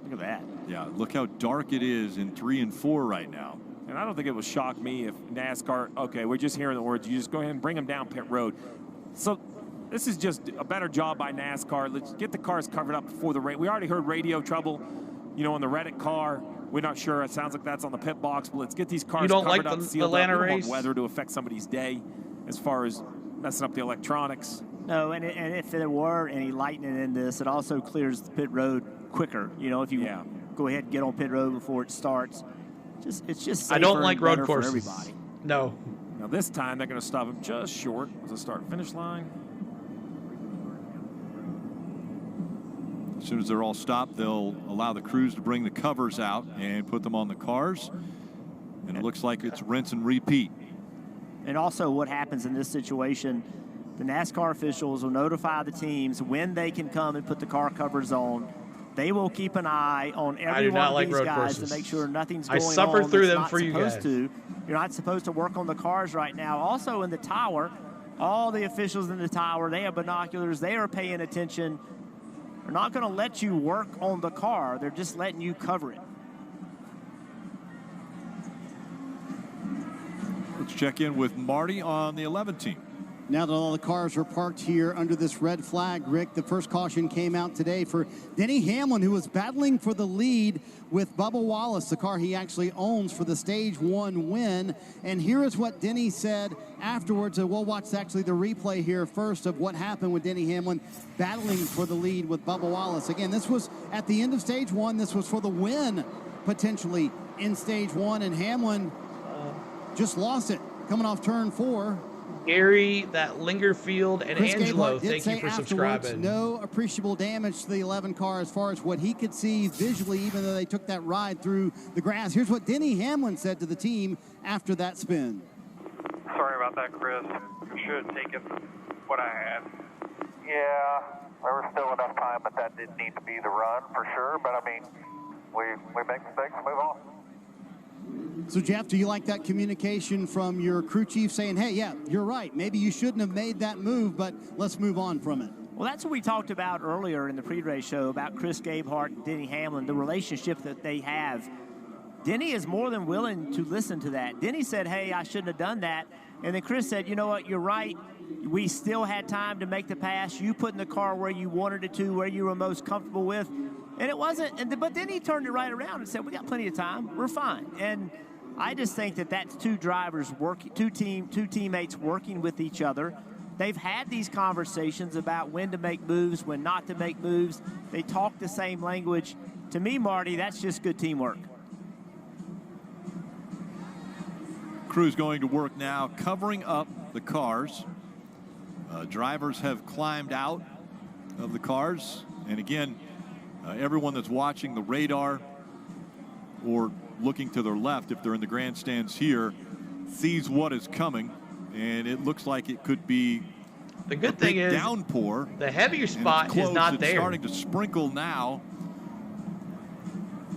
Look at that. Yeah, look how dark it is in 3 and 4 right now. And I don't think it would shock me if NASCAR, okay, we're just hearing the words, you just go ahead and bring them down pit road. So this is just a better job by NASCAR. Let's get the cars covered up before the rain. We already heard radio trouble, you know, on the Reddit car. We're not sure. It sounds like that's on the pit box, but let's get these cars covered like up, the sealed Atlanta up. We don't race? want weather to affect somebody's day as far as messing up the electronics. No, and if there were any lightning in this, it also clears the pit road quicker. You know, if you go ahead and get on pit road before it starts. It's just safer. I don't like road courses. courses. For everybody. No. Now this time they're going to stop him just short of the start-finish line. As soon as they're all stopped, they'll allow the crews to bring the covers out and put them on the cars. And it looks like it's rinse and repeat. And also what happens in this situation, the NASCAR officials will notify the teams when they can come and put the car covers on. They will keep an eye on every one of these guys to make sure nothing's going on. I suffer through them for you guys. You're not supposed to work on the cars right now. Also in the tower, all the officials in the tower, they have binoculars. They are paying attention. They're not going to let you work on the car. They're just letting you cover it. Let's check in with Marty on the 11 team. Now that all the cars are parked here under this red flag, Rick, the first caution came out today for Denny Hamlin, who was battling for the lead with Bubba Wallace, the car he actually owns, for the Stage 1 win. And here is what Denny said afterwards. We'll watch actually the replay here first of what happened with Denny Hamlin battling for the lead with Bubba Wallace. Again, this was at the end of Stage 1. This was for the win, potentially, in Stage 1. And Hamlin just lost it coming off turn 4. Gary, that Lingerfield, and Chris Angelo, Gabehart did thank you for subscribing. No appreciable damage to the 11 car as far as what he could see visually, even though they took that ride through the grass. Here's what Denny Hamlin said to the team after that spin. Sorry about that, Chris. I should have taken what I had. Yeah, there was still enough time, but that didn't need to be the run for sure. But, I mean, we make mistakes and move on. So, Jeff, do you like that communication from your crew chief saying, hey, yeah, you're right. Maybe you shouldn't have made that move, but let's move on from it? Well, that's what we talked about earlier in the pre-race show about Chris Gabehart and Denny Hamlin, the relationship that they have. Denny is more than willing to listen to that. Denny said, hey, I shouldn't have done that. And then Chris said, you know what, you're right. We still had time to make the pass. You put in the car where you wanted it to, where you were most comfortable with. And it wasn't, but then he turned it right around and said, we got plenty of time. We're fine. And I just think that that's two drivers working, two teammates working with each other. They've had these conversations about when to make moves, when not to make moves. They talk the same language. To me, Marty, that's just good teamwork. Crew's going to work now, covering up the cars. Drivers have climbed out of the cars. And again, everyone that's watching the radar or looking to their left, if they're in the grandstands here, sees what is coming, and it looks like it could be the good thing is downpour. The heavier spot is not there. It's starting to sprinkle now.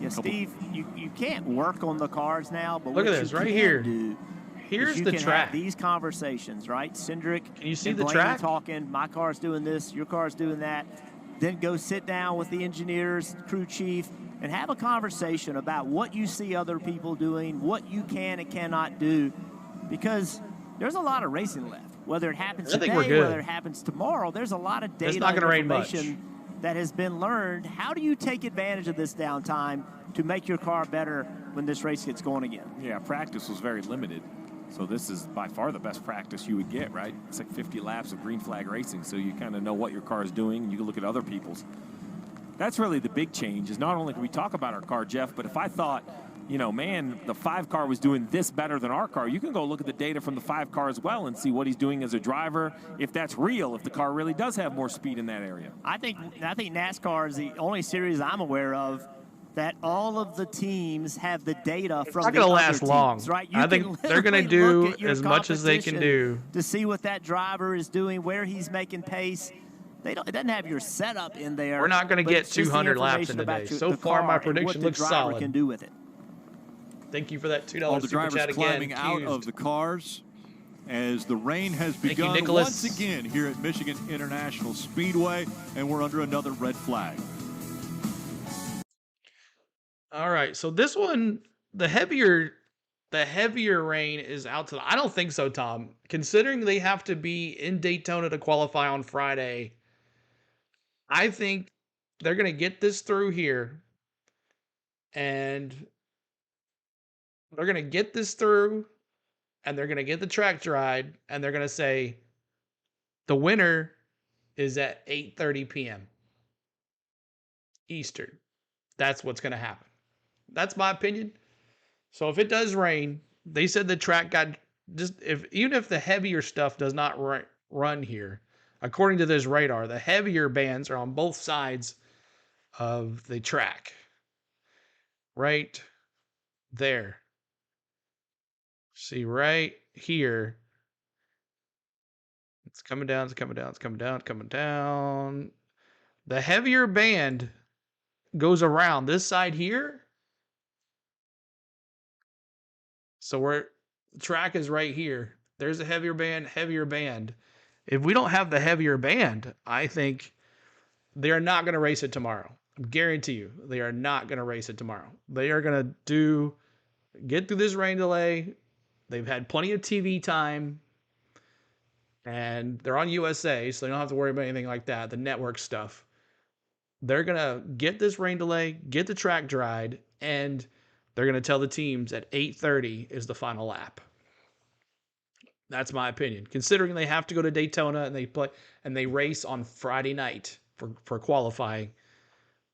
Yeah, Steve, you can't work on the cars now, but look at this right here. Here's you the can track. Have these conversations, right? Cindric Can you see and the Blaney track? talking, my car's doing this, your car's doing that. Then go sit down with the engineers, crew chief, and have a conversation about what you see other people doing, what you can and cannot do, because there's a lot of racing left. Whether it happens today, whether it happens tomorrow, there's a lot of data and information that has been learned. How do you take advantage of this downtime to make your car better when this race gets going again? Yeah, practice was very limited. So this is by far the best practice you would get, right? It's like 50 laps of green flag racing, so you kind of know what your car is doing, and you can look at other people's. That's really the big change, is not only can we talk about our car, Jeff, but if I thought, you know, man, the 5 car was doing this better than our car, you can go look at the data from the 5 car as well and see what he's doing as a driver, if that's real, if the car really does have more speed in that area. I think NASCAR is the only series I'm aware of that all of the teams have the data from the other teams. It's not going to last long. Right? I think they're going to do as much as they can do to see what that driver is doing, where he's making pace. It doesn't have your setup in there. We're not going to get 200 laps in the day. So far, my prediction looks solid. Can do with it. Thank you for that $2 All the super drivers chat climbing again. out of the cars as the rain has begun once again here at Michigan International Speedway, and we're under another red flag. All right, so this one, the heavier rain is out to. I don't think so, Tom. Considering they have to be in Daytona to qualify on Friday, I think they're going to get this through here, and they're going to get this through, and they're going to get the track dried, and they're going to say the winner is at 8:30 p.m. Eastern. That's what's going to happen. That's my opinion. So if it does rain, they said the track got even if the heavier stuff does not run here, according to this radar, the heavier bands are on both sides of the track. Right there. See right here. It's coming down, it's coming down, it's coming down, it's coming down. The heavier band goes around this side here. So the track is right here. There's a heavier band. If we don't have the heavier band, I think they're not going to race it tomorrow. I guarantee you, they are not going to race it tomorrow. They are going to get through this rain delay. They've had plenty of TV time, and they're on USA, so they don't have to worry about anything like that, the network stuff. They're going to get this rain delay, get the track dried, and they're going to tell the teams at 8:30 is the final lap. That's my opinion. Considering they have to go to Daytona and they race on Friday night for qualifying.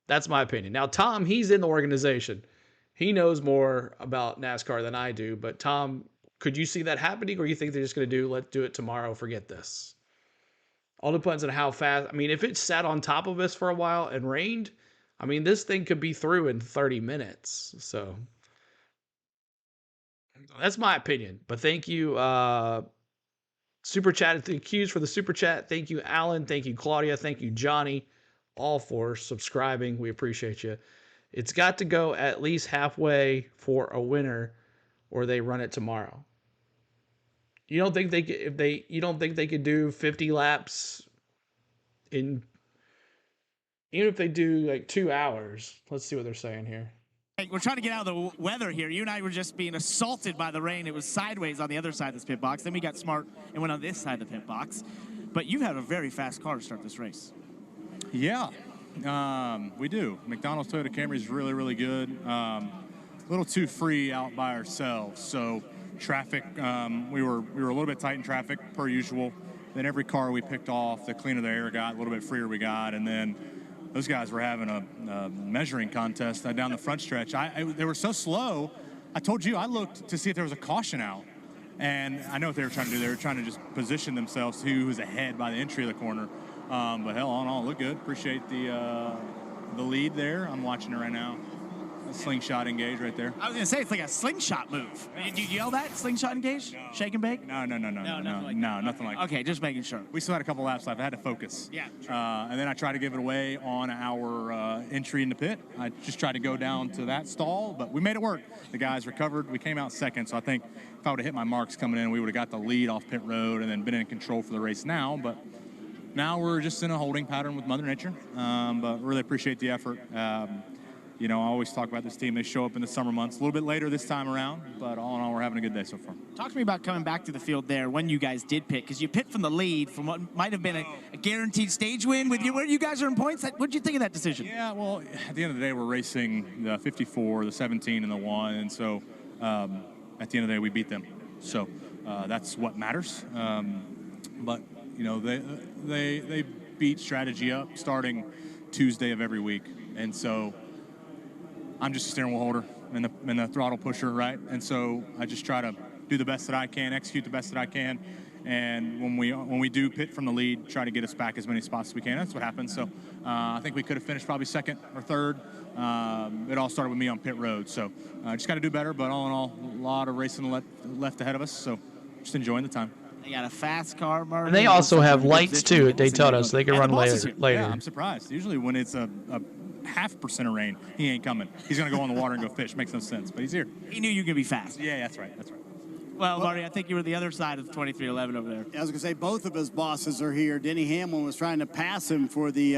That's my opinion. Now, Tom, he's in the organization. He knows more about NASCAR than I do. But Tom, could you see that happening, or you think they're just going to let's do it tomorrow, forget this? All depends on how fast. I mean, if it sat on top of us for a while and rained, I mean, this thing could be through in 30 minutes. So that's my opinion. But thank you, Super Chat. Thank you for the Super Chat. Thank you, Alan. Thank you, Claudia. Thank you, Johnny, all for subscribing. We appreciate you. It's got to go at least halfway for a winner, or they run it tomorrow. You don't think you don't think they could do 50 laps even if they do like 2 hours? Let's see what they're saying here. Hey, we're trying to get out of the weather here. You and I were just being assaulted by the rain. It was sideways on the other side of this pit box. Then we got smart and went on this side of the pit box. But you've had a very fast car to start this race. Yeah, we do. McDonald's Toyota Camry is really, really good. A little too free out by ourselves. So traffic, we were a little bit tight in traffic per usual. Then every car we picked off, the cleaner the air got, a little bit freer we got, and then those guys were having a measuring contest down the front stretch. They were so slow. I told you, I looked to see if there was a caution out. And I know what they were trying to do. They were trying to just position themselves to who was ahead by the entry of the corner. But hell, all in all, look good. Appreciate the lead there. I'm watching it right now. slingshot engage right there. I was gonna say it's like a slingshot move. Did you yell that slingshot engage? No. Shake and bake? No, nothing like that. Okay, just making sure. We still had a couple laps left. I had to focus. Yeah. And then I tried to give it away on our entry in the pit. I just tried to go down to that stall, but we made it work. The guys recovered. We came out second, so I think if I would have hit my marks coming in, we would have got the lead off pit road and then been in control for the race now. But now we're just in a holding pattern with Mother Nature. But really appreciate the effort. You know, I always talk about this team. They show up in the summer months. A little bit later this time around, but all in all, we're having a good day so far. Talk to me about coming back to the field there when you guys did pit, because you pit from the lead from what might have been a guaranteed stage win with you. Where you guys are in points. What did you think of that decision? Yeah, well, at the end of the day, we're racing the 54, the 17, and the 1, and so at the end of the day, we beat them. So that's what matters. But you know, they beat strategy up starting Tuesday of every week, and so I'm just a steering wheel holder and the throttle pusher, right? And so I just try to do the best that I can, execute the best that I can, and when we do pit from the lead, try to get us back as many spots as we can. That's what happens. So I think we could have finished probably second or third. It all started with me on pit road, so just got to do better. But all in all, a lot of racing left ahead of us, so just enjoying the time. They got a fast car, Marty. And they also have lights too at Daytona, so they can run later. Yeah, I'm surprised. Usually when it's a 0.5% of rain, he ain't coming. He's going to go on the water and go fish. Makes no sense, but he's here. He knew you were going to be fast. Yeah, that's right. That's right. Well, Marty, I think you were the other side of 2311 over there. I was going to say both of his bosses are here. Denny Hamlin was trying to pass him for the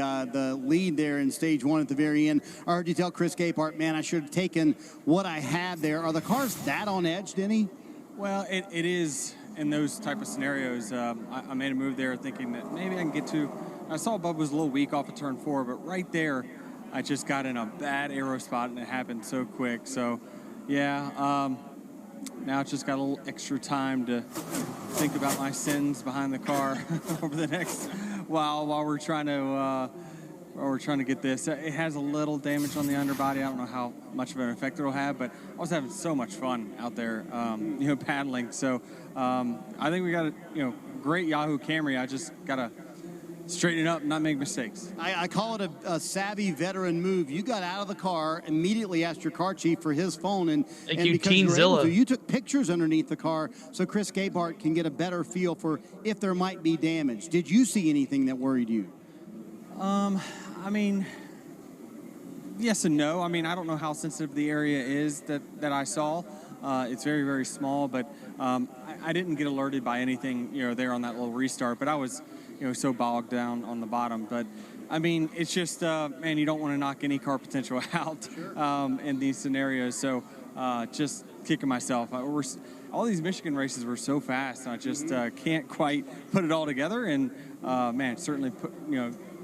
lead there in stage 1 at the very end. I heard you tell Chris Gapehart, man, I should have taken what I had there. Are the cars that on edge, Denny? Well, it is in those type of scenarios. I made a move there thinking that maybe I can get to. I saw Bubba was a little weak off of turn 4, but right there, I just got in a bad aero spot, and it happened so quick. So, yeah, now it's just got a little extra time to think about my sins behind the car over the next while we're trying to get this. It has a little damage on the underbody. I don't know how much of an effect it'll have, but I was having so much fun out there, paddling. So I think we got a great Yahoo Camry. I just got to straighten it up and not make mistakes. I call it a savvy veteran move. You got out of the car, immediately asked your car chief for his phone, and because you took pictures underneath the car so Chris Gapehart can get a better feel for if there might be damage. Did you see anything that worried you? I mean, yes and no. I mean, I don't know how sensitive the area is that I saw. It's very, very small, but I didn't get alerted by anything, there on that little restart, but I was, so bogged down on the bottom. But I mean, it's just, man, you don't want to knock any car potential out in these scenarios. So just kicking myself. All these Michigan races were so fast, and I just can't quite put it all together. And man, certainly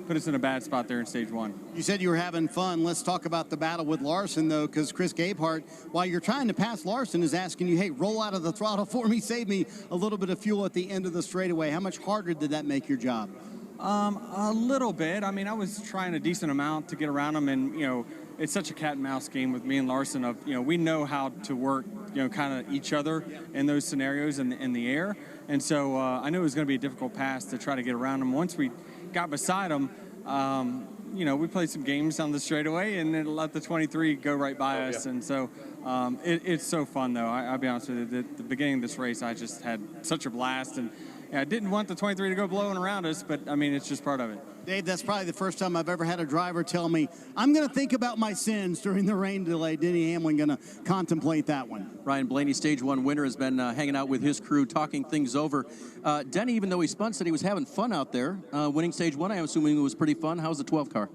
put us in a bad spot there in stage 1. You said you were having fun. Let's talk about the battle with Larson, though, because Chris Gapehart, while you're trying to pass Larson, is asking you, hey, roll out of the throttle for me, save me a little bit of fuel at the end of the straightaway. How much harder did that make your job? A little bit. I mean, I was trying a decent amount to get around him, and, it's such a cat and mouse game with me and Larson of, we know how to work, kind of each other in those scenarios in the air. And so I knew it was going to be a difficult pass to try to get around him. Once we got beside him, we played some games on the straightaway and then let the 23 go right by us. Yeah. And so it's so fun, though. I'll be honest with you. The beginning of this race, I just had such a blast. And I didn't want the 23 to go blowing around us, but, I mean, it's just part of it. Dave, that's probably the first time I've ever had a driver tell me, I'm going to think about my sins during the rain delay. Denny Hamlin going to contemplate that one. Ryan Blaney, Stage 1 winner, has been hanging out with his crew, talking things over. Denny, even though he spun, said he was having fun out there. Winning Stage 1, I'm assuming it was pretty fun. How's the 12 car?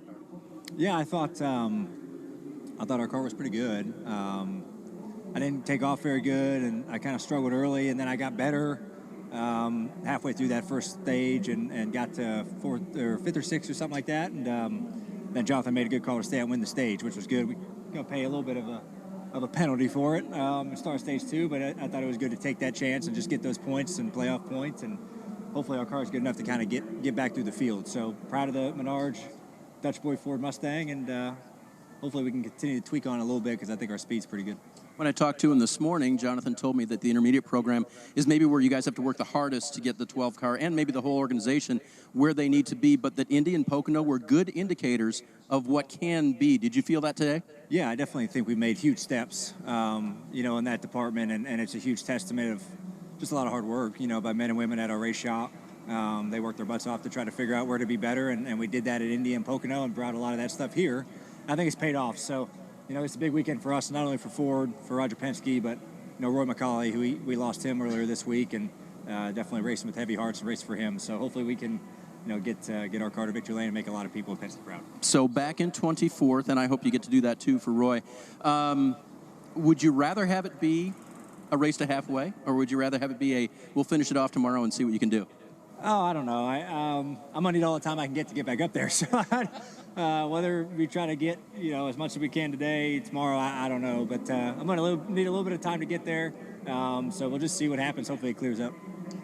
Yeah, I thought our car was pretty good. I didn't take off very good, and I kind of struggled early, and then I got better. Halfway through that first stage and got to fifth or sixth or something like that, and then Jonathan made a good call to stay and win the stage, which was good. We pay a little bit of a penalty for it start stage 2, but I thought it was good to take that chance and just get those points and playoff points, and hopefully our car is good enough to kind of get back through the field. So proud of the Menards Dutch Boy Ford Mustang, and hopefully we can continue to tweak on it a little bit because I think our speed's pretty good. When I talked to him this morning, Jonathan told me that the intermediate program is maybe where you guys have to work the hardest to get the 12 car and maybe the whole organization where they need to be, but that Indy and Pocono were good indicators of what can be. Did you feel that today? Yeah, I definitely think we made huge steps, in that department, and it's a huge testament of just a lot of hard work, by men and women at our race shop. They worked their butts off to try to figure out where to be better, and we did that at Indy and Pocono and brought a lot of that stuff here. I think it's paid off. So, it's a big weekend for us, not only for Ford, for Roger Penske, but, Roy McCauley, who we lost him earlier this week, and definitely racing with heavy hearts and race for him. So hopefully we can, get our car to victory lane and make a lot of people at Penske proud. So back in 24th, and I hope you get to do that too for Roy. Would you rather have it be a race to halfway, or would you rather have it be we'll finish it off tomorrow and see what you can do? Oh, I don't know. I'm gonna need all the time I can get back up there. So whether we try to get as much as we can today, tomorrow, I don't know. But I'm gonna need a little bit of time to get there. So we'll just see what happens. Hopefully it clears up.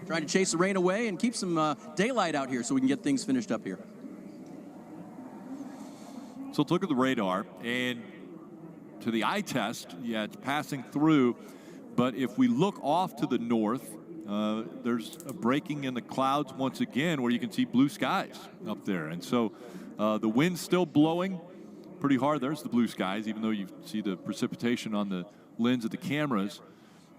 Trying to chase the rain away and keep some daylight out here so we can get things finished up here. So let's look at the radar, and to the eye test, yeah, it's passing through. But if we look off to the north, there's a breaking in the clouds once again where you can see blue skies up there. And so the wind's still blowing pretty hard. There's the blue skies, even though you see the precipitation on the lens of the cameras.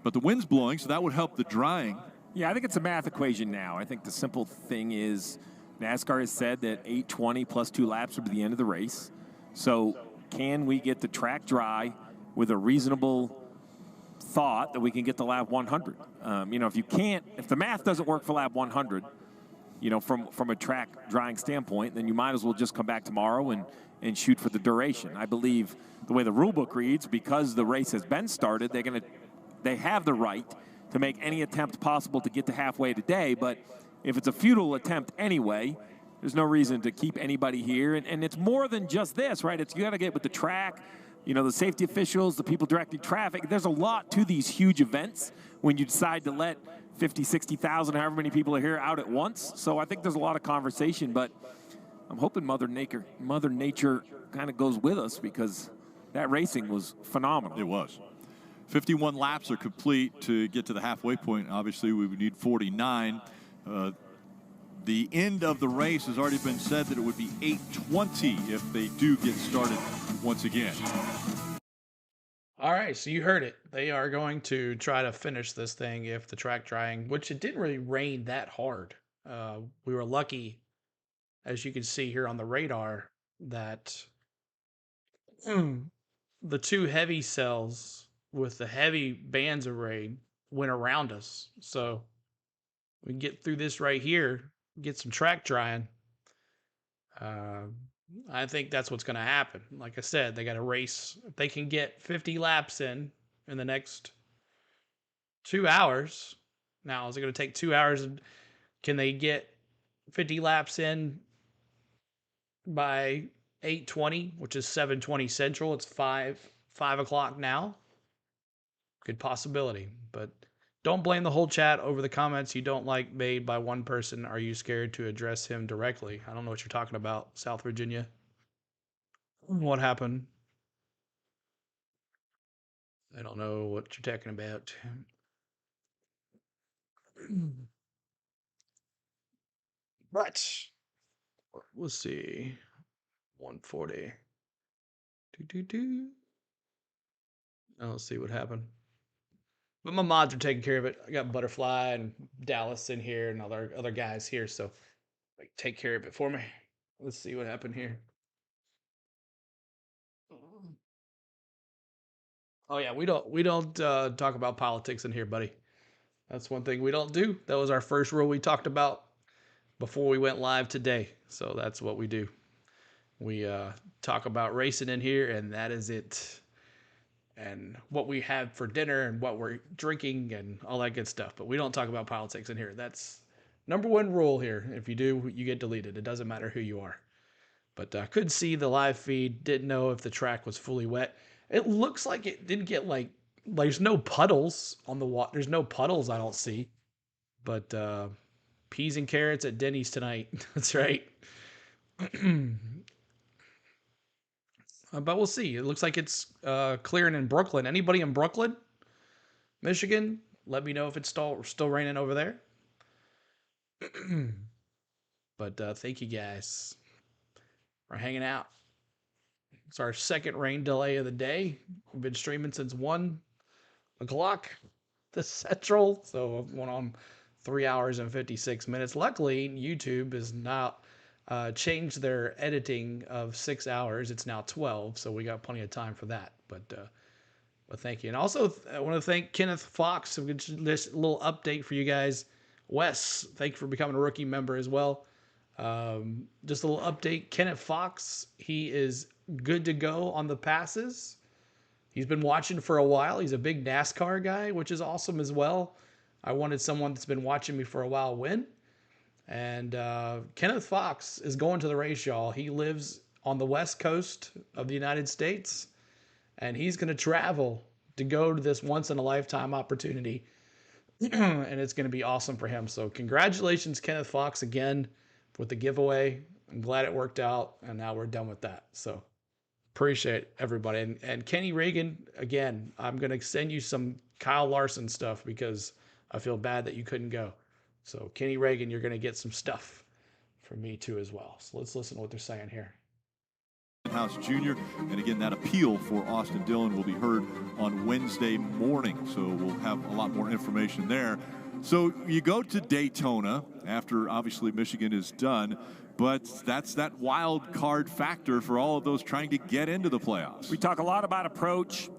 But the wind's blowing, so that would help the drying. Yeah, I think it's a math equation now. I think the simple thing is NASCAR has said that 8:20 plus 2 laps would be the end of the race. So can we get the track dry with a reasonable thought that we can get to lap 100? If the math doesn't work for lap 100, from a track drying standpoint, then you might as well just come back tomorrow and shoot for the duration. I believe the way the rule book reads, because the race has been started, they have the right to make any attempt possible to get to halfway today. But if it's a futile attempt anyway, there's no reason to keep anybody here. And it's more than just this, right? You got to get with the track, the safety officials, the people directing traffic. There's a lot to these huge events when you decide to let 50, 60,000, however many people are here, out at once. So I think there's a lot of conversation, but I'm hoping Mother Nature kind of goes with us, because that racing was phenomenal. It was. 51 laps are complete to get to the halfway point. Obviously, we would need 49. The end of the race has already been said that it would be 8:20 if they do get started once again. All right, so you heard it. They are going to try to finish this thing if the track drying, which it didn't really rain that hard. We were lucky, as you can see here on the radar, that the two heavy cells with the heavy bands of rain went around us. So we can get through this right here, get some track drying. I think that's what's going to happen. Like I said, they got to race. If they can get 50 laps in the next 2 hours. Now, is it going to take 2 hours? Can they get 50 laps in by 8:20, which is 7:20 Central? It's 5 o'clock now. Good possibility, but don't blame the whole chat over the comments you don't like made by one person. Are you scared to address him directly? I don't know what you're talking about, South Virginia. What happened? I don't know what you're talking about. But we'll see. 140. Now let's see what happened. But my mods are taking care of it. I got Butterfly and Dallas in here and other guys here, so like take care of it for me. Let's see what happened here. Oh yeah, we don't talk about politics in here, buddy. That's one thing we don't do. That was our first rule we talked about before we went live today. So that's what we do. We talk about racing in here, and that is it. And what we have for dinner and what we're drinking and all that good stuff. But we don't talk about politics in here. That's number one rule here. If you do, you get deleted. It doesn't matter who you are. But I could see the live feed. Didn't know if the track was fully wet. It looks like it didn't get like there's no puddles on the water. There's no puddles I don't see. But peas and carrots at Denny's tonight. That's right. But we'll see. It looks like it's clearing in Brooklyn. Anybody in Brooklyn, Michigan? Let me know if it's still raining over there. But thank you guys for hanging out. It's our second rain delay of the day. We've been streaming since 1 o'clock the Central, so went on 3 hours and 56 minutes. Luckily, YouTube has now changed their editing of 6 hours. It's now 12, so we got plenty of time for that. But thank you. And also, I want to thank Kenneth Fox. This little update for you guys. Wes, thank you for becoming a rookie member as well. Just a little update. Kenneth Fox, he is good to go on the passes. He's been watching for a while. He's a big NASCAR guy, which is awesome as well. I wanted someone that's been watching me for a while win. And Kenneth Fox is going to the race, y'all. He lives on the west coast of the United States, and he's going to travel to go to this once-in-a-lifetime opportunity, and it's going to be awesome for him. So congratulations, Kenneth Fox, again with the giveaway. I'm glad it worked out, and now we're done with that. So appreciate everybody. And Kenny Reagan, again, I'm going to send you some Kyle Larson stuff because I feel bad that you couldn't go. So Kenny Reagan, you're going to get some stuff from me too as well. So let's listen to what they're saying here. House Jr. And again, that appeal for Austin Dillon will be heard on Wednesday morning. So we'll have a lot more information there. So you go to Daytona after obviously Michigan is done, but that's that wild card factor for all of those trying to get into the playoffs. We talk a lot about approach.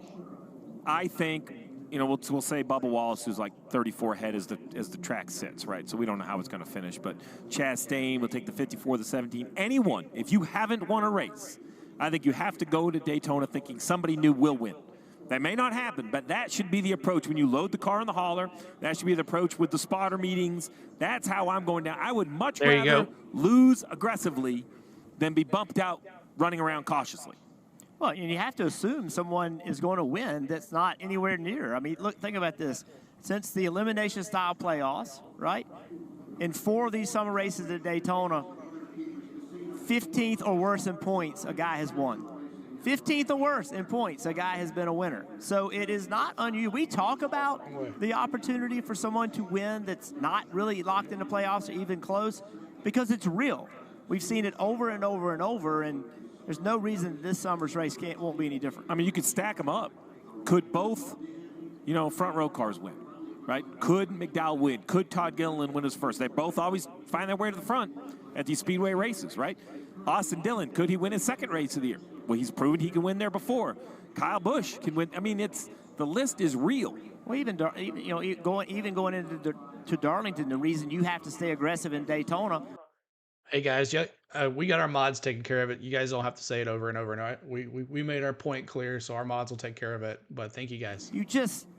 I think, you know, we'll say Bubba Wallace, who's like 34 ahead as the track sits, right? So we don't know how it's going to finish. But Chastain will take the 54, the 17. Anyone, if you haven't won a race, I think you have to go to Daytona thinking somebody new will win. That may not happen, but that should be the approach when you load the car in the hauler. That should be the approach with the spotter meetings. That's how I'm going down. I would much rather lose aggressively than be bumped out running around cautiously. Well, and you have to assume someone is going to win that's not anywhere near. I mean, look, think about this. Since the elimination-style playoffs, right, in 4 of these summer races at Daytona, 15th or worse in points, a guy has won. 15th or worse in points, a guy has been a winner. So it is not unusual. We talk about the opportunity for someone to win that's not really locked into playoffs or even close because it's real. We've seen it over and over and over, and there's no reason this summer's race won't be any different. I mean, you could stack them up. Could both, you know, front row cars win, right? Could McDowell win? Could Todd Gilliland win his first? They both always find their way to the front at these speedway races, right? Austin Dillon, could he win his second race of the year? Well, he's proven he can win there before. Kyle Busch can win. I mean, the list is real. Well, even going into Darlington, the reason you have to stay aggressive in Daytona. Hey guys, we got our mods taking care of it. You guys don't have to say it over and over and over. We made our point clear, so our mods will take care of it. But thank you guys. You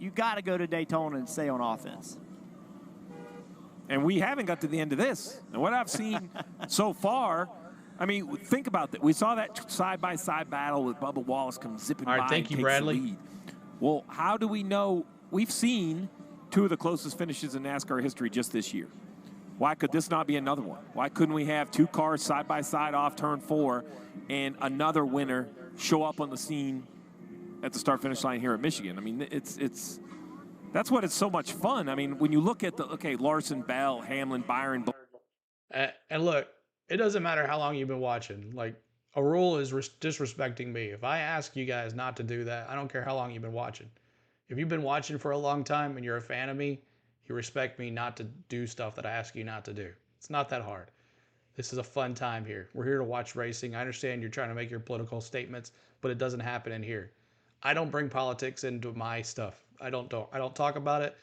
got to go to Daytona and stay on offense. And we haven't got to the end of this. And what I've seen so far, I mean, think about that. We saw that side-by-side battle with Bubba Wallace come zipping by. All right, thank you, Bradley. Well, how do we know? We've seen 2 of the closest finishes in NASCAR history just this year. Why could this not be another one? Why couldn't we have 2 cars side-by-side off turn 4 and another winner show up on the scene at the start-finish line here at Michigan? I mean, that's what it's so much fun. I mean, when you look at Larson, Bell, Hamlin, Byron. And look, it doesn't matter how long you've been watching. Like, a rule is disrespecting me. If I ask you guys not to do that, I don't care how long you've been watching. If you've been watching for a long time and you're a fan of me, you respect me not to do stuff that I ask you not to do. It's not that hard. This is a fun time here. We're here to watch racing. I understand you're trying to make your political statements, but it doesn't happen in here. I don't bring politics into my stuff. I don't talk about it.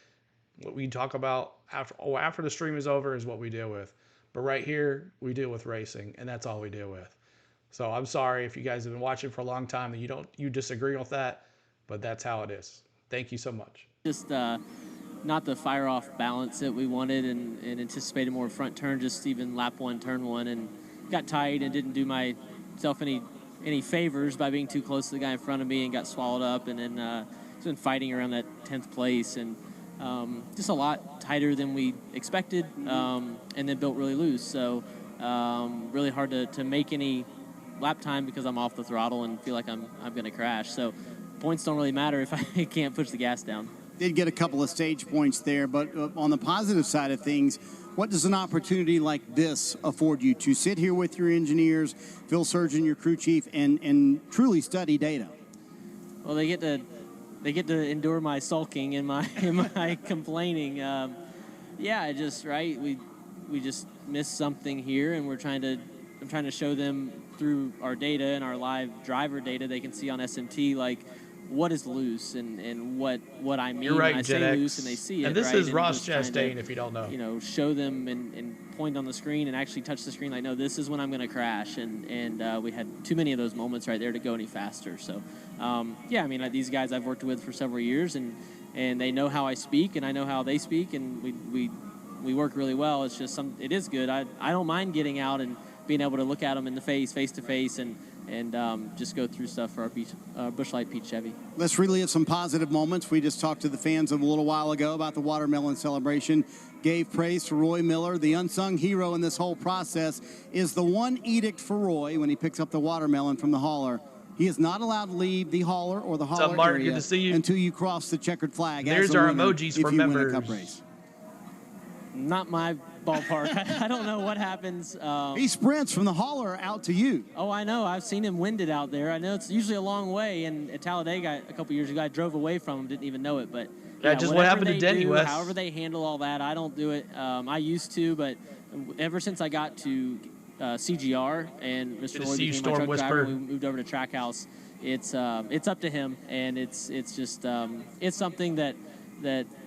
What we talk about after the stream is over is what we deal with. But right here, we deal with racing, and that's all we deal with. So I'm sorry if you guys have been watching for a long time and you disagree with that, but that's how it is. Thank you so much. Just not the fire-off balance that we wanted and anticipated more front turn, just even lap 1, turn 1, and got tight and didn't do myself any favors by being too close to the guy in front of me and got swallowed up, and then it's been fighting around that 10th place and just a lot tighter than we expected, and then built really loose. So really hard to make any lap time because I'm off the throttle and feel like I'm going to crash. So points don't really matter if I can't push the gas down. Did get a couple of stage points there, but on the positive side of things, what does an opportunity like this afford you to sit here with your engineers, Phil Surgeon, your crew chief, and truly study data? Well, they get to endure my sulking and my complaining. Yeah, we just missed something here, and I'm trying to show them through our data and our live driver data. They can see on SMT like what is loose and what I mean. You're right, when I Gen say X. loose and they see it. And this right? is and Ross just trying to, Chastain, if you don't know. You know, show them and point on the screen and actually touch the screen like, no, this is when I'm going to crash. And we had too many of those moments right there to go any faster. So, yeah, I mean, these guys I've worked with for several years, and they know how I speak, and I know how they speak, and we work really well. It's just it is good. I don't mind getting out and being able to look at them in the face to face, and just go through stuff for our Busch Light Pete Chevy. Let's relive some positive moments. We just talked to the fans a little while ago about the watermelon celebration. Gave praise to Roy Miller. The unsung hero in this whole process is the one edict for Roy when he picks up the watermelon from the hauler. He is not allowed to leave the hauler or the hauler Mark? area Good to see you. until you cross the checkered flag. There's our emojis for members. Win a cup race. Not my ballpark. I don't know what happens. He sprints from the hauler out to you. Oh, I know. I've seen him winded out there. I know it's usually a long way. And at Talladega a couple years ago, I drove away from him, didn't even know it. But yeah, just what happened to Denny, Wes. However they handle all that, I don't do it. I used to, but ever since I got to CGR and Mr. Roy became my truck driver, we moved over to Trackhouse. It's up to him, and it's just it's something that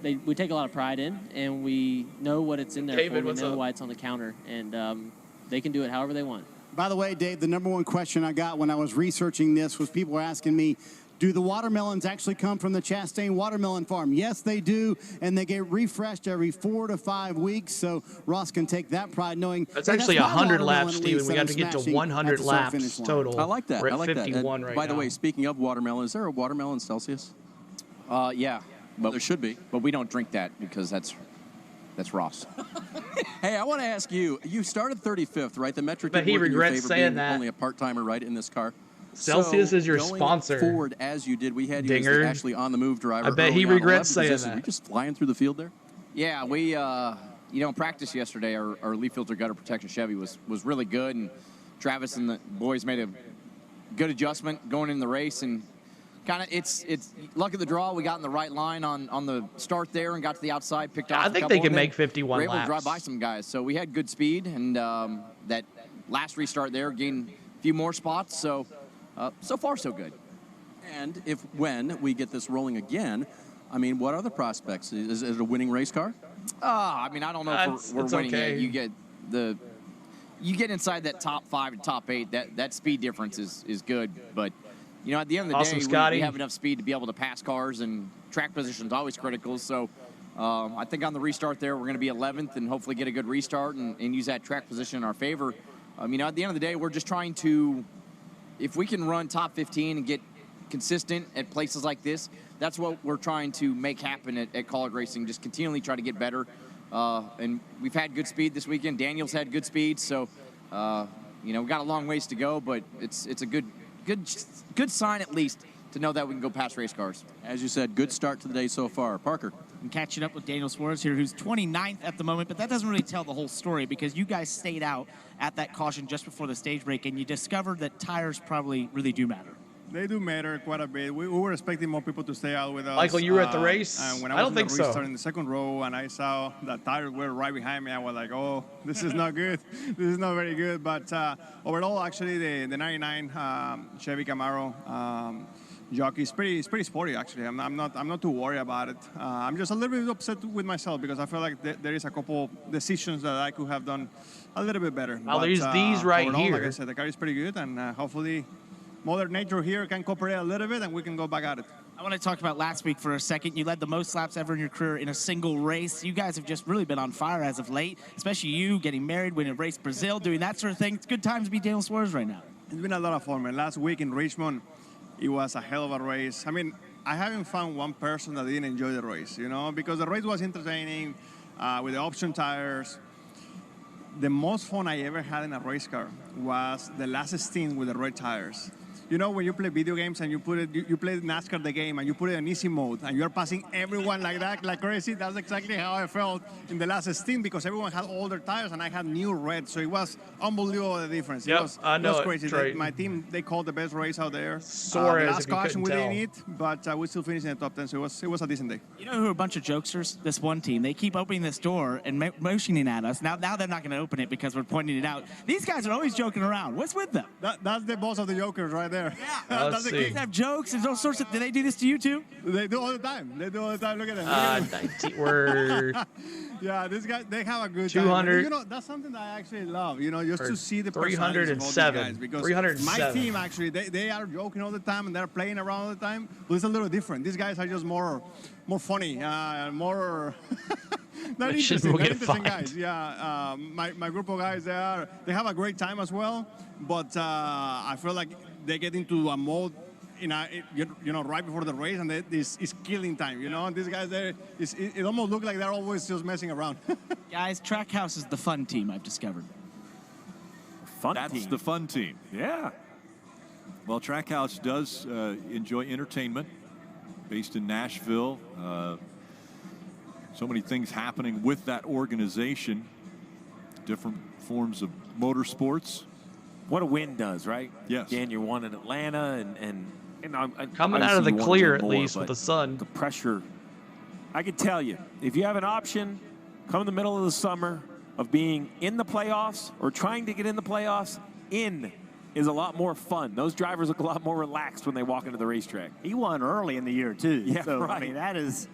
we take a lot of pride in, and we know what it's in there David, for. We know why it's on the counter, and they can do it however they want. By the way, Dave, the number one question I got when I was researching this was people were asking me, do the watermelons actually come from the Chastain Watermelon Farm? Yes, they do, and they get refreshed every 4 to 5 weeks, so Ross can take that pride knowing... That's actually 100 laps, Steven. We got to get to 100 laps total. I like that. We're at I like 51 that. right by now. the way, speaking of watermelon, is there a watermelon Celsius? Yeah. But there should be. But we don't drink that because that's Ross. Hey, I want to ask you, you started 35th, right? The metric But didn't he work in your regrets favor saying being that. only a part-timer, right, in this car. Celsius is your going sponsor. Forward as you did, we had you Dinger. as actually on the move driver. I bet he early on, regrets 11th saying position. that. Were you just flying through the field there? Yeah, we practice yesterday. Our leaf filter gutter protection Chevy was really good, and Travis and the boys made a good adjustment going in the race, and kind of it's luck of the draw. We got in the right line on the start there and got to the outside, picked off. I think they can make 51 We're able laps. to drive by some guys, so we had good speed, and that last restart there gained a few more spots. So so far so good. And when we get this rolling again, I mean, what other prospects? Is it a winning race car? I mean, I don't know if we're winning okay. yet. You get inside that top 5 and top 8. That speed difference is good, but you know, at the end of the day, we have enough speed to be able to pass cars, and track position is always critical. So I think on the restart there, we're going to be 11th and hopefully get a good restart and use that track position in our favor. You know, at the end of the day, we're just trying to, if we can run top 15 and get consistent at places like this, that's what we're trying to make happen at College Racing, just continually try to get better. And we've had good speed this weekend. Daniel's had good speed, so, you know, we've got a long ways to go, but it's a good sign at least to know that we can go past race cars. As you said, good start to the day so far. Parker. I'm catching up with Daniel Suarez here, who's 29th at the moment, but that doesn't really tell the whole story because you guys stayed out at that caution just before the stage break, and you discovered that tires probably really do matter. They do matter quite a bit. We were expecting more people to stay out with us. Michael, you were at the race? When I don't think so. I was in the second row and I saw that tires were right behind me, I was like, oh, this is not good. This is not very good. But overall, actually, the 99 Chevy Camaro jockey is pretty sporty, actually. I'm not too worried about it. I'm just a little bit upset with myself because I feel like there is a couple decisions that I could have done a little bit better. Well, but, there's these right overall, here. Like I said, the car is pretty good, and hopefully Mother Nature here can cooperate a little bit and we can go back at it. I want to talk about last week for a second. You led the most laps ever in your career in a single race. You guys have just really been on fire as of late, especially you getting married, winning race Brazil, doing that sort of thing. It's good time to be Daniel Suarez right now. It's been a lot of fun, man. Last week in Richmond, it was a hell of a race. I mean, I haven't found one person that didn't enjoy the race, you know, because the race was entertaining with the option tires. the most fun I ever had in a race car was the last stint with the red tires. You know, when you play video games and you play NASCAR the game and you put it in easy mode and you're passing everyone like that, like crazy, that's exactly how I felt in the last stint because everyone had older tires and I had new red. So it was unbelievable the difference. Yep, I know it was crazy. Trey. My team, they called the best race out there. Sore the as last if you caution we couldn't didn't eat, but we still finished in the top 10. So it was a decent day. You know who are a bunch of jokesters? This one team. They keep opening this door and motioning at us. Now they're not going to open it because we're pointing it out. These guys are always joking around. What's with them? That's the boss of the jokers right there. Yeah. They have jokes and all sorts of. Do they do this to you too? They do all the time. Look at them. Yeah, these guys, they have a good 200. time. You know, that's something that I actually love. You know, just to see the personalities of all these 307. guys. Because 307. my team actually, they are joking all the time and they're playing around all the time. But it's a little different. These guys are just more funny, more. They're interesting guys. Yeah, my group of guys, they have a great time as well. But I feel like they get into a mode, right before the race, and it's killing time. You know, and these guys, it almost looks like they're always just messing around. Guys, Trackhouse is the fun team I've discovered. That's the fun team. Yeah. Well, Trackhouse does enjoy entertainment, based in Nashville. So many things happening with that organization, different forms of motorsports. What a win does, right? Yes. Again, you won in Atlanta, and coming out of the clear at least with the sun. The pressure. I can tell you, if you have an option, come in the middle of the summer of being in the playoffs or trying to get in the playoffs, is a lot more fun. Those drivers look a lot more relaxed when they walk into the racetrack. He won early in the year too. Yeah, so, right. I mean, that is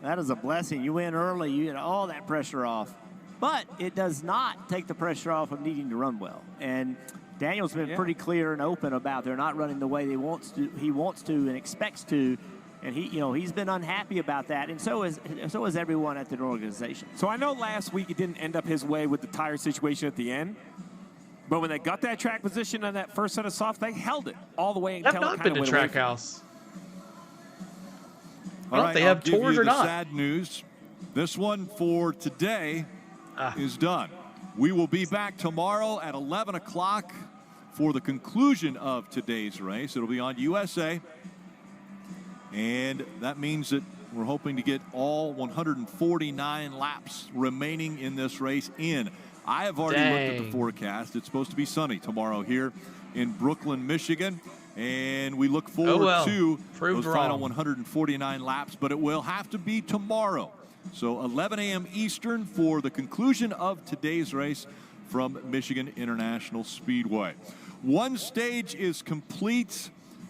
a blessing. You win early, you get all that pressure off. But it does not take the pressure off of needing to run well. And Daniel's been pretty clear and open about they're not running the way he wants to and expects to. And he's been unhappy about that, and so is everyone at the organization. So I know last week it didn't end up his way with the tire situation at the end, but when they got that track position on that first set of softs, they held it all the way until I've not been to Trackhouse. All right, they have I'll give tours you or the not. sad news. This one for today is done. We will be back tomorrow at 11 o'clock for the conclusion of today's race. It'll be on USA. And that means that we're hoping to get all 149 laps remaining in this race in. I have already looked at the forecast. It's supposed to be sunny tomorrow here in Brooklyn, Michigan. And we look forward to those final 149 laps, but it will have to be tomorrow. So 11 a.m. Eastern for the conclusion of today's race from Michigan International Speedway. One stage is complete.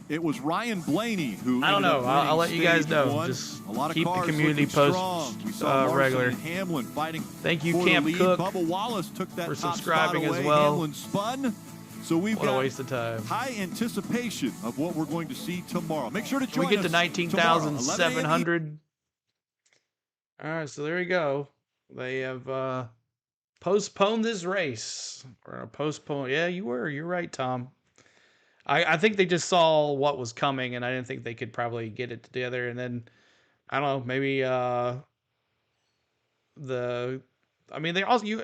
It was Ryan Blaney who. I don't know. I'll let you guys know. One. Just a lot of keep the cars community post regular. And Hamlin fighting. Thank you, for Camp the lead. Cook, Bubba Wallace took that for top subscribing spot as away. well. Hamlin spun. So we've What got a waste of time. high anticipation of what we're going to see tomorrow. Make sure to join us. We get to 19,700. All right, so there you go. They have postponed this race. Or postponed. Yeah, you're right, Tom. I think they just saw what was coming, and I didn't think they could probably get it together. And then, I don't know, maybe they also you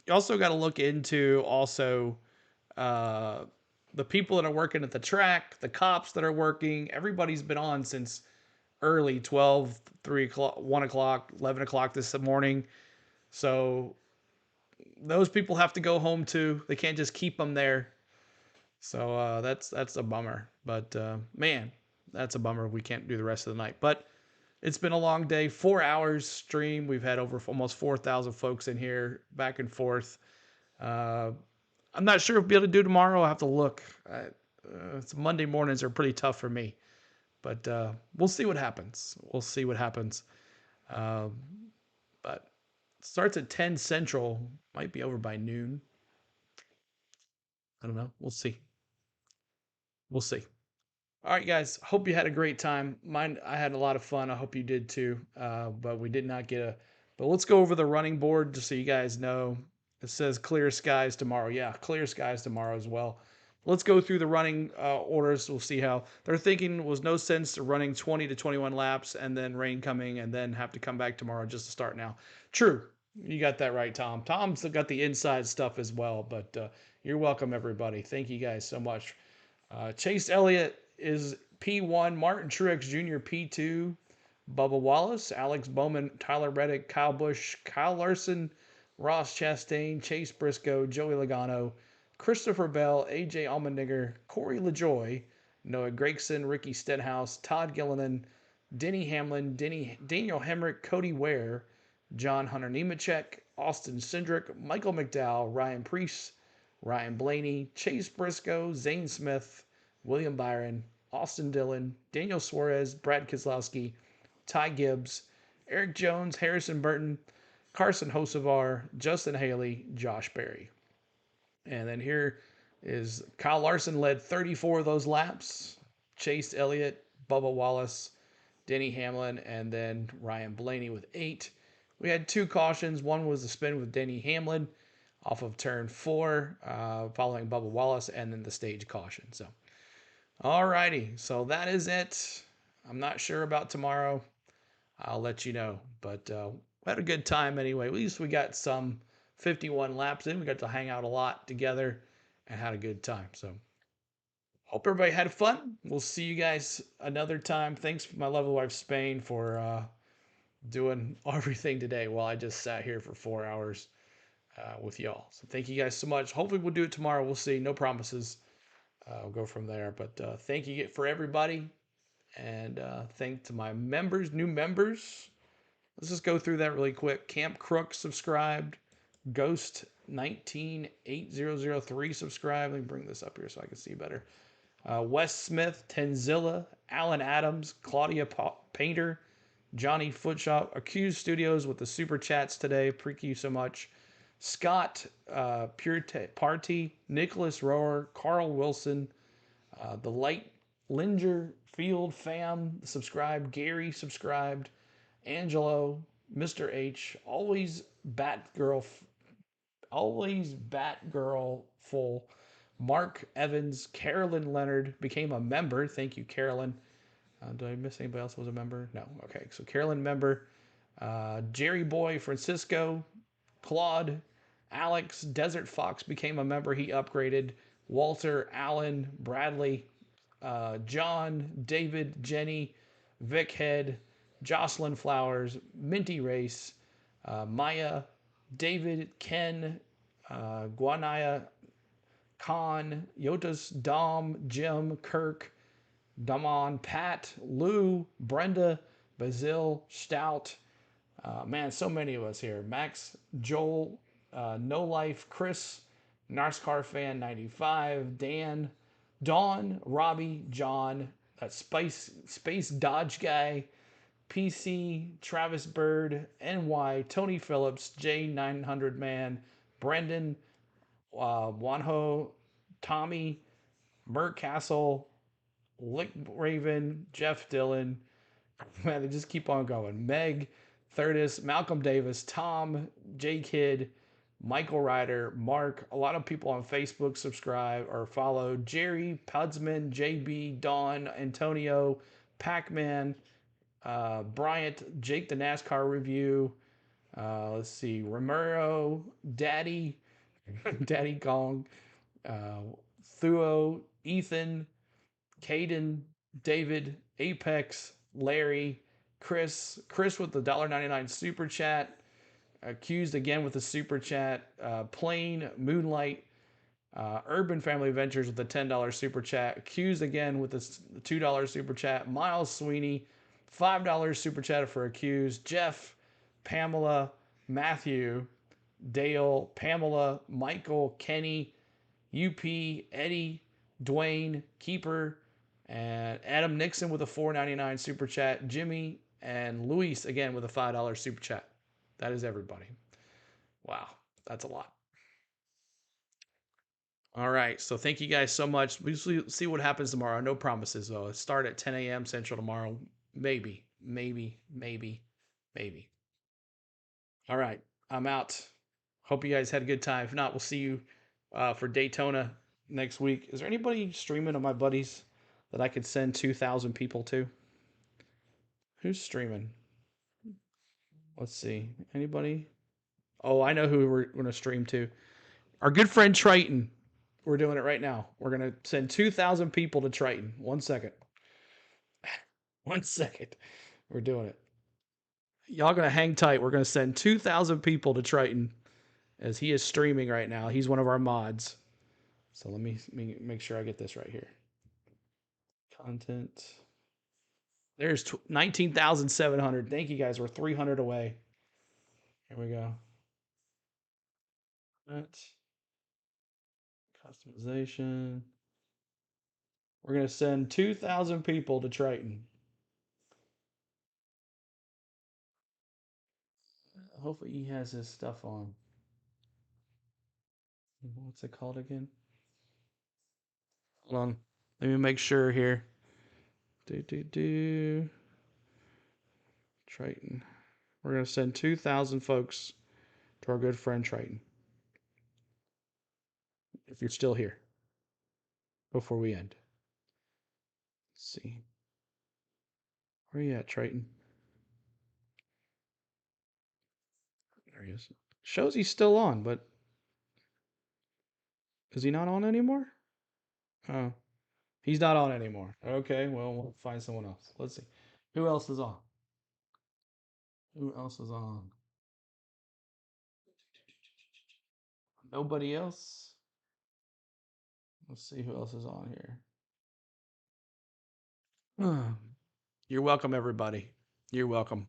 also got to look into also the people that are working at the track, the cops that are working. Everybody's been on since early, 12, 3 o'clock, 1 o'clock, 11 o'clock this morning. So those people have to go home too. They can't just keep them there. So that's a bummer. But man, that's a bummer. We can't do the rest of the night. But it's been a long day, 4 hours stream. We've had over almost 4,000 folks in here, back and forth. I'm not sure if we'll be able to do tomorrow. I'll have to look. It's Monday mornings are pretty tough for me. But we'll see what happens. But it starts at 10 Central. Might be over by noon. I don't know. We'll see. All right, guys. Hope you had a great time. I had a lot of fun. I hope you did too. But we did not get But let's go over the running board just so you guys know. It says clear skies tomorrow. Yeah, clear skies tomorrow as well. Let's go through the running orders. We'll see how they're thinking. Was no sense to running 20 to 21 laps and then rain coming and then have to come back tomorrow just to start now. True. You got that right, Tom. Tom's got the inside stuff as well, but you're welcome, everybody. Thank you guys so much. Chase Elliott is P1, Martin Truex Jr. P2, Bubba Wallace, Alex Bowman, Tyler Reddick, Kyle Busch, Kyle Larson, Ross Chastain, Chase Briscoe, Joey Logano, Christopher Bell, AJ Allmendinger, Corey LaJoy, Noah Gragson, Ricky Stenhouse, Todd Gilliland, Denny Hamlin, Daniel Hemrick, Cody Ware, John Hunter Nemechek, Austin Cindric, Michael McDowell, Ryan Preece, Ryan Blaney, Chase Briscoe, Zane Smith, William Byron, Austin Dillon, Daniel Suarez, Brad Keselowski, Ty Gibbs, Eric Jones, Harrison Burton, Carson Hocevar, Justin Haley, Josh Berry. And then here is Kyle Larson led 34 of those laps. Chase Elliott, Bubba Wallace, Denny Hamlin, and then Ryan Blaney with 8. We had 2 cautions. One was the spin with Denny Hamlin off of turn 4, following Bubba Wallace, and then the stage caution. So, alrighty. So that is it. I'm not sure about tomorrow. I'll let you know. But we had a good time anyway. At least we got some 51 laps in. We got to hang out a lot together and had a good time. So, hope everybody had fun. We'll see you guys another time. Thanks, my lovely wife Spain, for doing everything today while I just sat here for 4 hours with y'all. So thank you guys so much. Hopefully we'll do it tomorrow. We'll see. No promises. We'll go from there. But thank you for everybody. And thank to my members, new members. Let's just go through that really quick. Camp Crook subscribed. Ghost 198003 subscribed. Let me bring this up here so I can see better. Wes Smith, Tenzilla, Alan Adams, Claudia Painter, Johnny Footshop, Accused Studios with the super chats today. Thank you so much. Scott, Pure Party, Nicholas Rower, Carl Wilson, the Light Linger Field Fam subscribed, Gary subscribed, Angelo, Mr. H, always Batgirl full. Mark Evans, Carolyn Leonard became a member. Thank you, Carolyn. Did I miss anybody else who was a member? No. Okay, so Carolyn member. Jerry Boy, Francisco, Claude, Alex, Desert Fox became a member. He upgraded. Walter, Allen, Bradley, John, David, Jenny, Vic Head, Jocelyn Flowers, Minty Race, Maya, David, Ken, Guanaya, Khan, Yotas, Dom, Jim, Kirk, Damon, Pat, Lou, Brenda, Bazil, Stout. Man, so many of us here. Max, Joel, No Life, Chris, NASCAR Fan 95, Dan, Dawn, Robbie, John, that Space Dodge Guy, PC, Travis Bird, NY, Tony Phillips, J900 Man, Brendan, Wanho, Tommy, Mert Castle, Lick Raven, Jeff Dillon. Man, they just keep on going. Meg, Thurdis, Malcolm Davis, Tom, J Kid, Michael Ryder, Mark. A lot of people on Facebook subscribe or follow. Jerry, Pudsman, JB, Don, Antonio, Pac-Man, Bryant, Jake the NASCAR Review. Let's see. Romero, Daddy, Daddy Gong, Thuo, Ethan, Caden, David, Apex, Larry, Chris with the $1.99 super chat, Accused again with the super chat, Plain, Moonlight, Urban Family Adventures with the $10 super chat, Accused again with the $2 super chat, Miles Sweeney, $5 super chat for Accused, Jeff, Pamela, Matthew, Dale, Pamela, Michael, Kenny, UP, Eddie, Dwayne, Keeper, and Adam Nixon with a $4.99 super chat, Jimmy, and Luis again with a $5 super chat. That is everybody. Wow, that's a lot. All right, so thank you guys so much. We'll see what happens tomorrow. No promises, though. Start at 10 a.m. Central tomorrow. Maybe. All right, I'm out. Hope you guys had a good time. If not, we'll see you for Daytona next week. Is there anybody streaming of my buddies that I could send 2,000 people to? Who's streaming? Let's see. Anybody? Oh, I know who we're going to stream to. Our good friend Triton. We're doing it right now. We're going to send 2,000 people to Triton. 1 second. 1 second. We're doing it. Y'all going to hang tight. We're going to send 2,000 people to Triton as he is streaming right now. He's one of our mods. So let me make sure I get this right here. Content. There's 19,700. Thank you guys. We're 300 away. Here we go. That's customization. We're going to send 2,000 people to Triton. Hopefully he has his stuff on. What's it called again? Hold on. Let me make sure here. Triton. We're going to send 2,000 folks to our good friend Triton. If you're still here. Before we end. Let's see. Where are you at, Triton? There he is. Shows he's still on, but is he not on anymore? Oh. He's not on anymore. Okay, well, we'll find someone else. Let's see. Who else is on? Who else is on? Nobody else? Let's see who else is on here. You're welcome, everybody. You're welcome.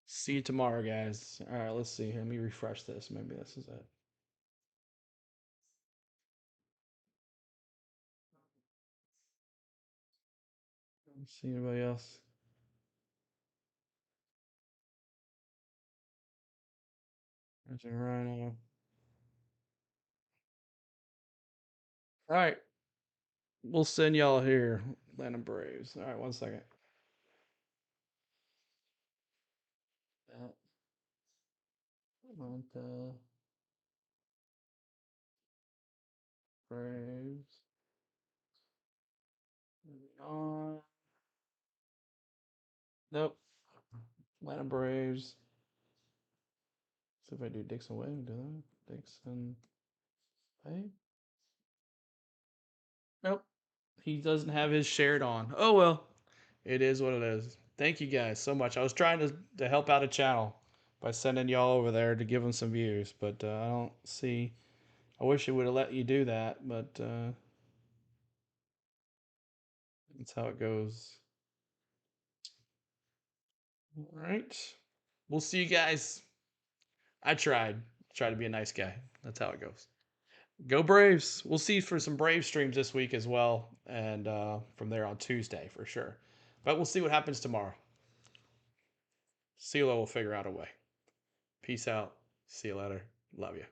See you tomorrow, guys. All right, let's see. Let me refresh this. Maybe this is it. Let's see anybody else. There's a Rhino. All right. We'll send y'all here. Atlanta Braves. All right, 1 second. Atlanta Braves. On. Nope. Atlanta Braves. See if I do Dixon Way. Do that. Dixon Way. Nope. He doesn't have his shared on. Oh, well. It is what it is. Thank you guys so much. I was trying to help out a channel by sending y'all over there to give them some views, but I don't see. I wish it would have let you do that, but that's how it goes. All right. We'll see you guys. I tried. Try to be a nice guy. That's how it goes. Go Braves. We'll see for some Brave streams this week as well. And from there on Tuesday for sure. But we'll see what happens tomorrow. CeeLo will figure out a way. Peace out. See you later. Love you.